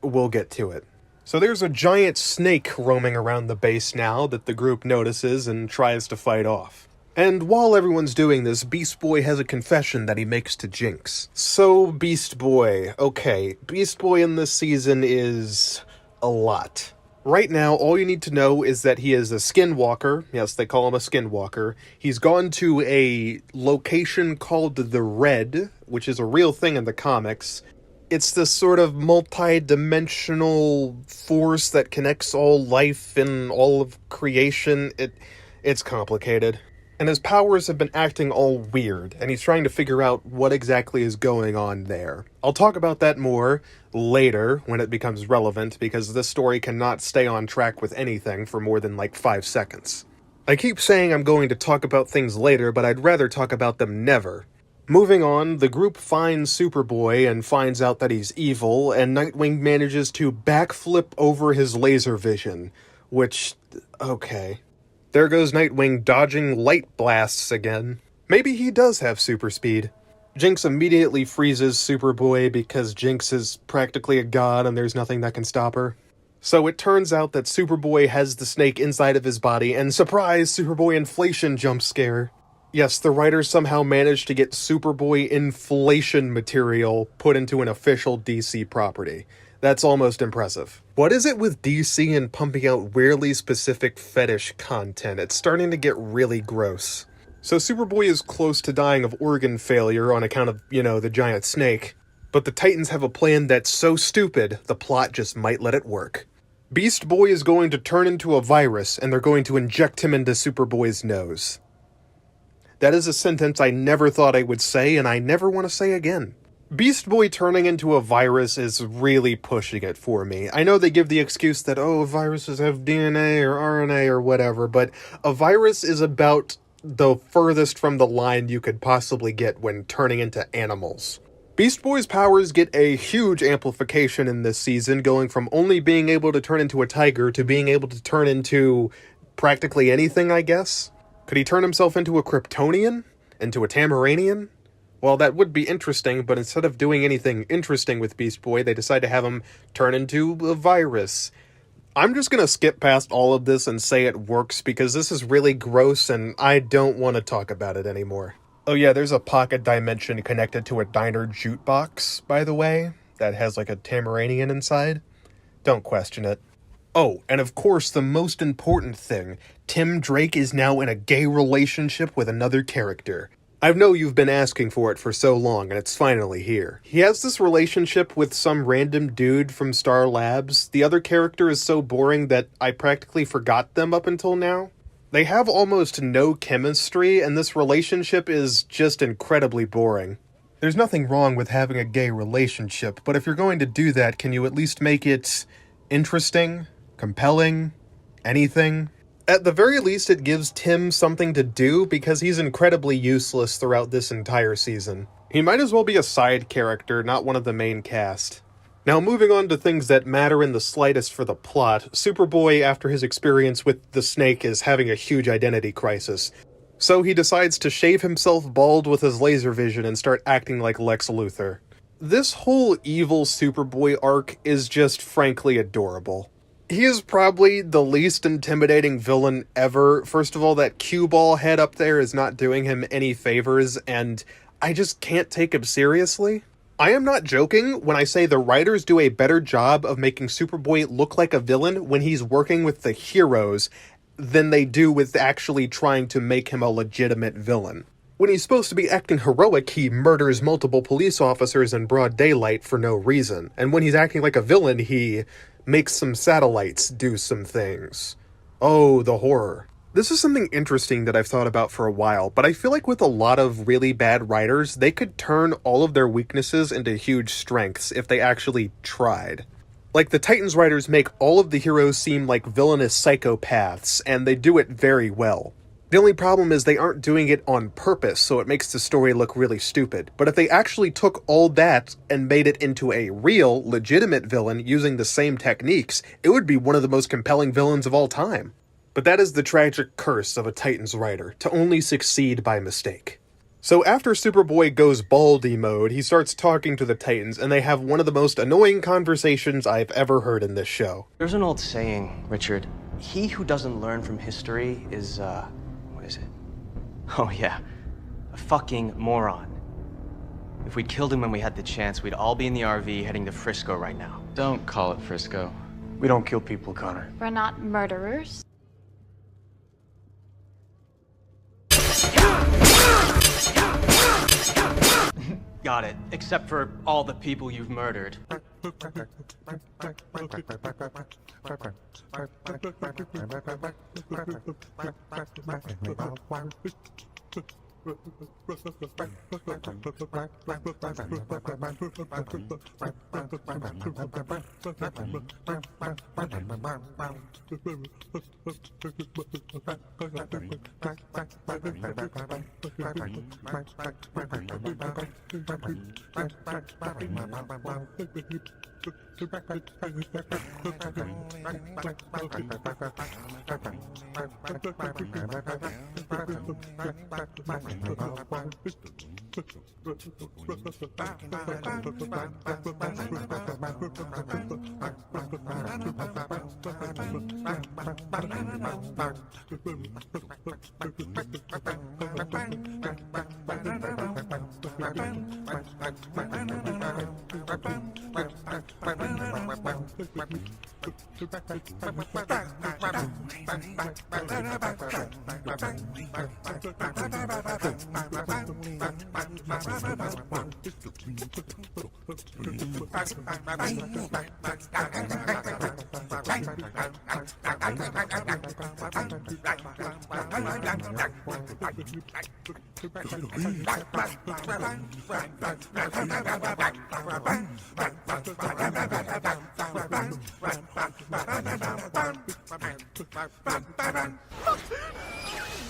we'll get to it. So there's a giant snake roaming around the base now that the group notices and tries to fight off. And while everyone's doing this, Beast Boy has a confession that he makes to Jinx. So, Beast Boy. Okay, Beast Boy in this season is... a lot. Right now, all you need to know is that he is a skinwalker. Yes, they call him a skinwalker. He's gone to a location called the Red, which is a real thing in the comics. It's this sort of multi-dimensional force that connects all life and all of creation. It's complicated. And his powers have been acting all weird, and he's trying to figure out what exactly is going on there. I'll talk about that more later, when it becomes relevant, because this story cannot stay on track with anything for more than like 5 seconds. I keep saying I'm going to talk about things later, but I'd rather talk about them never. Moving on, the group finds Superboy and finds out that he's evil, and Nightwing manages to backflip over his laser vision, which... okay. There goes Nightwing dodging light blasts again. Maybe he does have super speed. Jinx immediately freezes Superboy because Jinx is practically a god and there's nothing that can stop her. So it turns out that Superboy has the snake inside of his body, and surprise, Superboy inflation jump scare. Yes, the writers somehow managed to get Superboy inflation material put into an official DC property. That's almost impressive. What is it with DC and pumping out weirdly specific fetish content? It's starting to get really gross. So Superboy is close to dying of organ failure on account of, the giant snake. But the Titans have a plan that's so stupid, the plot just might let it work. Beast Boy is going to turn into a virus, and they're going to inject him into Superboy's nose. That is a sentence I never thought I would say, and I never want to say again. Beast Boy turning into a virus is really pushing it for me. I know they give the excuse that, viruses have DNA or RNA or whatever, but a virus is about the furthest from the line you could possibly get when turning into animals. Beast Boy's powers get a huge amplification in this season, going from only being able to turn into a tiger to being able to turn into practically anything, I guess. Could he turn himself into a Kryptonian? Into a Tamaranian? Well, that would be interesting, but instead of doing anything interesting with Beast Boy, they decide to have him turn into a virus. I'm just gonna skip past all of this and say it works, because this is really gross and I don't want to talk about it anymore. Oh yeah, there's a pocket dimension connected to a diner jukebox, by the way, that has like a Tamaranian inside. Don't question it. Oh, and of course the most important thing, Tim Drake is now in a gay relationship with another character. I know you've been asking for it for so long, and it's finally here. He has this relationship with some random dude from Star Labs. The other character is so boring that I practically forgot them up until now. They have almost no chemistry, and this relationship is just incredibly boring. There's nothing wrong with having a gay relationship, but if you're going to do that, can you at least make it interesting, compelling, anything? At the very least, it gives Tim something to do, because he's incredibly useless throughout this entire season. He might as well be a side character, not one of the main cast. Now, moving on to things that matter in the slightest for the plot, Superboy, after his experience with the snake, is having a huge identity crisis. So he decides to shave himself bald with his laser vision and start acting like Lex Luthor. This whole evil Superboy arc is just frankly adorable. He is probably the least intimidating villain ever. First of all, that cue ball head up there is not doing him any favors, and I just can't take him seriously. I am not joking when I say the writers do a better job of making Superboy look like a villain when he's working with the heroes than they do with actually trying to make him a legitimate villain. When he's supposed to be acting heroic, he murders multiple police officers in broad daylight for no reason. And when he's acting like a villain, he makes some satellites do some things. Oh, the horror. This is something interesting that I've thought about for a while, but I feel like with a lot of really bad writers, they could turn all of their weaknesses into huge strengths if they actually tried. Like, the Titans writers make all of the heroes seem like villainous psychopaths, and they do it very well. The only problem is they aren't doing it on purpose, so it makes the story look really stupid. But if they actually took all that and made it into a real, legitimate villain using the same techniques, it would be one of the most compelling villains of all time. But that is the tragic curse of a Titans writer, to only succeed by mistake. So after Superboy goes baldy mode, he starts talking to the Titans, and they have one of the most annoying conversations I've ever heard in this show. There's an old saying, Richard. He who doesn't learn from history is, what is it? Oh yeah, a fucking moron. If we'd killed him when we had the chance, we'd all be in the RV heading to Frisco right now. Don't call it Frisco. We don't kill people, Connor. We're not murderers. Got it. Except for all the people you've murdered.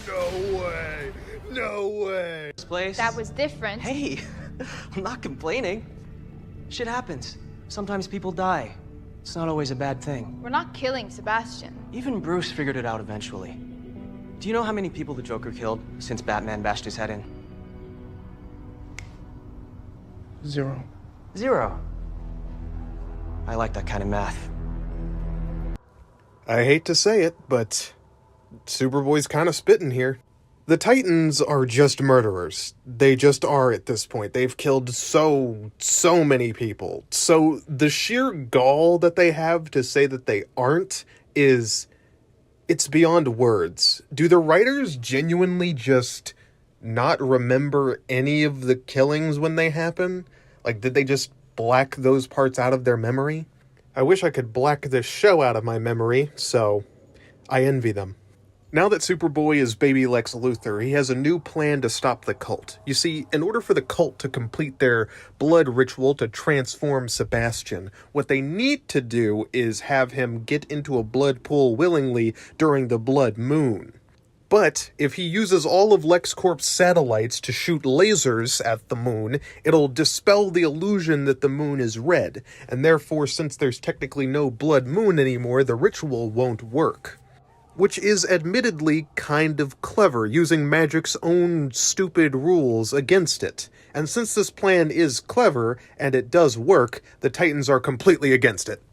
No way. No way. This place? That was different. Hey, I'm not complaining. Shit happens. Sometimes people die. It's not always a bad thing. We're not killing Sebastian. Even Bruce figured it out eventually. Do you know how many people the Joker killed since Batman bashed his head in? 0. 0. I like that kind of math. I hate to say it, but Superboy's kind of spitting here. The Titans are just murderers. They just are at this point. They've killed so many people. So the sheer gall that they have to say that they aren't it's beyond words. Do the writers genuinely just not remember any of the killings when they happen? Like, did they just black those parts out of their memory? I wish I could black this show out of my memory, so I envy them. Now that Superboy is baby Lex Luthor, he has a new plan to stop the cult. You see, in order for the cult to complete their blood ritual to transform Sebastian, what they need to do is have him get into a blood pool willingly during the blood moon. But if he uses all of LexCorp's satellites to shoot lasers at the moon, it'll dispel the illusion that the moon is red, and therefore, since there's technically no blood moon anymore, the ritual won't work. Which is admittedly kind of clever, using magic's own stupid rules against it. And since this plan is clever, and it does work, the Titans are completely against it.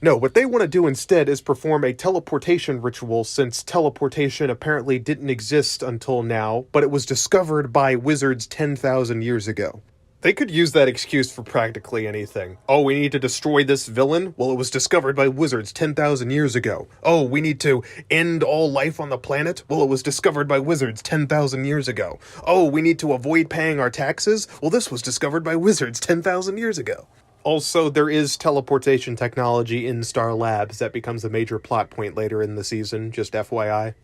No, what they want to do instead is perform a teleportation ritual, since teleportation apparently didn't exist until now, but it was discovered by wizards 10,000 years ago. They could use that excuse for practically anything. Oh, we need to destroy this villain? Well, it was discovered by wizards 10,000 years ago. Oh, we need to end all life on the planet? Well, it was discovered by wizards 10,000 years ago. Oh, we need to avoid paying our taxes? Well, this was discovered by wizards 10,000 years ago. Also, there is teleportation technology in Star Labs that becomes a major plot point later in the season, just FYI.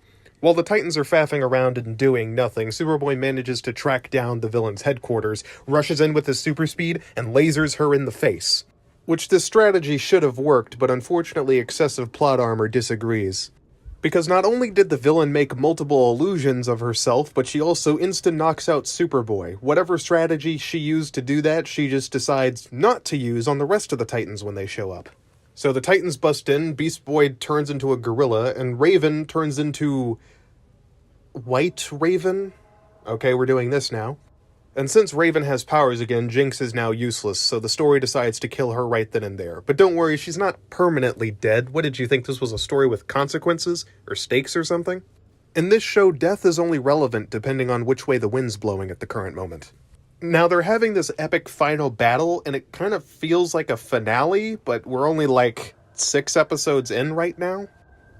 While the Titans are faffing around and doing nothing, Superboy manages to track down the villain's headquarters, rushes in with his super speed, and lasers her in the face. Which this strategy should have worked, but unfortunately excessive plot armor disagrees. Because not only did the villain make multiple illusions of herself, but she also instant knocks out Superboy. Whatever strategy she used to do that, she just decides not to use on the rest of the Titans when they show up. So the Titans bust in, Beast Boy turns into a gorilla, and Raven turns into... White Raven? Okay, we're doing this now. And since Raven has powers again, Jinx is now useless, so the story decides to kill her right then and there. But don't worry, she's not permanently dead. What did you think, this was a story with consequences? Or stakes or something? In this show, death is only relevant depending on which way the wind's blowing at the current moment. Now, they're having this epic final battle, and it kind of feels like a finale, but we're only like 6 episodes in right now.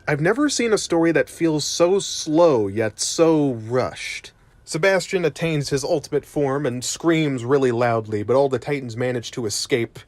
I've never seen a story that feels so slow, yet so rushed. Sebastian attains his ultimate form and screams really loudly, but all the Titans manage to escape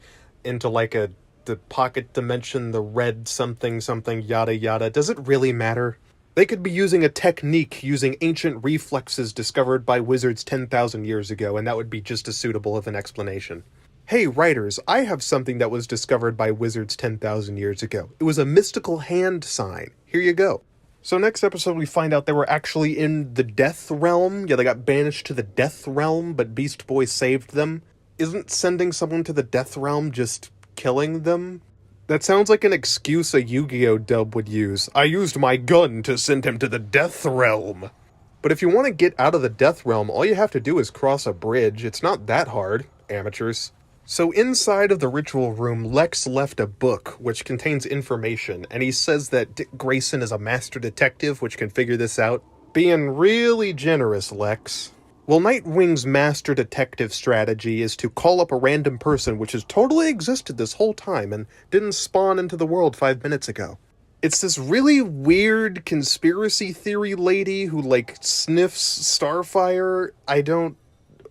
into like the pocket dimension, the red something something yada yada. Does it really matter? They could be using a technique using ancient reflexes discovered by wizards 10,000 years ago, and that would be just as suitable of an explanation. Hey writers, I have something that was discovered by wizards 10,000 years ago. It was a mystical hand sign. Here you go. So next episode we find out they were actually in the Death Realm. Yeah, they got banished to the Death Realm, but Beast Boy saved them. Isn't sending someone to the Death Realm just killing them? That sounds like an excuse a Yu-Gi-Oh! Dub would use. I used my gun to send him to the Death Realm. But if you want to get out of the Death Realm, all you have to do is cross a bridge. It's not that hard, amateurs. So inside of the ritual room, Lex left a book which contains information, and he says that Dick Grayson is a master detective which can figure this out. Being really generous, Lex. Well, Nightwing's master detective strategy is to call up a random person which has totally existed this whole time and didn't spawn into the world 5 minutes ago. It's this really weird conspiracy theory lady who, like, sniffs Starfire.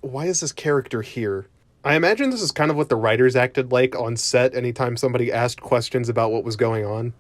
Why is this character here? I imagine this is kind of what the writers acted like on set anytime somebody asked questions about what was going on.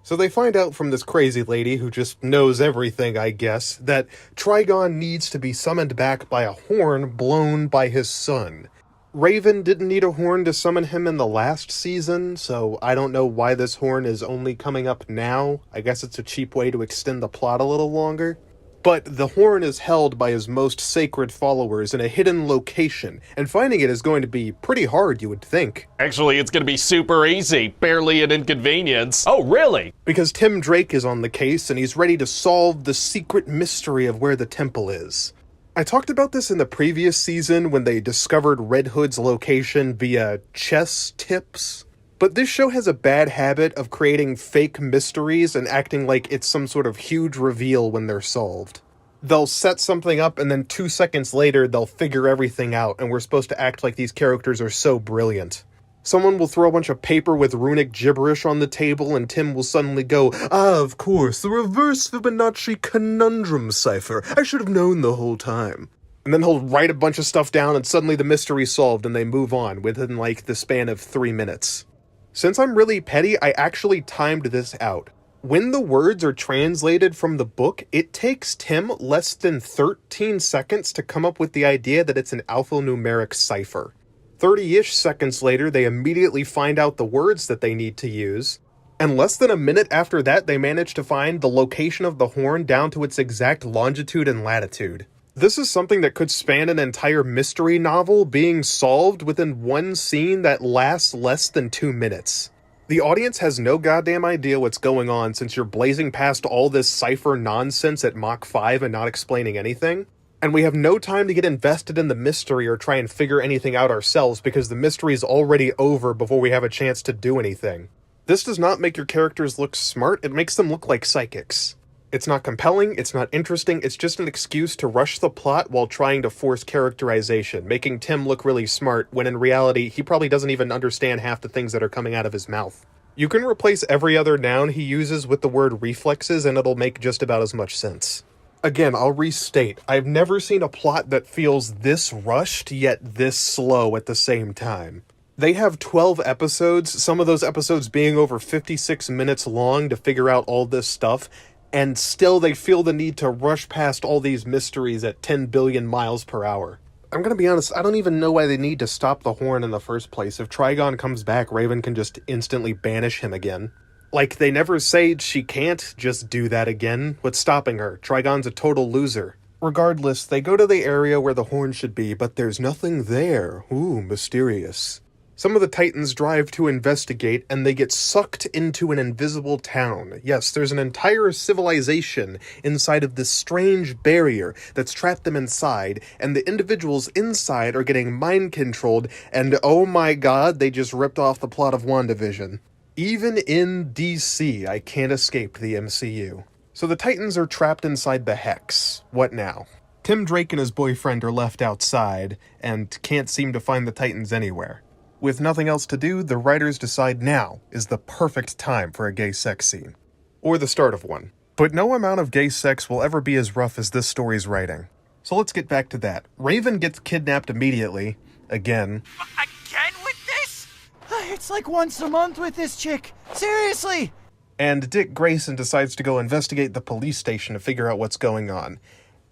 So they find out from this crazy lady, who just knows everything, I guess, that Trigon needs to be summoned back by a horn blown by his son. Raven didn't need a horn to summon him in the last season, so I don't know why this horn is only coming up now. I guess it's a cheap way to extend the plot a little longer. But the horn is held by his most sacred followers in a hidden location, and finding it is going to be pretty hard, you would think. Actually, it's going to be super easy, barely an inconvenience. Oh, really? Because Tim Drake is on the case, and he's ready to solve the secret mystery of where the temple is. I talked about this in the previous season when they discovered Red Hood's location via chess tips. But this show has a bad habit of creating fake mysteries and acting like it's some sort of huge reveal when they're solved. They'll set something up and then 2 seconds later they'll figure everything out, and we're supposed to act like these characters are so brilliant. Someone will throw a bunch of paper with runic gibberish on the table, and Tim will suddenly go, "Ah, of course, the reverse Fibonacci conundrum cipher. I should have known the whole time." And then he'll write a bunch of stuff down, and suddenly the mystery's solved, and they move on within, like, the span of 3 minutes. Since I'm really petty, I actually timed this out. When the words are translated from the book, it takes Tim less than 13 seconds to come up with the idea that it's an alphanumeric cipher. 30-ish seconds later, they immediately find out the words that they need to use, and less than a minute after that, they manage to find the location of the horn down to its exact longitude and latitude. This is something that could span an entire mystery novel being solved within one scene that lasts less than 2 minutes. The audience has no goddamn idea what's going on since you're blazing past all this cipher nonsense at Mach 5 and not explaining anything. And we have no time to get invested in the mystery or try and figure anything out ourselves because the mystery is already over before we have a chance to do anything. This does not make your characters look smart, it makes them look like psychics. It's not compelling, it's not interesting, it's just an excuse to rush the plot while trying to force characterization, making Tim look really smart when in reality he probably doesn't even understand half the things that are coming out of his mouth. You can replace every other noun he uses with the word reflexes and it'll make just about as much sense. Again, I'll restate, I've never seen a plot that feels this rushed yet this slow at the same time. They have 12 episodes, some of those episodes being over 56 minutes long to figure out all this stuff, and still they feel the need to rush past all these mysteries at 10 billion miles per hour. I'm gonna be honest, I don't even know why they need to stop the horn in the first place. If Trigon comes back, Raven can just instantly banish him again. Like, they never say she can't just do that again. What's stopping her? Trigon's a total loser. Regardless, they go to the area where the horn should be, but there's nothing there. Ooh, mysterious. Some of the Titans drive to investigate, and they get sucked into an invisible town. Yes, there's an entire civilization inside of this strange barrier that's trapped them inside, and the individuals inside are getting mind-controlled, and oh my god, they just ripped off the plot of WandaVision. Even in DC, I can't escape the MCU. So the Titans are trapped inside the Hex. What now? Tim Drake and his boyfriend are left outside, and can't seem to find the Titans anywhere. With nothing else to do, the writers decide now is the perfect time for a gay sex scene. Or the start of one. But no amount of gay sex will ever be as rough as this story's writing. So let's get back to that. Raven gets kidnapped immediately. Again. Again with this? It's like once a month with this chick. Seriously. And Dick Grayson decides to go investigate the police station to figure out what's going on.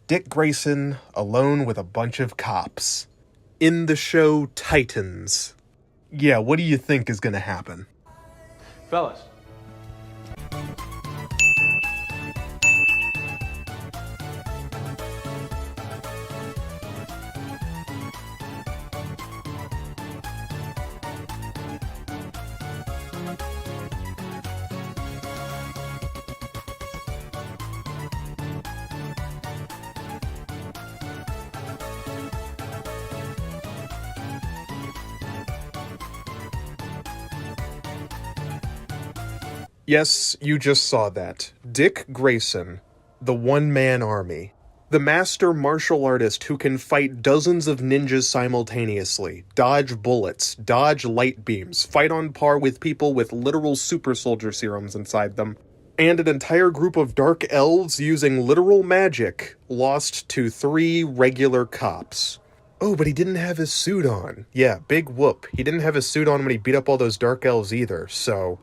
Dick Grayson, alone with a bunch of cops. In the show Titans. Yeah, what do you think is gonna happen? Fellas. Yes, you just saw that. Dick Grayson, the one-man army. The master martial artist who can fight dozens of ninjas simultaneously, dodge bullets, dodge light beams, fight on par with people with literal super soldier serums inside them, and an entire group of dark elves using literal magic lost to 3 regular cops. Oh, but he didn't have his suit on. Yeah, big whoop. He didn't have his suit on when he beat up all those dark elves either, so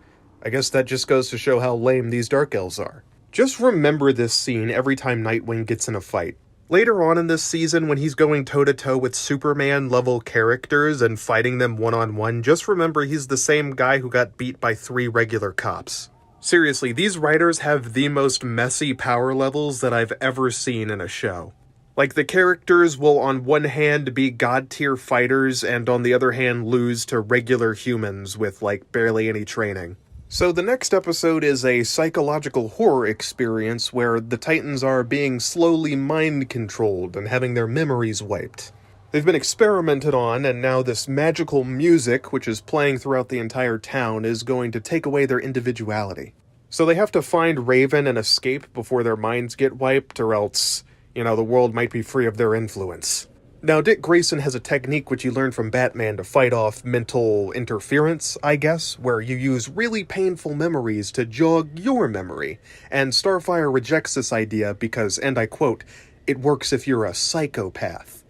I guess that just goes to show how lame these dark elves are. Just remember this scene every time Nightwing gets in a fight. Later on in this season, when he's going toe-to-toe with Superman-level characters and fighting them one-on-one, just remember he's the same guy who got beat by 3 regular cops. Seriously, these writers have the most messy power levels that I've ever seen in a show. Like, the characters will on one hand be god-tier fighters and on the other hand lose to regular humans with, like, barely any training. So the next episode is a psychological horror experience where the Titans are being slowly mind-controlled and having their memories wiped. They've been experimented on, and now this magical music, which is playing throughout the entire town, is going to take away their individuality. So they have to find Raven and escape before their minds get wiped, or else, you know, the world might be free of their influence. Now, Dick Grayson has a technique which you learn from Batman to fight off mental interference, I guess, where you use really painful memories to jog your memory. And Starfire rejects this idea because, and I quote, "It works if you're a psychopath."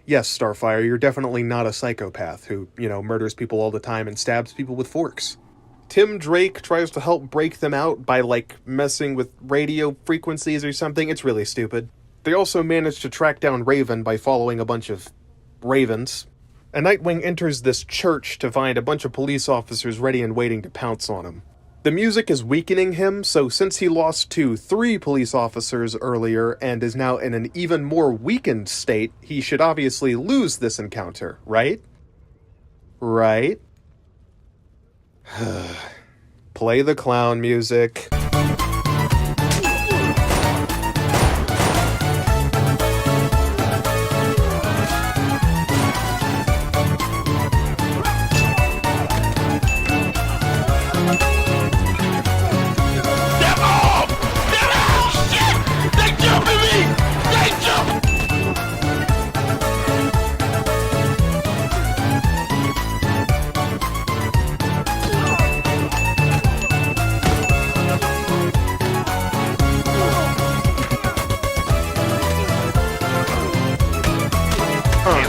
Yes, Starfire, you're definitely not a psychopath who, you know, murders people all the time and stabs people with forks. Tim Drake tries to help break them out by, like, messing with radio frequencies or something. It's really stupid. They also manage to track down Raven by following a bunch of ravens. And Nightwing enters this church to find a bunch of police officers ready and waiting to pounce on him. The music is weakening him, so since he lost to 3 police officers earlier and is now in an even more weakened state, he should obviously lose this encounter, right? Right? Play the clown music.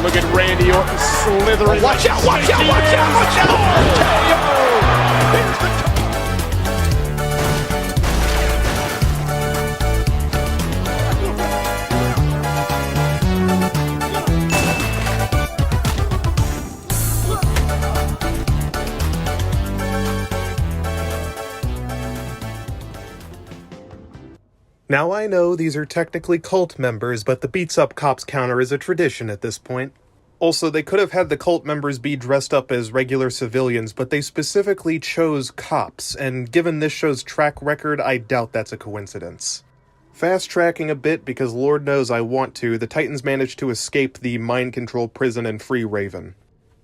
Look at Randy Orton slithering. Watch out, watch out, watch out, watch out! Now I know these are technically cult members, but the beats up cops counter is a tradition at this point. Also, they could have had the cult members be dressed up as regular civilians, but they specifically chose cops, and given this show's track record, I doubt that's a coincidence. Fast-tracking a bit, because Lord knows I want to, the Titans managed to escape the mind-controlled prison and free Raven.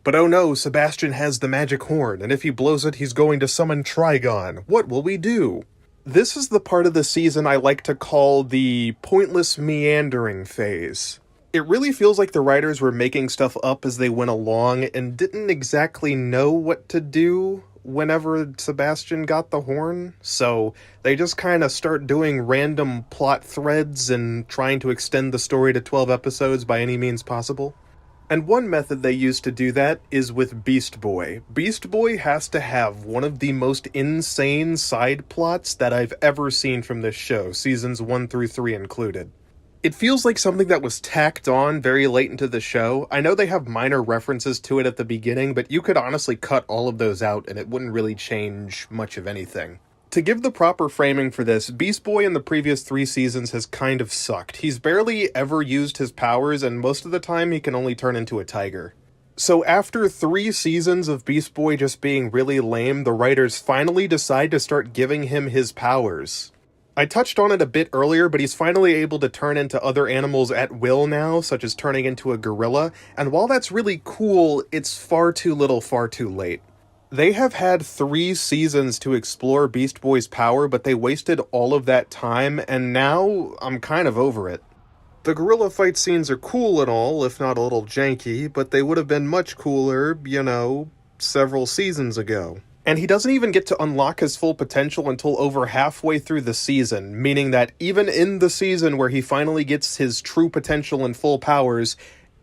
But oh no, Sebastian has the magic horn, and if he blows it, he's going to summon Trigon. What will we do? This is the part of the season I like to call the pointless meandering phase. It really feels like the writers were making stuff up as they went along and didn't exactly know what to do whenever Sebastian got the horn, so they just kind of start doing random plot threads and trying to extend the story to 12 episodes by any means possible. And one method they use to do that is with Beast Boy. Beast Boy has to have one of the most insane side plots that I've ever seen from this show, seasons 1 through 3 included. It feels like something that was tacked on very late into the show. I know they have minor references to it at the beginning, but you could honestly cut all of those out and it wouldn't really change much of anything. To give the proper framing for this, Beast Boy in the previous 3 seasons has kind of sucked. He's barely ever used his powers, and most of the time he can only turn into a tiger. So after 3 seasons of Beast Boy just being really lame, the writers finally decide to start giving him his powers. I touched on it a bit earlier, but he's finally able to turn into other animals at will now, such as turning into a gorilla, and while that's really cool, it's far too little, far too late. They have had 3 seasons to explore Beast Boy's power, but they wasted all of that time, and now I'm kind of over it. The gorilla fight scenes are cool and all, if not a little janky, but they would have been much cooler, several seasons ago. And he doesn't even get to unlock his full potential until over halfway through the season, meaning that even in the season where he finally gets his true potential and full powers,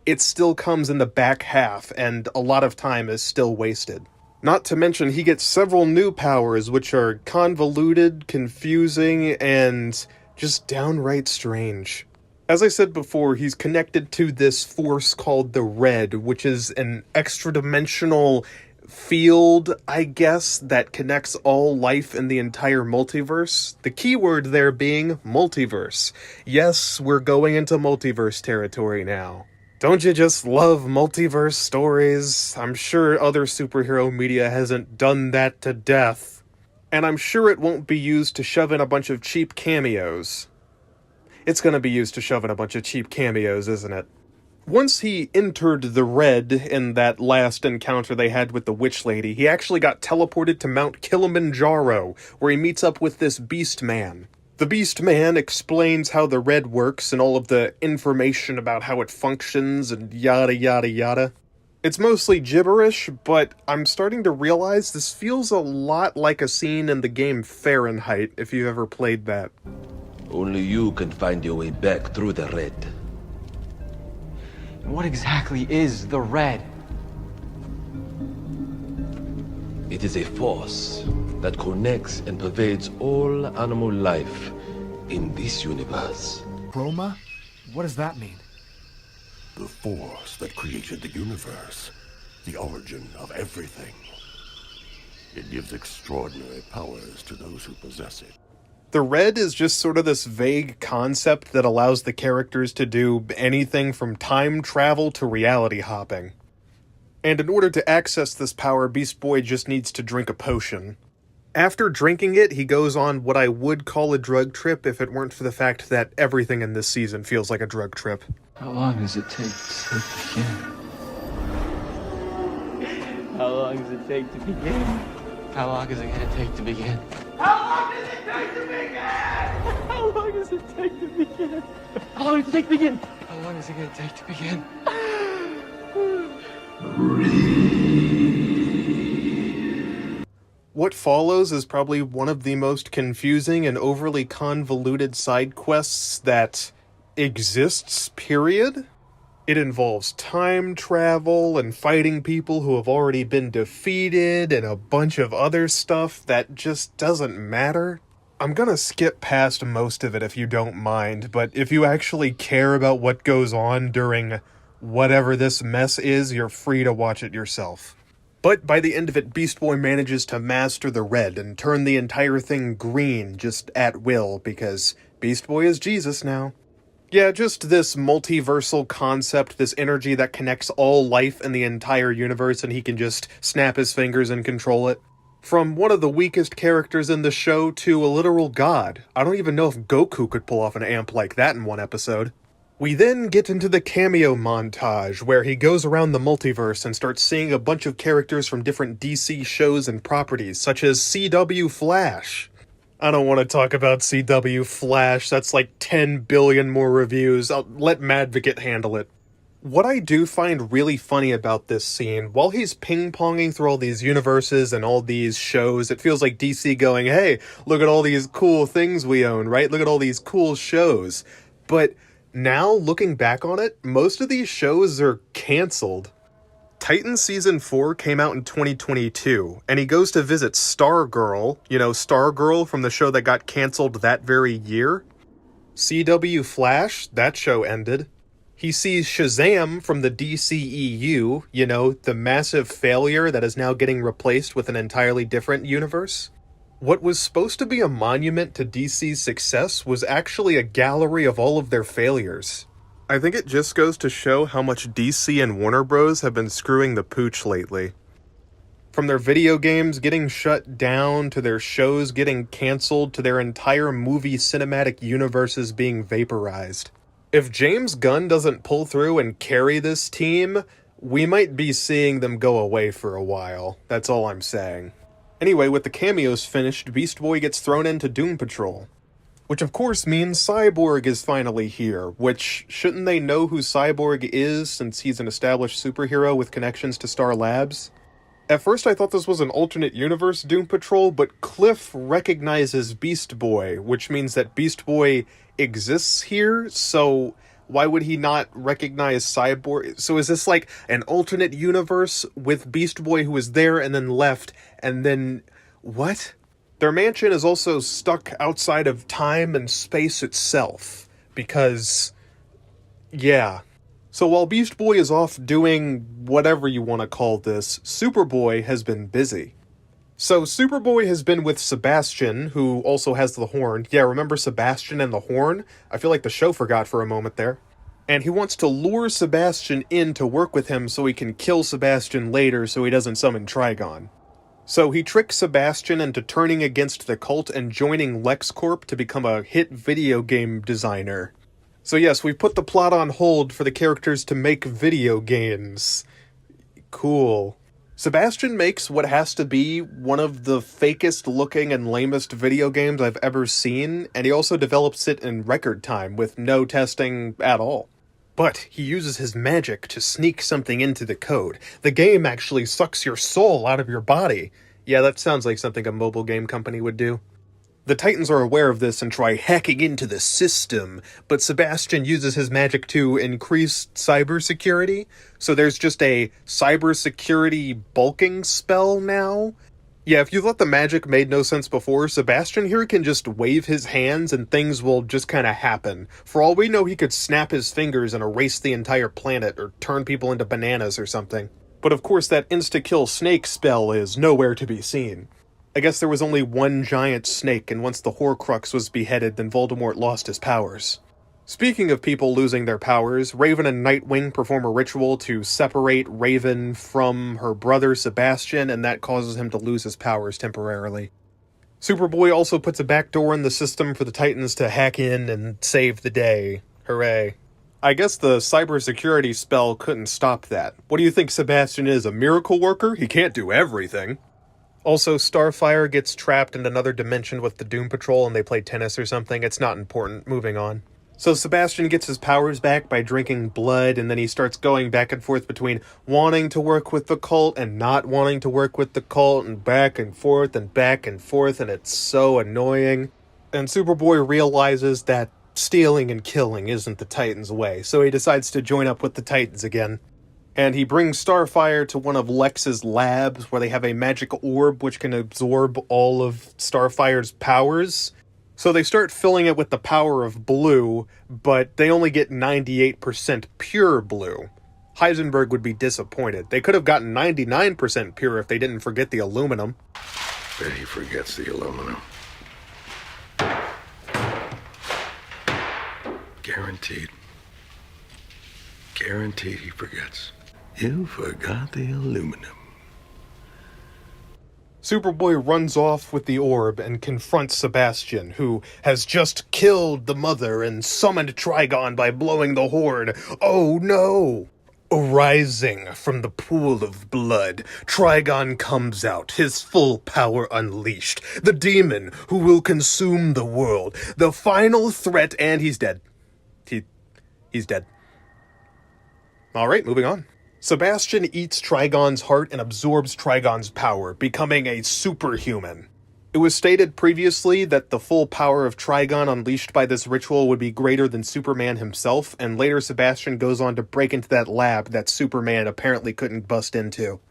it still comes in the back half, and a lot of time is still wasted. Not to mention, he gets several new powers, which are convoluted, confusing, and just downright strange. As I said before, he's connected to this force called the Red, which is an extra-dimensional field, I guess, that connects all life in the entire multiverse. The key word there being multiverse. Yes, we're going into multiverse territory now. Don't you just love multiverse stories? I'm sure other superhero media hasn't done that to death. And I'm sure it won't be used to shove in a bunch of cheap cameos. It's gonna be used to shove in a bunch of cheap cameos, isn't it? Once he entered the Red in that last encounter they had with the Witch Lady, he actually got teleported to Mount Kilimanjaro, where he meets up with this Beast Man. The Beast Man explains how the Red works and all of the information about how it functions and yada yada yada. It's mostly gibberish, but I'm starting to realize this feels a lot like a scene in the game Fahrenheit, if you've ever played that. Only you can find your way back through the Red. What exactly is the Red? It is a force that connects and pervades all animal life in this universe. Chroma? What does that mean? The force that created the universe. The origin of everything. It gives extraordinary powers to those who possess it. The Red is just sort of this vague concept that allows the characters to do anything from time travel to reality hopping. And in order to access this power, Beast Boy just needs to drink a potion. After drinking it, he goes on what I would call a drug trip if it weren't for the fact that everything in this season feels like a drug trip. How long does it take to begin? How long does it take to begin? How long is it gonna take to begin? How long does it take to begin? How long does it take to begin? How long does it take to begin? How long is it gonna take to begin? What follows is probably one of the most confusing and overly convoluted side quests that exists, period. It involves time travel and fighting people who have already been defeated and a bunch of other stuff that just doesn't matter. I'm gonna skip past most of it if you don't mind, but if you actually care about what goes on during whatever this mess is, you're free to watch it yourself. But by the end of it, Beast Boy manages to master the Red and turn the entire thing green just at will, because Beast Boy is Jesus now. Yeah, just this multiversal concept, this energy that connects all life in the entire universe, and he can just snap his fingers and control it. From one of the weakest characters in the show to a literal god. I don't even know if Goku could pull off an amp like that in one episode. We then get into the cameo montage, where he goes around the multiverse and starts seeing a bunch of characters from different DC shows and properties, such as CW Flash. I don't want to talk about CW Flash, that's like 10 billion more reviews. I'll let Madvocate handle it. What I do find really funny about this scene, while he's ping-ponging through all these universes and all these shows, it feels like DC going, hey, look at all these cool things we own, right? Look at all these cool shows. But now, looking back on it, most of these shows are cancelled. Titan Season 4 came out in 2022, and he goes to visit Stargirl, you know, Stargirl from the show that got cancelled that very year. CW Flash, that show ended. He sees Shazam from the DCEU, you know, the massive failure that is now getting replaced with an entirely different universe. What was supposed to be a monument to DC's success was actually a gallery of all of their failures. I think it just goes to show how much DC and Warner Bros. Have been screwing the pooch lately. From their video games getting shut down, to their shows getting cancelled, to their entire movie cinematic universes being vaporized. If James Gunn doesn't pull through and carry this team, we might be seeing them go away for a while. That's all I'm saying. Anyway, with the cameos finished, Beast Boy gets thrown into Doom Patrol. Which of course means Cyborg is finally here, which, shouldn't they know who Cyborg is since he's an established superhero with connections to Star Labs? At first I thought this was an alternate universe Doom Patrol, but Cliff recognizes Beast Boy, which means that Beast Boy exists here, so why would he not recognize Cyborg? So is this like an alternate universe with Beast Boy who was there and then left, and then... what? Their mansion is also stuck outside of time and space itself, because... yeah. So while Beast Boy is off doing whatever you want to call this, Superboy has been busy. So Superboy has been with Sebastian, who also has the horn. Yeah, remember Sebastian and the horn? I feel like the show forgot for a moment there. And he wants to lure Sebastian in to work with him so he can kill Sebastian later so he doesn't summon Trigon. So he tricks Sebastian into turning against the cult and joining LexCorp to become a hit video game designer. So yes, we've put the plot on hold for the characters to make video games. Cool. Sebastian makes what has to be one of the fakest looking and lamest video games I've ever seen, and he also develops it in record time with no testing at all. But he uses his magic to sneak something into the code. The game actually sucks your soul out of your body. Yeah, that sounds like something a mobile game company would do. The Titans are aware of this and try hacking into the system, but Sebastian uses his magic to increase cybersecurity, so there's just a cybersecurity bulking spell now. Yeah, if you thought the magic made no sense before, Sebastian here can just wave his hands and things will just kind of happen. For all we know, he could snap his fingers and erase the entire planet, or turn people into bananas or something. But of course that insta-kill snake spell is nowhere to be seen. I guess there was only one giant snake, and once the Horcrux was beheaded, then Voldemort lost his powers. Speaking of people losing their powers, Raven and Nightwing perform a ritual to separate Raven from her brother Sebastian, and that causes him to lose his powers temporarily. Superboy also puts a backdoor in the system for the Titans to hack in and save the day. Hooray. I guess the cybersecurity spell couldn't stop that. What do you think Sebastian is, a miracle worker? He can't do everything. Also, Starfire gets trapped in another dimension with the Doom Patrol and they play tennis or something. It's not important. Moving on. So Sebastian gets his powers back by drinking blood, and then he starts going back and forth between wanting to work with the cult and not wanting to work with the cult, and back and forth, and it's so annoying. And Superboy realizes that stealing and killing isn't the Titans' way, so he decides to join up with the Titans again. And he brings Starfire to one of Lex's labs, where they have a magic orb which can absorb all of Starfire's powers. So they start filling it with the power of blue, but they only get 98% pure blue. Heisenberg would be disappointed. They could have gotten 99% pure if they didn't forget the aluminum. Bet he forgets the aluminum. Guaranteed. Guaranteed he forgets. You forgot the aluminum. Superboy runs off with the orb and confronts Sebastian, who has just killed the mother and summoned Trigon by blowing the horn. Oh no! Arising from the pool of blood, Trigon comes out, his full power unleashed. The demon who will consume the world. The final threat, and he's dead. He's dead. Alright, moving on. Sebastian eats Trigon's heart and absorbs Trigon's power, becoming a superhuman. It was stated previously that the full power of Trigon unleashed by this ritual would be greater than Superman himself, and later Sebastian goes on to break into that lab that Superman apparently couldn't bust into.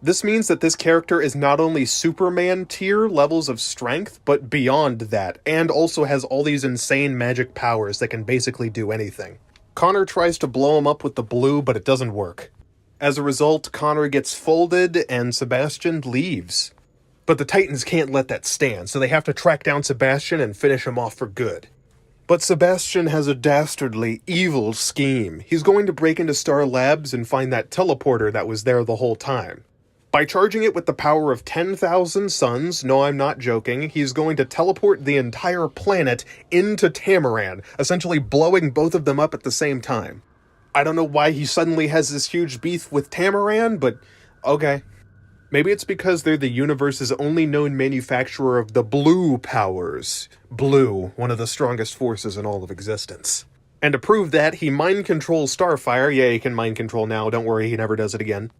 This means that this character is not only Superman tier levels of strength, but beyond that, and also has all these insane magic powers that can basically do anything. Connor tries to blow him up with the blue, but it doesn't work. As a result, Connor gets folded and Sebastian leaves. But the Titans can't let that stand, so they have to track down Sebastian and finish him off for good. But Sebastian has a dastardly, evil scheme. He's going to break into Star Labs and find that teleporter that was there the whole time. By charging it with the power of 10,000 suns, no, I'm not joking, he's going to teleport the entire planet into Tamaran, essentially blowing both of them up at the same time. I don't know why he suddenly has this huge beef with Tamaran, but okay. Maybe it's because they're the universe's only known manufacturer of the blue powers. Blue, one of the strongest forces in all of existence. And to prove that, he mind controls Starfire. Yeah, he can mind control now, don't worry, he never does it again.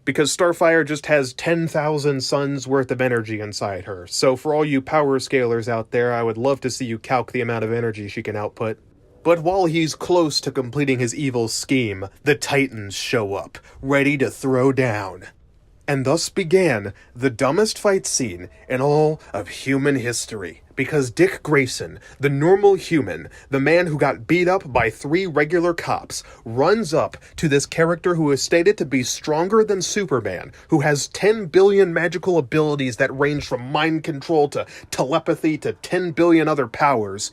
Because Starfire just has 10,000 suns worth of energy inside her. So for all you power scalers out there, I would love to see you calc the amount of energy she can output. But while he's close to completing his evil scheme, the Titans show up, ready to throw down. And thus began the dumbest fight scene in all of human history. Because Dick Grayson, the normal human, the man who got beat up by 3 regular cops, runs up to this character who is stated to be stronger than Superman, who has 10 billion magical abilities that range from mind control to telepathy to 10 billion other powers.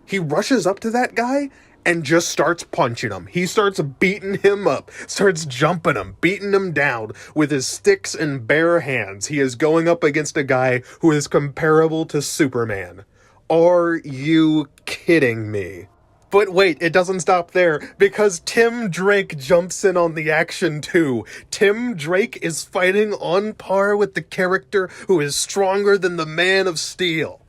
He rushes up to that guy and just starts punching him. He starts beating him up, starts jumping him, beating him down with his sticks and bare hands. He is going up against a guy who is comparable to Superman. Are you kidding me? But wait, it doesn't stop there, because Tim Drake jumps in on the action too. Tim Drake is fighting on par with the character who is stronger than the Man of Steel.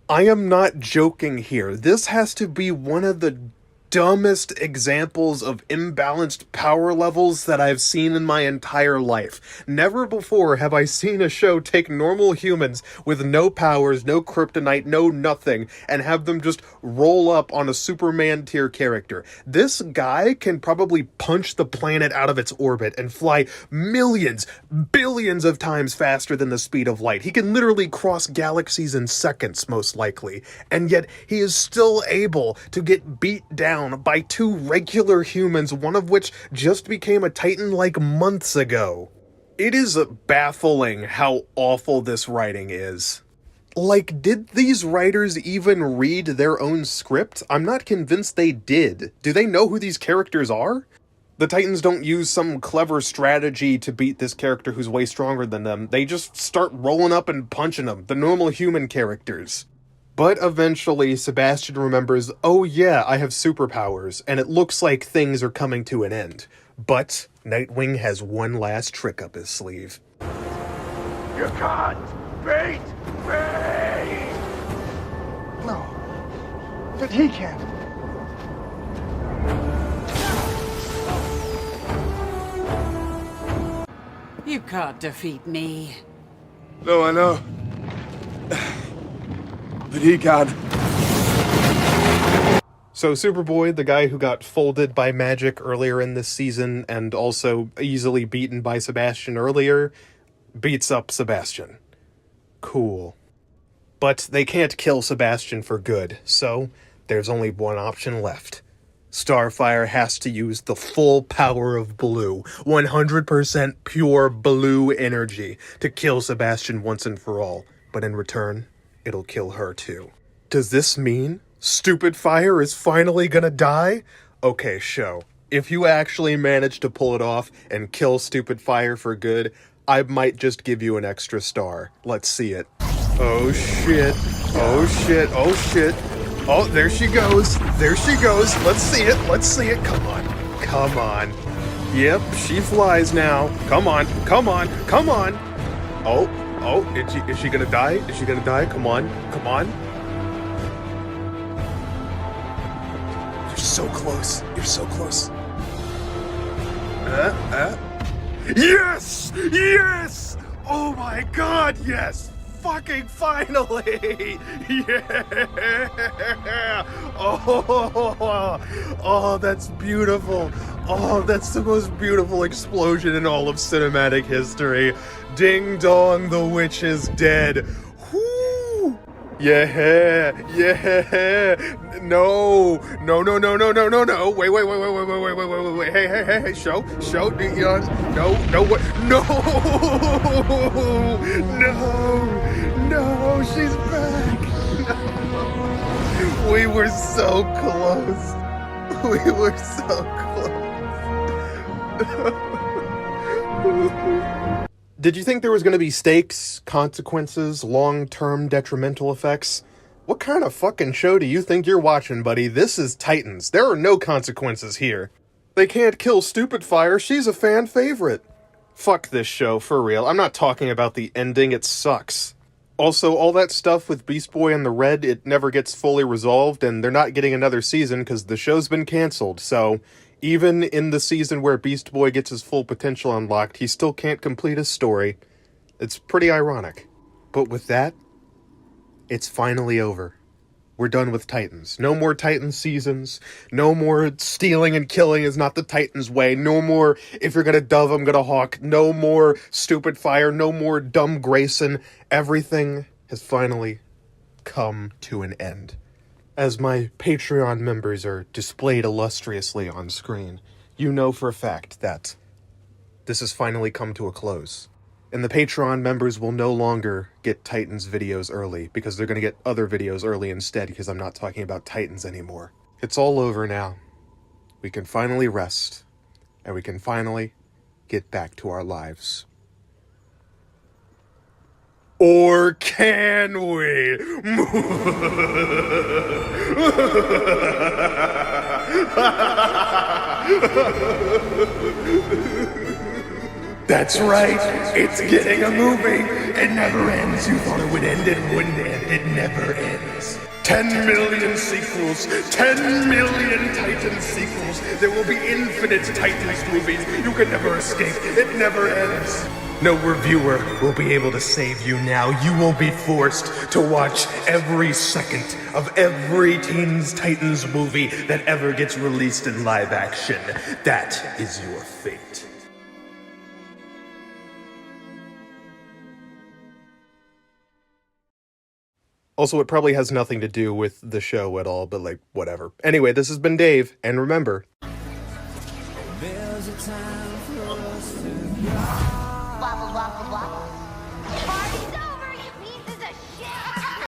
I am not joking here. This has to be one of the dumbest examples of imbalanced power levels that I've seen in my entire life. Never before have I seen a show take normal humans with no powers, no kryptonite, no nothing, and have them just roll up on a Superman tier character. This guy can probably punch the planet out of its orbit and fly millions, billions of times faster than the speed of light. He can literally cross galaxies in seconds, most likely, and yet he is still able to get beat down by 2 regular humans, one of which just became a Titan like months ago. It is baffling how awful this writing is. Like, did these writers even read their own script? I'm not convinced they did. Do they know who these characters are? The Titans don't use some clever strategy to beat this character who's way stronger than them. They just start rolling up and punching them, the normal human characters. But eventually, Sebastian remembers, oh yeah, I have superpowers, and it looks like things are coming to an end. But Nightwing has one last trick up his sleeve. You can't beat me! No. But he can. You can't defeat me. No, I know. But he can. So Superboy, the guy who got folded by magic earlier in this season and also easily beaten by Sebastian earlier, beats up Sebastian. Cool. But they can't kill Sebastian for good, so there's only one option left. Starfire has to use the full power of blue, 100% pure blue energy, to kill Sebastian once and for all. But in return, it'll kill her too. Does this mean Stupid Fire is finally gonna die? Okay, show. If you actually manage to pull it off and kill Stupid Fire for good, I might just give you an extra star. Let's see it. Oh shit. Oh shit. Oh shit. Oh, there she goes. There she goes. Let's see it. Let's see it. Come on. Come on. Yep, she flies now. Come on. Come on. Come on. Oh, is she gonna die? Is she gonna die? Come on. Come on. You're so close. You're so close. Yes! Yes! Oh my god, yes! Fucking finally! Yeah! Oh, that's beautiful. Oh, that's the most beautiful explosion in all of cinematic history. Ding dong, the witch is dead. Whoo! Yeah, yeah. No. Wait. Hey. Show. No, what? No, she's back. No. We were so close. We were so close. Did you think there was going to be stakes, consequences, long-term detrimental effects? What kind of fucking show do you think you're watching, buddy? This is Titans. There are no consequences here. They can't kill Stupid Fire. She's a fan favorite. Fuck this show, for real. I'm not talking about the ending. It sucks. Also, all that stuff with Beast Boy and the Red, it never gets fully resolved, and they're not getting another season because the show's been canceled, so even in the season where Beast Boy gets his full potential unlocked, he still can't complete his story. It's pretty ironic. But with that, it's finally over. We're done with Titans. No more Titans seasons. No more stealing and killing is not the Titans way. No more, if you're gonna dove, I'm gonna hawk. No more Stupid Fire. No more dumb Grayson. Everything has finally come to an end. As my Patreon members are displayed illustriously on screen, you know for a fact that this has finally come to a close. And the Patreon members will no longer get Titans videos early, because they're going to get other videos early instead, because I'm not talking about Titans anymore. It's all over now. We can finally rest, and we can finally get back to our lives. Or can we? That's right, it's getting a movie. It never ends. You thought it would end, it wouldn't end. It never ends. 10 million sequels, 10 million Titans sequels. There will be infinite Titans movies. You can never escape. It never ends. No reviewer will be able to save you now. You will be forced to watch every second of every Teens Titans movie that ever gets released in live action. That is your fate. Also, it probably has nothing to do with the show at all, but like, whatever. Anyway, this has been Dave, and remember... There's a time for us to go. Waffle, waffle, waffle.